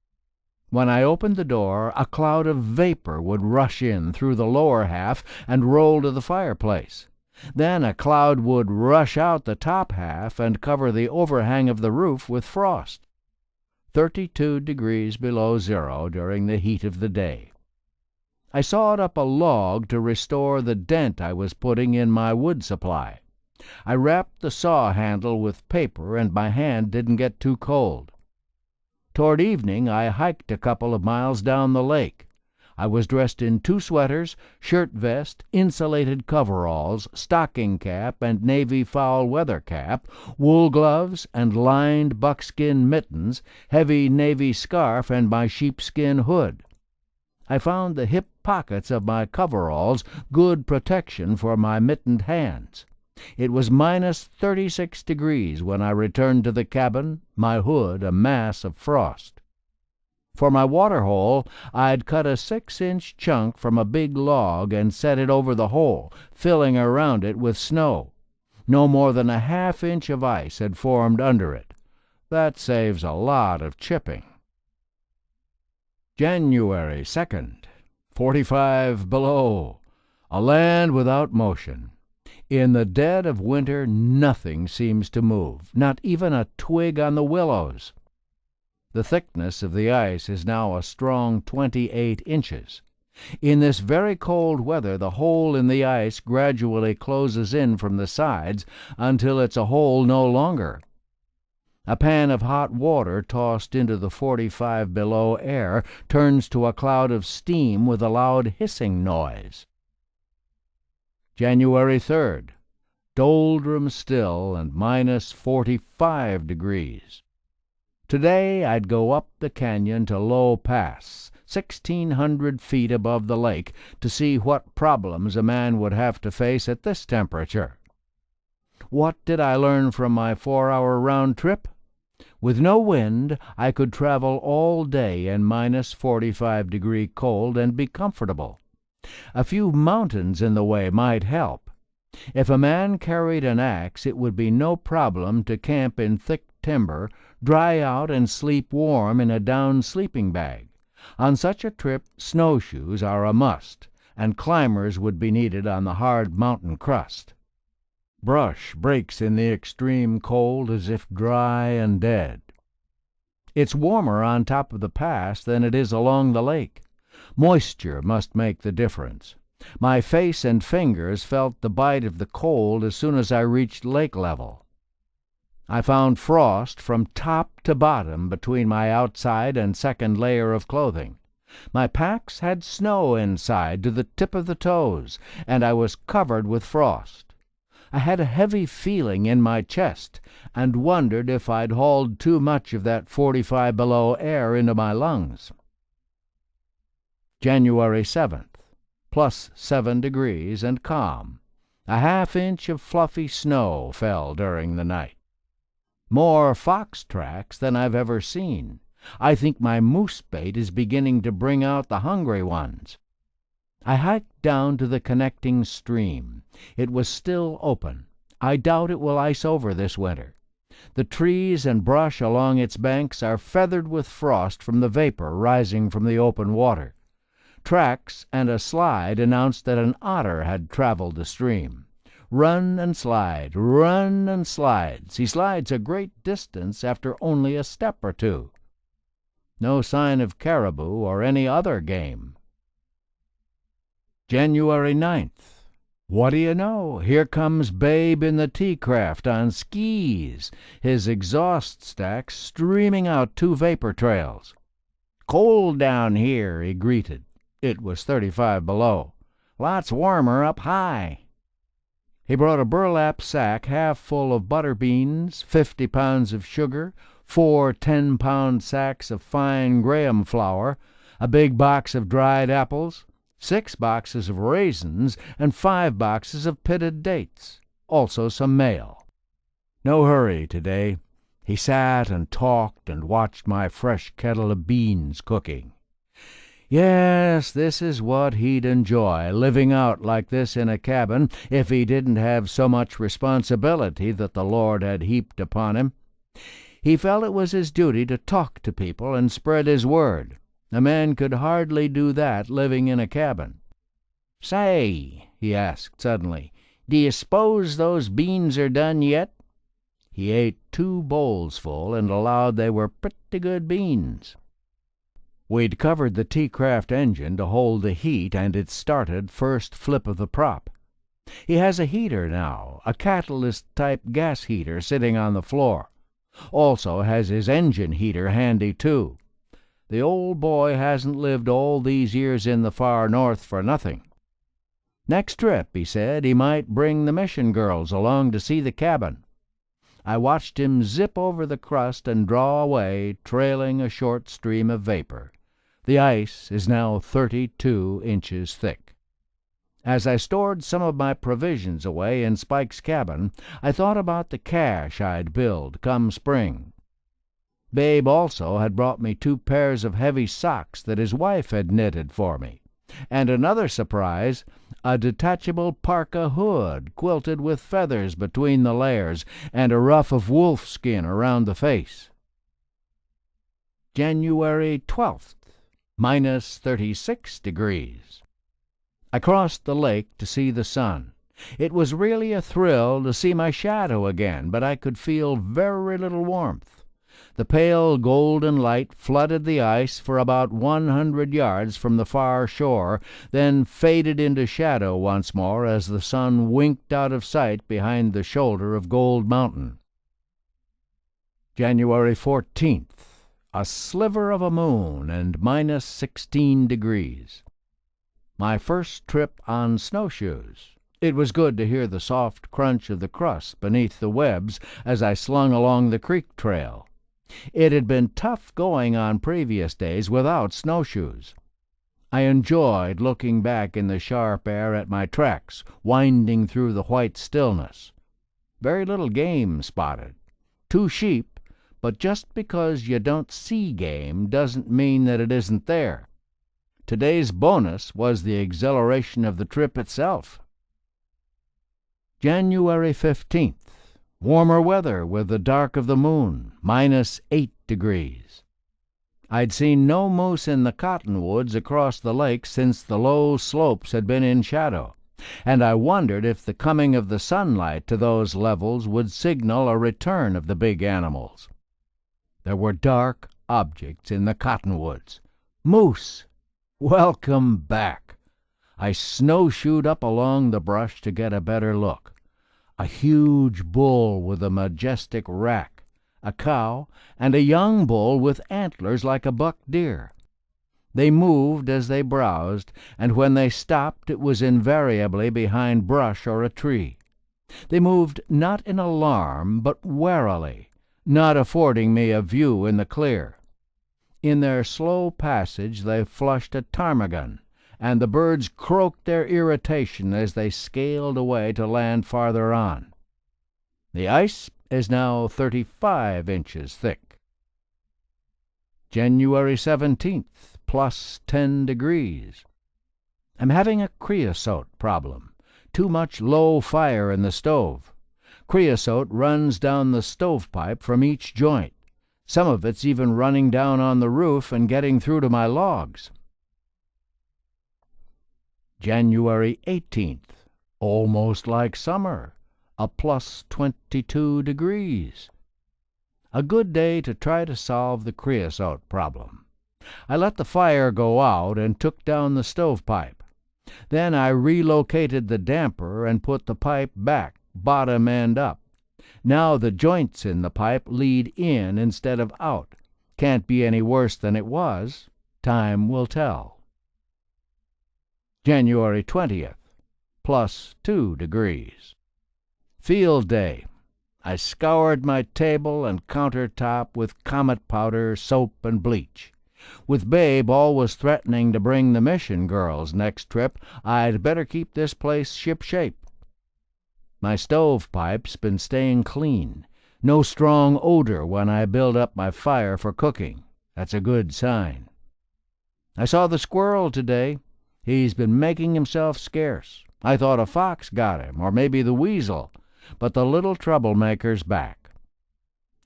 When I opened the door, a cloud of vapor would rush in through the lower half and roll to the fireplace. Then a cloud would rush out the top half and cover the overhang of the roof with frost. 32 degrees below zero during the heat of the day. I sawed up a log to restore the dent I was putting in my wood supply. I wrapped the saw handle with paper, and my hand didn't get too cold. Toward evening I hiked a couple of miles down the lake. I was dressed in 2 sweaters, shirt vest, insulated coveralls, stocking cap and navy foul weather cap, wool gloves and lined buckskin mittens, heavy navy scarf, and my sheepskin hood. I found the hip pockets of my coveralls good protection for my mittened hands. It was minus 36 degrees when I returned to the cabin, my hood a mass of frost. For my water hole, I'd cut a 6-inch chunk from a big log and set it over the hole, filling around it with snow. No more than a half-inch of ice had formed under it. That saves a lot of chipping. January 2nd, 45 below. A land without motion. In the dead of winter nothing seems to move, not even a twig on the willows. The thickness of the ice is now a strong 28 inches. In this very cold weather the hole in the ice gradually closes in from the sides until it's a hole no longer. A pan of hot water tossed into the 45 below air turns to a cloud of steam with a loud hissing noise. January 3rd. Doldrum still and minus 45 degrees. Today I'd go up the canyon to Low Pass, 1,600 feet above the lake, to see what problems a man would have to face at this temperature. What did I learn from my 4-hour round trip? With no wind, I could travel all day in minus 45-degree cold and be comfortable. A few mountains in the way might help. If a man carried an axe, it would be no problem to camp in thick timber, dry out, and sleep warm in a down sleeping bag. On such a trip, snowshoes are a must, and climbers would be needed on the hard mountain crust. Brush breaks in the extreme cold as if dry and dead. It's warmer on top of the pass than it is along the lake. Moisture must make the difference. My face and fingers felt the bite of the cold as soon as I reached lake level. I found frost from top to bottom between my outside and second layer of clothing. My packs had snow inside to the tip of the toes, and I was covered with frost. I had a heavy feeling in my chest and wondered if I'd hauled too much of that 45 below air into my lungs. January 7th. Plus 7 degrees and calm. A half-inch of fluffy snow fell during the night. More fox tracks than I've ever seen. I think my moose bait is beginning to bring out the hungry ones. I hiked down to the connecting stream. It was still open. I doubt it will ice over this winter. The trees and brush along its banks are feathered with frost from the vapor rising from the open water. Tracks and a slide announced that an otter had traveled the stream. Run and slide, run and slides. He slides a great distance after only a step or two. No sign of caribou or any other game. January 9th. What do you know? Here comes Babe in the tea-craft on skis, his exhaust stack streaming out 2 vapor trails. "Cold down here," he greeted. It was 35 below. "Lots warmer up high." He brought a burlap sack half full of butter beans, 50 pounds of sugar, 4 10-pound sacks of fine graham flour, a big box of dried apples, 6 boxes of raisins, and 5 boxes of pitted dates, also some mail. No hurry today. He sat and talked and watched my fresh kettle of beans cooking. Yes, this is what he'd enjoy, living out like this in a cabin, if he didn't have so much responsibility that the Lord had heaped upon him. He felt it was his duty to talk to people and spread his word. A man could hardly do that living in a cabin. "Say," he asked suddenly, "do you s'pose those beans are done yet?" He ate 2 bowls full and allowed they were pretty good beans. We'd covered the T-craft engine to hold the heat, and it started first flip of the prop. He has a heater now, a catalyst-type gas heater sitting on the floor. Also has his engine heater handy, too. The old boy hasn't lived all these years in the far north for nothing. Next trip, he said, he might bring the mission girls along to see the cabin. I watched him zip over the crust and draw away, trailing a short stream of vapor. The ice is now 32 inches thick. As I stored some of my provisions away in Spike's cabin, I thought about the cache I'd build come spring. Babe also had brought me 2 pairs of heavy socks that his wife had knitted for me, and another surprise, a detachable parka hood quilted with feathers between the layers and a ruff of wolf skin around the face. January 12th, minus 36 degrees. I crossed the lake to see the sun. It was really a thrill to see my shadow again, but I could feel very little warmth. The pale golden light flooded the ice for about 100 yards from the far shore, then faded into shadow once more as the sun winked out of sight behind the shoulder of Gold Mountain. January 14th, a sliver of a moon and minus 16 degrees. My first trip on snowshoes. It was good to hear the soft crunch of the crust beneath the webs as I slung along the creek trail. It had been tough going on previous days without snowshoes. I enjoyed looking back in the sharp air at my tracks, winding through the white stillness. Very little game spotted. 2 sheep, but just because you don't see game doesn't mean that it isn't there. Today's bonus was the exhilaration of the trip itself. January 15th. Warmer weather with the dark of the moon, minus 8 degrees. I'd seen no moose in the cottonwoods across the lake since the low slopes had been in shadow, and I wondered if the coming of the sunlight to those levels would signal a return of the big animals. There were dark objects in the cottonwoods. Moose! Welcome back! I snowshoed up along the brush to get a better look. A huge bull with a majestic rack, a cow, and a young bull with antlers like a buck deer. They moved as they browsed, and when they stopped it was invariably behind brush or a tree. They moved not in alarm, but warily, not affording me a view in the clear. In their slow passage they flushed a ptarmigan, and the birds croaked their irritation as they scaled away to land farther on. The ice is now 35 inches thick. January 17th, plus 10 degrees. I'm having a creosote problem. Too much low fire in the stove. Creosote runs down the stovepipe from each joint. Some of it's even running down on the roof and getting through to my logs. January 18th, almost like summer, a plus 22 degrees. A good day to try to solve the creosote problem. I let the fire go out and took down the stovepipe. Then I relocated the damper and put the pipe back, bottom end up. Now the joints in the pipe lead in instead of out. Can't be any worse than it was. Time will tell. January 20th, plus 2 degrees. Field day. I scoured my table and countertop with comet powder, soap, and bleach. With Babe always threatening to bring the mission girls next trip, I'd better keep this place shipshape. My stovepipe's been staying clean. No strong odor when I build up my fire for cooking. That's a good sign. I saw the squirrel today. He's been making himself scarce. I thought a fox got him, or maybe the weasel, but the little troublemaker's back.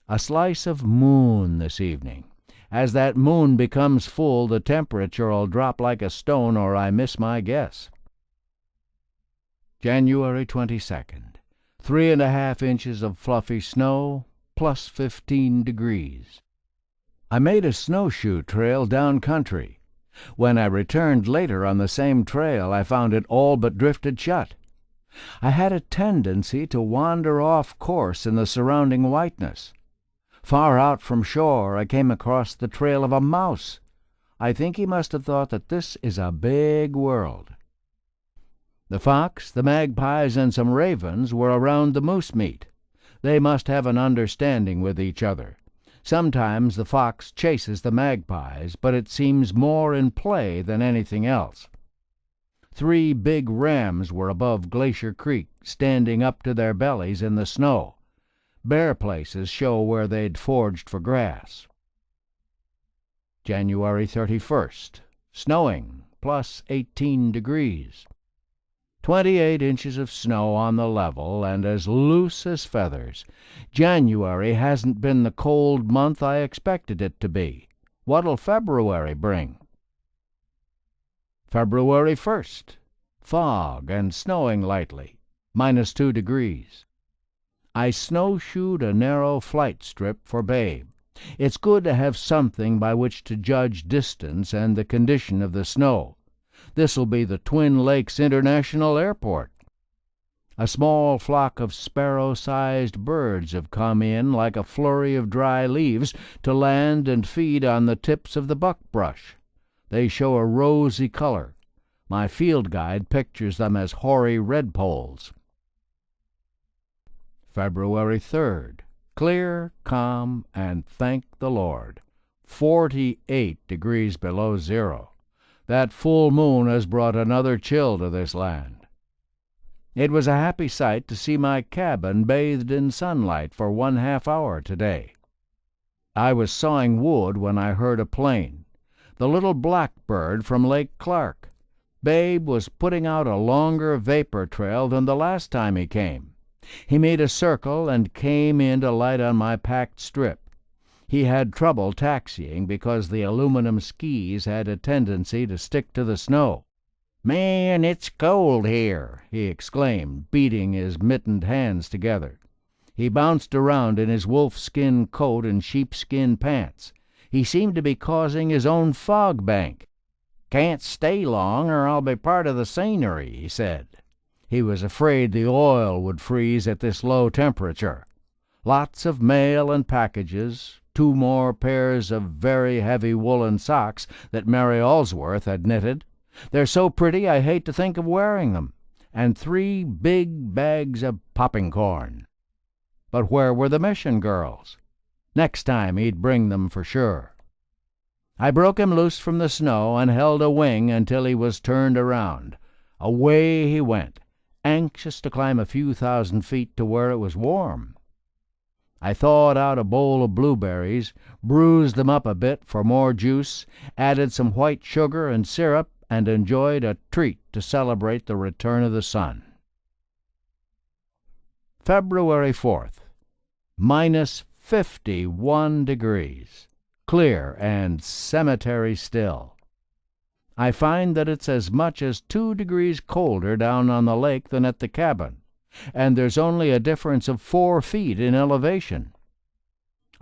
A slice of moon this evening. As that moon becomes full, the temperature'll drop like a stone, or I miss my guess. January 22nd. 3½ inches of fluffy snow, plus 15 degrees. I made a snowshoe trail down country. When I returned later on the same trail, I found it all but drifted shut. I had a tendency to wander off course in the surrounding whiteness. Far out from shore, I came across the trail of a mouse. I think he must have thought that this is a big world. The fox, the magpies, and some ravens were around the moose meat. They must have an understanding with each other. Sometimes the fox chases the magpies, but it seems more in play than anything else. 3 big rams were above Glacier Creek, standing up to their bellies in the snow. Bare places show where they'd foraged for grass. January 31st. Snowing, plus 18 degrees. 28 inches of snow on the level, and as loose as feathers. January hasn't been the cold month I expected it to be. What'll February bring? February 1st. Fog and snowing lightly, minus 2 degrees. I snowshoed a narrow flight strip for Babe. It's good to have something by which to judge distance and the condition of the snow. This'll be the Twin Lakes International Airport. A small flock of sparrow-sized birds have come in like a flurry of dry leaves to land and feed on the tips of the buckbrush. They show a rosy color. My field guide pictures them as hoary redpoles. February 3rd. Clear, calm, and thank the Lord. 48 degrees below zero. That full moon has brought another chill to this land. It was a happy sight to see my cabin bathed in sunlight for 1/2 hour today. I was sawing wood when I heard a plane, the little blackbird from Lake Clark. Babe was putting out a longer vapor trail than the last time he came. He made a circle and came in to light on my packed strip. He had trouble taxiing because the aluminum skis had a tendency to stick to the snow. "Man, it's cold here," he exclaimed, beating his mittened hands together. He bounced around in his wolf-skin coat and sheepskin pants. He seemed to be causing his own fog bank. "Can't stay long or I'll be part of the scenery," he said. He was afraid the oil would freeze at this low temperature. Lots of mail and packages, 2 more pairs of very heavy woolen socks that Mary Allsworth had knitted. They're so pretty I hate to think of wearing them. And 3 big bags of popping corn. But where were the mission girls? Next time he'd bring them for sure. I broke him loose from the snow and held a wing until he was turned around. Away he went, anxious to climb a few thousand feet to where it was warm. I thawed out a bowl of blueberries, bruised them up a bit for more juice, added some white sugar and syrup, and enjoyed a treat to celebrate the return of the sun. February 4th. Minus 51 degrees. Clear and cemetery still. I find that it's as much as 2 degrees colder down on the lake than at the cabin, and there's only a difference of 4 feet in elevation.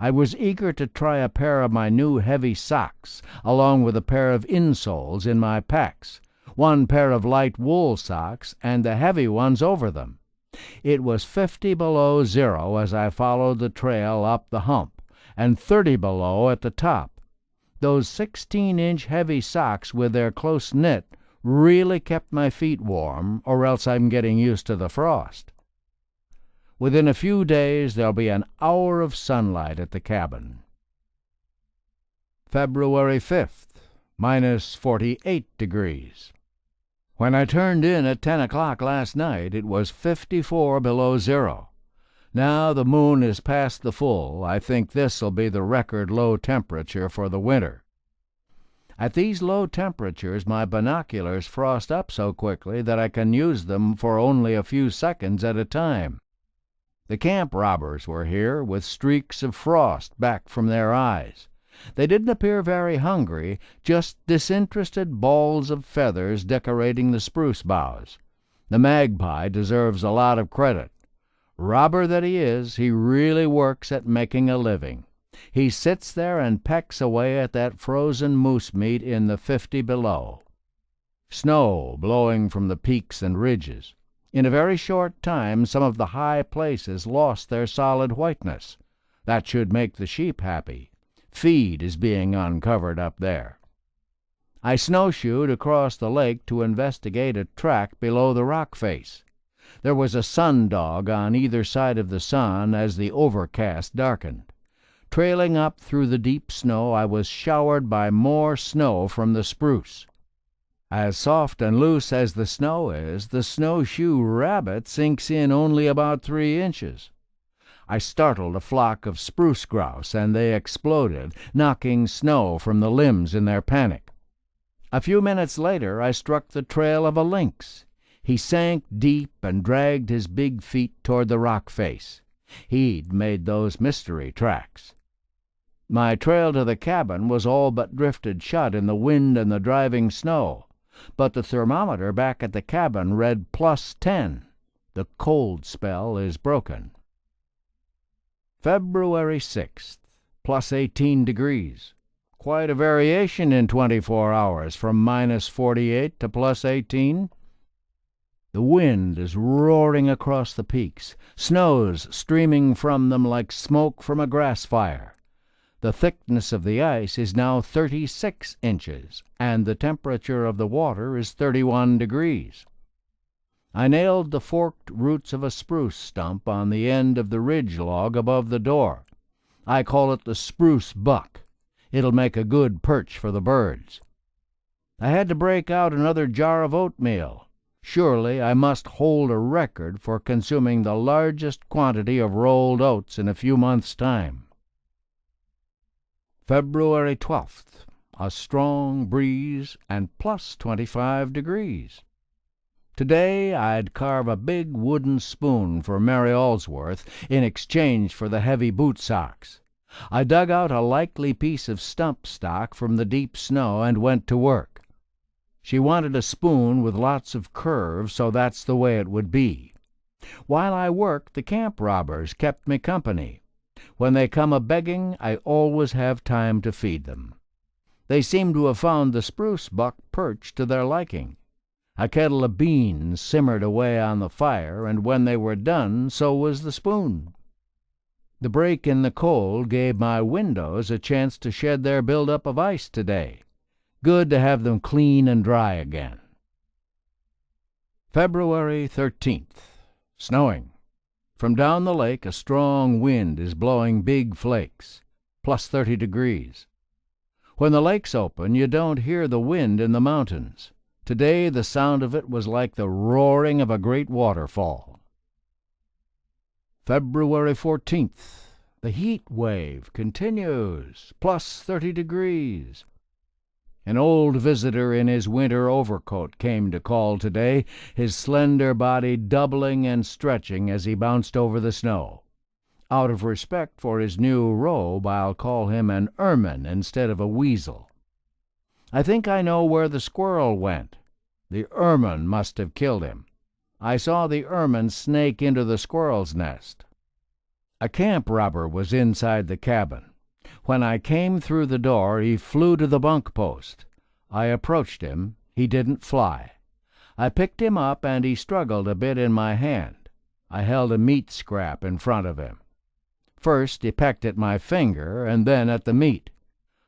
I was eager to try a pair of my new heavy socks, along with a pair of insoles in my packs, 1 pair of light wool socks, and the heavy ones over them. It was 50 below zero as I followed the trail up the hump, and 30 below at the top. Those 16-inch heavy socks with their close knit really kept my feet warm, or else I'm getting used to the frost. Within a few days there'll be an hour of sunlight at the cabin. February 5th, minus 48 degrees. When I turned in at 10 o'clock last night, it was 54 below zero. Now the moon is past the full. I think this'll be the record low temperature for the winter. At these low temperatures my binoculars frost up so quickly that I can use them for only a few seconds at a time. The camp robbers were here, with streaks of frost back from their eyes. They didn't appear very hungry, just disinterested balls of feathers decorating the spruce boughs. The magpie deserves a lot of credit. Robber that he is, he really works at making a living. He sits there and pecks away at that frozen moose meat in the 50 below. Snow blowing from the peaks and ridges. In a very short time some of the high places lost their solid whiteness. That should make the sheep happy. Feed is being uncovered up there. I snowshoed across the lake to investigate a track below the rock face. There was a sun-dog on either side of the sun as the overcast darkened. Trailing up through the deep snow, I was showered by more snow from the spruce. As soft and loose as the snow is, the snowshoe rabbit sinks in only about 3 inches. I startled a flock of spruce grouse, and they exploded, knocking snow from the limbs in their panic. A few minutes later I struck the trail of a lynx. He sank deep and dragged his big feet toward the rock face. He'd made those mystery tracks. My trail to the cabin was all but drifted shut in the wind and the driving snow, but the thermometer back at the cabin read +10. The cold spell is broken. February 6th, +18 degrees. Quite a variation in 24 hours, from -48 to +18. The wind is roaring across the peaks, snows streaming from them like smoke from a grass fire. The thickness of the ice is now 36 inches, and the temperature of the water is 31 degrees. I nailed the forked roots of a spruce stump on the end of the ridge log above the door. I call it the spruce buck. It'll make a good perch for the birds. I had to break out another jar of oatmeal. Surely I must hold a record for consuming the largest quantity of rolled oats in a few months' time. February 12th. A strong breeze and +25 degrees. Today I'd carve a big wooden spoon for Mary Allsworth in exchange for the heavy boot socks. I dug out a likely piece of stump stock from the deep snow and went to work. She wanted a spoon with lots of curves, so that's the way it would be. While I worked, the camp robbers kept me company. When they come a-begging, I always have time to feed them. They seem to have found the spruce buck perch to their liking. A kettle of beans simmered away on the fire, and when they were done, so was the spoon. The break in the cold gave my windows a chance to shed their buildup of ice today. Good to have them clean and dry again. February 13th. Snowing. From down the lake a strong wind is blowing big flakes, +30 degrees. When the lake's open, you don't hear the wind in the mountains. Today the sound of it was like the roaring of a great waterfall. February 14th. The heat wave continues, +30 degrees. An old visitor in his winter overcoat came to call today, his slender body doubling and stretching as he bounced over the snow. Out of respect for his new robe, I'll call him an ermine instead of a weasel. I think I know where the squirrel went. The ermine must have killed him. I saw the ermine snake into the squirrel's nest. A camp robber was inside the cabin. When I came through the door, he flew to the bunk post. I approached him. He didn't fly. I picked him up, and he struggled a bit in my hand. I held a meat scrap in front of him. First he pecked at my finger, and then at the meat.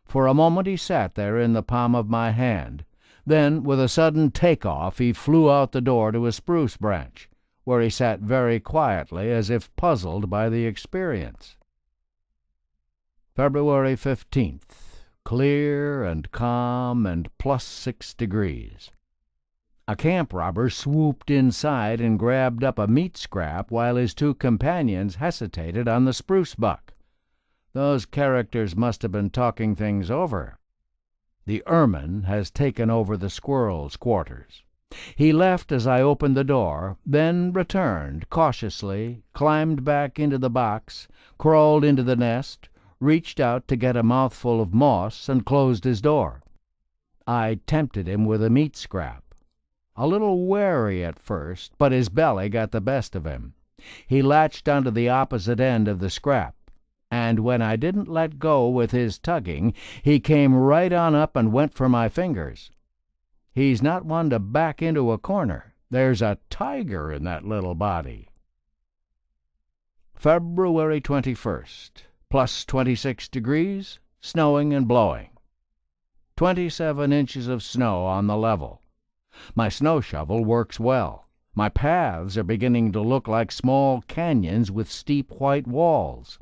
For a moment he sat there in the palm of my hand. Then, with a sudden take-off, he flew out the door to a spruce branch, where he sat very quietly, as if puzzled by the experience. February 15th. Clear and calm and +6 degrees. A camp robber swooped inside and grabbed up a meat scrap while his two companions hesitated on the spruce buck. Those characters must have been talking things over. The ermine has taken over the squirrel's quarters. He left as I opened the door, then returned cautiously, climbed back into the box, crawled into the nest, reached out to get a mouthful of moss, and closed his door. I tempted him with a meat scrap. A little wary at first, but his belly got the best of him. He latched onto the opposite end of the scrap, and when I didn't let go with his tugging, he came right on up and went for my fingers. He's not one to back into a corner. There's a tiger in that little body. February 21st, plus 26 degrees, snowing and blowing. 27 inches of snow on the level. My snow shovel works well. My paths are beginning to look like small canyons with steep white walls.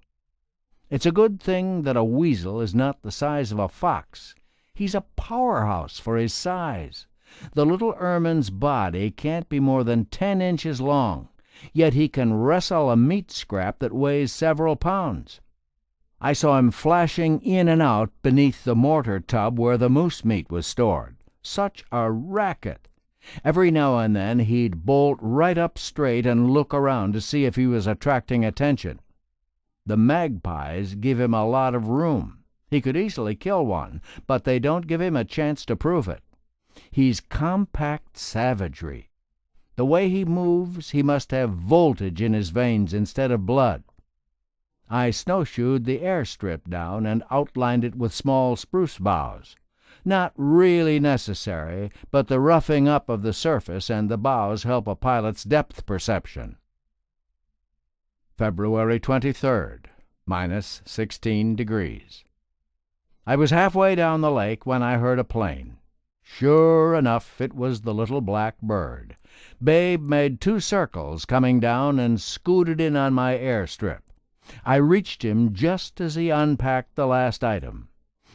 It's a good thing that a weasel is not the size of a fox. He's a powerhouse for his size. The little ermine's body can't be more than 10 inches long, yet he can wrestle a meat scrap that weighs several pounds. I saw him flashing in and out beneath the mortar tub where the moose meat was stored. Such a racket! Every now and then he'd bolt right up straight and look around to see if he was attracting attention. The magpies give him a lot of room. He could easily kill one, but they don't give him a chance to prove it. He's compact savagery. The way he moves, he must have voltage in his veins instead of blood. I snowshoed the airstrip down and outlined it with small spruce boughs. Not really necessary, but the roughing up of the surface and the boughs help a pilot's depth perception. February 23rd, minus 16 degrees. I was halfway down the lake when I heard a plane. Sure enough, it was the little black bird. Babe made 2 circles coming down and scooted in on my airstrip. I reached him just as he unpacked the last item.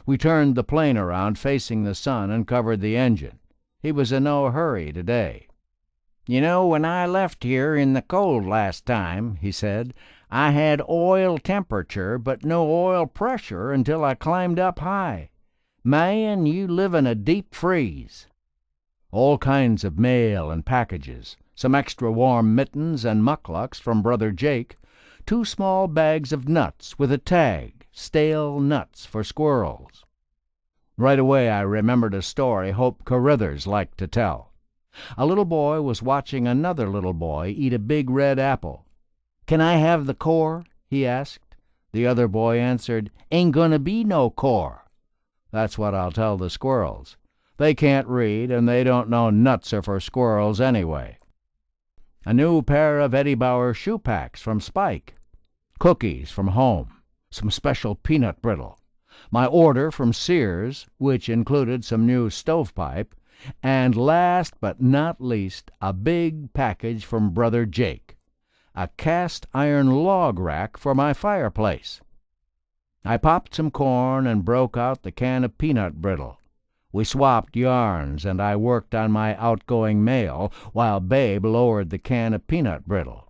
We turned the plane around facing the sun and covered the engine. He was in no hurry today. "You know, when I left here in the cold last time," he said, "I had oil temperature but no oil pressure until I climbed up high. Man, you live in a deep freeze." All kinds of mail and packages, some extra warm mittens and mucklucks from Brother Jake, 2 small bags of nuts with a tag, stale nuts for squirrels. Right away I remembered a story Hope Carruthers liked to tell. A little boy was watching another little boy eat a big red apple. "Can I have the core?" he asked. The other boy answered, "Ain't gonna be no core." That's what I'll tell the squirrels. They can't read, and they don't know nuts are for squirrels anyway. A new pair of Eddie Bauer shoe packs from Spike. Cookies from home. Some special peanut brittle. My order from Sears, which included some new stovepipe. And last but not least, a big package from Brother Jake. A cast-iron log rack for my fireplace. I popped some corn and broke out the can of peanut brittle. We swapped yarns, and I worked on my outgoing mail while Babe lowered the can of peanut brittle.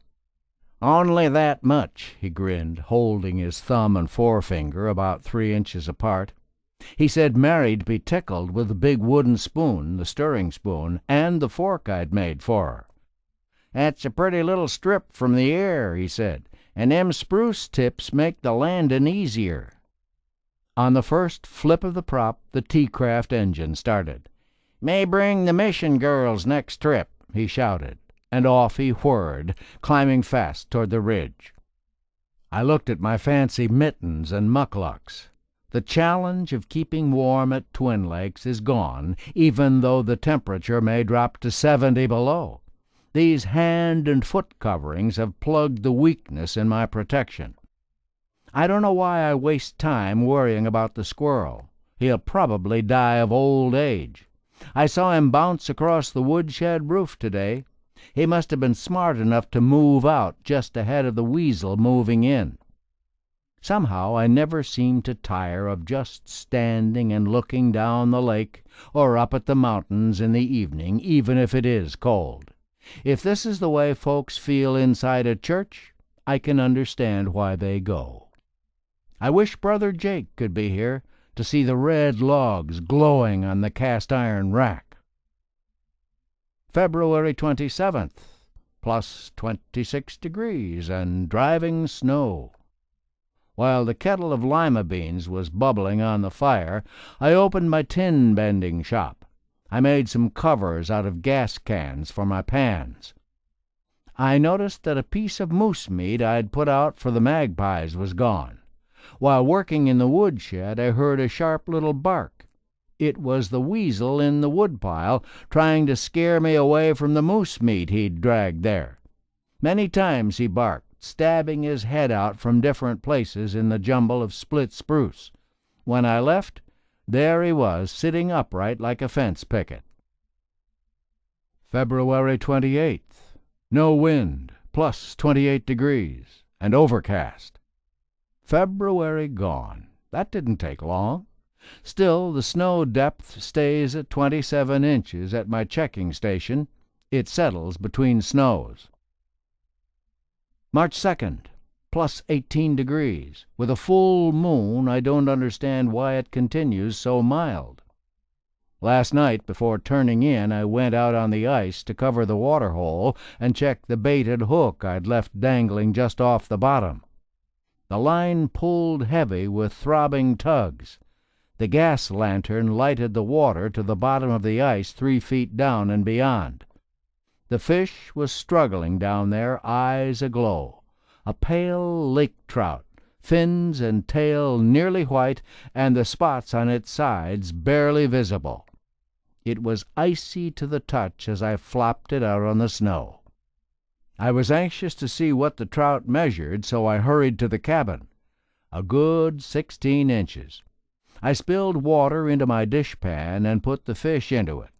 "Only that much," he grinned, holding his thumb and forefinger about 3 inches apart. He said Mary'd be tickled with the big wooden spoon, the stirring spoon, and the fork I'd made for her. "That's a pretty little strip from the air," he said, "and them spruce tips make the landin' easier." On the first flip of the prop, the T-craft engine started. "May bring the mission girls next trip," he shouted, and off he whirred, climbing fast toward the ridge. I looked at my fancy mittens and mucklucks. The challenge of keeping warm at Twin Lakes is gone, even though the temperature may drop to 70 below. These hand and foot coverings have plugged the weakness in my protection. I don't know why I waste time worrying about the squirrel. He'll probably die of old age. I saw him bounce across the woodshed roof today. He must have been smart enough to move out just ahead of the weasel moving in. Somehow I never seem to tire of just standing and looking down the lake or up at the mountains in the evening, even if it is cold. If this is the way folks feel inside a church, I can understand why they go. I wish Brother Jake could be here to see the red logs glowing on the cast-iron rack. February 27th, plus 26 degrees and driving snow. While the kettle of lima beans was bubbling on the fire, I opened my tin bending shop. I made some covers out of gas cans for my pans. I noticed that a piece of moose meat I'd put out for the magpies was gone. While working in the woodshed, I heard a sharp little bark. It was the weasel in the woodpile trying to scare me away from the moose meat he'd dragged there. Many times he barked, stabbing his head out from different places in the jumble of split spruce. When I left, there he was, sitting upright like a fence picket. February 28th. No wind, plus 28 degrees, and overcast. February gone. That didn't take long. Still, the snow depth stays at 27 inches at my checking station. It settles between snows. March 2nd, plus 18 degrees. With a full moon, I don't understand why it continues so mild. Last night, before turning in, I went out on the ice to cover the water hole and check the baited hook I'd left dangling just off the bottom. The line pulled heavy with throbbing tugs. The gas lantern lighted the water to the bottom of the ice 3 feet down and beyond. The fish was struggling down there, eyes aglow. A pale lake trout, fins and tail nearly white, and the spots on its sides barely visible. It was icy to the touch as I flopped it out on the snow. I was anxious to see what the trout measured, so I hurried to the cabin. A good 16 inches. I spilled water into my dishpan and put the fish into it.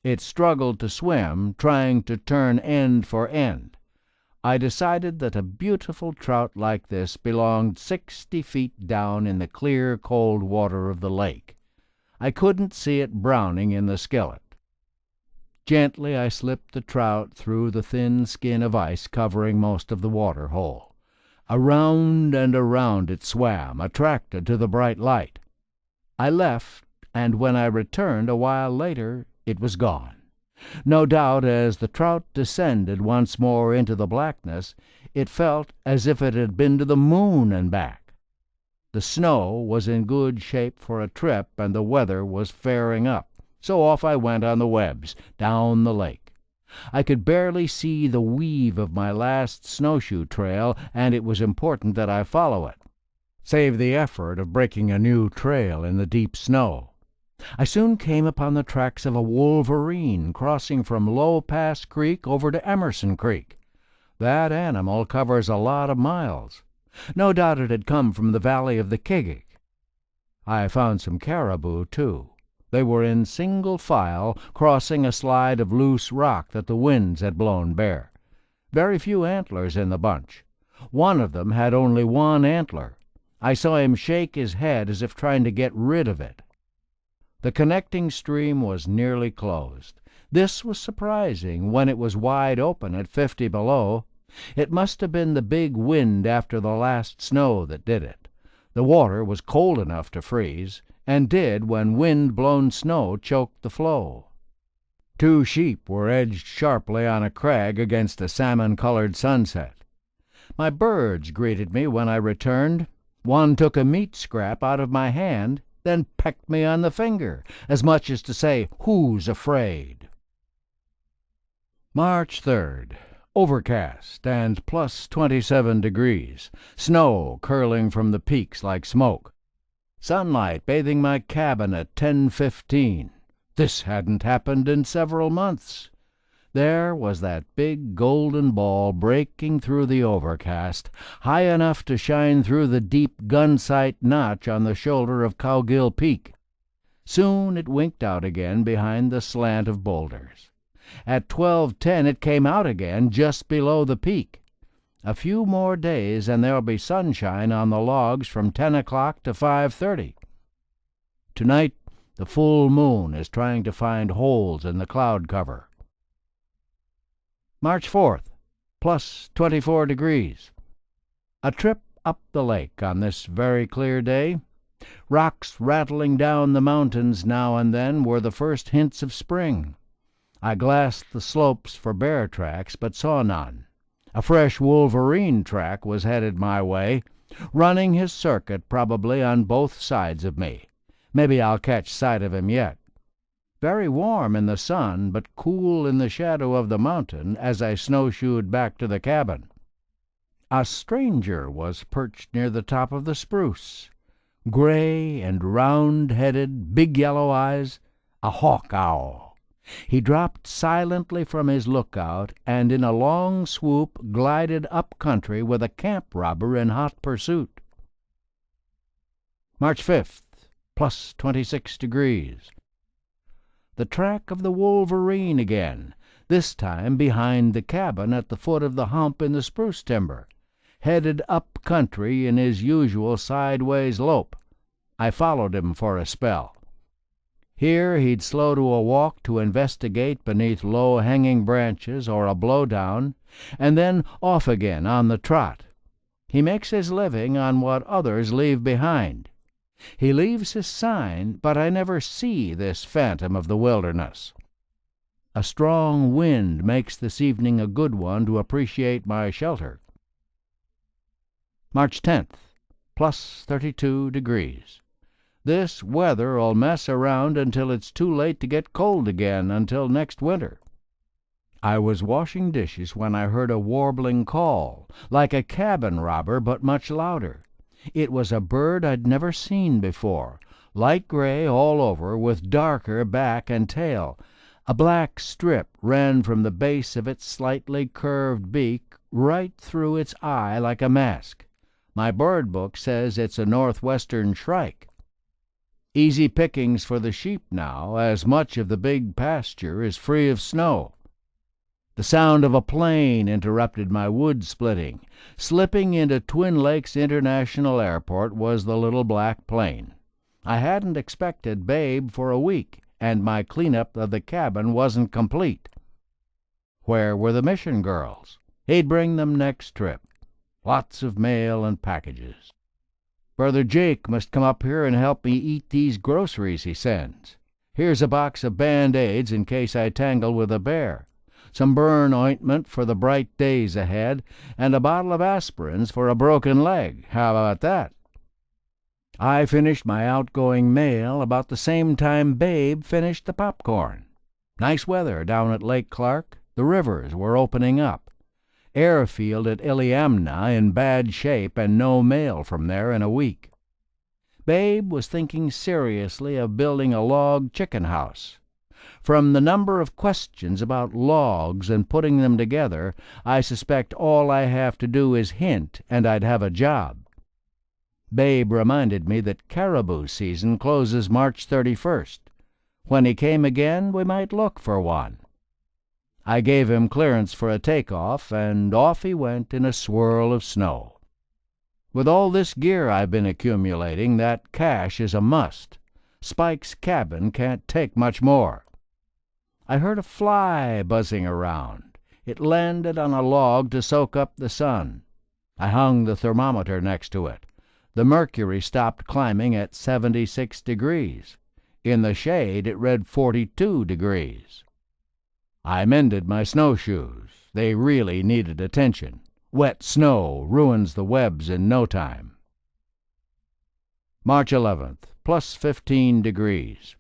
It struggled to swim, trying to turn end for end. I decided that a beautiful trout like this belonged 60 feet down in the clear, cold water of the lake. I couldn't see it browning in the skillet. Gently I slipped the trout through the thin skin of ice covering most of the water hole. Around and around it swam, attracted to the bright light. I left, and when I returned a while later, it was gone. No doubt as the trout descended once more into the blackness, it felt as if it had been to the moon and back. The snow was in good shape for a trip, and the weather was fairing up, so off I went on the webs, down the lake. I could barely see the weave of my last snowshoe trail, and it was important that I follow it. Save the effort of breaking a new trail in the deep snow. I soon came upon the tracks of a wolverine crossing from Low Pass Creek over to Emerson Creek. That animal covers a lot of miles. No doubt it had come from the valley of the Kigik. I found some caribou, too. They were in single file, crossing a slide of loose rock that the winds had blown bare. Very few antlers in the bunch. One of them had only one antler. I saw him shake his head as if trying to get rid of it. The connecting stream was nearly closed. This was surprising when it was wide open at 50 below. It must have been the big wind after the last snow that did it. The water was cold enough to freeze, and did when wind-blown snow choked the flow. 2 sheep were edged sharply on a crag against a salmon-colored sunset. My birds greeted me when I returned. One took a meat scrap out of my hand, then pecked me on the finger, as much as to say, "Who's afraid?" March 3rd. Overcast and plus 27 degrees. Snow curling from the peaks like smoke. Sunlight bathing my cabin at 10:15. This hadn't happened in several months. There was that big golden ball breaking through the overcast, high enough to shine through the deep gun sight notch on the shoulder of Cowgill Peak. Soon it winked out again behind the slant of boulders. At 12:10 it came out again just below the peak. A few more days and there'll be sunshine on the logs from 10 o'clock to 5:30. Tonight the full moon is trying to find holes in the cloud cover. March 4th, plus 24 degrees. A trip up the lake on this very clear day. Rocks rattling down the mountains now and then were the first hints of spring. I glassed the slopes for bear tracks, but saw none. A fresh wolverine track was headed my way, running his circuit probably on both sides of me. Maybe I'll catch sight of him yet. Very warm in the sun, but cool in the shadow of the mountain as I snowshoed back to the cabin. A stranger was perched near the top of the spruce. Gray and round-headed, big yellow eyes, a hawk owl. He dropped silently from his lookout and in a long swoop glided up country with a camp robber in hot pursuit. March 5th, plus 26 degrees. The track of the wolverine again, this time behind the cabin at the foot of the hump in the spruce timber, headed up country in his usual sideways lope. I followed him for a spell. Here he'd slow to a walk to investigate beneath low-hanging branches or a blowdown, and then off again on the trot. He makes his living on what others leave behind. He leaves his sign, but I never see this phantom of the wilderness. A strong wind makes this evening a good one to appreciate my shelter. March 10th, plus 32 degrees. This weather'll mess around until it's too late to get cold again until next winter. I was washing dishes when I heard a warbling call, like a cabin robber but much louder. It was a bird I'd never seen before, light gray all over with darker back and tail. A black strip ran from the base of its slightly curved beak right through its eye like a mask. My bird book says it's a northwestern shrike. Easy pickings for the sheep now, as much of the big pasture is free of snow. The sound of a plane interrupted my wood splitting. Slipping into Twin Lakes International Airport was the little black plane. I hadn't expected Babe for a week, and my cleanup of the cabin wasn't complete. Where were the mission girls? He'd bring them next trip. Lots of mail and packages. Brother Jake must come up here and help me eat these groceries he sends. Here's a box of Band-Aids in case I tangle with a bear, some burn ointment for the bright days ahead, and a bottle of aspirins for a broken leg. How about that? I finished my outgoing mail about the same time Babe finished the popcorn. Nice weather down at Lake Clark. The rivers were opening up. Airfield at Iliamna in bad shape and no mail from there in a week. Babe was thinking seriously of building a log chicken house. From the number of questions about logs and putting them together, I suspect all I have to do is hint and I'd have a job. Babe reminded me that caribou season closes March 31st. When he came again, we might look for one. I gave him clearance for a takeoff, and off he went in a swirl of snow. With all this gear I've been accumulating, that cache is a must. Spike's cabin can't take much more. I heard a fly buzzing around. It landed on a log to soak up the sun. I hung the thermometer next to it. The mercury stopped climbing at 76 degrees. In the shade it read 42 degrees. I mended my snowshoes. They really needed attention. Wet snow ruins the webs in no time. March 11th, plus 15 degrees.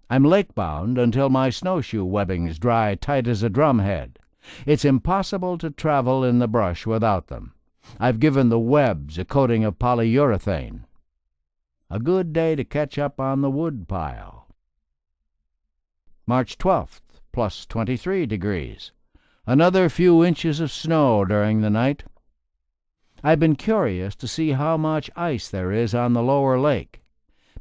I'm lake-bound until my snowshoe webbings dry tight as a drumhead. It's impossible to travel in the brush without them. I've given the webs a coating of polyurethane. A good day to catch up on the wood pile. March 12th, plus 23 degrees. Another few inches of snow during the night. I've been curious to see how much ice there is on the lower lake.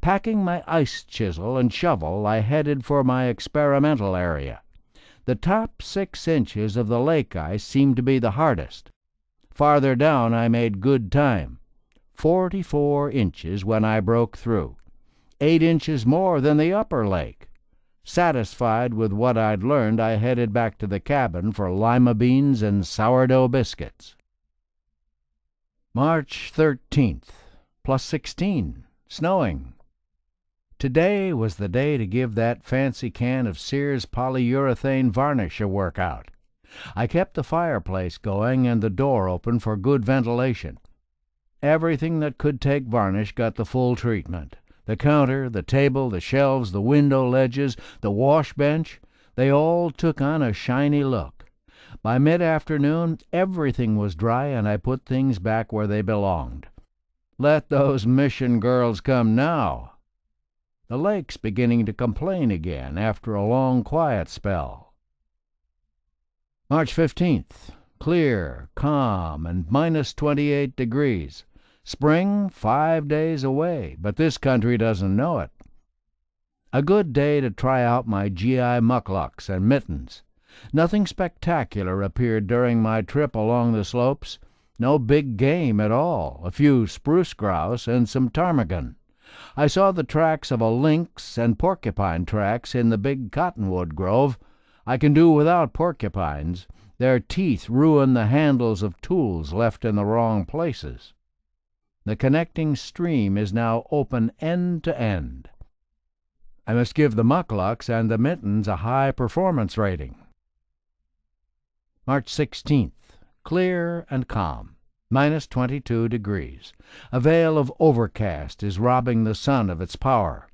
Packing my ice chisel and shovel, I headed for my experimental area. The top 6 inches of the lake ice seemed to be the hardest. Farther down I made good time. 44 inches when I broke through. 8 inches more than the upper lake. Satisfied with what I'd learned, I headed back to the cabin for lima beans and sourdough biscuits. March 13th, plus 16. snowing. Today was the day to give that fancy can of Sears polyurethane varnish a workout. I kept the fireplace going and the door open for good ventilation. Everything that could take varnish got the full treatment. The counter, the table, the shelves, the window ledges, the wash bench, they all took on a shiny look. By mid-afternoon, everything was dry, and I put things back where they belonged. Let those mission girls come now. The lake's beginning to complain again after a long quiet spell. March 15th. Clear, calm, and minus 28 degrees. Spring 5 days away, but this country doesn't know it. A good day to try out my GI mucklucks and mittens. Nothing spectacular appeared during my trip along the slopes. No big game at all, a few spruce grouse and some ptarmigan. I saw the tracks of a lynx and porcupine tracks in the big cottonwood grove. I can do without porcupines. Their teeth ruin the handles of tools left in the wrong places. The connecting stream is now open end to end. I must give the mucklucks and the mittens a high performance rating. March 16th. Clear and calm. Minus 22 degrees. A veil of overcast is robbing the sun of its power.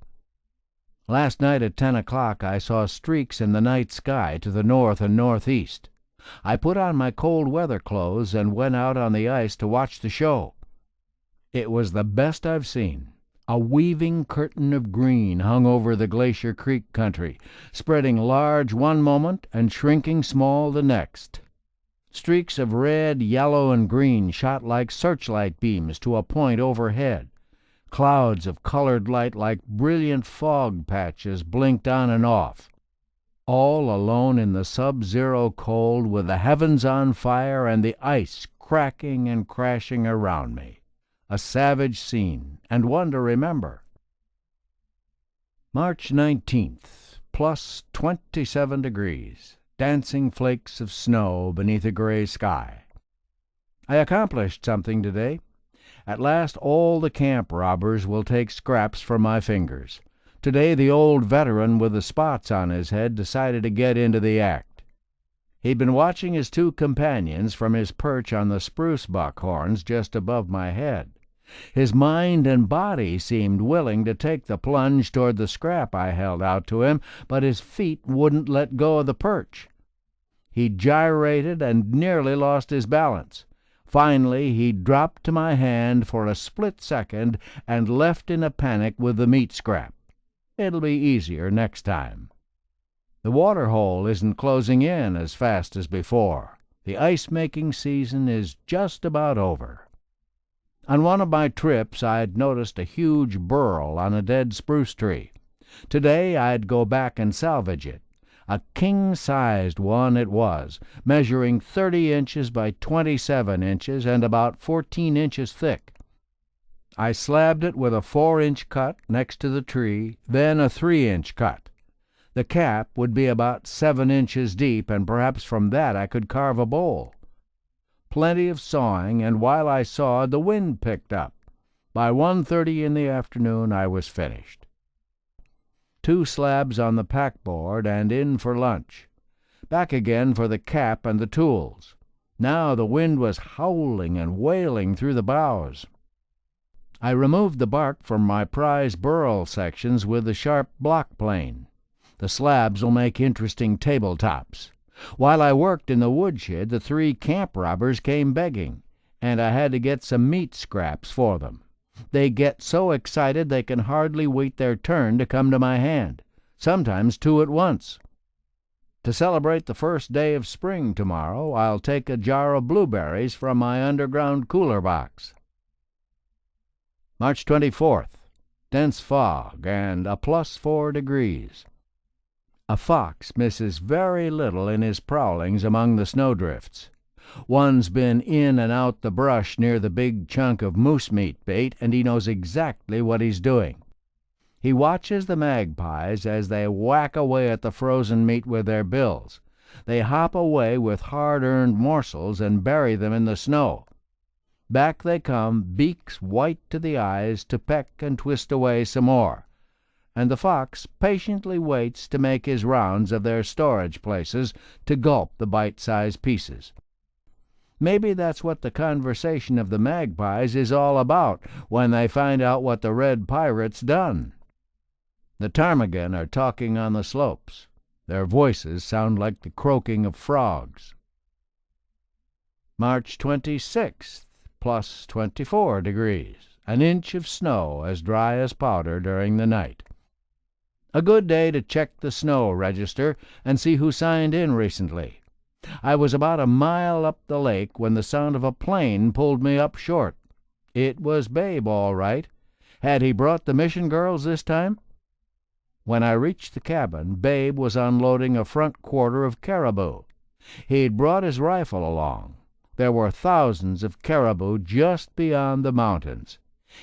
Last night at 10 o'clock I saw streaks in the night sky to the north and northeast. I put on my cold weather clothes and went out on the ice to watch the show. It was the best I've seen. A weaving curtain of green hung over the Glacier Creek country, spreading large one moment and shrinking small the next. Streaks of red, yellow, and green shot like searchlight beams to a point overhead. Clouds of colored light like brilliant fog patches blinked on and off. All alone in the sub-zero cold with the heavens on fire and the ice cracking and crashing around me. A savage scene, and one to remember. March 19th. Plus 27 degrees. Dancing flakes of snow beneath a gray sky. I accomplished something today. At last all the camp robbers will take scraps from my fingers. Today the old veteran with the spots on his head decided to get into the act. He'd been watching his two companions from his perch on the spruce buckhorns just above my head. His mind and body seemed willing to take the plunge toward the scrap I held out to him, but his feet wouldn't let go of the perch. He gyrated and nearly lost his balance. Finally, he dropped to my hand for a split second and left in a panic with the meat scrap. It'll be easier next time. The water hole isn't closing in as fast as before. The ice-making season is just about over. On one of my trips, I'd noticed a huge burl on a dead spruce tree. Today, I'd go back and salvage it. A king-sized one it was, measuring 30 inches by 27 inches and about 14 inches thick. I slabbed it with a 4-inch cut next to the tree, then a 3-inch cut. The cap would be about 7 inches deep, and perhaps from that I could carve a bowl. Plenty of sawing, and while I sawed, the wind picked up. By 1:30 in the afternoon I was finished. 2 slabs on the packboard and in for lunch. Back again for the cap and the tools. Now the wind was howling and wailing through the boughs. I removed the bark from my prize burl sections with the sharp block plane. The slabs will make interesting tabletops. While I worked in the woodshed, the 3 camp robbers came begging, and I had to get some meat scraps for them. They get so excited they can hardly wait their turn to come to my hand, sometimes 2 at once. To celebrate the first day of spring tomorrow, I'll take a jar of blueberries from my underground cooler box. March 24th. Dense fog and a plus 4 degrees. A fox misses very little in his prowlings among the snowdrifts. One's been in and out the brush near the big chunk of moose meat bait, and he knows exactly what he's doing. He watches the magpies as they whack away at the frozen meat with their bills. They hop away with hard-earned morsels and bury them in the snow. Back they come, beaks white to the eyes, to peck and twist away some more, and the fox patiently waits to make his rounds of their storage places to gulp the bite-sized pieces. Maybe that's what the conversation of the magpies is all about when they find out what the red pirate's done. The ptarmigan are talking on the slopes. Their voices sound like the croaking of frogs. March 26th, plus 24 degrees. An inch of snow as dry as powder during the night. A good day to check the snow register and see who signed in recently. I was about a mile up the lake when the sound of a plane pulled me up short. It was Babe, all right. Had he brought the mission girls this time? When I reached the cabin, Babe was unloading a front quarter of caribou. He'd brought his rifle along. There were thousands of caribou just beyond the mountains.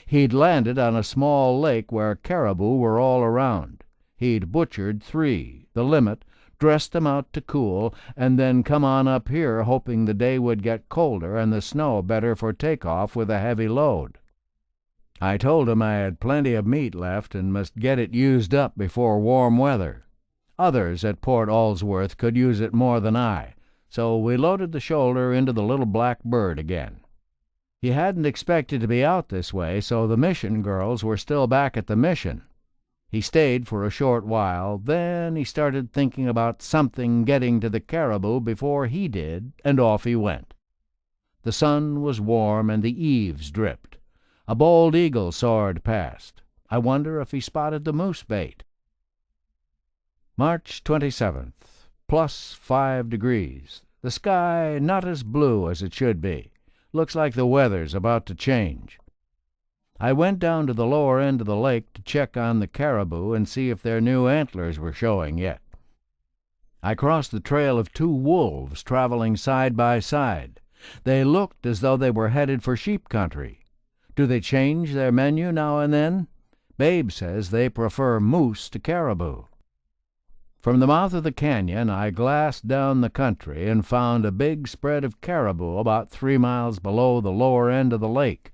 He'd landed on a small lake where caribou were all around. He'd butchered 3, the limit, dressed them out to cool, and then come on up here hoping the day would get colder and the snow better for takeoff with a heavy load. I told him I had plenty of meat left and must get it used up before warm weather. Others at Port Allsworth could use it more than I, so we loaded the shoulder into the little black bird again. He hadn't expected to be out this way, so the mission girls were still back at the mission. He stayed for a short while, then he started thinking about something getting to the caribou before he did, and off he went. The sun was warm and the eaves dripped. A bald eagle soared past. I wonder if he spotted the moose bait. March 27th, plus 5 degrees. The sky not as blue as it should be. Looks like the weather's about to change. I went down to the lower end of the lake to check on the caribou and see if their new antlers were showing yet. I crossed the trail of 2 wolves traveling side by side. They looked as though they were headed for sheep country. Do they change their menu now and then? Babe says they prefer moose to caribou. From the mouth of the canyon I glassed down the country and found a big spread of caribou about 3 miles below the lower end of the lake.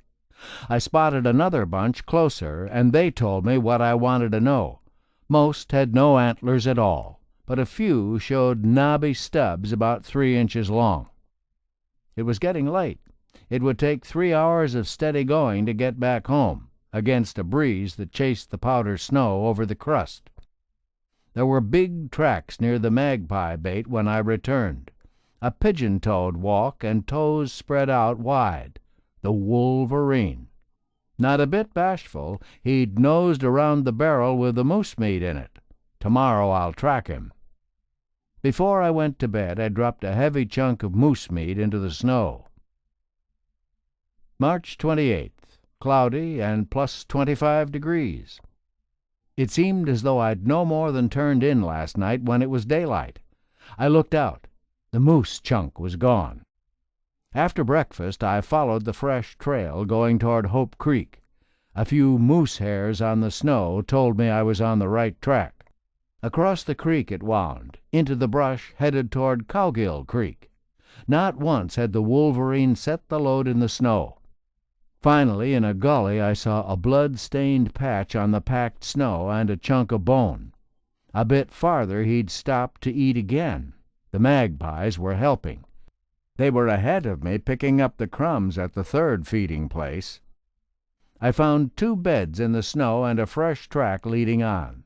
I spotted another bunch closer, and they told me what I wanted to know. Most had no antlers at all, but a few showed knobby stubs about 3 inches long. It was getting late. It would take 3 hours of steady going to get back home, against a breeze that chased the powder snow over the crust. There were big tracks near the magpie bait when I returned. A pigeon-toed walk and toes spread out wide. The wolverine. Not a bit bashful, he'd nosed around the barrel with the moose meat in it. Tomorrow I'll track him. Before I went to bed, I dropped a heavy chunk of moose meat into the snow. March 28th, cloudy and plus 25 degrees. It seemed as though I'd no more than turned in last night when it was daylight. I looked out. The moose chunk was gone. After breakfast, I followed the fresh trail going toward Hope Creek. A few moose hairs on the snow told me I was on the right track. Across the creek it wound, into the brush headed toward Cowgill Creek. Not once had the wolverine set the load in the snow. Finally, in a gully, I saw a blood-stained patch on the packed snow and a chunk of bone. A bit farther he'd stopped to eat again. The magpies were helping. They were ahead of me, picking up the crumbs at the 3rd feeding place. I found 2 beds in the snow and a fresh track leading on.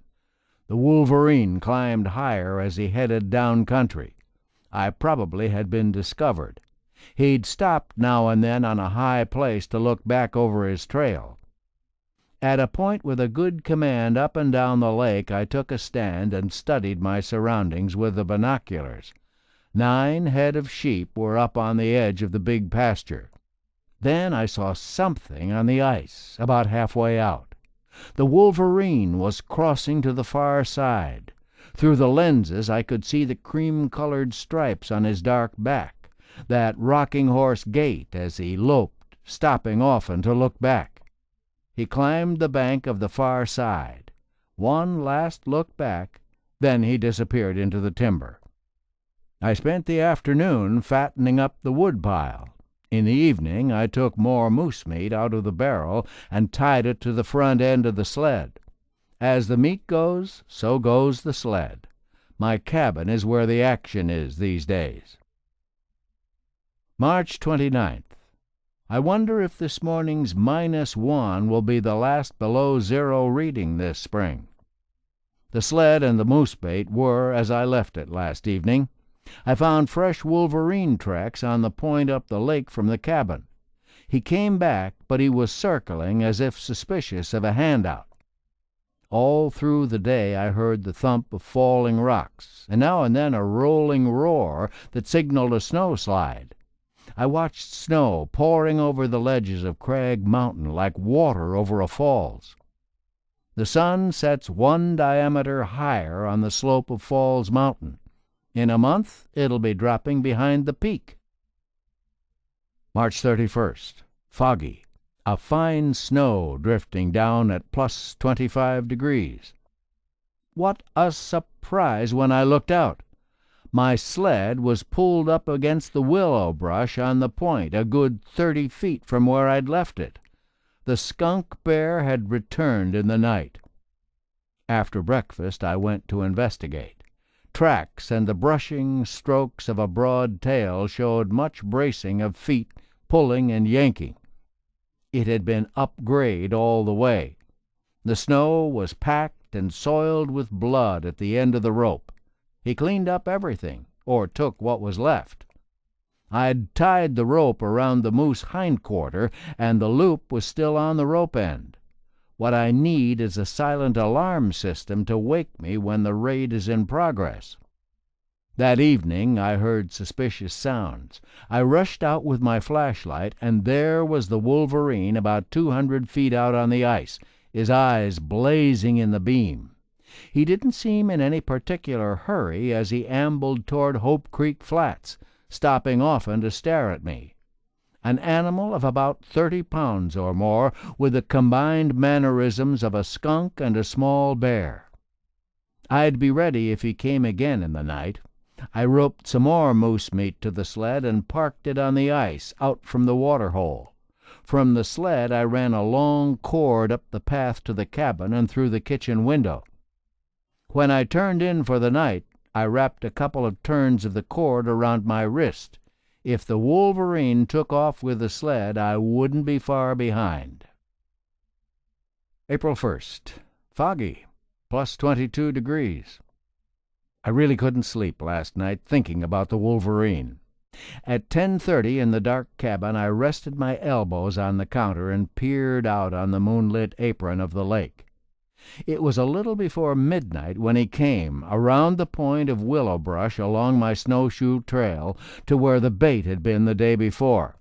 The wolverine climbed higher as he headed down country. I probably had been discovered. He'd stopped now and then on a high place to look back over his trail. At a point with a good command up and down the lake, I took a stand and studied my surroundings with the binoculars. 9 head of sheep were up on the edge of the big pasture. Then I saw something on the ice about halfway out. The wolverine was crossing to the far side. Through the lenses I could see the cream-colored stripes on his dark back, that rocking horse gait as he loped, stopping often to look back. He climbed the bank of the far side. One last look back, then he disappeared into the timber. I spent the afternoon fattening up the woodpile. In the evening I took more moose meat out of the barrel and tied it to the front end of the sled. As the meat goes, so goes the sled. My cabin is where the action is these days. March 29th. I wonder if this morning's -1 will be the last below zero reading this spring. The sled and the moose bait were as I left it last evening. I found fresh wolverine tracks on the point up the lake from the cabin. He came back, but he was circling as if suspicious of a handout. All through the day I heard the thump of falling rocks, and now and then a rolling roar that signaled a snowslide. I watched snow pouring over the ledges of Crag Mountain like water over a falls. The sun sets 1 diameter higher on the slope of Falls Mountain. In a month it'll be dropping behind the peak. March 31st. Foggy. A fine snow drifting down at +25 degrees. What a surprise when I looked out! My sled was pulled up against the willow brush on the point, a good 30 feet from where I'd left it. The skunk bear had returned in the night. After breakfast I went to investigate. Tracks and the brushing strokes of a broad tail showed much bracing of feet, pulling and yanking. It had been up grade all the way. The snow was packed and soiled with blood at the end of the rope. He cleaned up everything, or took what was left. I'd tied the rope around the moose hindquarter, and the loop was still on the rope end. What I need is a silent alarm system to wake me when the raid is in progress. That evening I heard suspicious sounds. I rushed out with my flashlight, and there was the wolverine about 200 feet out on the ice, his eyes blazing in the beam. He didn't seem in any particular hurry as he ambled toward Hope Creek Flats, stopping often to stare at me. An animal of about 30 pounds or more, with the combined mannerisms of a skunk and a small bear. I'd be ready if he came again in the night. I roped some more moose meat to the sled and parked it on the ice out from the water hole. From the sled I ran a long cord up the path to the cabin and through the kitchen window. When I turned in for the night, I wrapped a couple of turns of the cord around my wrist. If the wolverine took off with the sled, I wouldn't be far behind. April 1st. Foggy, +22 degrees. I really couldn't sleep last night thinking about the wolverine. At 10:30 in the dark cabin, I rested my elbows on the counter and peered out on the moonlit apron of the lake. It was a little before midnight when he came, around the point of willow brush along my snowshoe trail to where the bait had been the day before.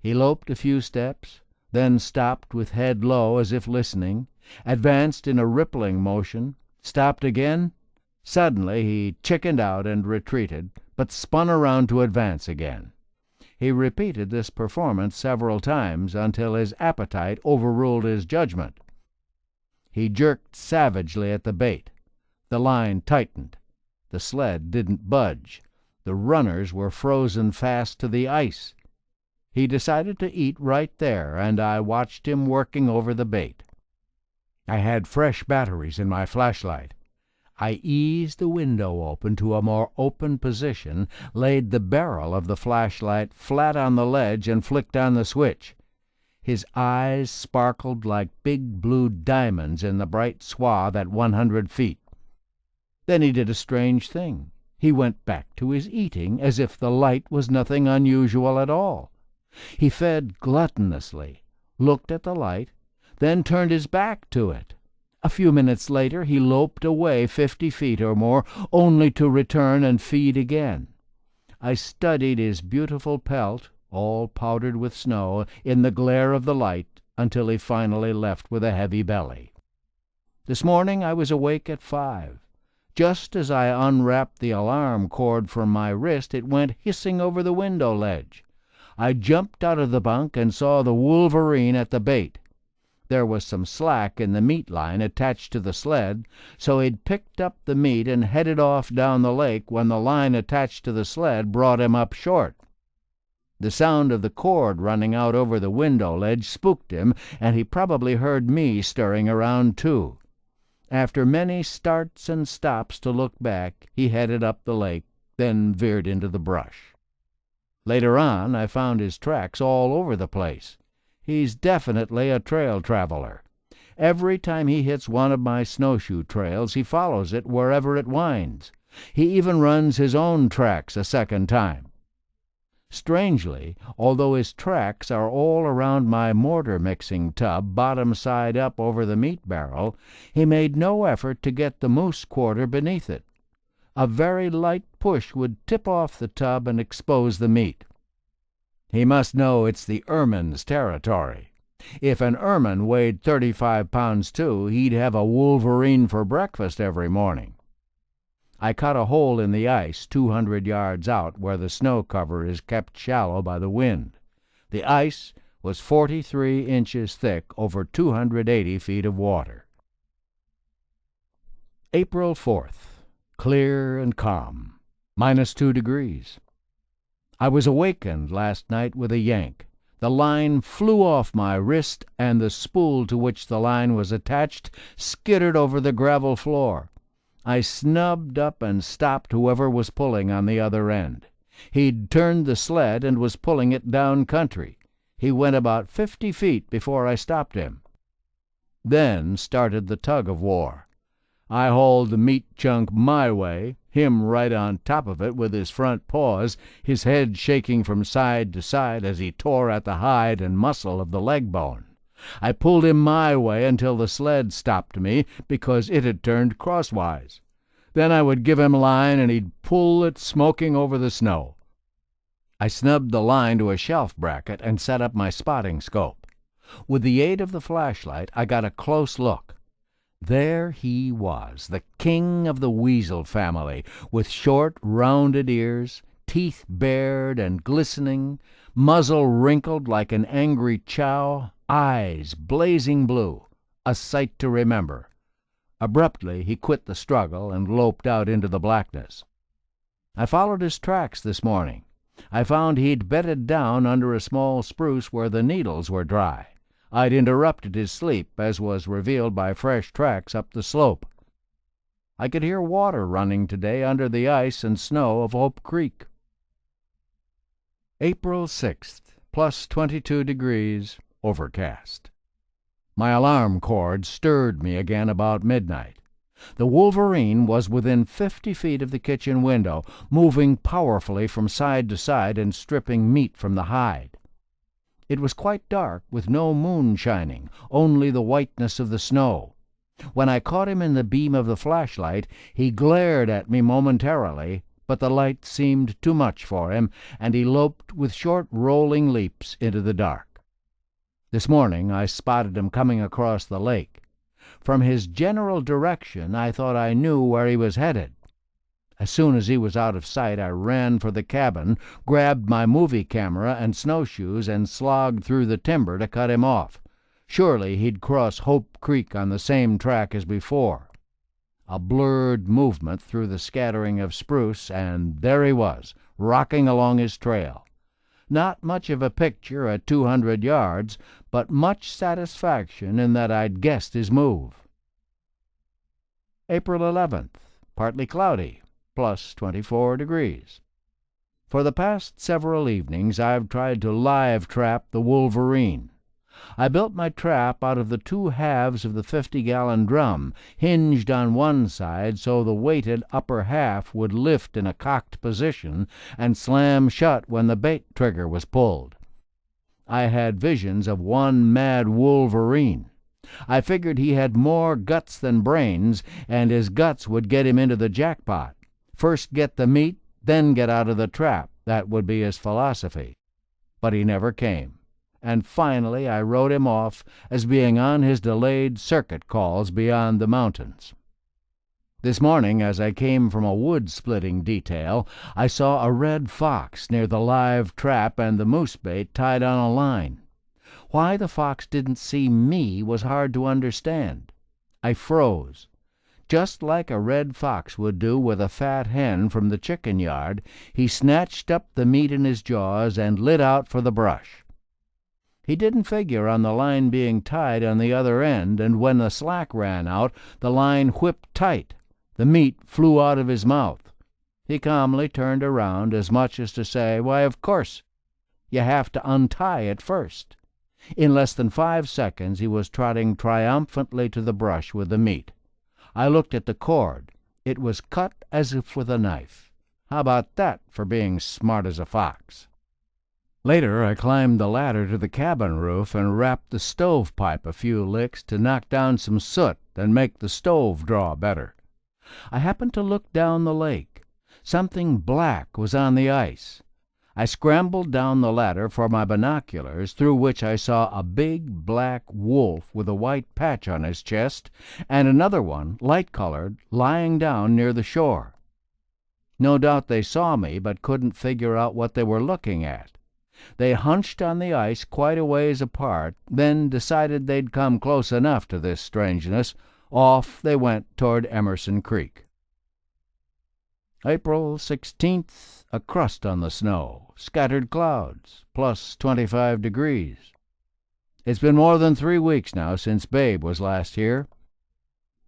He loped a few steps, then stopped with head low as if listening, advanced in a rippling motion, stopped again. Suddenly he chickened out and retreated, but spun around to advance again. He repeated this performance several times until his appetite overruled his judgment. He jerked savagely at the bait. The line tightened. The sled didn't budge. The runners were frozen fast to the ice. He decided to eat right there, and I watched him working over the bait. I had fresh batteries in my flashlight. I eased the window open to a more open position, laid the barrel of the flashlight flat on the ledge, and flicked on the switch. His eyes sparkled like big blue diamonds in the bright swath at 100 feet. Then he did a strange thing. He went back to his eating as if the light was nothing unusual at all. He fed gluttonously, looked at the light, then turned his back to it. A few minutes later he loped away 50 feet or more, only to return and feed again. I studied his beautiful pelt, all powdered with snow, in the glare of the light, until he finally left with a heavy belly. This morning I was awake at 5. Just as I unwrapped the alarm cord from my wrist, it went hissing over the window ledge. I jumped out of the bunk and saw the wolverine at the bait. There was some slack in the meat line attached to the sled, so he'd picked up the meat and headed off down the lake when the line attached to the sled brought him up short. The sound of the cord running out over the window ledge spooked him, and he probably heard me stirring around too. After many starts and stops to look back, he headed up the lake, then veered into the brush. Later on, I found his tracks all over the place. He's definitely a trail traveler. Every time he hits one of my snowshoe trails, he follows it wherever it winds. He even runs his own tracks a second time. Strangely, although his tracks are all around my mortar mixing tub, bottom side up over the meat barrel, he made no effort to get the moose quarter beneath it. A very light push would tip off the tub and expose the meat. He must know it's the ermine's territory. If an ermine weighed 35 pounds too, he'd have a wolverine for breakfast every morning. I cut a hole in the ice 200 yards out where the snow cover is kept shallow by the wind. The ice was 43 inches thick over 280 feet of water. April 4th. Clear and calm. -2 degrees. I was awakened last night with a yank. The line flew off my wrist, and the spool to which the line was attached skittered over the gravel floor. I snubbed up and stopped whoever was pulling on the other end. He'd turned the sled and was pulling it down country. He went about 50 feet before I stopped him. Then started the tug-of-war. I hauled the meat chunk my way, him right on top of it with his front paws, his head shaking from side to side as he tore at the hide and muscle of the leg bone. I pulled him my way until the sled stopped me because it had turned crosswise. Then I would give him line and he'd pull it smoking over the snow. I snubbed the line to a shelf bracket and set up my spotting scope. With the aid of the flashlight, I got a close look. There he was, the king of the weasel family, with short, rounded ears, teeth bared and glistening, muzzle wrinkled like an angry chow, eyes blazing blue, a sight to remember. Abruptly he quit the struggle and loped out into the blackness. I followed his tracks this morning. I found he'd bedded down under a small spruce where the needles were dry. I'd interrupted his sleep, as was revealed by fresh tracks up the slope. I could hear water running today under the ice and snow of Hope Creek. April 6th, +22 degrees, overcast. My alarm cord stirred me again about midnight. The wolverine was within 50 feet of the kitchen window, moving powerfully from side to side and stripping meat from the hide. It was quite dark, with no moon shining, only the whiteness of the snow. When I caught him in the beam of the flashlight, he glared at me momentarily, but the light seemed too much for him, and he loped with short rolling leaps into the dark. This morning I spotted him coming across the lake. From his general direction I thought I knew where he was headed. As soon as he was out of sight, I ran for the cabin, grabbed my movie camera and snowshoes, and slogged through the timber to cut him off. Surely he'd cross Hope Creek on the same track as before. A blurred movement through the scattering of spruce, and there he was, rocking along his trail. Not much of a picture at 200 yards, but much satisfaction in that I'd guessed his move. April 11th, partly cloudy, +24 degrees. For the past several evenings I've tried to live trap the wolverine. I built my trap out of the two halves of the 50-gallon drum, hinged on one side so the weighted upper half would lift in a cocked position and slam shut when the bait trigger was pulled. I had visions of one mad wolverine. I figured he had more guts than brains, and his guts would get him into the jackpot. First get the meat, then get out of the trap. That would be his philosophy. But he never came. And finally I wrote him off as being on his delayed circuit calls beyond the mountains. This morning, as I came from a wood-splitting detail, I saw a red fox near the live trap and the moose bait tied on a line. Why the fox didn't see me was hard to understand. I froze. Just like a red fox would do with a fat hen from the chicken yard, he snatched up the meat in his jaws and lit out for the brush. He didn't figure on the line being tied on the other end, and when the slack ran out, the line whipped tight. The meat flew out of his mouth. He calmly turned around, as much as to say, "Why, of course, you have to untie it first." In less than 5 seconds he was trotting triumphantly to the brush with the meat. I looked at the cord. It was cut as if with a knife. How about that for being smart as a fox? Later I climbed the ladder to the cabin roof and rapped the stovepipe a few licks to knock down some soot and make the stove draw better. I happened to look down the lake. Something black was on the ice. I scrambled down the ladder for my binoculars, through which I saw a big black wolf with a white patch on his chest, and another one, light-colored, lying down near the shore. No doubt they saw me, but couldn't figure out what they were looking at. They hunched on the ice quite a ways apart, then decided they'd come close enough to this strangeness. Off they went toward Emerson Creek. April 16th, a crust on the snow, scattered clouds, plus 25 degrees. It's been more than 3 weeks now since Babe was last here.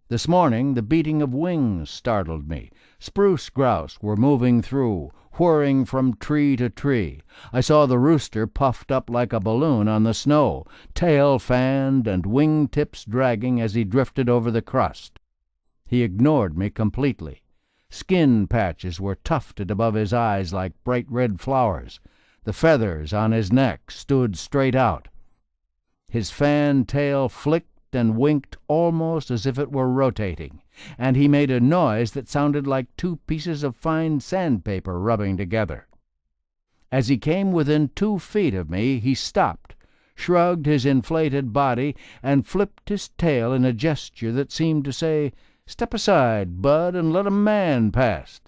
This morning the beating of wings startled me. Spruce grouse were moving through, whirring from tree to tree. I saw the rooster puffed up like a balloon on the snow, tail fanned and wing tips dragging as he drifted over the crust. He ignored me completely. Skin patches were tufted above his eyes like bright red flowers. The feathers on his neck stood straight out. His fan tail flicked and winked almost as if it were rotating, and he made a noise that sounded like 2 pieces of fine sandpaper rubbing together. As he came within 2 feet of me, he stopped, shrugged his inflated body, and flipped his tail in a gesture that seemed to say, "Step aside, bud, and let a man pass,"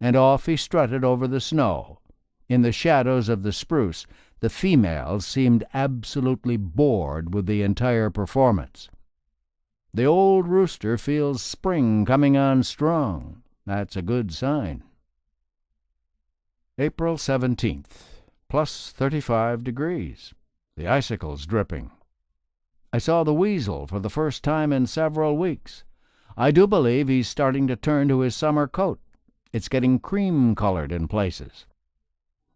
and off he strutted over the snow. In the shadows of the spruce, the females seemed absolutely bored with the entire performance. The old rooster feels spring coming on strong. That's a good sign. April 17th, plus 35 degrees. The icicles dripping. I saw the weasel for the first time in several weeks. I do believe he's starting to turn to his summer coat. It's getting cream-colored in places.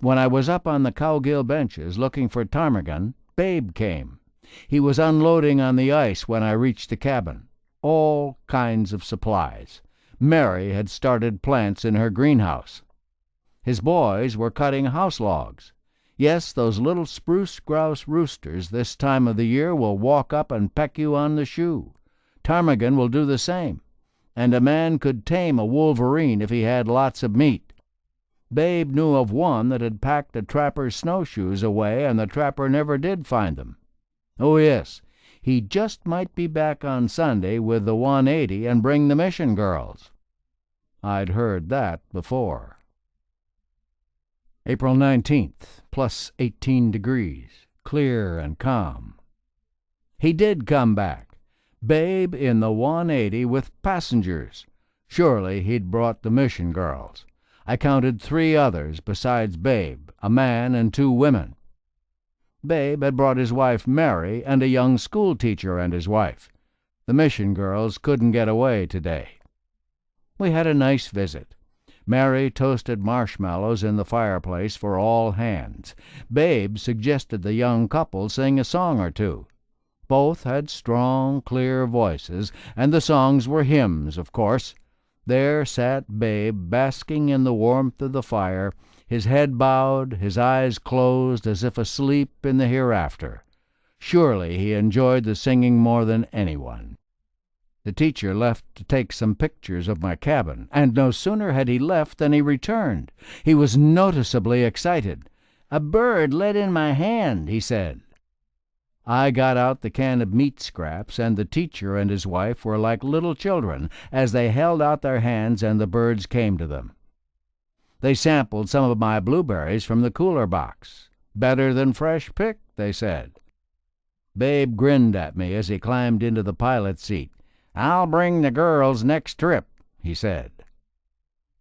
When I was up on the Cowgill benches looking for ptarmigan, Babe came. He was unloading on the ice when I reached the cabin. All kinds of supplies. Mary had started plants in her greenhouse. His boys were cutting house logs. Yes, those little spruce grouse roosters this time of the year will walk up and peck you on the shoe. Ptarmigan will do the same, and a man could tame a wolverine if he had lots of meat. Babe knew of one that had packed a trapper's snowshoes away, and the trapper never did find them. Oh, yes, he just might be back on Sunday with the 180 and bring the mission girls. I'd heard that before. April 19th, plus 18 degrees, clear and calm. He did come back. Babe in the 180 with passengers. Surely he'd brought the mission girls. I counted 3 others besides Babe, a man and 2 women. Babe had brought his wife Mary and a young schoolteacher and his wife. The mission girls couldn't get away today. We had a nice visit. Mary toasted marshmallows in the fireplace for all hands. Babe suggested the young couple sing a song or 2. Both had strong, clear voices, and the songs were hymns, of course. There sat Babe, basking in the warmth of the fire, his head bowed, his eyes closed as if asleep in the hereafter. Surely he enjoyed the singing more than anyone. The teacher left to take some pictures of my cabin, and no sooner had he left than he returned. He was noticeably excited. "A bird let in my hand," he said. I got out the can of meat scraps, and the teacher and his wife were like little children as they held out their hands and the birds came to them. They sampled some of my blueberries from the cooler box. "Better than fresh picked," they said. Babe grinned at me as he climbed into the pilot seat, "I'll bring the girls next trip," he said.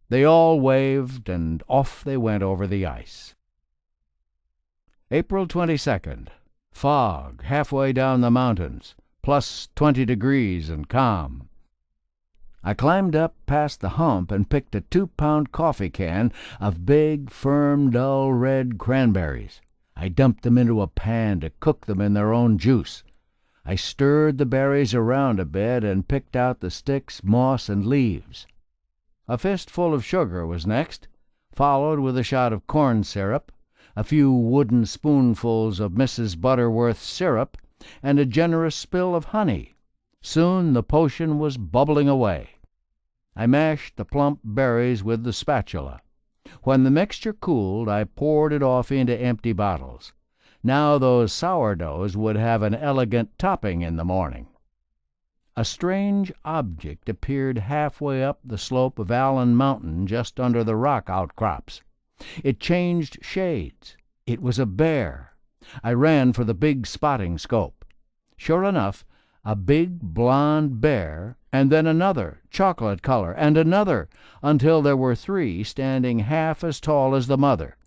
They all waved, and off they went over the ice. April 22nd. Fog halfway down the mountains, plus 20 degrees and calm. I climbed up past the hump and picked a 2-pound coffee can of big, firm, dull red cranberries. I dumped them into a pan to cook them in their own juice. I stirred the berries around a bit and picked out the sticks, moss, and leaves. A fistful of sugar was next, followed with a shot of corn syrup, a few wooden spoonfuls of Mrs. Butterworth's syrup, and a generous spill of honey. Soon the potion was bubbling away. I mashed the plump berries with the spatula. When the mixture cooled, I poured it off into empty bottles. Now those sourdoughs would have an elegant topping in the morning. A strange object appeared halfway up the slope of Allen Mountain just under the rock outcrops. It changed shades. It was a bear. I ran for the big spotting scope. Sure enough, a big blond bear, and then another, chocolate color, and another, until there were 3 standing half as tall as the mother.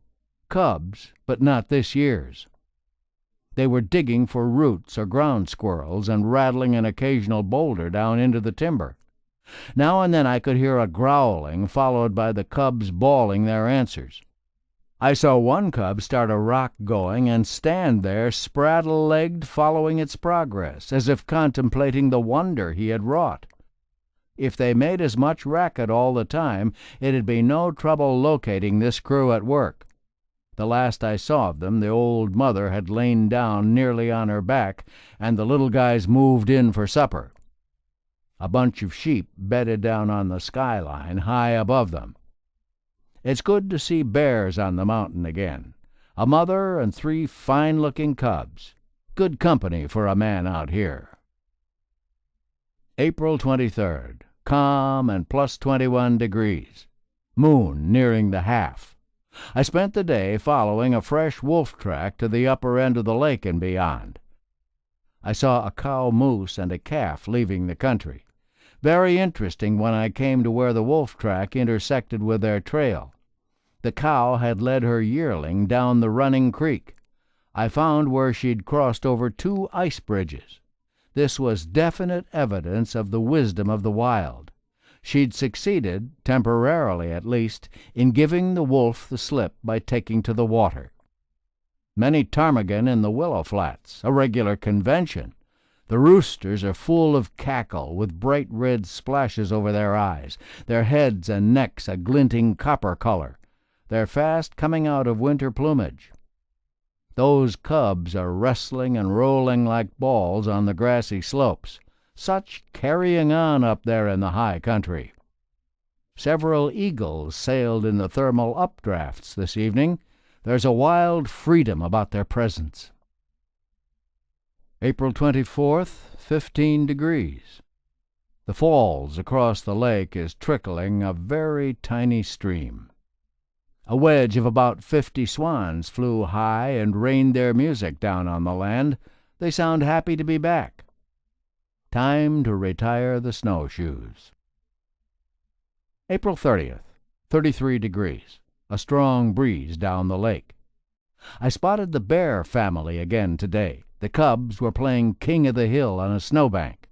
Cubs, but not this year's. They were digging for roots or ground squirrels and rattling an occasional boulder down into the timber. Now and then I could hear a growling, followed by the cubs bawling their answers. I saw one cub start a rock going and stand there spraddle-legged, following its progress, as if contemplating the wonder he had wrought. If they made as much racket all the time, it'd be no trouble locating this crew at work. The last I saw of them, the old mother had lain down nearly on her back, and the little guys moved in for supper. A bunch of sheep bedded down on the skyline high above them. It's good to see bears on the mountain again. A mother and 3 fine-looking cubs. Good company for a man out here. April 23rd. Calm and plus 21 degrees. Moon nearing the half. I spent the day following a fresh wolf track to the upper end of the lake and beyond. I saw a cow moose and a calf leaving the country. Very interesting when I came to where the wolf track intersected with their trail. The cow had led her yearling down the running creek. I found where she'd crossed over 2 ice bridges. This was definite evidence of the wisdom of the wild. She'd succeeded, temporarily at least, in giving the wolf the slip by taking to the water. Many ptarmigan in the willow flats, a regular convention. The roosters are full of cackle, with bright red splashes over their eyes, their heads and necks a glinting copper color. They're fast coming out of winter plumage. Those cubs are wrestling and rolling like balls on the grassy slopes. Such carrying on up there in the high country. Several eagles sailed in the thermal updrafts this evening. There's a wild freedom about their presence. April 24th, 15 degrees. The falls across the lake is trickling a very tiny stream. A wedge of about 50 swans flew high and rained their music down on the land. They sound happy to be back. Time to retire the snowshoes. April 30th, 33 degrees. A strong breeze down the lake. I spotted the bear family again today. The cubs were playing King of the Hill on a snowbank.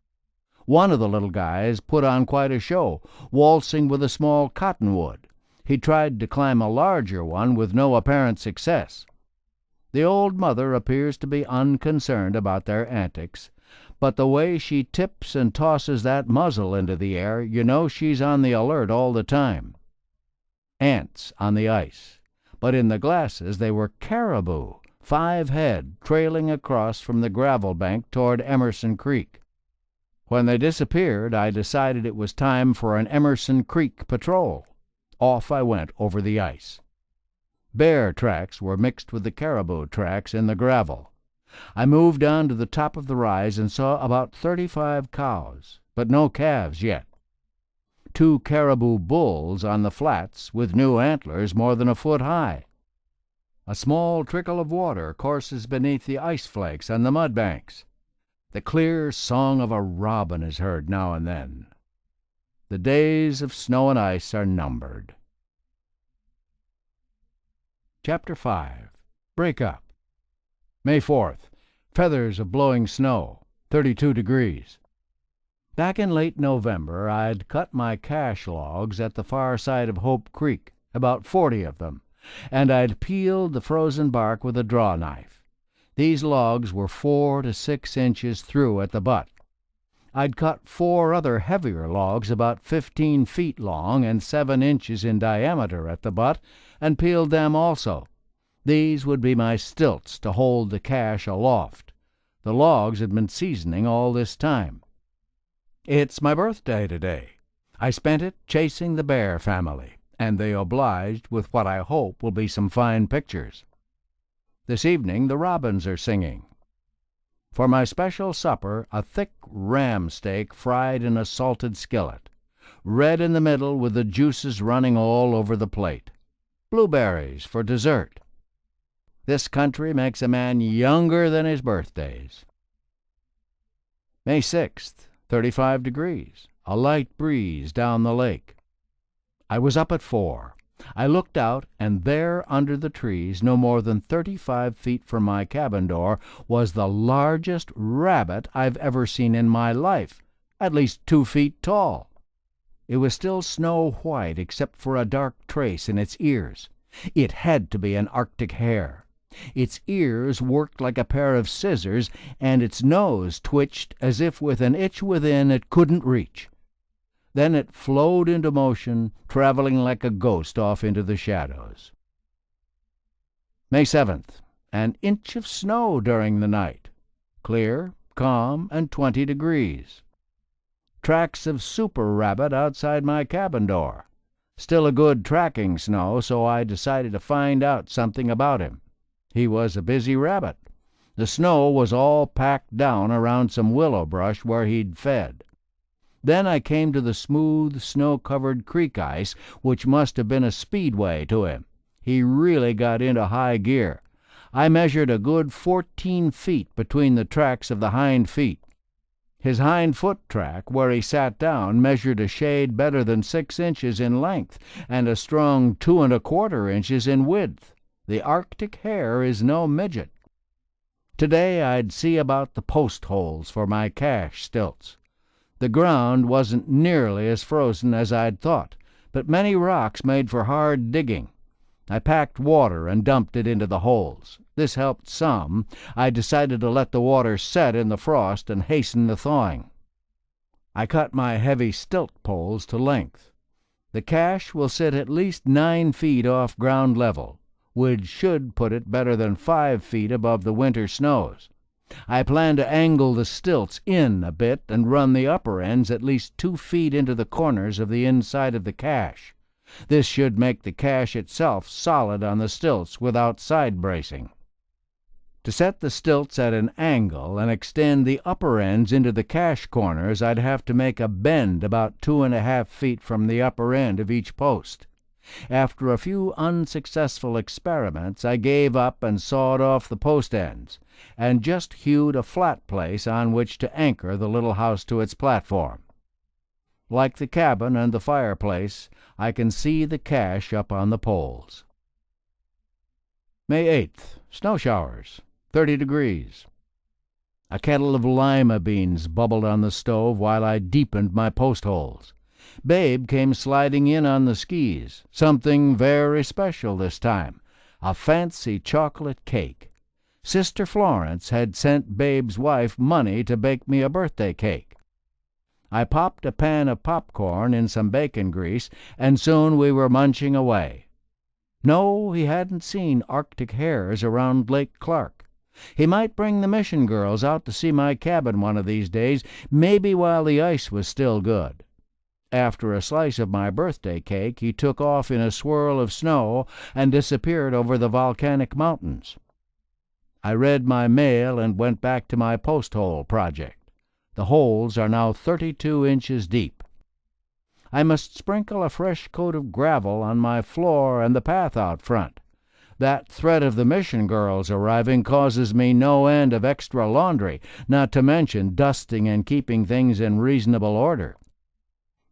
One of the little guys put on quite a show, waltzing with a small cottonwood. He tried to climb a larger one with no apparent success. The old mother appears to be unconcerned about their antics, but the way she tips and tosses that muzzle into the air, you know she's on the alert all the time. Ants on the ice, but in the glasses they were caribou, 5 head, trailing across from the gravel bank toward Emerson Creek. When they disappeared, I decided it was time for an Emerson Creek patrol. Off I went over the ice. Bear tracks were mixed with the caribou tracks in the gravel. I moved on to the top of the rise and saw about 35 cows, but no calves yet. 2 caribou bulls on the flats with new antlers more than a foot high. A small trickle of water courses beneath the ice flakes on the mud banks. The clear song of a robin is heard now and then. The days of snow and ice are numbered. Chapter 5. Break Up. May 4th. Feathers of blowing snow, 32 degrees. Back in late November, I'd cut my cache logs at the far side of Hope Creek, about 40 of them, and I'd peeled the frozen bark with a draw knife. These logs were 4 to 6 inches through at the butt. I'd cut 4 other heavier logs about 15 feet long and 7 inches in diameter at the butt, and peeled them also. These would be my stilts to hold the cache aloft. The logs had been seasoning all this time. It's my birthday today. I spent it chasing the bear family, and they obliged with what I hope will be some fine pictures. This evening the robins are singing. For my special supper, a thick ram steak fried in a salted skillet, red in the middle with the juices running all over the plate. Blueberries for dessert. This country makes a man younger than his birthdays. May 6th, 35 degrees, a light breeze down the lake. I was up at 4. I looked out, and there under the trees, no more than 35 feet from my cabin door, was the largest rabbit I've ever seen in my life, at least 2 feet tall. It was still snow white except for a dark trace in its ears. It had to be an Arctic hare. Its ears worked like a pair of scissors, and its nose twitched as if with an itch within it couldn't reach. Then it flowed into motion, traveling like a ghost off into the shadows. May 7th. An inch of snow during the night. Clear, calm, and 20 degrees. Tracks of super rabbit outside my cabin door. Still a good tracking snow, so I decided to find out something about him. He was a busy rabbit. The snow was all packed down around some willow brush where he'd fed. Then I came to the smooth, snow-covered creek ice, which must have been a speedway to him. He really got into high gear. I measured a good 14 feet between the tracks of the hind feet. His hind foot track, where he sat down, measured a shade better than 6 inches in length and a strong 2 1/4 inches in width. The Arctic hare is no midget. Today I'd see about the post holes for my cache stilts. The ground wasn't nearly as frozen as I'd thought, but many rocks made for hard digging. I packed water and dumped it into the holes. This helped some. I decided to let the water set in the frost and hasten the thawing. I cut my heavy stilt poles to length. The cache will sit at least 9 feet off ground level, which should put it better than 5 feet above the winter snows. I plan to angle the stilts in a bit and run the upper ends at least 2 feet into the corners of the inside of the cache. This should make the cache itself solid on the stilts without side bracing. To set the stilts at an angle and extend the upper ends into the cache corners, I'd have to make a bend about 2 1/2 feet from the upper end of each post. After a few unsuccessful experiments, I gave up and sawed off the post ends, and just hewed a flat place on which to anchor the little house to its platform. Like the cabin and the fireplace, I can see the cache up on the poles. May 8th. Snow showers, 30 degrees. A kettle of lima beans bubbled on the stove while I deepened my post holes. Babe came sliding in on the skis, something very special this time, a fancy chocolate cake. Sister Florence had sent Babe's wife money to bake me a birthday cake. I popped a pan of popcorn in some bacon grease, and soon we were munching away. No, he hadn't seen Arctic hares around Lake Clark. He might bring the mission girls out to see my cabin one of these days, maybe while the ice was still good. After a slice of my birthday cake, he took off in a swirl of snow and disappeared over the volcanic mountains. I read my mail and went back to my post hole project. The holes are now 32 inches deep. I must sprinkle a fresh coat of gravel on my floor and the path out front. That threat of the mission girls arriving causes me no end of extra laundry, not to mention dusting and keeping things in reasonable order.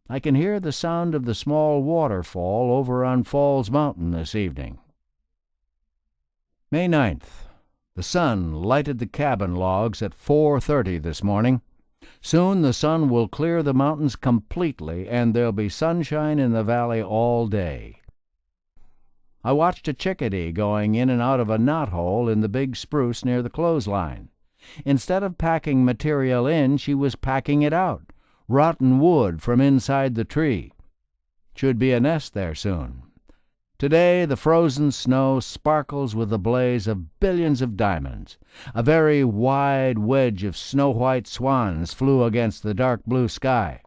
I can hear the sound of the small waterfall over on Falls Mountain this evening. May 9th. The sun lighted the cabin logs at 4:30 this morning. Soon the sun will clear the mountains completely, and there'll be sunshine in the valley all day. I watched a chickadee going in and out of a knothole in the big spruce near the clothesline. Instead of packing material in, she was packing it out, rotten wood from inside the tree. Should be a nest there soon. Today the frozen snow sparkles with the blaze of billions of diamonds. A very wide wedge of snow-white swans flew against the dark blue sky.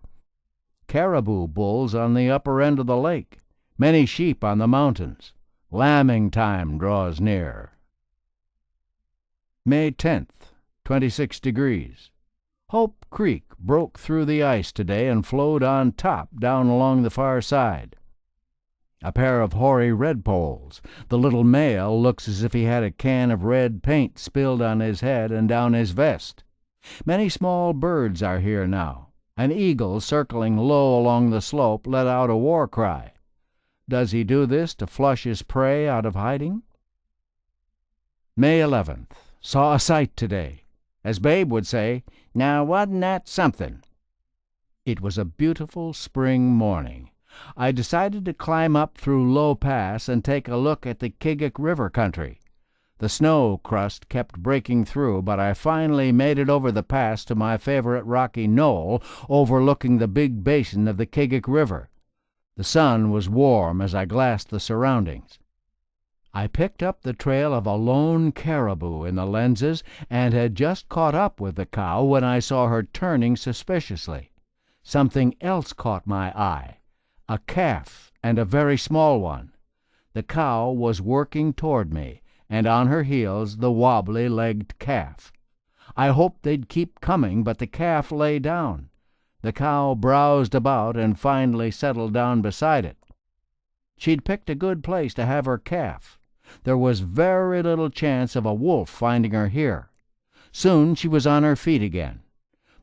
Caribou bulls on the upper end of the lake. Many sheep on the mountains. Lambing time draws near. May 10th, 26 degrees. Hope Creek broke through the ice today and flowed on top down along the far side. A pair of hoary redpolls. The little male looks as if he had a can of red paint spilled on his head and down his vest. Many small birds are here now. An eagle circling low along the slope let out a war cry. Does he do this to flush his prey out of hiding? May 11th. Saw a sight today. As Babe would say, "Now wasn't that something?" It was a beautiful spring morning. I decided to climb up through Low Pass and take a look at the Kigik River country. The snow crust kept breaking through, but I finally made it over the pass to my favorite rocky knoll overlooking the big basin of the Kigik River. The sun was warm as I glassed the surroundings. I picked up the trail of a lone caribou in the lenses and had just caught up with the cow when I saw her turning suspiciously. Something else caught my eye. A calf, and a very small one. The cow was working toward me, and on her heels the wobbly-legged calf. I hoped they'd keep coming, but the calf lay down. The cow browsed about and finally settled down beside it. She'd picked a good place to have her calf. There was very little chance of a wolf finding her here. Soon she was on her feet again.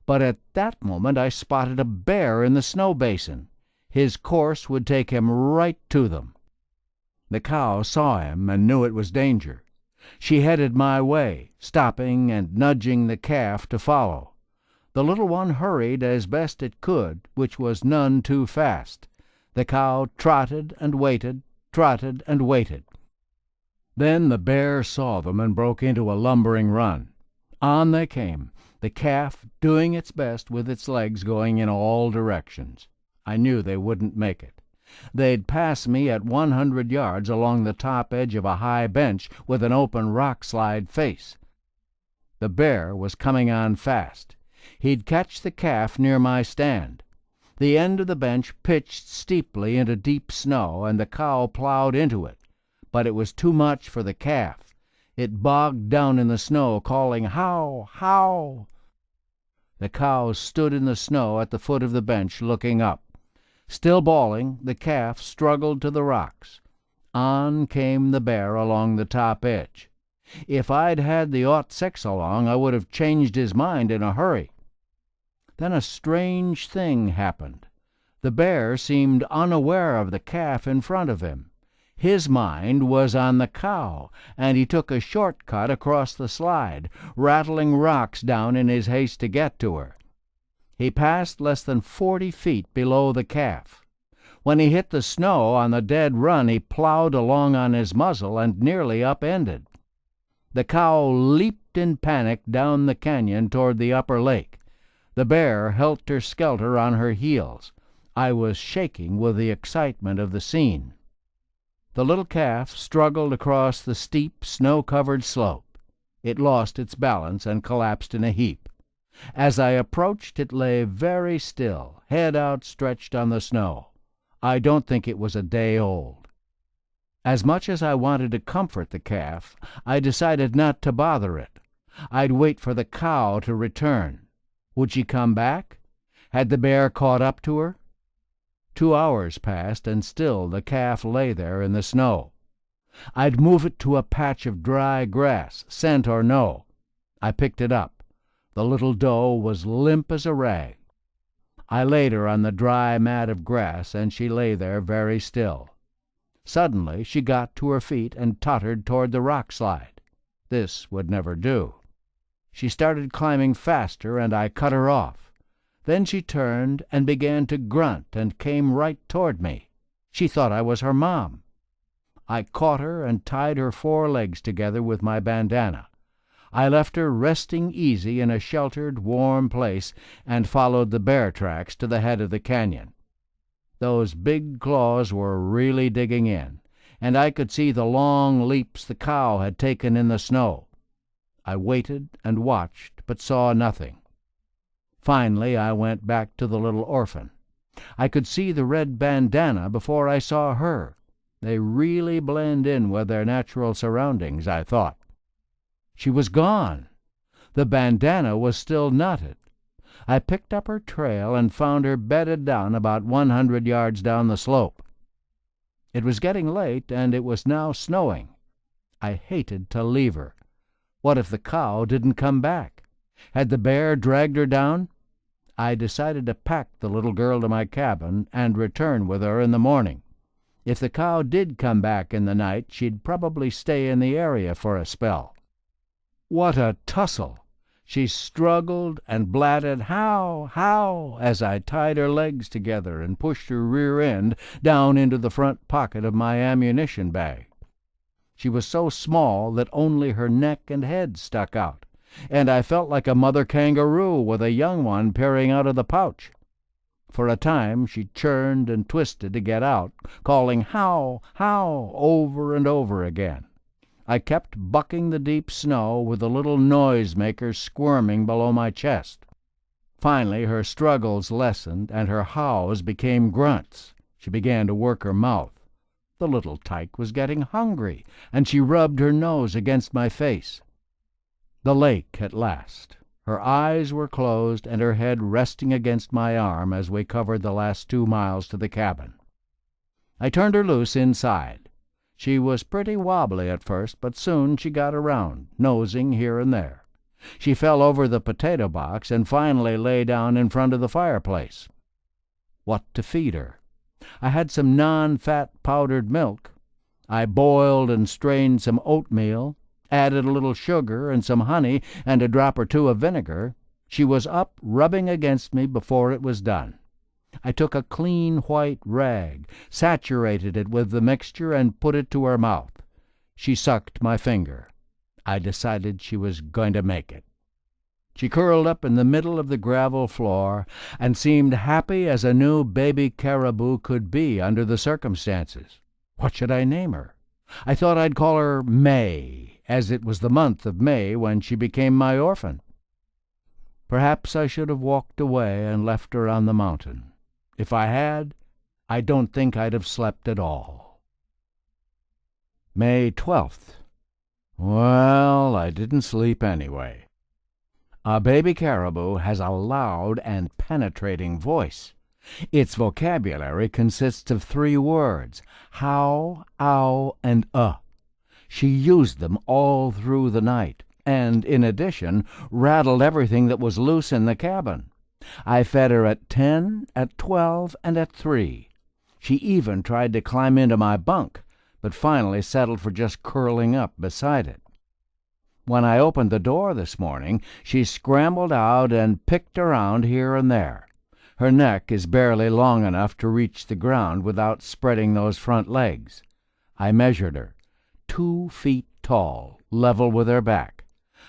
But at that moment I spotted a bear in the snow basin. His course would take him right to them. The cow saw him and knew it was danger. She headed my way, stopping and nudging the calf to follow. The little one hurried as best it could, which was none too fast. The cow trotted and waited, trotted and waited. Then the bear saw them and broke into a lumbering run. On they came, the calf doing its best with its legs going in all directions. I knew they wouldn't make it. They'd pass me at 100 yards along the top edge of a high bench with an open rock slide face. The bear was coming on fast. He'd catch the calf near my stand. The end of the bench pitched steeply into deep snow, and the cow plowed into it. But it was too much for the calf. It bogged down in the snow, calling, "How! How!" The cow stood in the snow at the foot of the bench, looking up. Still bawling, the calf struggled to the rocks. On came the bear along the top edge. If I'd had the .06 along, I would have changed his mind in a hurry. Then a strange thing happened. The bear seemed unaware of the calf in front of him. His mind was on the cow, and he took a short cut across the slide, rattling rocks down in his haste to get to her. He passed less than 40 feet below the calf. When he hit the snow on the dead run, he plowed along on his muzzle and nearly upended. The cow leaped in panic down the canyon toward the upper lake. The bear helter-skelter on her heels. I was shaking with the excitement of the scene. The little calf struggled across the steep, snow-covered slope. It lost its balance and collapsed in a heap. As I approached, it lay very still, head outstretched on the snow. I don't think it was a day old. As much as I wanted to comfort the calf, I decided not to bother it. I'd wait for the cow to return. Would she come back? Had the bear caught up to her? 2 hours passed, and still the calf lay there in the snow. I'd move it to a patch of dry grass, scent or no. I picked it up. The little doe was limp as a rag. I laid her on the dry mat of grass, and she lay there very still. Suddenly she got to her feet and tottered toward the rock slide. This would never do. She started climbing faster, and I cut her off. Then she turned and began to grunt and came right toward me. She thought I was her mom. I caught her and tied her 4 legs together with my bandana. I left her resting easy in a sheltered, warm place and followed the bear tracks to the head of the canyon. Those big claws were really digging in, and I could see the long leaps the cow had taken in the snow. I waited and watched, but saw nothing. Finally, I went back to the little orphan. I could see the red bandana before I saw her. They really blend in with their natural surroundings, I thought. She was gone. The bandana was still knotted. I picked up her trail and found her bedded down about 100 yards down the slope. It was getting late, and it was now snowing. I hated to leave her. What if the cow didn't come back? Had the bear dragged her down? I decided to pack the little girl to my cabin and return with her in the morning. If the cow did come back in the night, she'd probably stay in the area for a spell. What a tussle! She struggled and blatted, how, as I tied her legs together and pushed her rear end down into the front pocket of my ammunition bag. She was so small that only her neck and head stuck out, and I felt like a mother kangaroo with a young one peering out of the pouch. For a time she churned and twisted to get out, calling how, over and over again. I kept bucking the deep snow with the little noise-makers squirming below my chest. Finally her struggles lessened, and her howls became grunts. She began to work her mouth. The little tyke was getting hungry, and she rubbed her nose against my face. The lake at last. Her eyes were closed and her head resting against my arm as we covered the last 2 miles to the cabin. I turned her loose inside. She was pretty wobbly at first, but soon she got around, nosing here and there. She fell over the potato box and finally lay down in front of the fireplace. What to feed her? I had some non-fat powdered milk. I boiled and strained some oatmeal, added a little sugar and some honey and a drop or 2 of vinegar. She was up rubbing against me before it was done. I took a clean white rag, saturated it with the mixture, and put it to her mouth. She sucked my finger. I decided she was going to make it. She curled up in the middle of the gravel floor and seemed happy as a new baby caribou could be under the circumstances. What should I name her? I thought I'd call her May, as it was the month of May when she became my orphan. Perhaps I should have walked away and left her on the mountain. If I had, I don't think I'd have slept at all. May 12th. Well, I didn't sleep anyway. A baby caribou has a loud and penetrating voice. Its vocabulary consists of 3 words, how, ow, and She used them all through the night, and, in addition, rattled everything that was loose in the cabin. I fed her at 10, at 12, and at 3. She even tried to climb into my bunk, but finally settled for just curling up beside it. When I opened the door this morning, she scrambled out and picked around here and there. Her neck is barely long enough to reach the ground without spreading those front legs. I measured her. 2 feet tall, level with her back.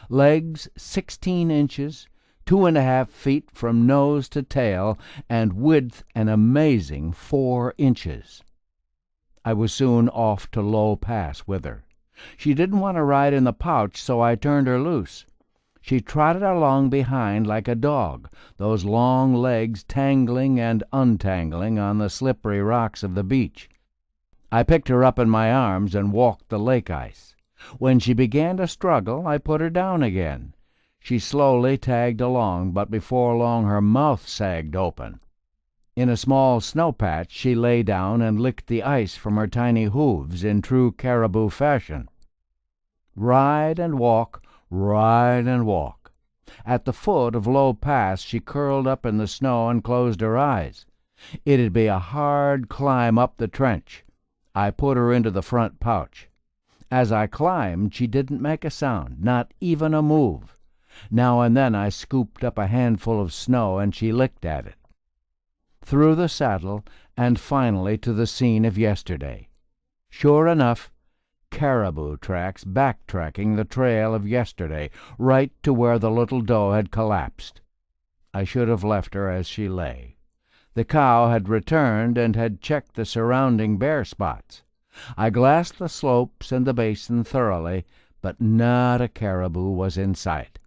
Legs 16 inches, 2.5 feet from nose to tail, and width an amazing 4 inches. I was soon off to Low Pass with her. She didn't want to ride in the pouch, so I turned her loose. She trotted along behind like a dog, those long legs tangling and untangling on the slippery rocks of the beach. I picked her up in my arms and walked the lake ice. When she began to struggle, I put her down again. She slowly tagged along, but before long her mouth sagged open. In a small snow patch she lay down and licked the ice from her tiny hooves in true caribou fashion. Ride and walk, ride and walk. At the foot of Low Pass she curled up in the snow and closed her eyes. It'd be a hard climb up the trench. I put her into the front pouch. As I climbed she didn't make a sound, not even a move. Now and then I scooped up a handful of snow and she licked at it. Through the saddle, and finally to the scene of yesterday. Sure enough, caribou tracks backtracking the trail of yesterday, right to where the little doe had collapsed. I should have left her as she lay. The cow had returned and had checked the surrounding bare spots. I glassed the slopes and the basin thoroughly, but not a caribou was in sight.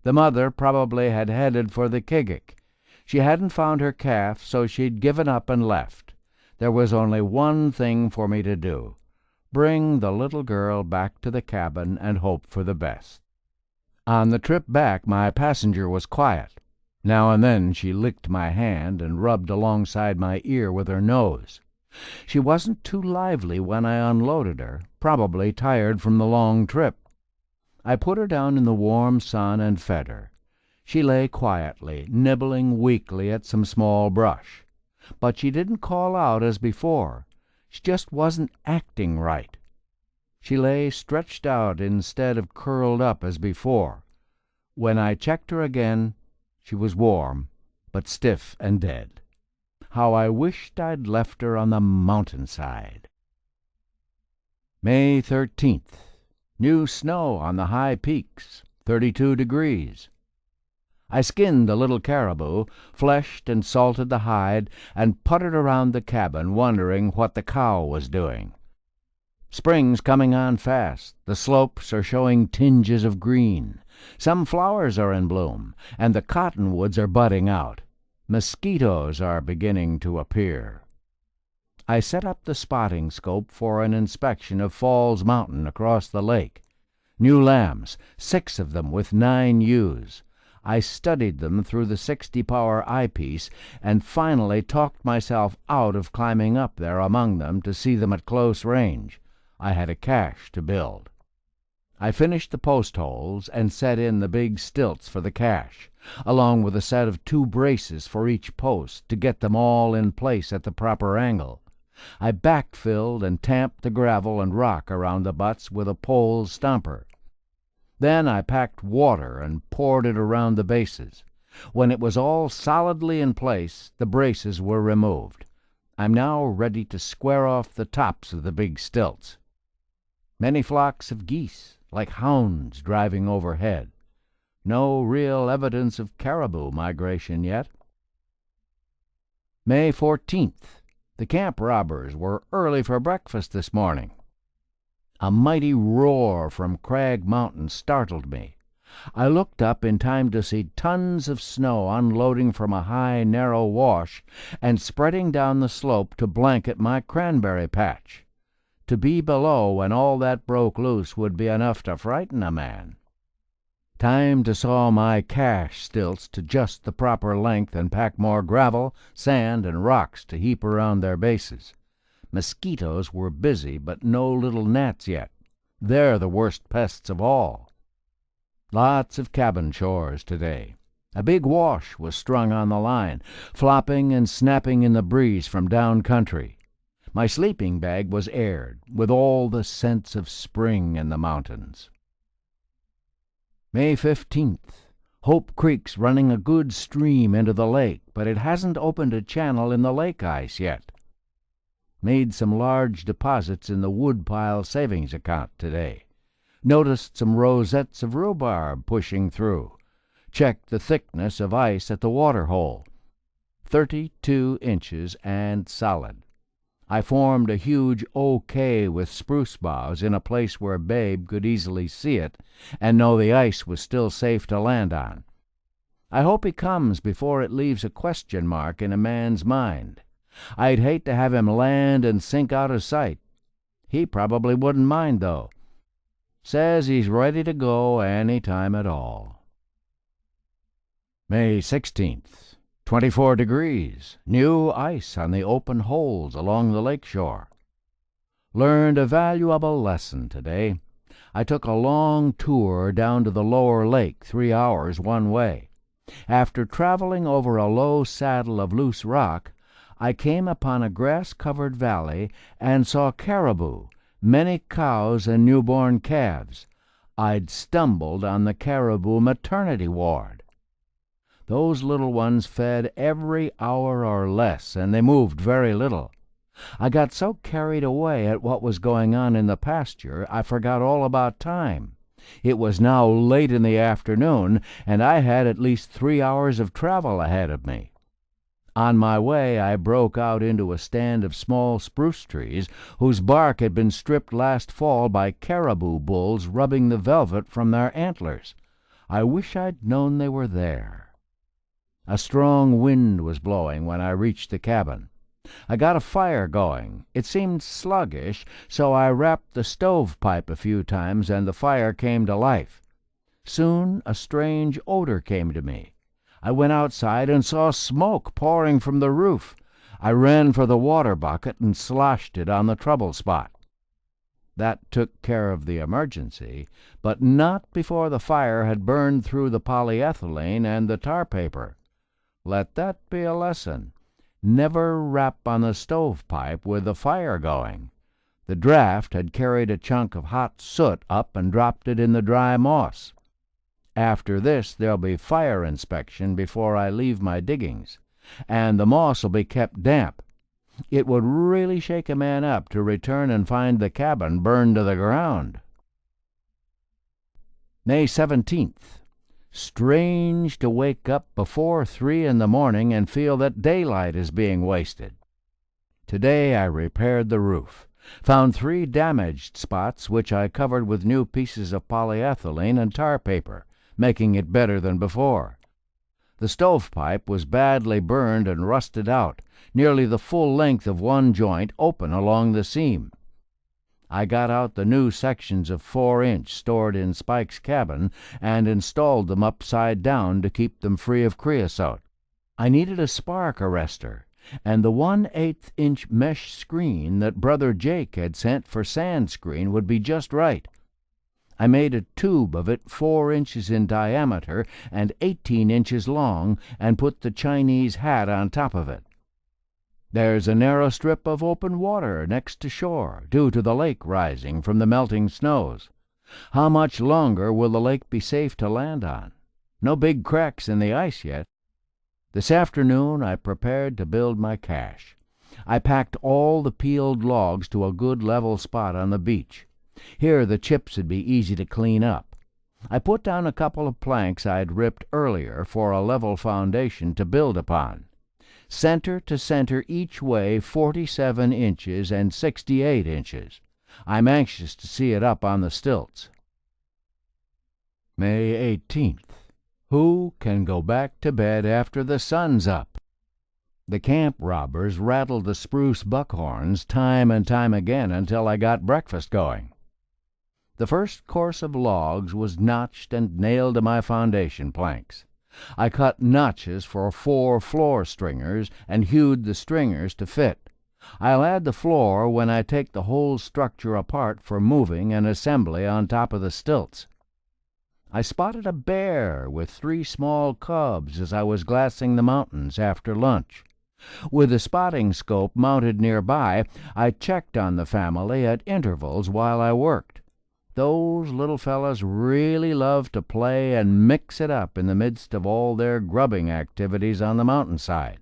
The mother probably had headed for the Kigik. She hadn't found her calf, so she'd given up and left. There was only one thing for me to do: bring the little girl back to the cabin and hope for the best. On the trip back my passenger was quiet. Now and then she licked my hand and rubbed alongside my ear with her nose. She wasn't too lively when I unloaded her, probably tired from the long trip. I put her down in the warm sun and fed her. She lay quietly, nibbling weakly at some small brush. But she didn't call out as before. She just wasn't acting right. She lay stretched out instead of curled up as before. When I checked her again, she was warm, but stiff and dead. How I wished I'd left her on the mountainside. May 13th. New snow on the high peaks, 32 degrees. I skinned the little caribou, fleshed and salted the hide, and puttered around the cabin, wondering what the cow was doing. Spring's coming on fast. The slopes are showing tinges of green. Some flowers are in bloom, and the cottonwoods are budding out. Mosquitoes are beginning to appear. I set up the spotting scope for an inspection of Falls Mountain across the lake. New lambs, 6 of them with 9 ewes. I studied them through the 60-power eyepiece and finally talked myself out of climbing up there among them to see them at close range. I had a cache to build. I finished the post holes and set in the big stilts for the cache, along with a set of 2 braces for each post to get them all in place at the proper angle. I backfilled and tamped the gravel and rock around the butts with a pole stomper. Then I packed water and poured it around the bases. When it was all solidly in place, the braces were removed. I'm now ready to square off the tops of the big stilts. Many flocks of geese, like hounds, driving overhead. No real evidence of caribou migration yet. May 14th. The camp robbers were early for breakfast this morning. A mighty roar from Crag Mountain startled me. I looked up in time to see tons of snow unloading from a high, narrow wash and spreading down the slope to blanket my cranberry patch. To be below when all that broke loose would be enough to frighten a man. Time to saw my cache stilts to just the proper length and pack more gravel, sand, and rocks to heap around their bases. Mosquitoes were busy, but no little gnats yet. They're the worst pests of all. Lots of cabin chores today. A big wash was strung on the line, flopping and snapping in the breeze from down country. My sleeping bag was aired, with all the scents of spring in the mountains. May 15th. Hope Creek's running a good stream into the lake, but it hasn't opened a channel in the lake ice yet. Made some large deposits in the woodpile savings account today. Noticed some rosettes of rhubarb pushing through. Checked the thickness of ice at the water hole. 32 inches and solid. I formed a huge OK with spruce boughs in a place where Babe could easily see it and know the ice was still safe to land on. I hope he comes before it leaves a question mark in a man's mind. I'd hate to have him land and sink out of sight. He probably wouldn't mind, though. Says he's ready to go any time at all. May 16th. 24 degrees, new ice on the open holes along the lake shore. Learned a valuable lesson today. I took a long tour down to the lower lake, 3 hours one way. After traveling over a low saddle of loose rock, I came upon a grass-covered valley and saw caribou, many cows and newborn calves. I'd stumbled on the caribou maternity ward. Those little ones fed every hour or less, and they moved very little. I got so carried away at what was going on in the pasture, I forgot all about time. It was now late in the afternoon, and I had at least 3 hours of travel ahead of me. On my way, I broke out into a stand of small spruce trees whose bark had been stripped last fall by caribou bulls rubbing the velvet from their antlers. I wish I'd known they were there. A strong wind was blowing when I reached the cabin. I got a fire going. It seemed sluggish, so I rapped the stovepipe a few times and the fire came to life. Soon a strange odor came to me. I went outside and saw smoke pouring from the roof. I ran for the water bucket and sloshed it on the trouble spot. That took care of the emergency, but not before the fire had burned through the polyethylene and the tar paper. Let that be a lesson. Never rap on the stovepipe with the fire going. The draft had carried a chunk of hot soot up and dropped it in the dry moss. After this, there'll be fire inspection before I leave my diggings, and the moss will be kept damp. It would really shake a man up to return and find the cabin burned to the ground. May 17th. Strange to wake up before 3 in the morning and feel that daylight is being wasted. Today I repaired the roof, found 3 damaged spots which I covered with new pieces of polyethylene and tar paper, making it better than before. The stovepipe was badly burned and rusted out, nearly the full length of one joint open along the seam. I got out the new sections of 4-inch stored in Spike's cabin and installed them upside down to keep them free of creosote. I needed a spark arrestor, and the 1/8 inch mesh screen that Brother Jake had sent for sand screen would be just right. I made a tube of it 4 inches in diameter and 18 inches long and put the Chinese hat on top of it. There's a narrow strip of open water next to shore, due to the lake rising from the melting snows. How much longer will the lake be safe to land on? No big cracks in the ice yet. This afternoon I prepared to build my cache. I packed all the peeled logs to a good level spot on the beach. Here the chips would be easy to clean up. I put down a couple of planks I'd ripped earlier for a level foundation to build upon. Center to center each way 47 inches and 68 inches. I'm anxious to see it up on the stilts. May 18th. Who can go back to bed after the sun's up? The camp robbers rattled the spruce buckhorns time and time again until I got breakfast going. The first course of logs was notched and nailed to my foundation planks. I cut notches for 4 floor stringers and hewed the stringers to fit. I'll add the floor when I take the whole structure apart for moving and assembly on top of the stilts. I spotted a bear with 3 small cubs as I was glassing the mountains after lunch. With a spotting scope mounted nearby, I checked on the family at intervals while I worked. Those little fellows really love to play and mix it up in the midst of all their grubbing activities on the mountainside.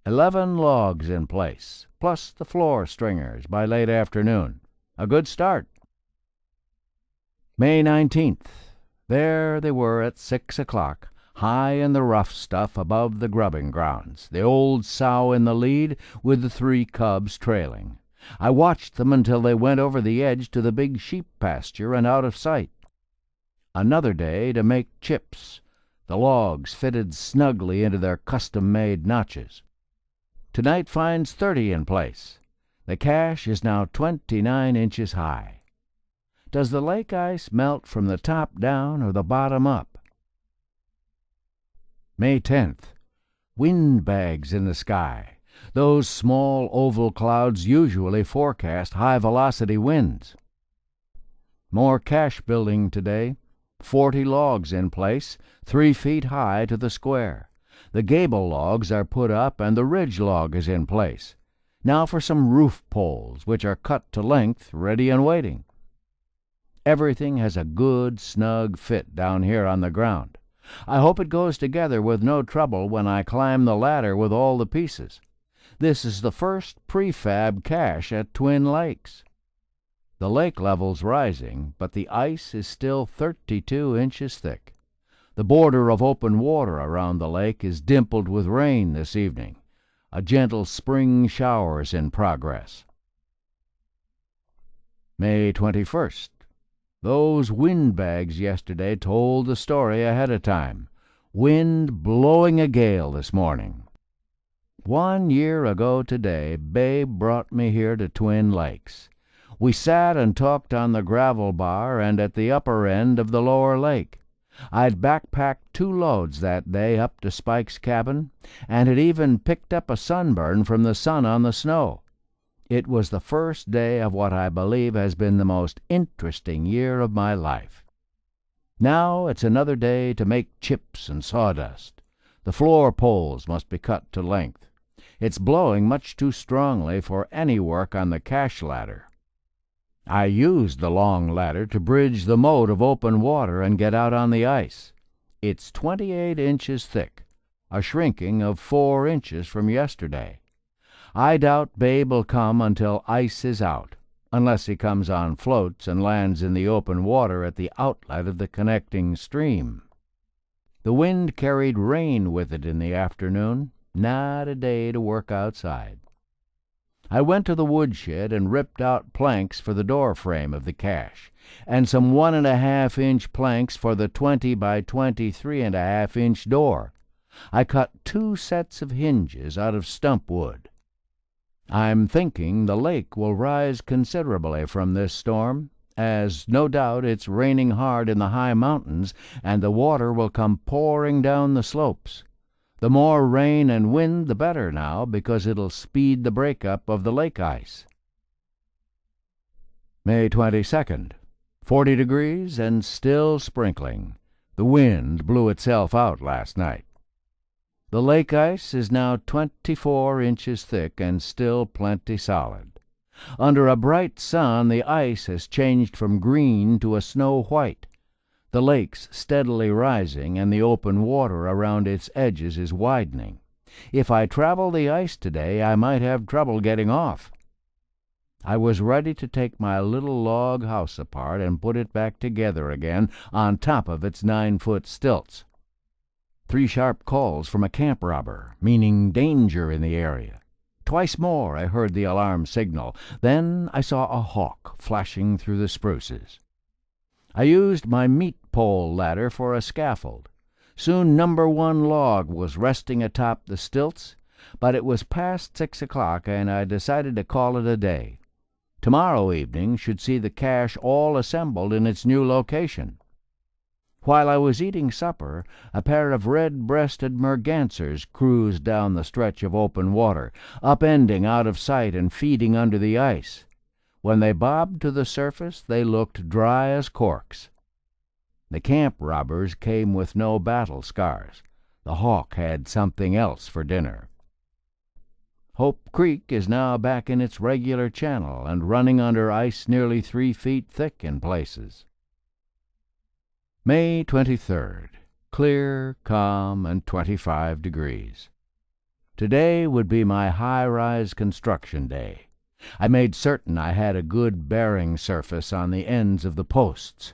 11 logs in place, plus the floor stringers by late afternoon. A good start. May 19th. There they were at 6 o'clock, high in the rough stuff above the grubbing grounds, the old sow in the lead with the 3 cubs trailing. I watched them until they went over the edge to the big sheep pasture and out of sight. Another day to make chips. The logs fitted snugly into their custom-made notches. Tonight finds 30 in place. The cache is now 29 inches high. Does the lake ice melt from the top down or the bottom up? May 10th. Windbags in the sky. Those small oval clouds usually forecast high-velocity winds. More cache building today. 40 logs in place, 3 feet high to the square. The gable logs are put up and the ridge log is in place. Now for some roof poles, which are cut to length, ready and waiting. Everything has a good, snug fit down here on the ground. I hope it goes together with no trouble when I climb the ladder with all the pieces. This is the first prefab cache at Twin Lakes. The lake level's rising, but the ice is still 32 inches thick. The border of open water around the lake is dimpled with rain this evening. A gentle spring shower's in progress. May 21st. Those windbags yesterday told the story ahead of time. Wind blowing a gale this morning. 1 year ago today, Babe brought me here to Twin Lakes. We sat and talked on the gravel bar and at the upper end of the lower lake. I'd backpacked 2 loads that day up to Spike's cabin, and had even picked up a sunburn from the sun on the snow. It was the first day of what I believe has been the most interesting year of my life. Now it's another day to make chips and sawdust. The floor poles must be cut to length. It's blowing much too strongly for any work on the cache ladder. I used the long ladder to bridge the moat of open water and get out on the ice. It's 28 inches thick, a shrinking of 4 inches from yesterday. I doubt Babe'll come until ice is out, unless he comes on floats and lands in the open water at the outlet of the connecting stream. The wind carried rain with it in the afternoon. Not a day to work outside. I went to the woodshed and ripped out planks for the door frame of the cache, and some 1.5-inch planks for the 20 by 23.5-inch door. I cut 2 sets of hinges out of stump wood. I'm thinking the lake will rise considerably from this storm, as no doubt it's raining hard in the high mountains, and the water will come pouring down the slopes. The more rain and wind, the better now, because it'll speed the breakup of the lake ice. May 22nd. 40 degrees and still sprinkling. The wind blew itself out last night. The lake ice is now 24 inches thick and still plenty solid. Under a bright sun, the ice has changed from green to a snow white. The lake's steadily rising, and the open water around its edges is widening. If I travel the ice today, I might have trouble getting off. I was ready to take my little log house apart and put it back together again on top of its 9-foot stilts. 3 sharp calls from a camp robber, meaning danger in the area. Twice more I heard the alarm signal. Then I saw a hawk flashing through the spruces. I used my meat pole ladder for a scaffold. Soon number 1 log was resting atop the stilts, but it was past 6 o'clock, and I decided to call it a day. Tomorrow evening should see the cache all assembled in its new location. While I was eating supper, a pair of red-breasted mergansers cruised down the stretch of open water, upending out of sight and feeding under the ice. When they bobbed to the surface, they looked dry as corks. The camp robbers came with no battle scars. The hawk had something else for dinner. Hope Creek is now back in its regular channel and running under ice nearly 3 feet thick in places. May 23rd. Clear, calm, and 25 degrees. Today would be my high-rise construction day. I made certain I had a good bearing surface on the ends of the posts.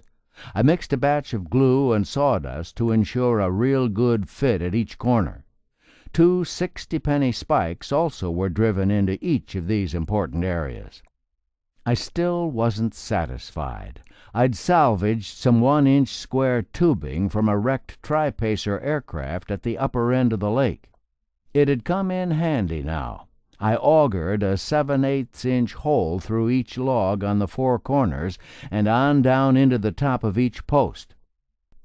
I mixed a batch of glue and sawdust to ensure a real good fit at each corner. 2 60-penny spikes also were driven into each of these important areas. I still wasn't satisfied. I'd salvaged some 1-inch square tubing from a wrecked tripacer aircraft at the upper end of the lake. It had come in handy now. I augured a 7/8-inch hole through each log on the 4 corners and on down into the top of each post.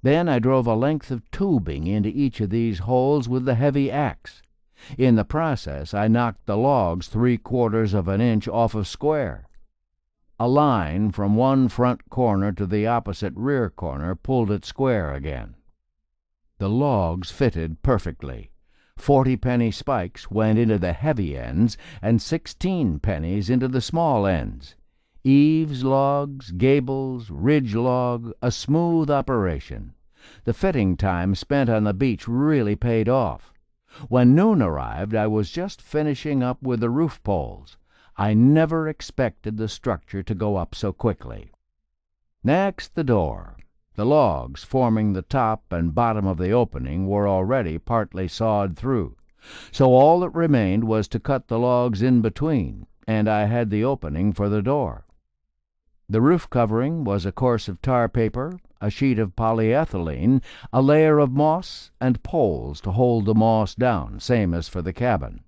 Then I drove a length of tubing into each of these holes with the heavy axe. In the process, I knocked the logs 3/4 of an inch off of square. A line from one front corner to the opposite rear corner pulled it square again. The logs fitted perfectly. 40-penny spikes went into the heavy ends and 16 pennies into the small ends. Eaves logs, gables, ridge log, a smooth operation. The fitting time spent on the beach really paid off. When noon arrived, I was just finishing up with the roof poles. I never expected the structure to go up so quickly. Next, the door. The logs forming the top and bottom of the opening were already partly sawed through, so all that remained was to cut the logs in between, and I had the opening for the door. The roof covering was a course of tar paper, a sheet of polyethylene, a layer of moss, and poles to hold the moss down, same as for the cabin.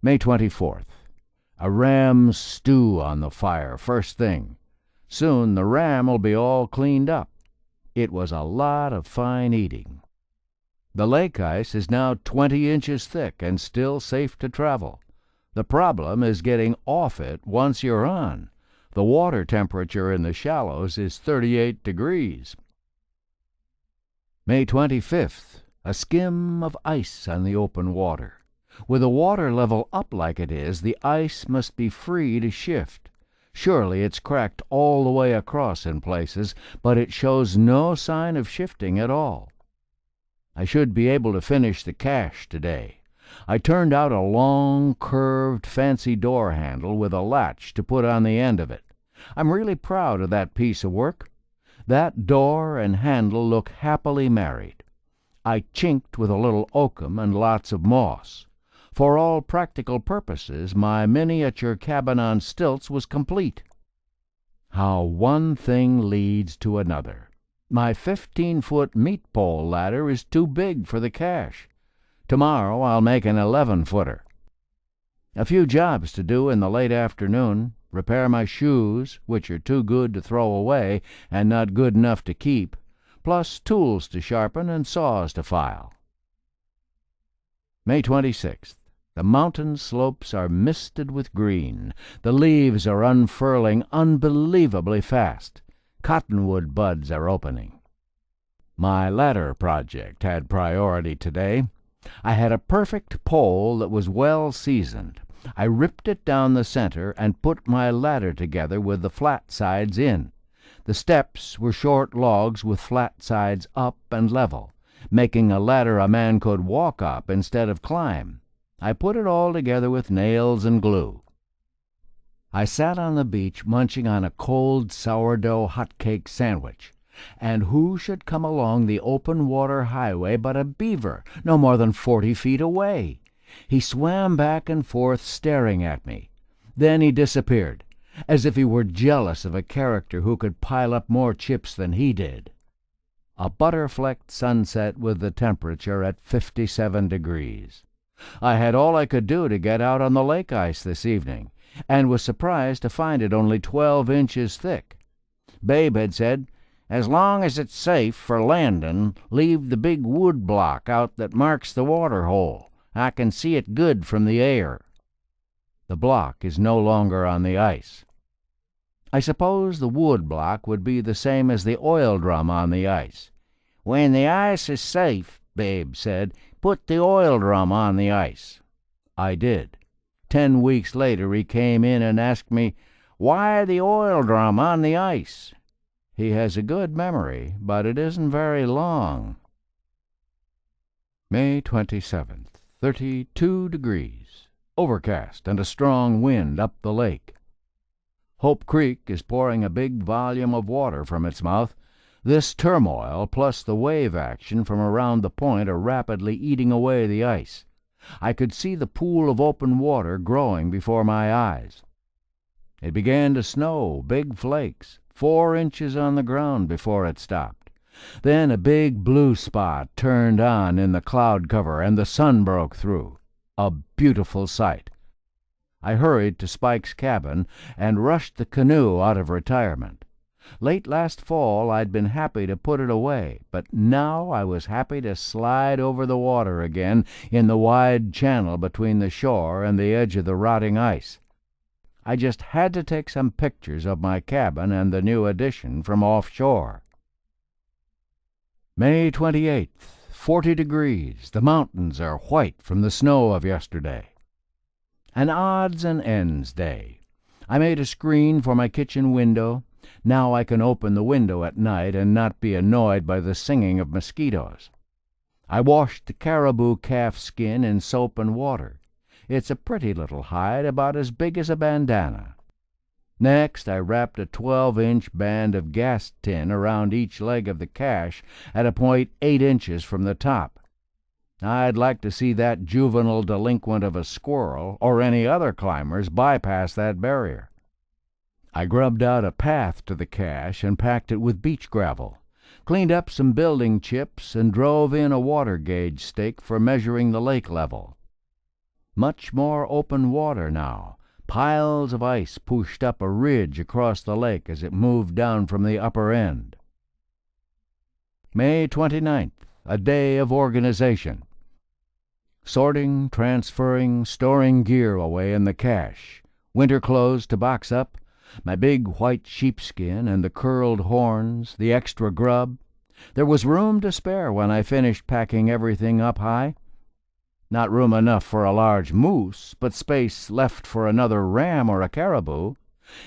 May 24th. A ram stew on the fire first thing. Soon the ram'll be all cleaned up. It was a lot of fine eating. The lake ice is now 20 inches thick and still safe to travel. The problem is getting off it once you're on. The water temperature in the shallows is 38 degrees. May 25th. A skim of ice on the open water. With the water level up like it is, the ice must be free to shift. Surely it's cracked all the way across in places, but it shows no sign of shifting at all. I should be able to finish the cache today. I turned out a long, curved, fancy door handle with a latch to put on the end of it. I'm really proud of that piece of work. That door and handle look happily married. I chinked with a little oakum and lots of moss. For all practical purposes, my miniature cabin on stilts was complete. How one thing leads to another. My 15-foot meat pole ladder is too big for the cache. Tomorrow I'll make an 11-footer. A few jobs to do in the late afternoon. Repair my shoes, which are too good to throw away and not good enough to keep, plus tools to sharpen and saws to file. May 26th. The mountain slopes are misted with green. The leaves are unfurling unbelievably fast. Cottonwood buds are opening. My ladder project had priority today. I had a perfect pole that was well seasoned. I ripped it down the center and put my ladder together with the flat sides in. The steps were short logs with flat sides up and level, making a ladder a man could walk up instead of climb. I put it all together with nails and glue. I sat on the beach munching on a cold sourdough hot-cake sandwich, and who should come along the open-water highway but a beaver, no more than 40 feet away. He swam back and forth staring at me. Then he disappeared, as if he were jealous of a character who could pile up more chips than he did. A butter-flecked sunset with the temperature at 57 degrees. I had all I could do to get out on the lake ice this evening, and was surprised to find it only 12 inches thick. Babe had said, "As long as it's safe for landin', leave the big wood block out that marks the water hole. I can see it good from the air." The block is no longer on the ice. I suppose the wood block would be the same as the oil drum on the ice. "When the ice is safe," Babe said, "put the oil drum on the ice." I did. 10 weeks later he came in and asked me, "Why the oil drum on the ice?" He has a good memory, but it isn't very long. May 27th. 32 degrees. Overcast and a strong wind up the lake. Hope Creek is pouring a big volume of water from its mouth. This turmoil, plus the wave action from around the point, are rapidly eating away the ice. I could see the pool of open water growing before my eyes. It began to snow, big flakes, 4 inches on the ground before it stopped. Then a big blue spot turned on in the cloud cover, and the sun broke through. A beautiful sight. I hurried to Spike's cabin and rushed the canoe out of retirement. Late last fall I'd been happy to put it away, but now I was happy to slide over the water again in the wide channel between the shore and the edge of the rotting ice. I just had to take some pictures of my cabin and the new addition from offshore. May 28th, 40 degrees. The mountains are white from the snow of yesterday. An odds and ends day. I made a screen for my kitchen window. Now I can open the window at night and not be annoyed by the singing of mosquitoes. I washed the caribou calf skin in soap and water. It's a pretty little hide, about as big as a bandana. Next, I wrapped a 12-inch band of gas tin around each leg of the cache at a point 8 inches from the top. I'd like to see that juvenile delinquent of a squirrel or any other climbers bypass that barrier. I grubbed out a path to the cache and packed it with beach gravel, cleaned up some building chips, and drove in a water gauge stake for measuring the lake level. Much more open water now. Piles of ice pushed up a ridge across the lake as it moved down from the upper end. May 29th, a day of organization. Sorting, transferring, storing gear away in the cache. Winter clothes to box up, my big white sheepskin and the curled horns, the extra grub. There was room to spare when I finished packing everything up high. Not room enough for a large moose, but space left for another ram or a caribou.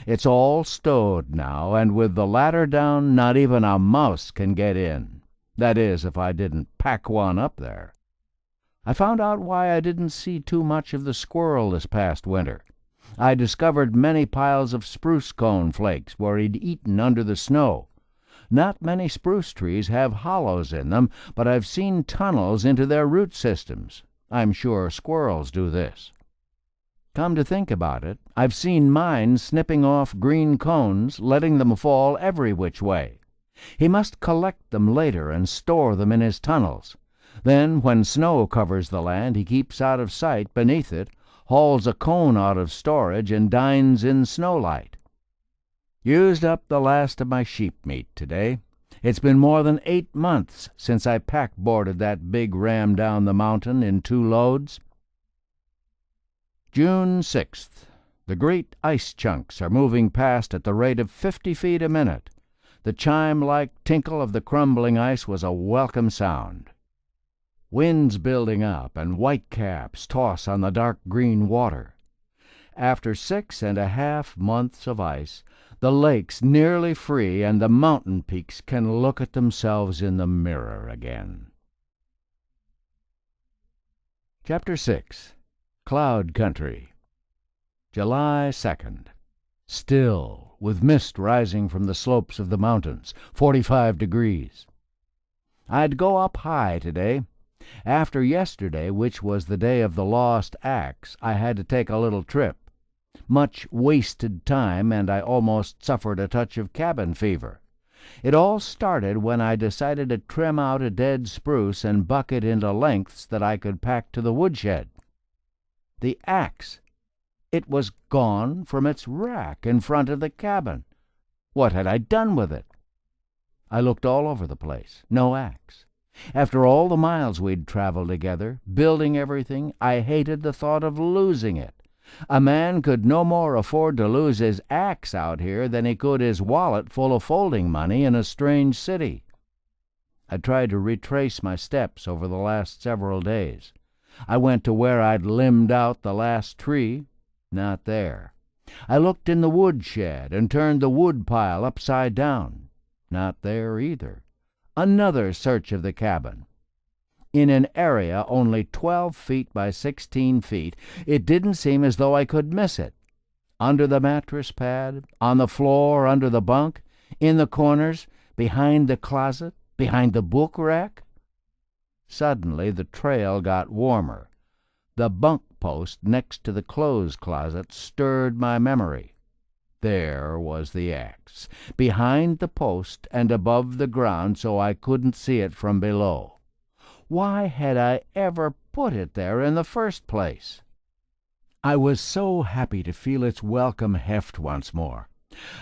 It's all stowed now, and with the ladder down, not even a mouse can get in. That is, if I didn't pack one up there. I found out why I didn't see too much of the squirrel this past winter. I discovered many piles of spruce cone flakes where he'd eaten under the snow. Not many spruce trees have hollows in them, but I've seen tunnels into their root systems. I'm sure squirrels do this. Come to think about it, I've seen mine snipping off green cones, letting them fall every which way. He must collect them later and store them in his tunnels. Then, when snow covers the land, he keeps out of sight beneath it, hauls a cone out of storage, and dines in snowlight. Used up the last of my sheep meat today. It's been more than 8 months since I pack-boarded that big ram down the mountain in 2 loads. June 6th. The great ice chunks are moving past at the rate of 50 feet a minute. The chime-like tinkle of the crumbling ice was a welcome sound. Wind's building up, and whitecaps toss on the dark green water. After 6.5 months of ice, the lake's nearly free, and the mountain peaks can look at themselves in the mirror again. Chapter 6. Cloud Country. July 2nd. Still, with mist rising from the slopes of the mountains, 45 degrees. I'd go up high today. After yesterday, which was the day of the lost axe, I had to take a little trip. Much wasted time, and I almost suffered a touch of cabin fever. It all started when I decided to trim out a dead spruce and buck it into lengths that I could pack to the woodshed. The axe! It was gone from its rack in front of the cabin. What had I done with it? I looked all over the place. No axe. After all the miles we'd traveled together, building everything, I hated the thought of losing it. A man could no more afford to lose his axe out here than he could his wallet full of folding money in a strange city. I tried to retrace my steps over the last several days. I went to where I'd limbed out the last tree. Not there. I looked in the woodshed and turned the wood pile upside down. Not there either. Another search of the cabin. In an area only 12 feet by 16 feet, it didn't seem as though I could miss it. Under the mattress pad, on the floor under the bunk, in the corners, behind the closet, behind the book rack. Suddenly the trail got warmer. The bunk post next to the clothes closet stirred my memory. There was the axe, behind the post and above the ground so I couldn't see it from below. Why had I ever put it there in the first place? I was so happy to feel its welcome heft once more.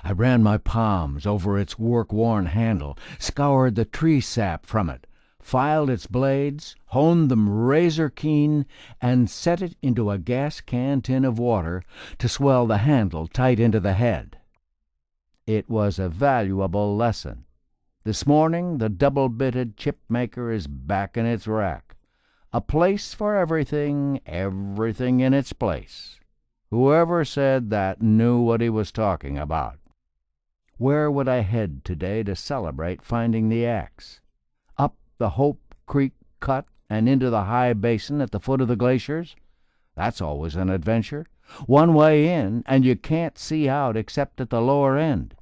I ran my palms over its work-worn handle, scoured the tree sap from it, filed its blades, honed them razor-keen, and set it into a gas can tin of water to swell the handle tight into the head. It was a valuable lesson. This morning the double-bitted chip-maker is back in its rack. A place for everything, everything in its place. Whoever said that knew what he was talking about. Where would I head today to celebrate finding the axe? Up the Hope Creek cut and into the high basin at the foot of the glaciers? That's always an adventure. One way in, and you can't see out except at the lower end.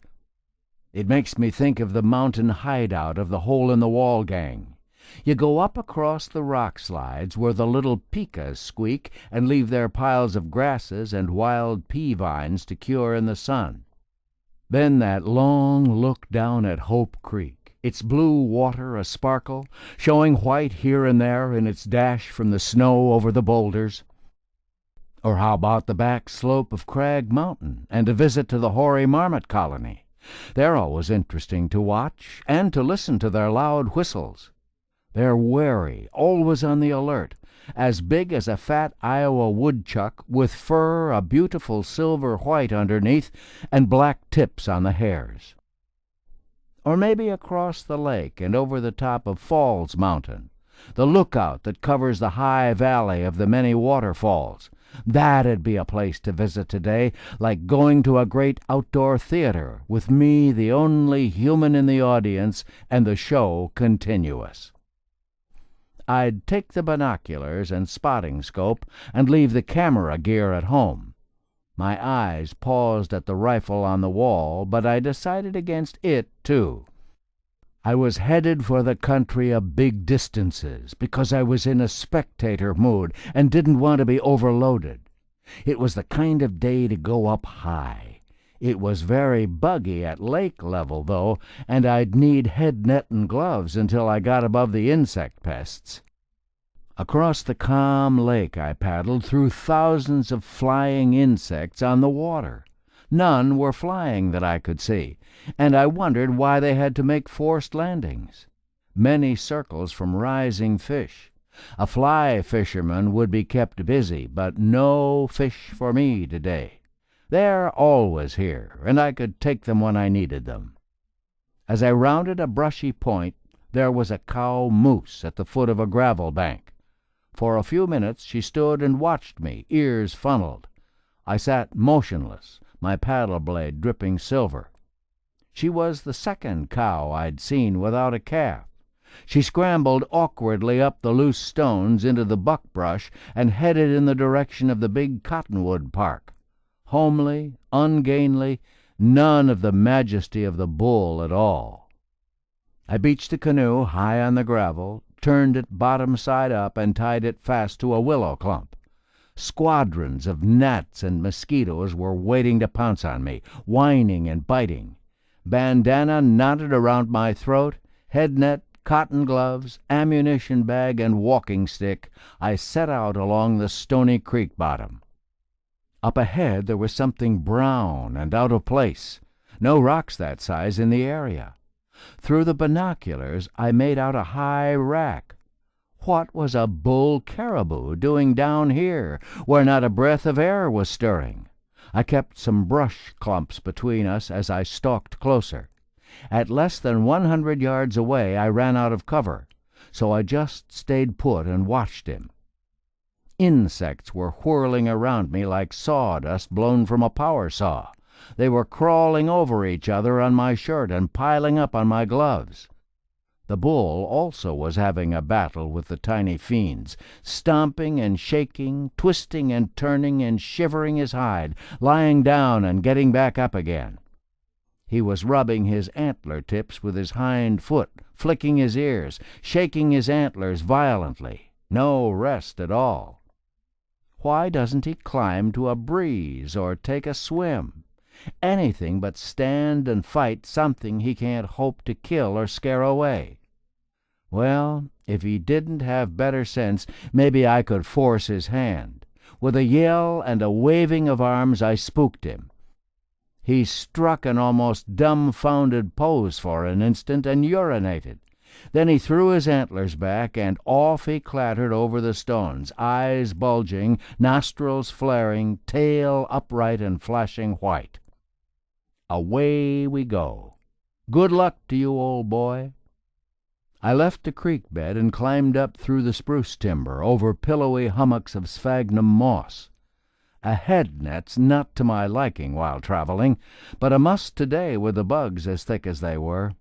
It makes me think of the mountain hideout of the hole-in-the-wall gang. You go up across the rock slides where the little pikas squeak and leave their piles of grasses and wild pea vines to cure in the sun. Then that long look down at Hope Creek, its blue water a sparkle, showing white here and there in its dash from the snow over the boulders. Or how about the back slope of Crag Mountain and a visit to the hoary marmot colony? They're always interesting to watch and to listen to their loud whistles. They're wary, always on the alert, as big as a fat Iowa woodchuck, with fur a beautiful silver white underneath and black tips on the hairs. Or maybe across the lake and over the top of Falls Mountain, the lookout that covers the high valley of the many waterfalls. That'd be a place to visit today, like going to a great outdoor theater, with me the only human in the audience and the show continuous. I'd take the binoculars and spotting scope and leave the camera gear at home. My eyes paused at the rifle on the wall, but I decided against it, too. I was headed for the country of big distances because I was in a spectator mood and didn't want to be overloaded. It was the kind of day to go up high. It was very buggy at lake level, though, and I'd need head net and gloves until I got above the insect pests. Across the calm lake I paddled through thousands of flying insects on the water. None were flying that I could see, and I wondered why they had to make forced landings. Many circles from rising fish. A fly fisherman would be kept busy, but no fish for me today. They're always here, and I could take them when I needed them. As I rounded a brushy point, there was a cow moose at the foot of a gravel bank. For a few minutes she stood and watched me, ears funneled. I sat motionless, my paddle blade dripping silver. She was the second cow I'd seen without a calf. She scrambled awkwardly up the loose stones into the buckbrush and headed in the direction of the big cottonwood park. Homely, ungainly, none of the majesty of the bull at all. I beached the canoe high on the gravel, turned it bottom side up, and tied it fast to a willow clump. Squadrons of gnats and mosquitoes were waiting to pounce on me, whining and biting. Bandana knotted around my throat, head net, cotton gloves, ammunition bag, and walking stick, I set out along the stony creek bottom. Up ahead there was something brown and out of place. No rocks that size in the area. Through the binoculars I made out a high rack. What was a bull caribou doing down here, where not a breath of air was stirring? I kept some brush clumps between us as I stalked closer. At less than 100 yards away I ran out of cover, so I just stayed put and watched him. Insects were whirling around me like sawdust blown from a power saw. They were crawling over each other on my shirt and piling up on my gloves. The bull also was having a battle with the tiny fiends, stomping and shaking, twisting and turning and shivering his hide, lying down and getting back up again. He was rubbing his antler tips with his hind foot, flicking his ears, shaking his antlers violently. No rest at all. Why doesn't he climb to a breeze or take a swim? Anything but stand and fight something he can't hope to kill or scare away. Well, if he didn't have better sense, maybe I could force his hand. With a yell and a waving of arms I spooked him. He struck an almost dumbfounded pose for an instant and urinated. Then he threw his antlers back, and off he clattered over the stones, eyes bulging, nostrils flaring, tail upright and flashing white. Away we go. Good luck to you, old boy. I left the creek bed and climbed up through the spruce timber, over pillowy hummocks of sphagnum moss. A head net's not to my liking while traveling, but a must today with the bugs as thick as they were.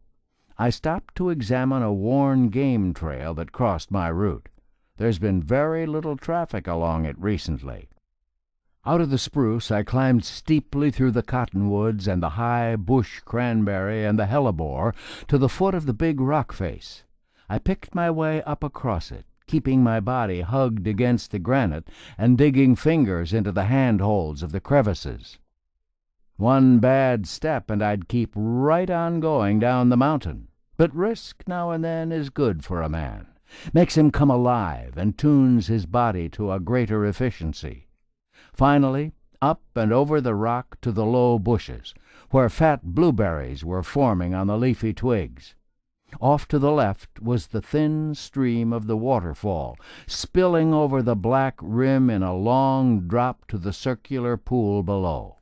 I stopped to examine a worn game trail that crossed my route. There's been very little traffic along it recently. Out of the spruce I climbed steeply through the cottonwoods and the high bush cranberry and the hellebore to the foot of the big rock face. I picked my way up across it, keeping my body hugged against the granite and digging fingers into the handholds of the crevices. One bad step and I'd keep right on going down the mountain. But risk now and then is good for a man, makes him come alive and tunes his body to a greater efficiency. Finally, up and over the rock to the low bushes, where fat blueberries were forming on the leafy twigs. Off to the left was the thin stream of the waterfall, spilling over the black rim in a long drop to the circular pool below.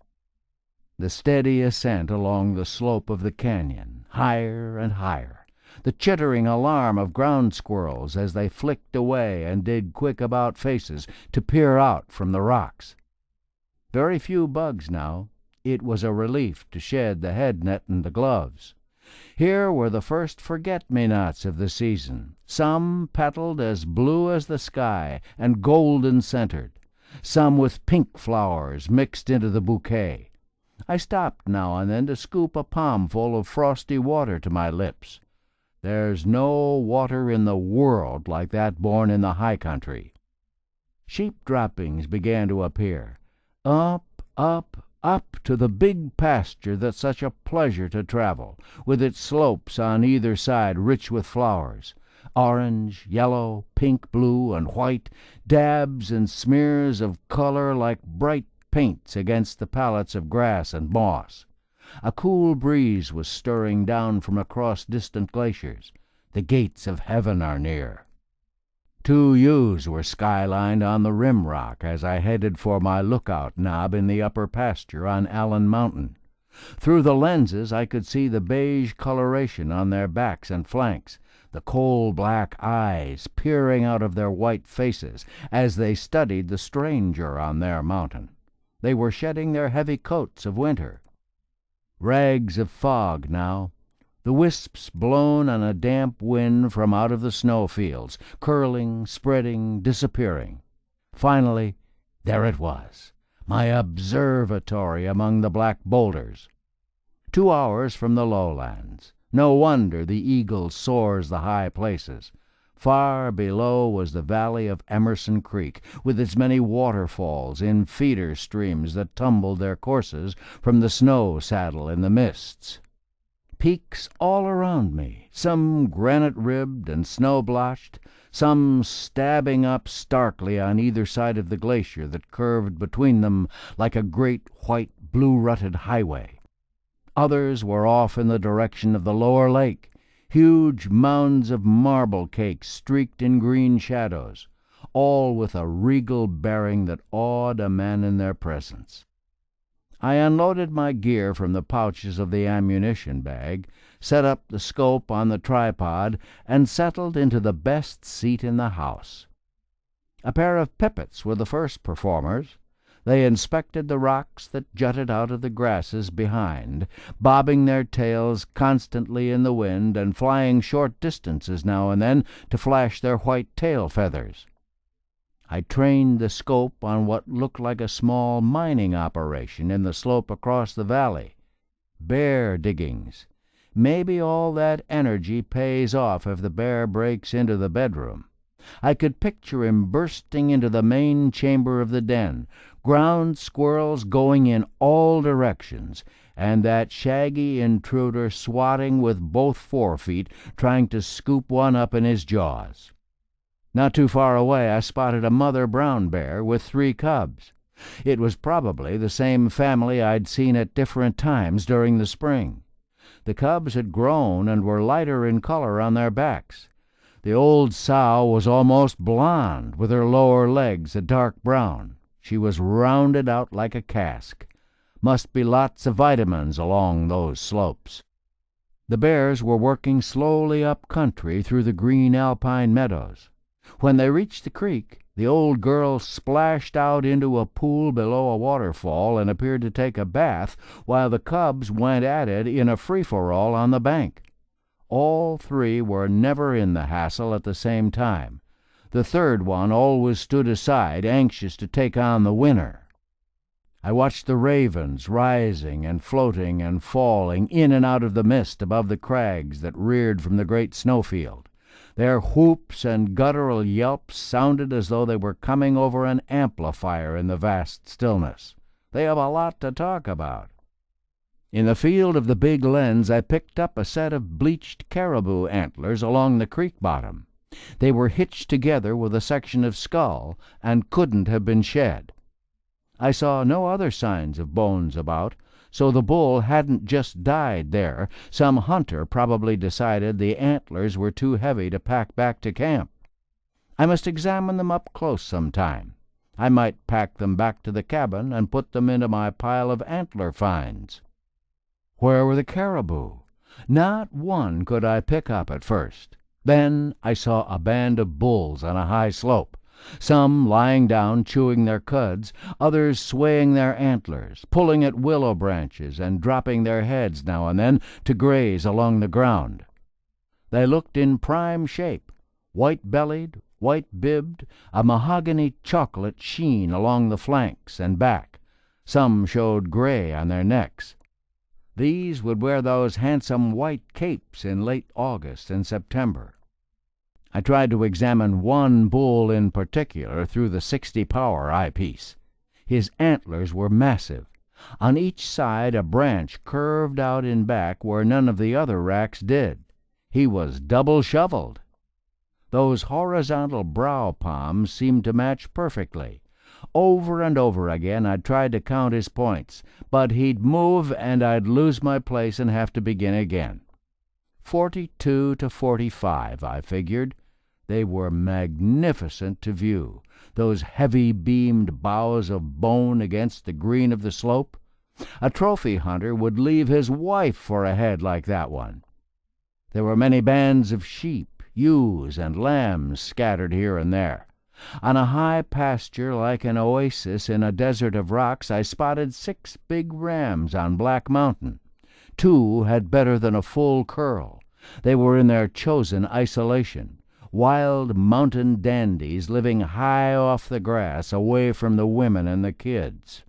The steady ascent along the slope of the canyon, higher and higher, the chittering alarm of ground squirrels as they flicked away and did quick about faces to peer out from the rocks. Very few bugs now. It was a relief to shed the head net and the gloves. Here were the first forget-me-nots of the season, some petaled as blue as the sky and golden-centered, some with pink flowers mixed into the bouquet. I stopped now and then to scoop a palmful of frosty water to my lips. There's no water in the world like that born in the high country. Sheep droppings began to appear. Up, up, up to the big pasture that's such a pleasure to travel, with its slopes on either side rich with flowers, orange, yellow, pink, blue, and white, dabs and smears of color like bright paints against the palettes of grass and moss. A cool breeze was stirring down from across distant glaciers. The gates of heaven are near. 2 ewes were skylined on the rim rock as I headed for my lookout knob in the upper pasture on Allen Mountain. Through the lenses I could see the beige coloration on their backs and flanks, the coal-black eyes peering out of their white faces as they studied the stranger on their mountain. They were shedding their heavy coats of winter. Rags of fog now, the wisps blown on a damp wind from out of the snowfields, curling, spreading, disappearing. Finally, there it was, my observatory among the black boulders. 2 hours from the lowlands. No wonder the eagle soars the high places. Far below was the valley of Emerson Creek, with its many waterfalls in feeder streams that tumbled their courses from the snow saddle in the mists. Peaks all around me, some granite-ribbed and snow-blotched, some stabbing up starkly on either side of the glacier that curved between them like a great white blue-rutted highway. Others were off in the direction of the lower lake, huge mounds of marble cakes streaked in green shadows, all with a regal bearing that awed a man in their presence. I unloaded my gear from the pouches of the ammunition bag, set up the scope on the tripod, and settled into the best seat in the house. A pair of pipits were the first performers. They inspected the rocks that jutted out of the grasses behind, bobbing their tails constantly in the wind and flying short distances now and then to flash their white tail feathers. I trained the scope on what looked like a small mining operation in the slope across the valley. Bear diggings. Maybe all that energy pays off if the bear breaks into the bedroom. I could picture him bursting into the main chamber of the den, ground squirrels going in all directions, and that shaggy intruder swatting with both forefeet, trying to scoop one up in his jaws. Not too far away I spotted a mother brown bear with 3 cubs. It was probably the same family I'd seen at different times during the spring. The cubs had grown and were lighter in color on their backs. The old sow was almost blonde, with her lower legs a dark brown. She was rounded out like a cask. Must be lots of vitamins along those slopes. The bears were working slowly up country through the green alpine meadows. When they reached the creek, the old girl splashed out into a pool below a waterfall and appeared to take a bath, while the cubs went at it in a free-for-all on the bank. All three were never in the hassle at the same time. The third one always stood aside, anxious to take on the winner. I watched the ravens rising and floating and falling in and out of the mist above the crags that reared from the great snowfield. Their whoops and guttural yelps sounded as though they were coming over an amplifier in the vast stillness. They have a lot to talk about. In the field of the big lens I picked up a set of bleached caribou antlers along the creek bottom. They were hitched together with a section of skull and couldn't have been shed. I saw no other signs of bones about, so the bull hadn't just died there. Some hunter probably decided the antlers were too heavy to pack back to camp. I must examine them up close some time. I might pack them back to the cabin and put them into my pile of antler finds. Where were the caribou? Not one could I pick up at first. Then I saw a band of bulls on a high slope, some lying down chewing their cuds, others swaying their antlers, pulling at willow branches and dropping their heads now and then to graze along the ground. They looked in prime shape, white-bellied, white-bibbed, a mahogany chocolate sheen along the flanks and back. Some showed gray on their necks. These would wear those handsome white capes in late August and September. I tried to examine one bull in particular through the 60-power eyepiece. His antlers were massive. On each side a branch curved out in back where none of the other racks did. He was double-shoveled. Those horizontal brow palms seemed to match perfectly. Over and over again I'd tried to count his points, but he'd move and I'd lose my place and have to begin again. 42 to 45, I figured. They were magnificent to view, those heavy-beamed boughs of bone against the green of the slope. A trophy hunter would leave his wife for a head like that one. There were many bands of sheep, ewes, and lambs scattered here and there. On a high pasture like an oasis in a desert of rocks I spotted 6 big rams on Black Mountain. 2 had better than a full curl. They were in their chosen isolation, wild mountain dandies living high off the grass, away from the women and the kids.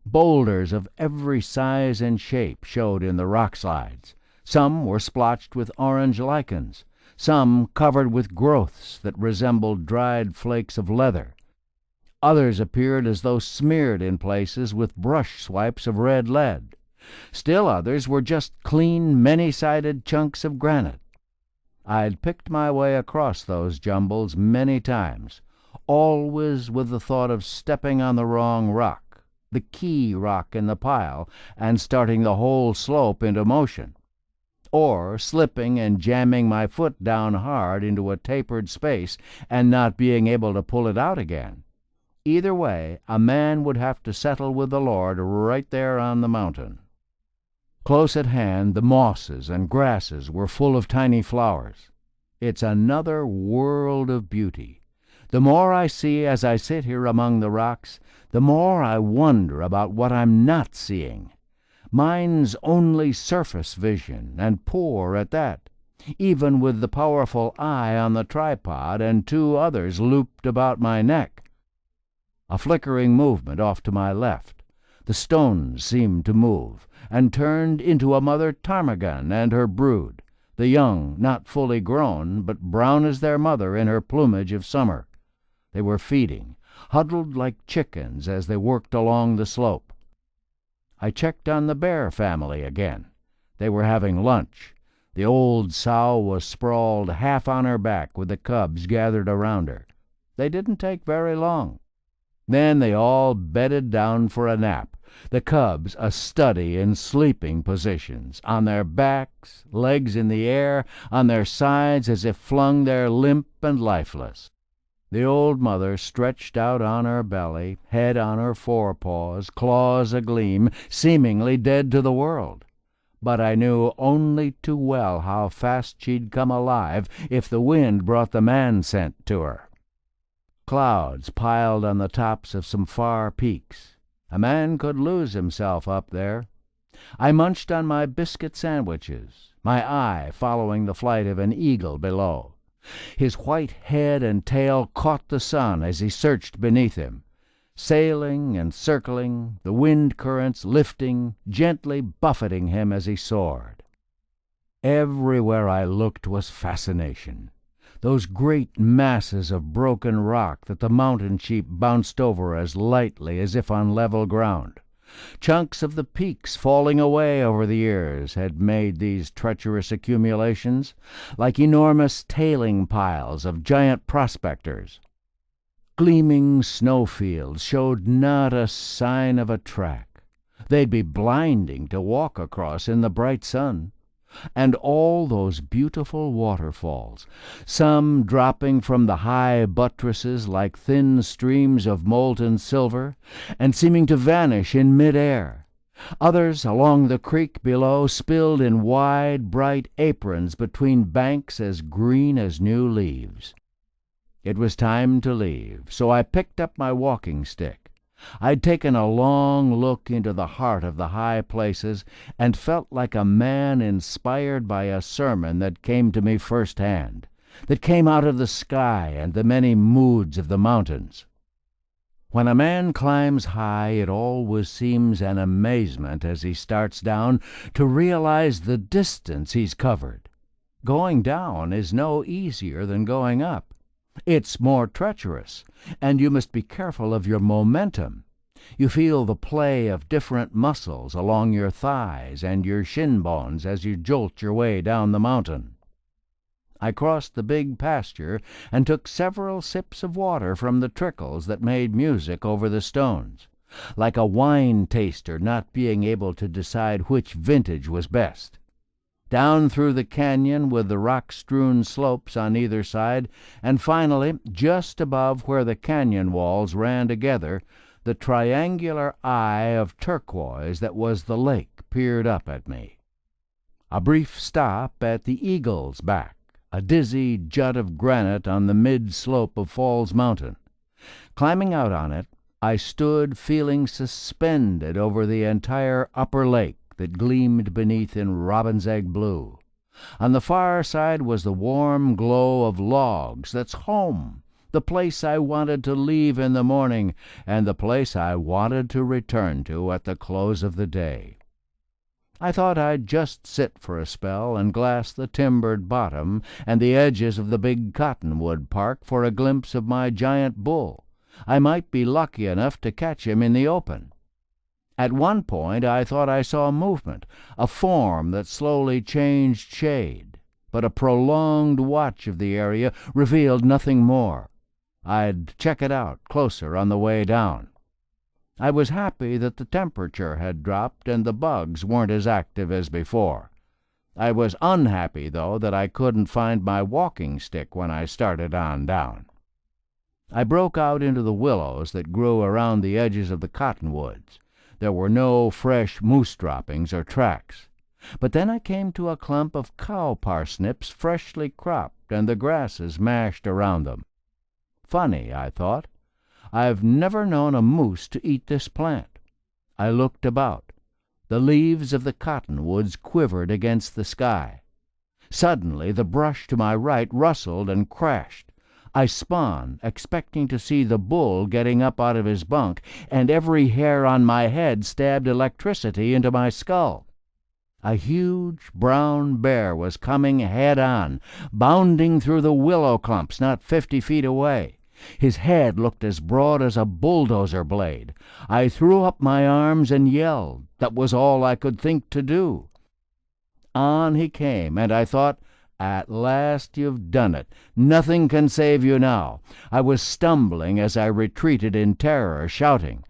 Boulders of every size and shape showed in the rock slides. Some were splotched with orange lichens, some covered with growths that resembled dried flakes of leather. Others appeared as though smeared in places with brush swipes of red lead. Still others were just clean, many-sided chunks of granite. I'd picked my way across those jumbles many times, always with the thought of stepping on the wrong rock, the key rock in the pile, and starting the whole slope into motion, or slipping and jamming my foot down hard into a tapered space and not being able to pull it out again. Either way, a man would have to settle with the Lord right there on the mountain. Close at hand, the mosses and grasses were full of tiny flowers. It's another world of beauty. The more I see as I sit here among the rocks, the more I wonder about what I'm not seeing. Mine's only surface vision, and poor at that, even with the powerful eye on the tripod and 2 others looped about my neck. A flickering movement off to my left. The stones seemed to move, and turned into a mother ptarmigan and her brood, the young not fully grown, but brown as their mother in her plumage of summer. They were feeding, huddled like chickens as they worked along the slope. I checked on the bear family again. They were having lunch. The old sow was sprawled half on her back with the cubs gathered around her. They didn't take very long. Then they all bedded down for a nap, the cubs a study in sleeping positions, on their backs, legs in the air, on their sides as if flung there limp and lifeless. The old mother stretched out on her belly, head on her forepaws, claws agleam, seemingly dead to the world. But I knew only too well how fast she'd come alive if the wind brought the man scent to her. Clouds piled on the tops of some far peaks. A man could lose himself up there. I munched on my biscuit sandwiches, my eye following the flight of an eagle below. His white head and tail caught the sun as he searched beneath him, sailing and circling, the wind currents lifting, gently buffeting him as he soared. Everywhere I looked was fascination. Those great masses of broken rock that the mountain sheep bounced over as lightly as if on level ground. Chunks of the peaks falling away over the years had made these treacherous accumulations, like enormous tailing piles of giant prospectors. Gleaming snowfields showed not a sign of a track. They'd be blinding to walk across in the bright sun. And all those beautiful waterfalls, some dropping from the high buttresses like thin streams of molten silver, and seeming to vanish in mid-air. Others along the creek below spilled in wide, bright aprons between banks as green as new leaves. It was time to leave, so I picked up my walking stick. I'd taken a long look into the heart of the high places and felt like a man inspired by a sermon that came to me firsthand, that came out of the sky and the many moods of the mountains. When a man climbs high, it always seems an amazement as he starts down to realize the distance he's covered. Going down is no easier than going up. It's more treacherous, and you must be careful of your momentum. You feel the play of different muscles along your thighs and your shin bones as you jolt your way down the mountain. I crossed the big pasture and took several sips of water from the trickles that made music over the stones, like a wine taster not being able to decide which vintage was best. Down through the canyon with the rock-strewn slopes on either side, and finally, just above where the canyon walls ran together, the triangular eye of turquoise that was the lake peered up at me. A brief stop at the Eagle's Back, a dizzy jut of granite on the mid-slope of Falls Mountain. Climbing out on it, I stood feeling suspended over the entire upper lake that gleamed beneath in robin's egg blue. On the far side was the warm glow of logs. That's home, the place I wanted to leave in the morning, and the place I wanted to return to at the close of the day. I thought I'd just sit for a spell and glass the timbered bottom and the edges of the big cottonwood park for a glimpse of my giant bull. I might be lucky enough to catch him in the open. At one point I thought I saw movement, a form that slowly changed shade, but a prolonged watch of the area revealed nothing more. I'd check it out closer on the way down. I was happy that the temperature had dropped and the bugs weren't as active as before. I was unhappy, though, that I couldn't find my walking stick when I started on down. I broke out into the willows that grew around the edges of the cottonwoods. There were no fresh moose droppings or tracks. But then I came to a clump of cow parsnips freshly cropped and the grasses mashed around them. Funny, I thought. I've never known a moose to eat this plant. I looked about. The leaves of the cottonwoods quivered against the sky. Suddenly the brush to my right rustled and crashed. I spun, expecting to see the bull getting up out of his bunk, and every hair on my head stabbed electricity into my skull. A huge brown bear was coming head-on, bounding through the willow clumps not 50 feet away. His head looked as broad as a bulldozer blade. I threw up my arms and yelled. That was all I could think to do. On he came, and I thought, At last you've done it. Nothing can save you now. I was stumbling as I retreated in terror, shouting.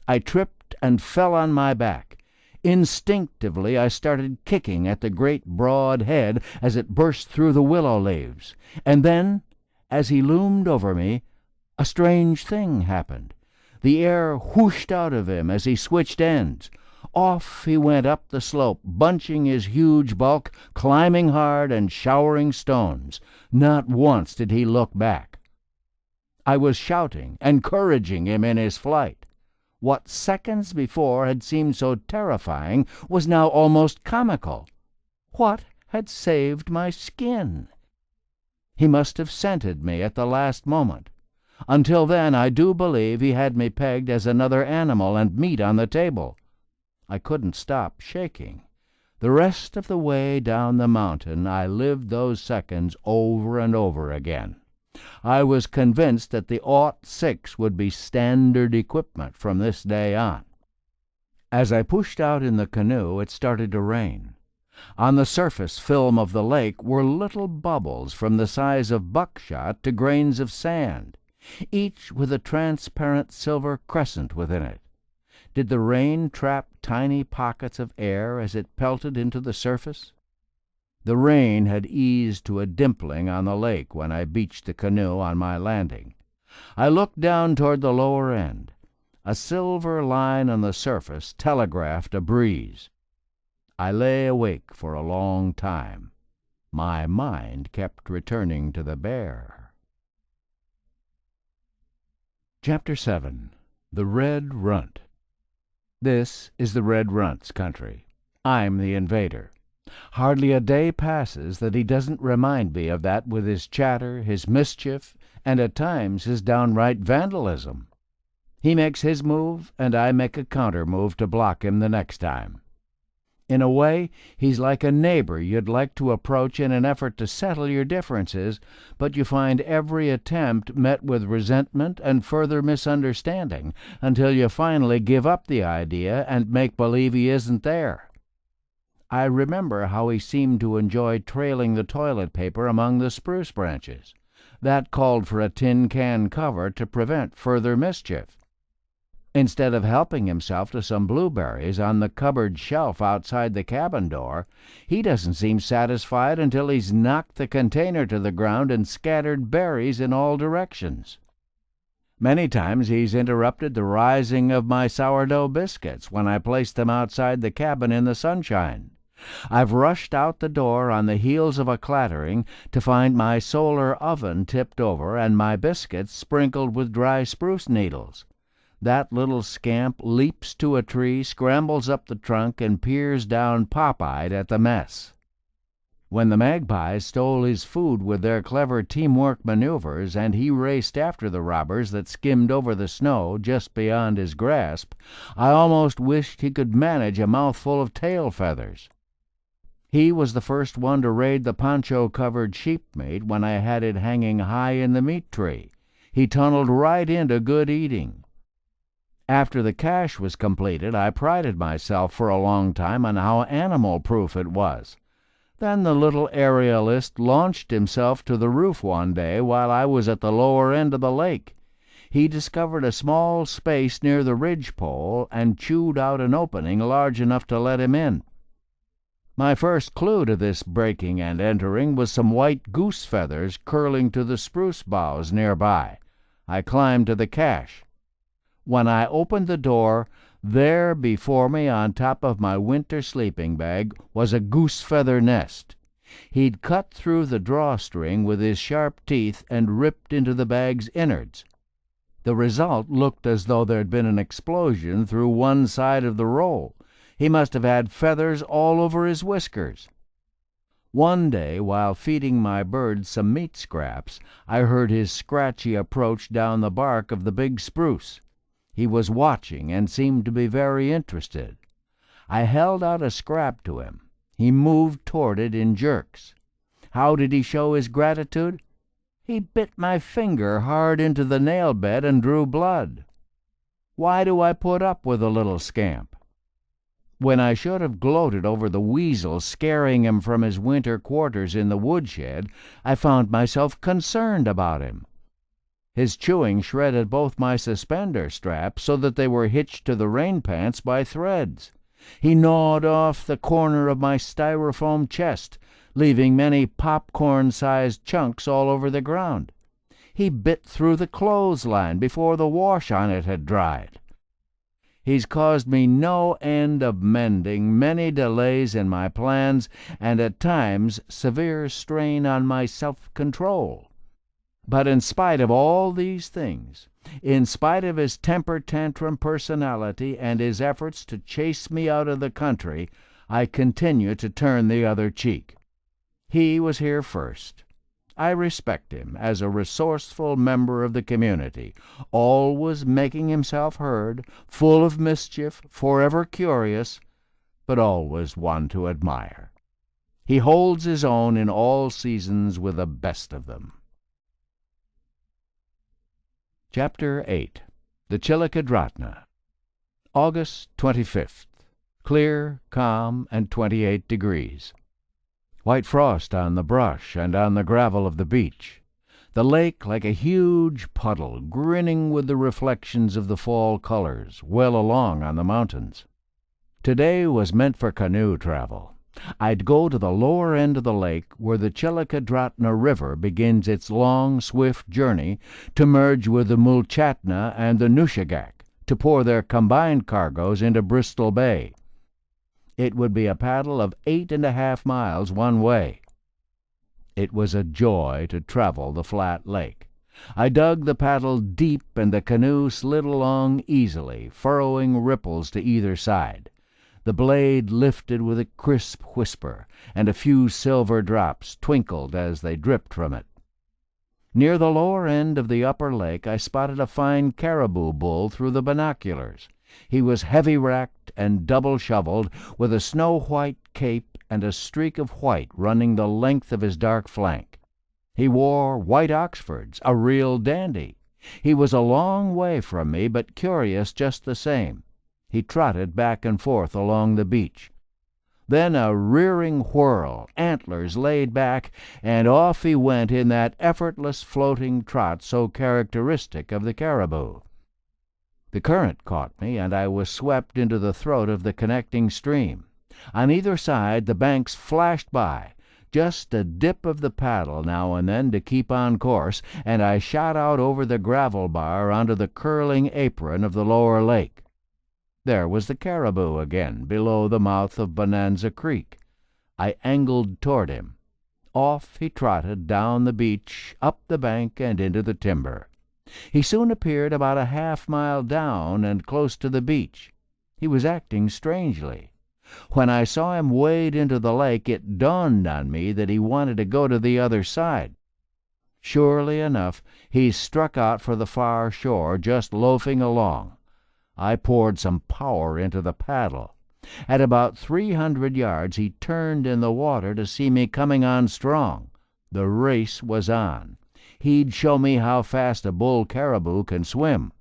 I tripped and fell on my back. Instinctively I started kicking at the great broad head as it burst through the willow leaves. And then, as he loomed over me, a strange thing happened. The air whooshed out of him as he switched ends. Off he went up the slope, bunching his huge bulk, climbing hard and showering stones. Not once did he look back. I was shouting, encouraging him in his flight. What seconds before had seemed so terrifying was now almost comical. What had saved my skin? He must have scented me at the last moment. Until then, I do believe he had me pegged as another animal and meat on the table. I couldn't stop shaking. The rest of the way down the mountain I lived those seconds over and over again. I was convinced that the .06 would be standard equipment from this day on. As I pushed out in the canoe, it started to rain. On the surface film of the lake were little bubbles from the size of buckshot to grains of sand, each with a transparent silver crescent within it. Did the rain trap tiny pockets of air as it pelted into the surface? The rain had eased to a dimpling on the lake when I beached the canoe on my landing. I looked down toward the lower end. A silver line on the surface telegraphed a breeze. I lay awake for a long time. My mind kept returning to the bear. Chapter 7. The Red Runt. This is the Red Runt's country. I'm the invader. Hardly a day passes that he doesn't remind me of that with his chatter, his mischief, and at times his downright vandalism. He makes his move, and I make a counter move to block him the next time. In a way, he's like a neighbor you'd like to approach in an effort to settle your differences, but you find every attempt met with resentment and further misunderstanding until you finally give up the idea and make believe he isn't there. I remember how he seemed to enjoy trailing the toilet paper among the spruce branches. That called for a tin can cover to prevent further mischief. Instead of helping himself to some blueberries on the cupboard shelf outside the cabin door, he doesn't seem satisfied until he's knocked the container to the ground and scattered berries in all directions. Many times he's interrupted the rising of my sourdough biscuits when I placed them outside the cabin in the sunshine. I've rushed out the door on the heels of a clattering to find my solar oven tipped over and my biscuits sprinkled with dry spruce needles. That little scamp leaps to a tree, scrambles up the trunk, and peers down pop-eyed at the mess. When the magpies stole his food with their clever teamwork maneuvers, and he raced after the robbers that skimmed over the snow just beyond his grasp, I almost wished he could manage a mouthful of tail feathers. He was the first one to raid the poncho-covered sheep meat when I had it hanging high in the meat tree. He tunneled right into good eating. After the cache was completed, I prided myself for a long time on how animal-proof it was. Then the little aerialist launched himself to the roof one day while I was at the lower end of the lake. He discovered a small space near the ridgepole and chewed out an opening large enough to let him in. My first clue to this breaking and entering was some white goose feathers curling to the spruce boughs nearby. I climbed to the cache. When I opened the door, there before me on top of my winter sleeping bag was a goose feather nest. He'd cut through the drawstring with his sharp teeth and ripped into the bag's innards. The result looked as though there'd been an explosion through one side of the roll. He must have had feathers all over his whiskers. One day, while feeding my birds some meat scraps, I heard his scratchy approach down the bark of the big spruce. He was watching and seemed to be very interested. I held out a scrap to him. He moved toward it in jerks. How did he show his gratitude? He bit my finger hard into the nail bed and drew blood. Why do I put up with a little scamp? When I should have gloated over the weasel scaring him from his winter quarters in the woodshed, I found myself concerned about him. His chewing shredded both my suspender straps so that they were hitched to the rain pants by threads. He gnawed off the corner of my styrofoam chest, leaving many popcorn-sized chunks all over the ground. He bit through the clothesline before the wash on it had dried. He's caused me no end of mending, many delays in my plans, and at times severe strain on my self-control. But in spite of all these things, in spite of his temper tantrum personality and his efforts to chase me out of the country, I continue to turn the other cheek. He was here first. I respect him as a resourceful member of the community, always making himself heard, full of mischief, forever curious, but always one to admire. He holds his own in all seasons with the best of them. Chapter 8. The Chilikadratna. August 25th. Clear, calm, and 28 degrees. White frost on the brush and on the gravel of the beach. The lake like a huge puddle, grinning with the reflections of the fall colors, well along on the mountains. Today was meant for canoe travel. I'd go to the lower end of the lake where the Chilikadratna River begins its long, swift journey to merge with the Mulchatna and the Nushagak to pour their combined cargoes into Bristol Bay. It would be a paddle of 8.5 miles one way. It was a joy to travel the flat lake. I dug the paddle deep and the canoe slid along easily, furrowing ripples to either side. The blade lifted with a crisp whisper, and a few silver drops twinkled as they dripped from it. Near the lower end of the upper lake I spotted a fine caribou bull through the binoculars. He was heavy-racked and double-shoveled, with a snow-white cape and a streak of white running the length of his dark flank. He wore white Oxfords, a real dandy. He was a long way from me, but curious just the same. He trotted back and forth along the beach. Then a rearing whirl, antlers laid back, and off he went in that effortless floating trot so characteristic of the caribou. The current caught me, and I was swept into the throat of the connecting stream. On either side the banks flashed by, just a dip of the paddle now and then to keep on course, and I shot out over the gravel bar onto the curling apron of the lower lake. There was the caribou again, below the mouth of Bonanza Creek. I angled toward him. Off he trotted down the beach, up the bank, and into the timber. He soon appeared about a half-mile down and close to the beach. He was acting strangely. When I saw him wade into the lake, it dawned on me that he wanted to go to the other side. Surely enough, he struck out for the far shore, just loafing along. I poured some power into the paddle. At about 300 yards he turned in the water to see me coming on strong. The race was on. He'd show me how fast a bull caribou can swim.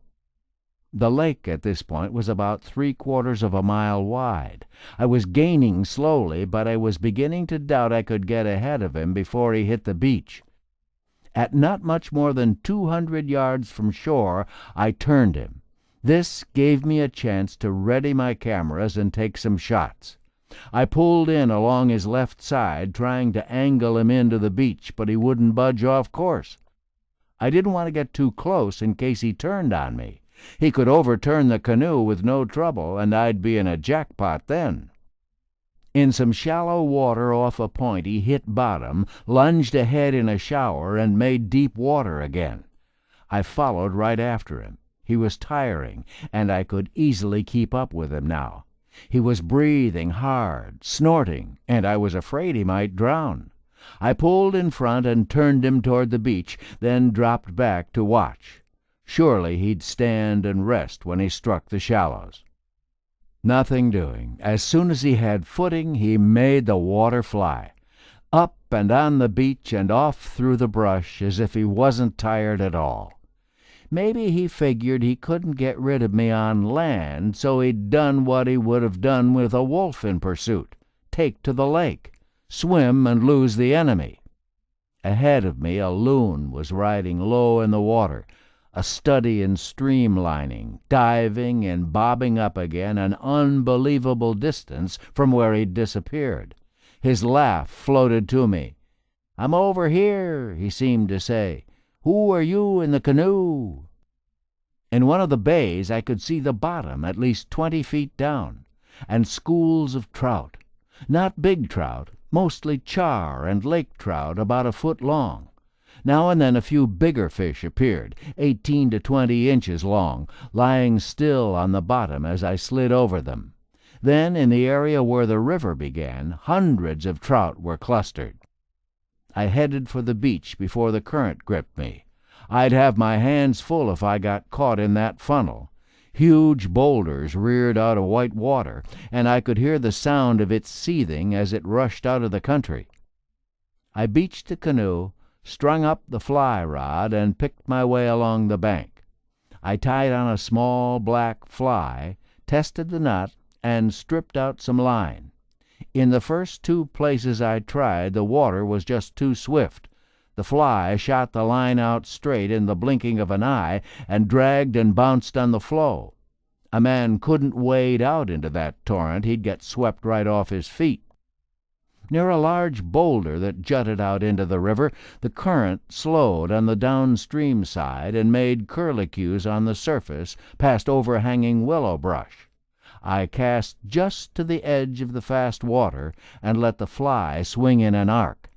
The lake at this point was about 3/4 of a mile wide. I was gaining slowly, but I was beginning to doubt I could get ahead of him before he hit the beach. At not much more than 200 yards from shore, I turned him. This gave me a chance to ready my cameras and take some shots. I pulled in along his left side, trying to angle him into the beach, but he wouldn't budge off course. I didn't want to get too close in case he turned on me. He could overturn the canoe with no trouble, and I'd be in a jackpot then. In some shallow water off a point he hit bottom, lunged ahead in a shower, and made deep water again. I followed right after him. He was tiring, and I could easily keep up with him now. He was breathing hard, snorting, and I was afraid he might drown. I pulled in front and turned him toward the beach, then dropped back to watch. Surely he'd stand and rest when he struck the shallows. Nothing doing. As soon as he had footing, he made the water fly. Up and on the beach and off through the brush as if he wasn't tired at all. Maybe he figured he couldn't get rid of me on land, so he'd done what he would have done with a wolf in pursuit: take to the lake, swim, and lose the enemy. Ahead of me a loon was riding low in the water, a study in streamlining, diving and bobbing up again an unbelievable distance from where he'd disappeared. His laugh floated to me. "I'm over here," he seemed to say. "Who are you in the canoe?" In one of the bays I could see the bottom at least 20 feet down, and schools of trout. Not big trout, mostly char and lake trout about a foot long. Now and then a few bigger fish appeared, 18 to 20 inches long, lying still on the bottom as I slid over them. Then, in the area where the river began, hundreds of trout were clustered. I headed for the beach before the current gripped me. I'd have my hands full if I got caught in that funnel. Huge boulders reared out of white water, and I could hear the sound of its seething as it rushed out of the country. I beached the canoe, strung up the fly rod, and picked my way along the bank. I tied on a small black fly, tested the nut, and stripped out some line. In the first 2 places I tried, the water was just too swift. The fly shot the line out straight in the blinking of an eye and dragged and bounced on the flow. A man couldn't wade out into that torrent. He'd get swept right off his feet. Near a large boulder that jutted out into the river, the current slowed on the downstream side and made curlicues on the surface past overhanging willow brush. I cast just to the edge of the fast water and let the fly swing in an arc.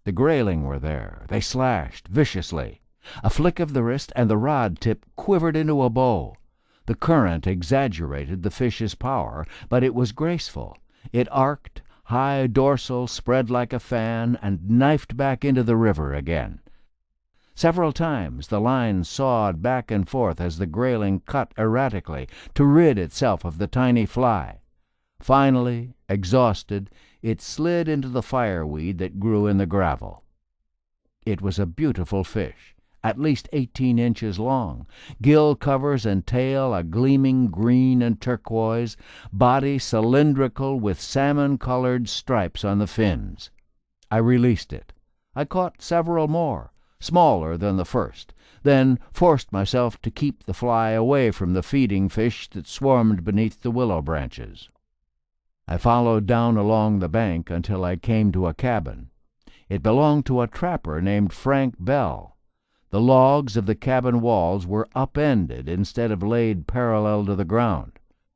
The grayling were there. They slashed viciously. A flick of the wrist and the rod tip quivered into a bow. The current exaggerated the fish's power, but it was graceful. It arced, high dorsal spread like a fan, and knifed back into the river again. Several times the line sawed back and forth as the grayling cut erratically to rid itself of the tiny fly. Finally, exhausted, it slid into the fireweed that grew in the gravel. It was a beautiful fish, at least 18 inches long, gill covers and tail a gleaming green and turquoise, body cylindrical with salmon-colored stripes on the fins. I released it. I caught several more, smaller than the first, then forced myself to keep the fly away from the feeding fish that swarmed beneath the willow branches. I followed down along the bank until I came to a cabin. It belonged to a trapper named Frank Bell. The logs of the cabin walls were upended instead of laid parallel to the ground.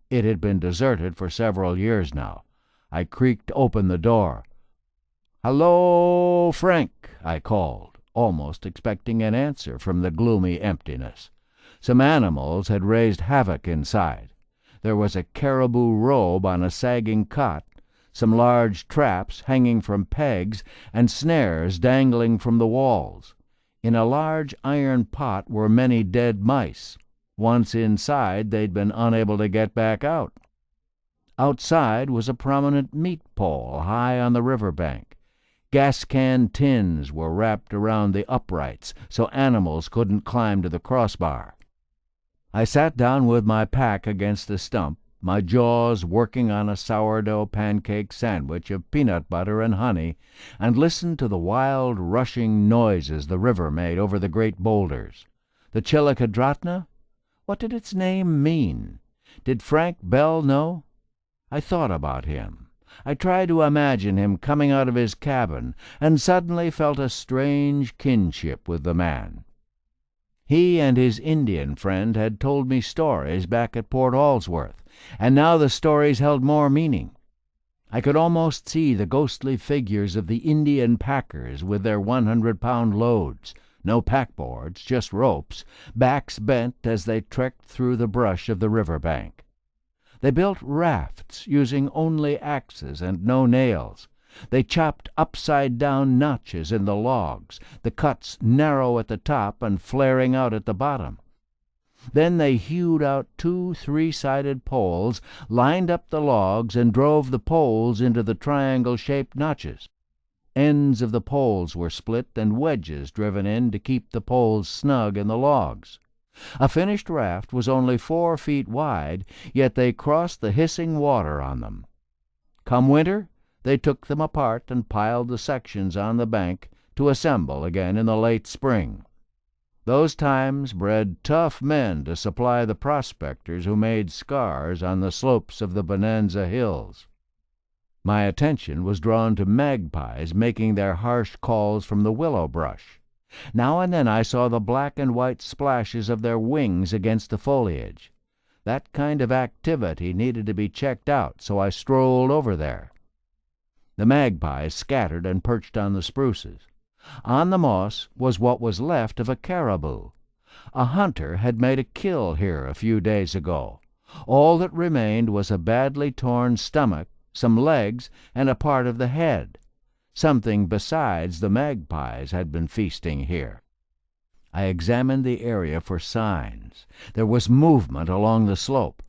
It had been deserted for several years now. I creaked open the door. "Hello, Frank," I called, almost expecting an answer from the gloomy emptiness. Some animals had raised havoc inside. There was a caribou robe on a sagging cot, some large traps hanging from pegs, and snares dangling from the walls. In a large iron pot were many dead mice. Once inside, they'd been unable to get back out. Outside was a prominent meat pole high on the river bank. Gas can tins were wrapped around the uprights so animals couldn't climb to the crossbar. I sat down with my pack against a stump, my jaws working on a sourdough pancake sandwich of peanut butter and honey, and listened to the wild rushing noises the river made over the great boulders. The Chillicothe? What did its name mean? Did Frank Bell know? I thought about him. I tried to imagine him coming out of his cabin, and suddenly felt a strange kinship with the man. He and his Indian friend had told me stories back at Port Allsworth, and now the stories held more meaning. I could almost see the ghostly figures of the Indian packers with their 100-pound loads, no packboards, just ropes, backs bent as they trekked through the brush of the river bank. They built rafts using only axes and no nails. They chopped upside-down notches in the logs, the cuts narrow at the top and flaring out at the bottom. Then they hewed out 2 3-sided poles, lined up the logs, and drove the poles into the triangle-shaped notches. Ends of the poles were split and wedges driven in to keep the poles snug in the logs. A finished raft was only 4 feet wide, yet they crossed the hissing water on them. Come winter, they took them apart and piled the sections on the bank to assemble again in the late spring. Those times bred tough men to supply the prospectors who made scars on the slopes of the Bonanza Hills. My attention was drawn to magpies making their harsh calls from the willow brush. Now and then I saw the black and white splashes of their wings against the foliage. That kind of activity needed to be checked out, so I strolled over there. The magpies scattered and perched on the spruces. On the moss was what was left of a caribou. A hunter had made a kill here a few days ago. All that remained was a badly torn stomach, some legs, and a part of the head. Something besides the magpies had been feasting here. I examined the area for signs. There was movement along the slope.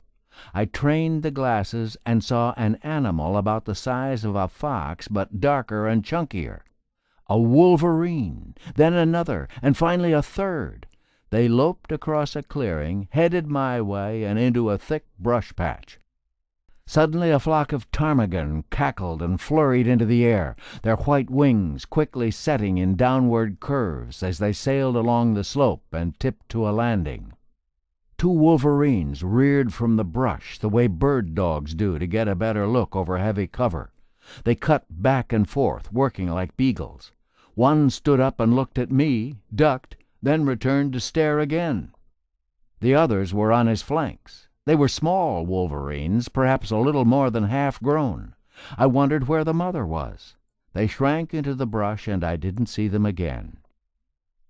I trained the glasses and saw an animal about the size of a fox but darker and chunkier. A wolverine, then another, and finally a third. They loped across a clearing, headed my way and into a thick brush patch. Suddenly a flock of ptarmigan cackled and flurried into the air, their white wings quickly setting in downward curves as they sailed along the slope and tipped to a landing. 2 wolverines reared from the brush the way bird dogs do to get a better look over heavy cover. They cut back and forth, working like beagles. One stood up and looked at me, ducked, then returned to stare again. The others were on his flanks. They were small wolverines, perhaps a little more than half grown. I wondered where the mother was. They shrank into the brush, and I didn't see them again.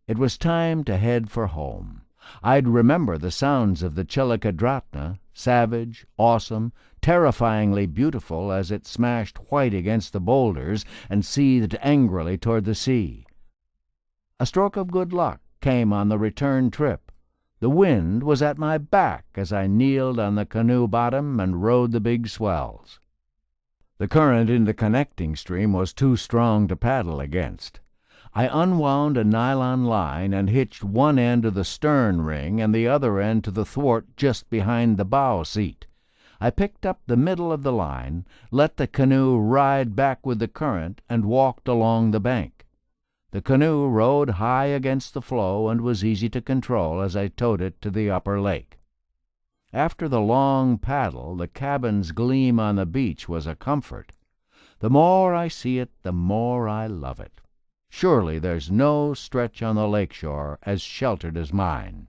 It was time to head for home. I'd remember the sounds of the Chillicothe, savage, awesome, terrifyingly beautiful as it smashed white against the boulders and seethed angrily toward the sea. A stroke of good luck came on the return trip. The wind was at my back as I kneeled on the canoe bottom and rode the big swells. The current in the connecting stream was too strong to paddle against. I unwound a nylon line and hitched one end to the stern ring and the other end to the thwart just behind the bow seat. I picked up the middle of the line, let the canoe ride back with the current, and walked along the bank. The canoe rode high against the flow and was easy to control as I towed it to the upper lake. After the long paddle, the cabin's gleam on the beach was a comfort. The more I see it, the more I love it. Surely there's no stretch on the lake shore as sheltered as mine.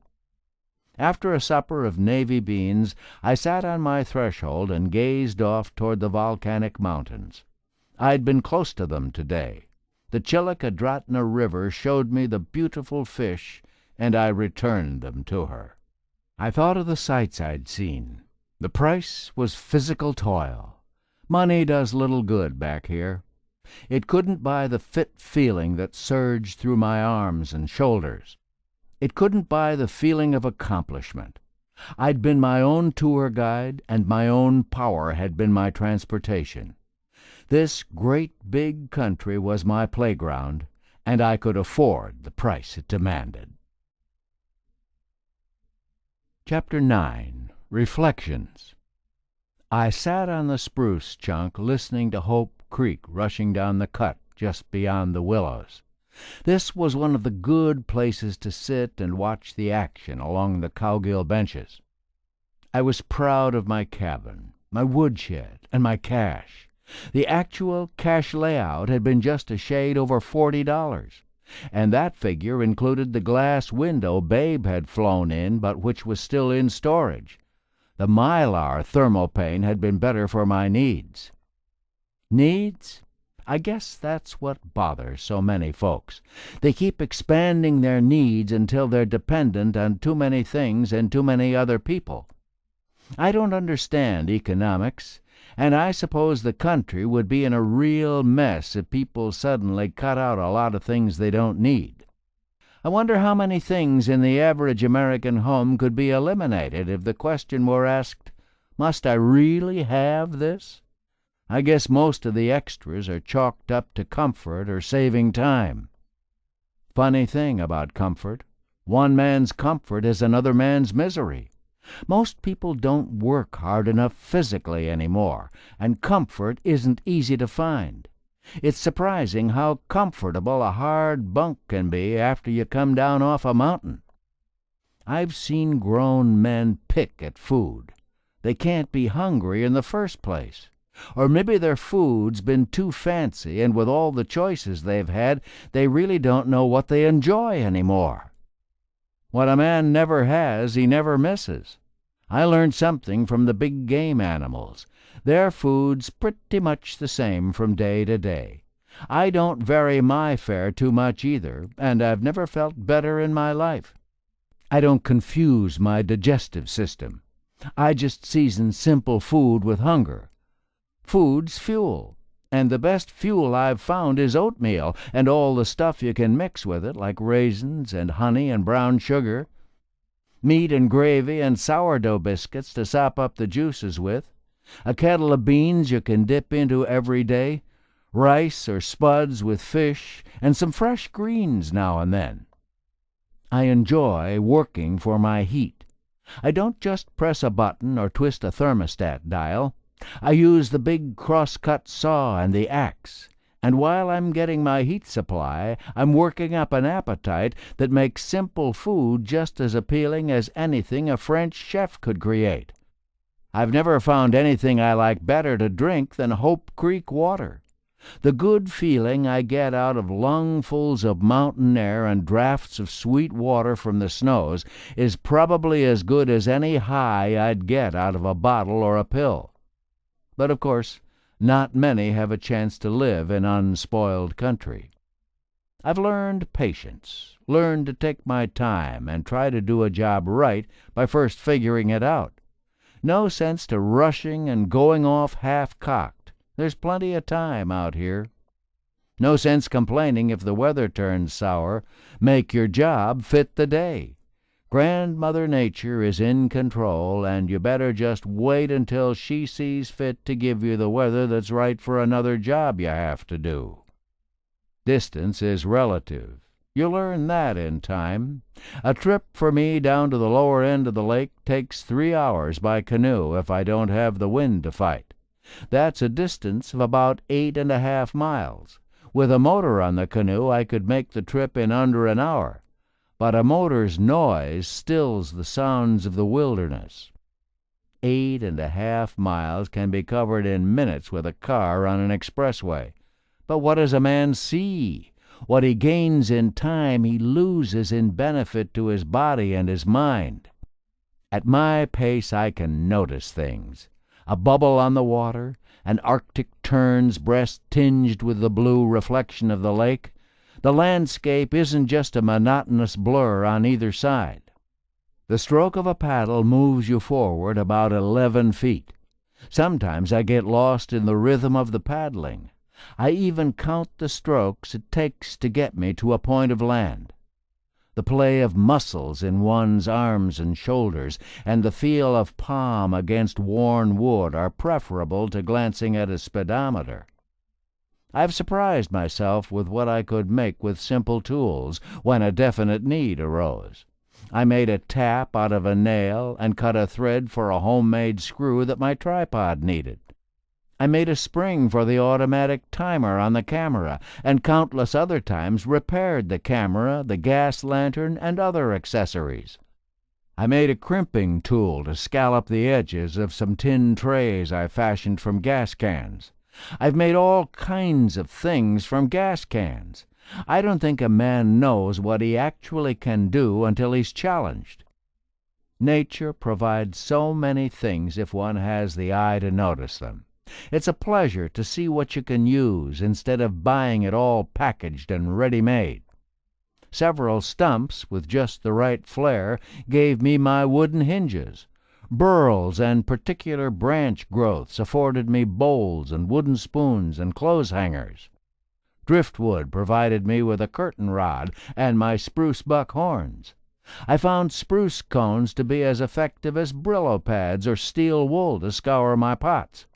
After a supper of navy beans, I sat on my threshold and gazed off toward the volcanic mountains. I'd been close to them today. The Chillicothe River showed me the beautiful fish, and I returned them to her. I thought of the sights I'd seen. The price was physical toil. Money does little good back here. It couldn't buy the fit feeling that surged through my arms and shoulders. It couldn't buy the feeling of accomplishment. I'd been my own tour guide, and my own power had been my transportation. This great big country was my playground, and I could afford the price it demanded. Chapter 9. Reflections. I sat on the spruce chunk listening to Hope Creek rushing down the cut just beyond the willows. This was one of the good places to sit and watch the action along the cowgill benches. I was proud of my cabin, my woodshed, and my cache. The actual cash layout had been just a shade over $40, and that figure included the glass window Babe had flown in but which was still in storage. The Mylar thermopane had been better for my needs. Needs? I guess that's what bothers so many folks. They keep expanding their needs until they're dependent on too many things and too many other people. I don't understand economics, and I suppose the country would be in a real mess if people suddenly cut out a lot of things they don't need. I wonder how many things in the average American home could be eliminated if the question were asked, must I really have this? I guess most of the extras are chalked up to comfort or saving time. Funny thing about comfort. One man's comfort is another man's misery. Most people don't work hard enough physically anymore, and comfort isn't easy to find. It's surprising how comfortable a hard bunk can be after you come down off a mountain. I've seen grown men pick at food. They can't be hungry in the first place. Or maybe their food's been too fancy, and with all the choices they've had, they really don't know what they enjoy anymore. What a man never has, he never misses. I learned something from the big game animals. Their food's pretty much the same from day to day. I don't vary my fare too much either, and I've never felt better in my life. I don't confuse my digestive system. I just season simple food with hunger. Food's fuel, and the best fuel I've found is oatmeal and all the stuff you can mix with it, like raisins and honey and brown sugar, meat and gravy and sourdough biscuits to sop up the juices with, a kettle of beans you can dip into every day, rice or spuds with fish, and some fresh greens now and then. I enjoy working for my heat. I don't just press a button or twist a thermostat dial. I use the big cross-cut saw and the axe, and while I'm getting my heat supply, I'm working up an appetite that makes simple food just as appealing as anything a French chef could create. I've never found anything I like better to drink than Hope Creek water. The good feeling I get out of lungfuls of mountain air and draughts of sweet water from the snows is probably as good as any high I'd get out of a bottle or a pill. But, of course, not many have a chance to live in unspoiled country. I've learned patience, learned to take my time and try to do a job right by first figuring it out. No sense to rushing and going off half-cocked. There's plenty of time out here. No sense complaining if the weather turns sour. Make your job fit the day. Grandmother Nature is in control, and you better just wait until she sees fit to give you the weather that's right for another job you have to do. Distance is relative. You learn that in time. A trip for me down to the lower end of the lake takes 3 hours by canoe if I don't have the wind to fight. That's a distance of about 8.5 miles. With a motor on the canoe, I could make the trip in under an hour. But a motor's noise stills the sounds of the wilderness. 8.5 miles can be covered in minutes with a car on an expressway. But what does a man see? What he gains in time he loses in benefit to his body and his mind. At my pace I can notice things. A bubble on the water, an Arctic tern's breast tinged with the blue reflection of the lake. The landscape isn't just a monotonous blur on either side. The stroke of a paddle moves you forward about 11 feet. Sometimes I get lost in the rhythm of the paddling. I even count the strokes it takes to get me to a point of land. The play of muscles in one's arms and shoulders, and the feel of palm against worn wood are preferable to glancing at a speedometer. I've surprised myself with what I could make with simple tools when a definite need arose. I made a tap out of a nail and cut a thread for a homemade screw that my tripod needed. I made a spring for the automatic timer on the camera, and countless other times repaired the camera, the gas lantern, and other accessories. I made a crimping tool to scallop the edges of some tin trays I fashioned from gas cans. I've made all kinds of things from gas cans. I don't think a man knows what he actually can do until he's challenged. Nature provides so many things if one has the eye to notice them. It's a pleasure to see what you can use instead of buying it all packaged and ready-made. Several stumps with just the right flair gave me my wooden hinges. Burls and particular branch growths afforded me bowls and wooden spoons and clothes hangers. Driftwood provided me with a curtain rod and my spruce buck horns. I found spruce cones to be as effective as Brillo pads or steel wool to scour my pots.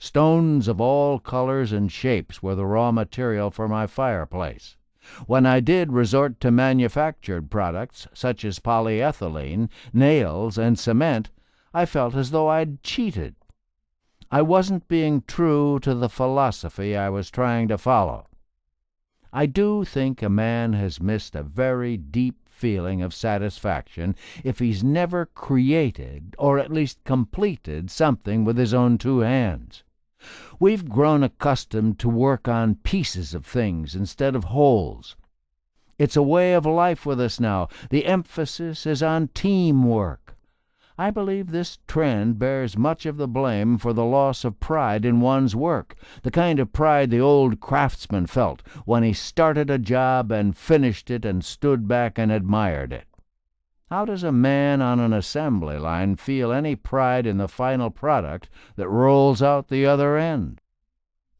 Stones of all colors and shapes were the raw material for my fireplace. When I did resort to manufactured products, such as polyethylene, nails, and cement, I felt as though I'd cheated. I wasn't being true to the philosophy I was trying to follow. I do think a man has missed a very deep feeling of satisfaction if he's never created, or at least completed, something with his own two hands. We've grown accustomed to work on pieces of things instead of wholes. It's a way of life with us now. The emphasis is on teamwork. I believe this trend bears much of the blame for the loss of pride in one's work, the kind of pride the old craftsman felt when he started a job and finished it and stood back and admired it. How does a man on an assembly line feel any pride in the final product that rolls out the other end?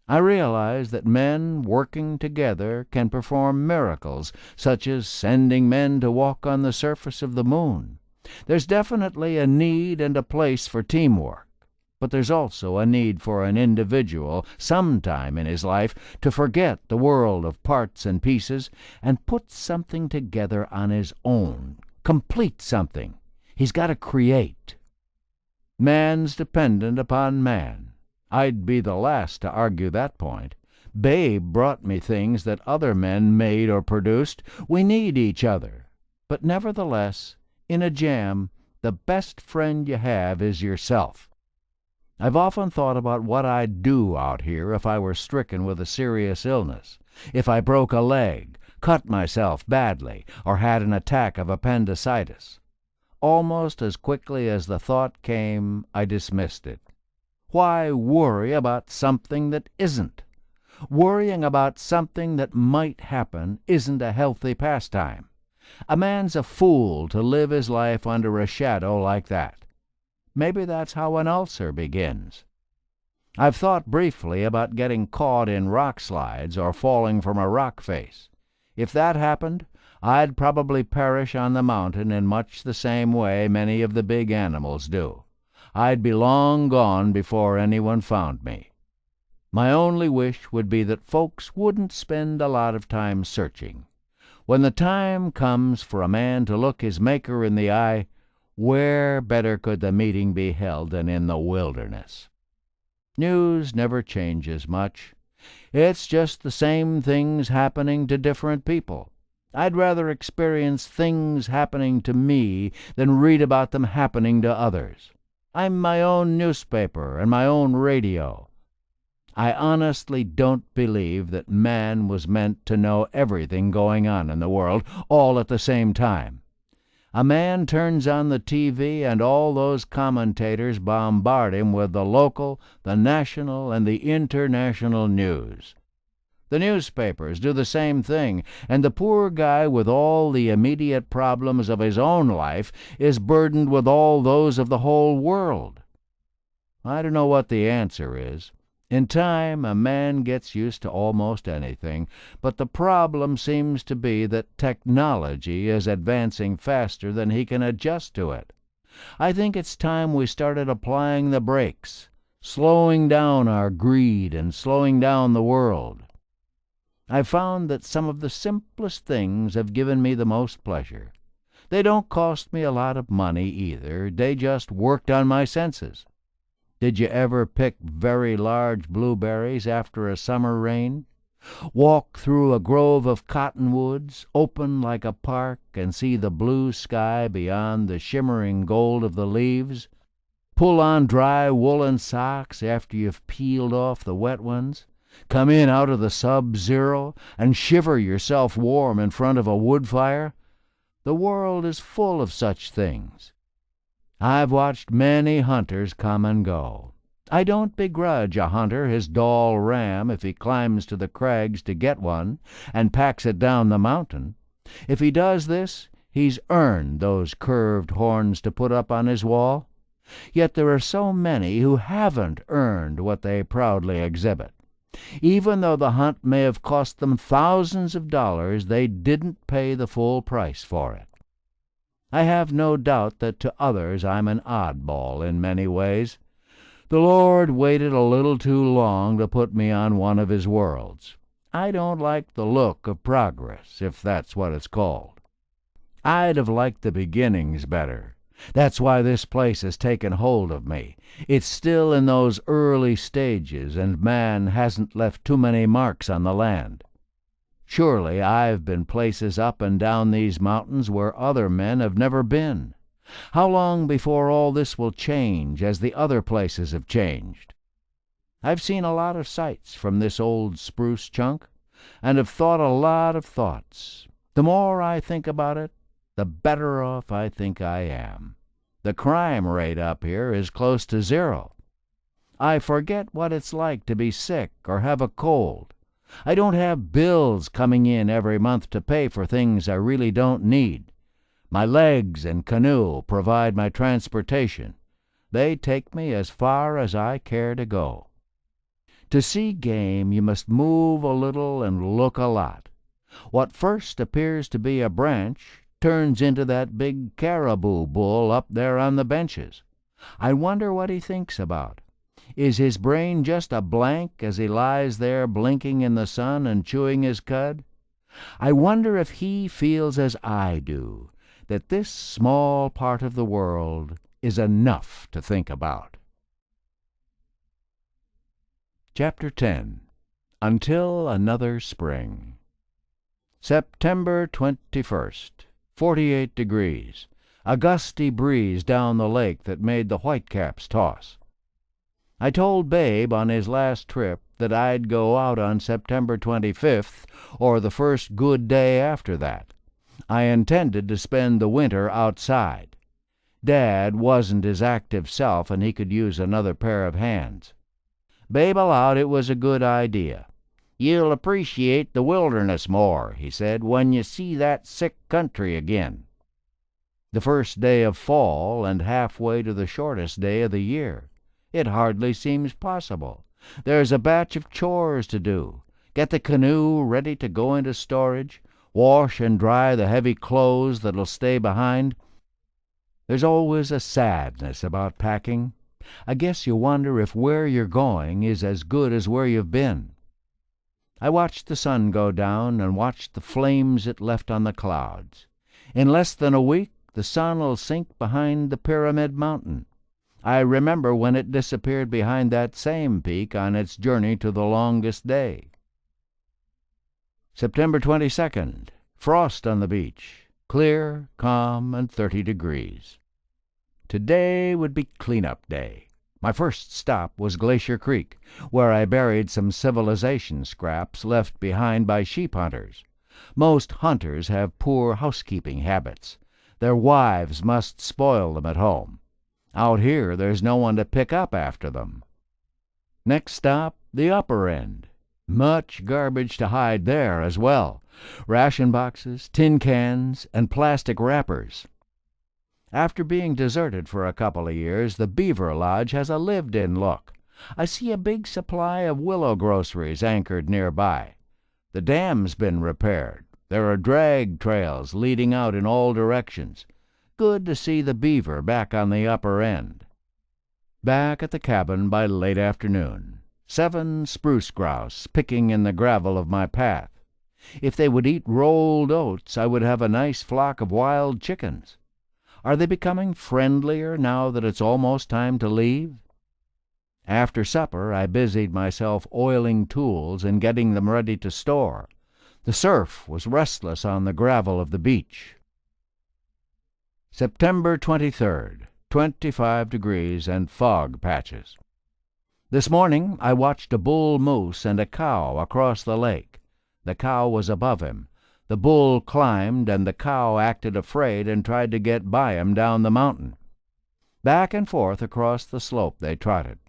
I realize that men working together can perform miracles, such as sending men to walk on the surface of the moon. There's definitely a need and a place for teamwork, but there's also a need for an individual sometime in his life to forget the world of parts and pieces and put something together on his own, complete something. He's got to create. Man's dependent upon man. I'd be the last to argue that point. Babe brought me things that other men made or produced. We need each other. But nevertheless, in a jam, the best friend you have is yourself. I've often thought about what I'd do out here if I were stricken with a serious illness, if I broke a leg, cut myself badly, or had an attack of appendicitis. Almost as quickly as the thought came, I dismissed it. Why worry about something that isn't? Worrying about something that might happen isn't a healthy pastime. A man's a fool to live his life under a shadow like that. Maybe that's how an ulcer begins. I've thought briefly about getting caught in rock slides or falling from a rock face. If that happened, I'd probably perish on the mountain in much the same way many of the big animals do. I'd be long gone before anyone found me. My only wish would be that folks wouldn't spend a lot of time searching. When the time comes for a man to look his Maker in the eye, where better could the meeting be held than in the wilderness? News never changes much. It's just the same things happening to different people. I'd rather experience things happening to me than read about them happening to others. I'm my own newspaper and my own radio. I honestly don't believe that man was meant to know everything going on in the world all at the same time. A man turns on the TV and all those commentators bombard him with the local, the national, and the international news. The newspapers do the same thing, and the poor guy with all the immediate problems of his own life is burdened with all those of the whole world. I don't know what the answer is. In time, a man gets used to almost anything, but the problem seems to be that technology is advancing faster than he can adjust to it. I think it's time we started applying the brakes, slowing down our greed and slowing down the world. I've found that some of the simplest things have given me the most pleasure. They don't cost me a lot of money either. They just worked on my senses. Did you ever pick very large blueberries after a summer rain? Walk through a grove of cottonwoods, open like a park, and see the blue sky beyond the shimmering gold of the leaves? Pull on dry woolen socks after you've peeled off the wet ones? Come in out of the sub-zero and shiver yourself warm in front of a wood fire? The world is full of such things. I've watched many hunters come and go. I don't begrudge a hunter his doll ram if he climbs to the crags to get one and packs it down the mountain. If he does this, he's earned those curved horns to put up on his wall. Yet there are so many who haven't earned what they proudly exhibit. Even though the hunt may have cost them thousands of dollars, they didn't pay the full price for it. I have no doubt that to others I'm an oddball in many ways. The Lord waited a little too long to put me on one of his worlds. I don't like the look of progress, if that's what it's called. I'd have liked the beginnings better. That's why this place has taken hold of me. It's still in those early stages, and man hasn't left too many marks on the land. Surely I've been places up and down these mountains where other men have never been. How long before all this will change as the other places have changed? I've seen a lot of sights from this old spruce chunk, and have thought a lot of thoughts. The more I think about it, the better off I think I am. The crime rate up here is close to zero. I forget what it's like to be sick or have a cold. I don't have bills coming in every month to pay for things I really don't need. My legs and canoe provide my transportation. They take me as far as I care to go. To see game, you must move a little and look a lot. What first appears to be a branch turns into that big caribou bull up there on the benches. I wonder what he thinks about. Is his brain just a blank as he lies there blinking in the sun and chewing his cud? I wonder if he feels as I do, that this small part of the world is enough to think about. Chapter 10. Until Another Spring. September 21st, 48 degrees. A gusty breeze down the lake that made the whitecaps toss. I told Babe on his last trip that I'd go out on September 25th, or the first good day after that. I intended to spend the winter outside. Dad wasn't his active self, and he could use another pair of hands. Babe allowed it was a good idea. "You'll appreciate the wilderness more," he said, "when you see that sick country again." The first day of fall, and halfway to the shortest day of the year. It hardly seems possible. There's a batch of chores to do. Get the canoe ready to go into storage, wash and dry the heavy clothes that'll stay behind. There's always a sadness about packing. I guess you wonder if where you're going is as good as where you've been. I watched the sun go down and watched the flames it left on the clouds. In less than a week the sun'll sink behind the Pyramid Mountain. I remember when it disappeared behind that same peak on its journey to the longest day. September 22nd. Frost on the beach. Clear, calm, and 30 degrees. Today would be clean-up day. My first stop was Glacier Creek, where I buried some civilization scraps left behind by sheep hunters. Most hunters have poor housekeeping habits. Their wives must spoil them at home. Out here there's no one to pick up after them. Next stop, the upper end. Much garbage to hide there as well. Ration boxes, tin cans, and plastic wrappers. After being deserted for a couple of years, the Beaver Lodge has a lived-in look. I see a big supply of willow groceries anchored nearby. The dam's been repaired. There are drag trails leading out in all directions. Good to see the beaver back on the upper end. Back at the cabin by late afternoon. 7 spruce grouse picking in the gravel of my path. If they would eat rolled oats, I would have a nice flock of wild chickens. Are they becoming friendlier now that it's almost time to leave? After supper, I busied myself oiling tools and getting them ready to store. The surf was restless on the gravel of the beach. September 23rd, 25 degrees and fog patches. This morning I watched a bull moose and a cow across the lake. The cow was above him. The bull climbed, and the cow acted afraid and tried to get by him down the mountain. Back and forth across the slope they trotted.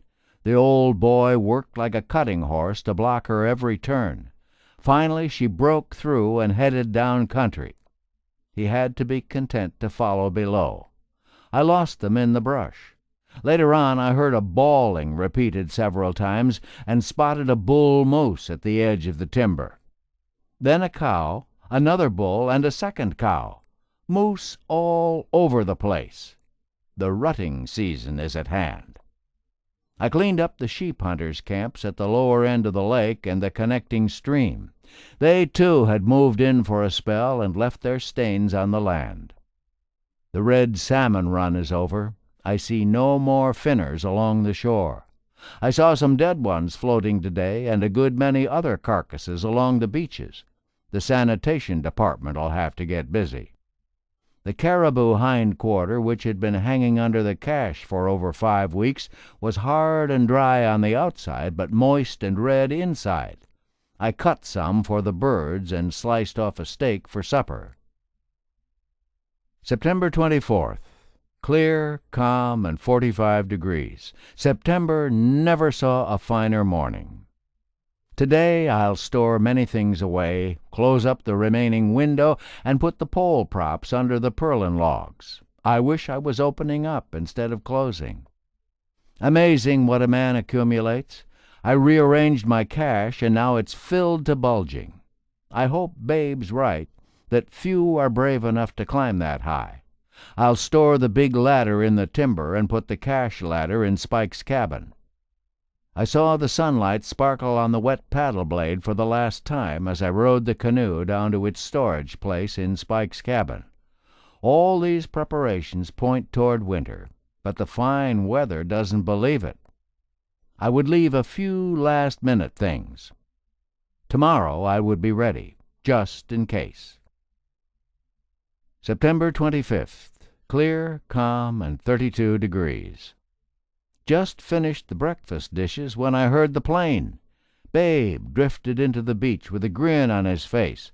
The old boy worked like a cutting horse to block her every turn. Finally she broke through and headed down country. He had to be content to follow below. I lost them in the brush. Later on I heard a bawling repeated several times and spotted a bull moose at the edge of the timber. Then a cow, another bull, and a second cow. Moose all over the place. The rutting season is at hand. I cleaned up the sheep hunters' camps at the lower end of the lake and the connecting stream. They, too, had moved in for a spell and left their stains on the land. The red salmon run is over. I see no more finners along the shore. I saw some dead ones floating today and a good many other carcasses along the beaches. The sanitation department'll have to get busy. The caribou hind quarter, which had been hanging under the cache for over 5 weeks, was hard and dry on the outside, but moist and red inside. I cut some for the birds and sliced off a steak for supper. September 24th. Clear, calm, and 45 degrees. September never saw a finer morning. Today I'll store many things away, close up the remaining window, and put the pole props under the purlin logs. I wish I was opening up instead of closing. Amazing what a man accumulates. I rearranged my cache, and now it's filled to bulging. I hope Babe's right, that few are brave enough to climb that high. I'll store the big ladder in the timber and put the cache ladder in Spike's cabin. I saw the sunlight sparkle on the wet paddle blade for the last time as I rowed the canoe down to its storage place in Spike's cabin. All these preparations point toward winter, but the fine weather doesn't believe it. I would leave a few last-minute things. Tomorrow I would be ready, just in case. September 25th. Clear, calm, and 32 degrees. Just finished the breakfast dishes when I heard the plane. Babe drifted into the beach with a grin on his face.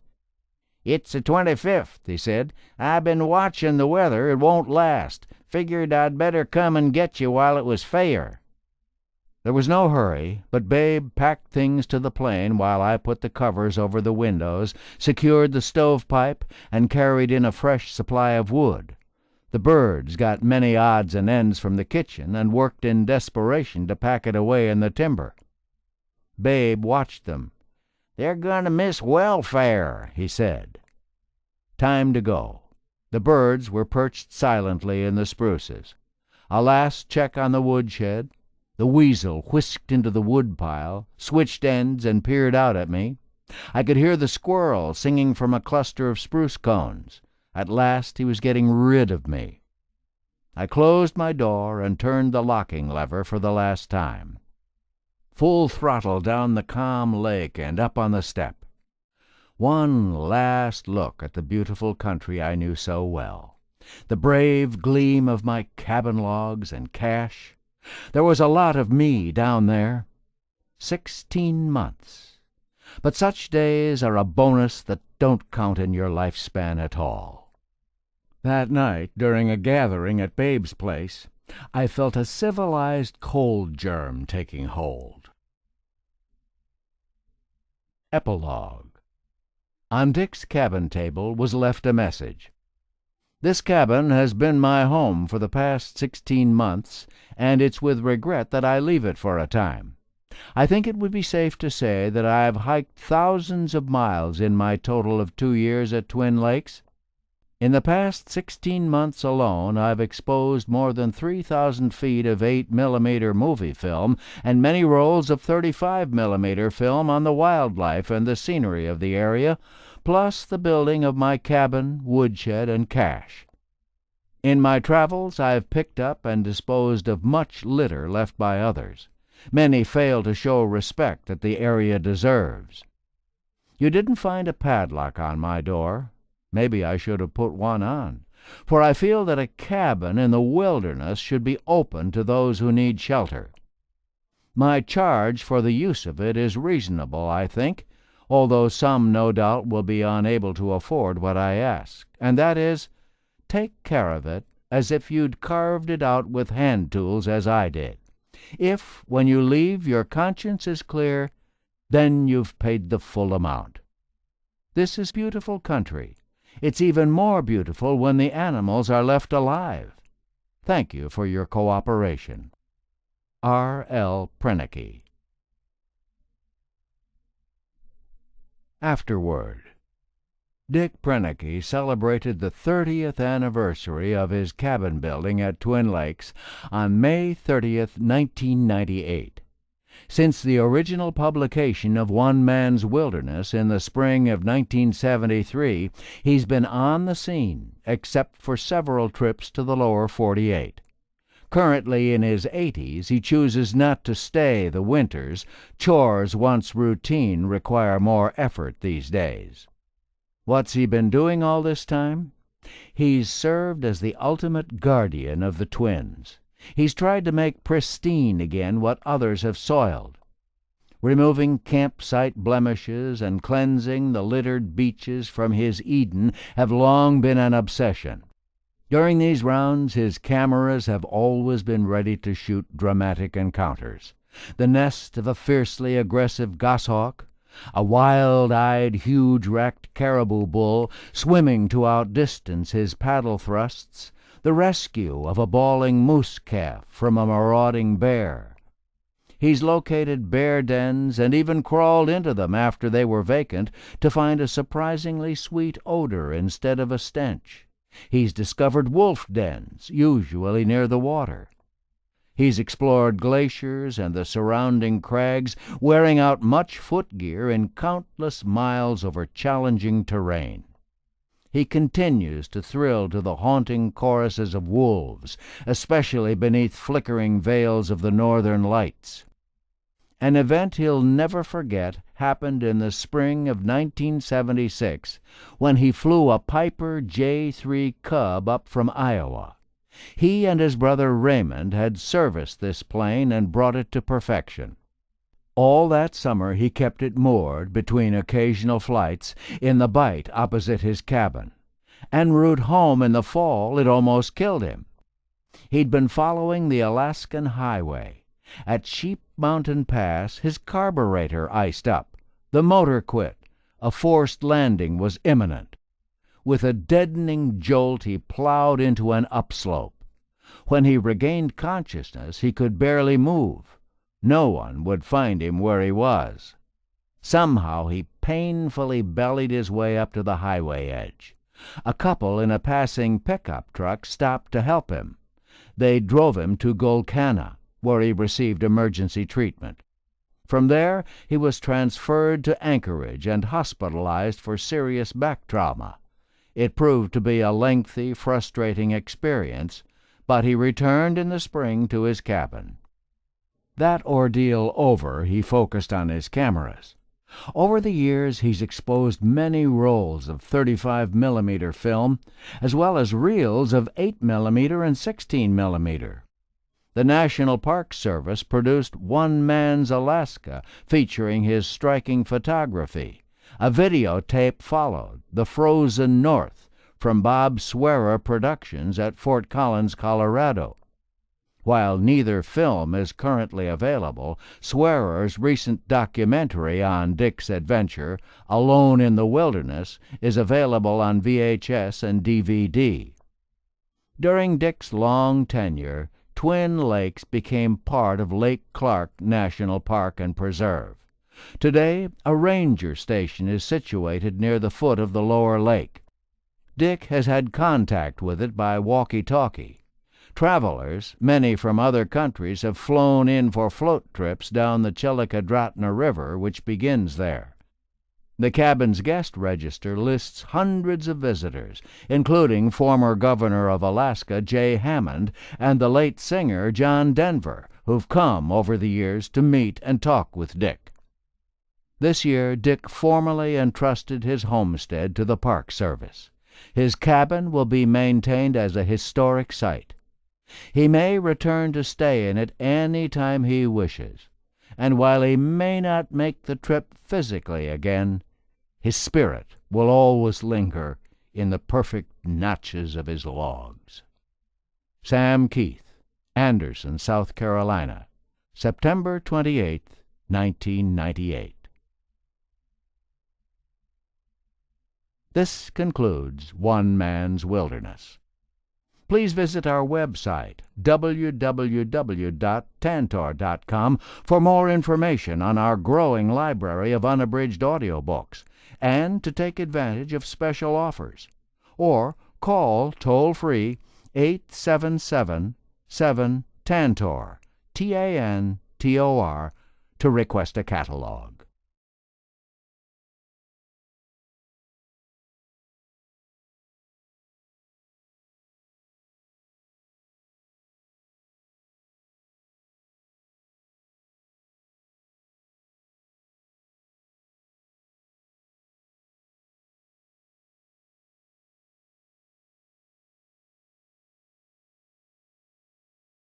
"It's the 25th," he said. "I've been watching the weather. It won't last. Figured I'd better come and get you while it was fair." There was no hurry, but Babe packed things to the plane while I put the covers over the windows, secured the stovepipe, and carried in a fresh supply of wood. The birds got many odds and ends from the kitchen and worked in desperation to pack it away in the timber. Babe watched them. "They're going to miss welfare," he said. Time to go. The birds were perched silently in the spruces. A last check on the woodshed. The weasel whisked into the woodpile, switched ends, and peered out at me. I could hear the squirrel singing from a cluster of spruce cones. At last he was getting rid of me. I closed my door and turned the locking lever for the last time. Full throttle down the calm lake and up on the step. One last look at the beautiful country I knew so well. The brave gleam of my cabin logs and cache. There was a lot of me down there. 16 months. But such days are a bonus that don't count in your lifespan at all. That night, during a gathering at Babe's place, I felt a civilized cold germ taking hold. Epilogue. On Dick's cabin table was left a message. "This cabin has been my home for the past 16 months, and it's with regret that I leave it for a time. I think it would be safe to say that I have hiked thousands of miles in my total of 2 years at Twin Lakes. In the past 16 months alone, I've exposed more than 3,000 feet of 8mm movie film and many rolls of 35mm film on the wildlife and the scenery of the area, plus the building of my cabin, woodshed, and cache. In my travels, I've picked up and disposed of much litter left by others. Many fail to show respect that the area deserves. You didn't find a padlock on my door. Maybe I should have put one on, for I feel that a cabin in the wilderness should be open to those who need shelter. My charge for the use of it is reasonable, I think, although some no doubt will be unable to afford what I ask, and that is, take care of it as if you'd carved it out with hand tools as I did. If, when you leave, your conscience is clear, then you've paid the full amount. This is beautiful country. It's even more beautiful when the animals are left alive. Thank you for your cooperation. R. L. Prenicky. Afterword. Dick Prenneke celebrated the 30th anniversary of his cabin building at Twin Lakes on May 30th, 1998. Since the original publication of One Man's Wilderness in the spring of 1973, he's been on the scene, except for several trips to the lower 48. Currently in his 80s, he chooses not to stay the winters. Chores, once routine, require more effort these days. What's he been doing all this time? He's served as the ultimate guardian of the twins. He's tried to make pristine again what others have soiled. Removing campsite blemishes and cleansing the littered beaches from his Eden have long been an obsession. During these rounds, his cameras have always been ready to shoot dramatic encounters. The nest of a fiercely aggressive goshawk, a wild-eyed, huge-racked caribou bull swimming to outdistance his paddle thrusts, the rescue of a bawling moose calf from a marauding bear. He's located bear dens and even crawled into them after they were vacant to find a surprisingly sweet odor instead of a stench. He's discovered wolf dens, usually near the water. He's explored glaciers and the surrounding crags, wearing out much footgear in countless miles over challenging terrain. He continues to thrill to the haunting choruses of wolves, especially beneath flickering veils of the northern lights. An event he'll never forget happened in the spring of 1976 when he flew a Piper J3 Cub up from Iowa. He and his brother Raymond had serviced this plane and brought it to perfection. All that summer he kept it moored, between occasional flights, in the bight opposite his cabin. En route home in the fall, it almost killed him. He'd been following the Alaskan highway. At Sheep Mountain Pass, his carburetor iced up. The motor quit. A forced landing was imminent. With a deadening jolt, he plowed into an upslope. When he regained consciousness, he could barely move. No one would find him where he was. Somehow he painfully bellied his way up to the highway edge. A couple in a passing pickup truck stopped to help him. They drove him to Golconda, where he received emergency treatment. From there, he was transferred to Anchorage and hospitalized for serious back trauma. It proved to be a lengthy, frustrating experience, but he returned in the spring to his cabin. That ordeal over, he focused on his cameras. Over the years, he's exposed many rolls of 35mm film, as well as reels of 8mm and 16mm. The National Park Service produced One Man's Alaska, featuring his striking photography. A videotape followed, The Frozen North, from Bob Swearer Productions at Fort Collins, Colorado. While neither film is currently available, Swearer's recent documentary on Dick's adventure, Alone in the Wilderness, is available on VHS and DVD. During Dick's long tenure, Twin Lakes became part of Lake Clark National Park and Preserve. Today, a ranger station is situated near the foot of the lower lake. Dick has had contact with it by walkie-talkie. Travelers, many from other countries, have flown in for float trips down the Chillicothe River, which begins there. The cabin's guest register lists hundreds of visitors, including former Governor of Alaska Jay Hammond and the late singer John Denver, who've come over the years to meet and talk with Dick. This year, Dick formally entrusted his homestead to the Park Service. His cabin will be maintained as a historic site. He may return to stay in it any time he wishes, and while he may not make the trip physically again, his spirit will always linger in the perfect notches of his logs. Sam Keith, Anderson, South Carolina, September 28, 1998. This concludes One Man's Wilderness. Please visit our website, www.tantor.com, for more information on our growing library of unabridged audiobooks, and to take advantage of special offers. Or call toll-free 877-7-TANTOR, TANTOR, to request a catalog.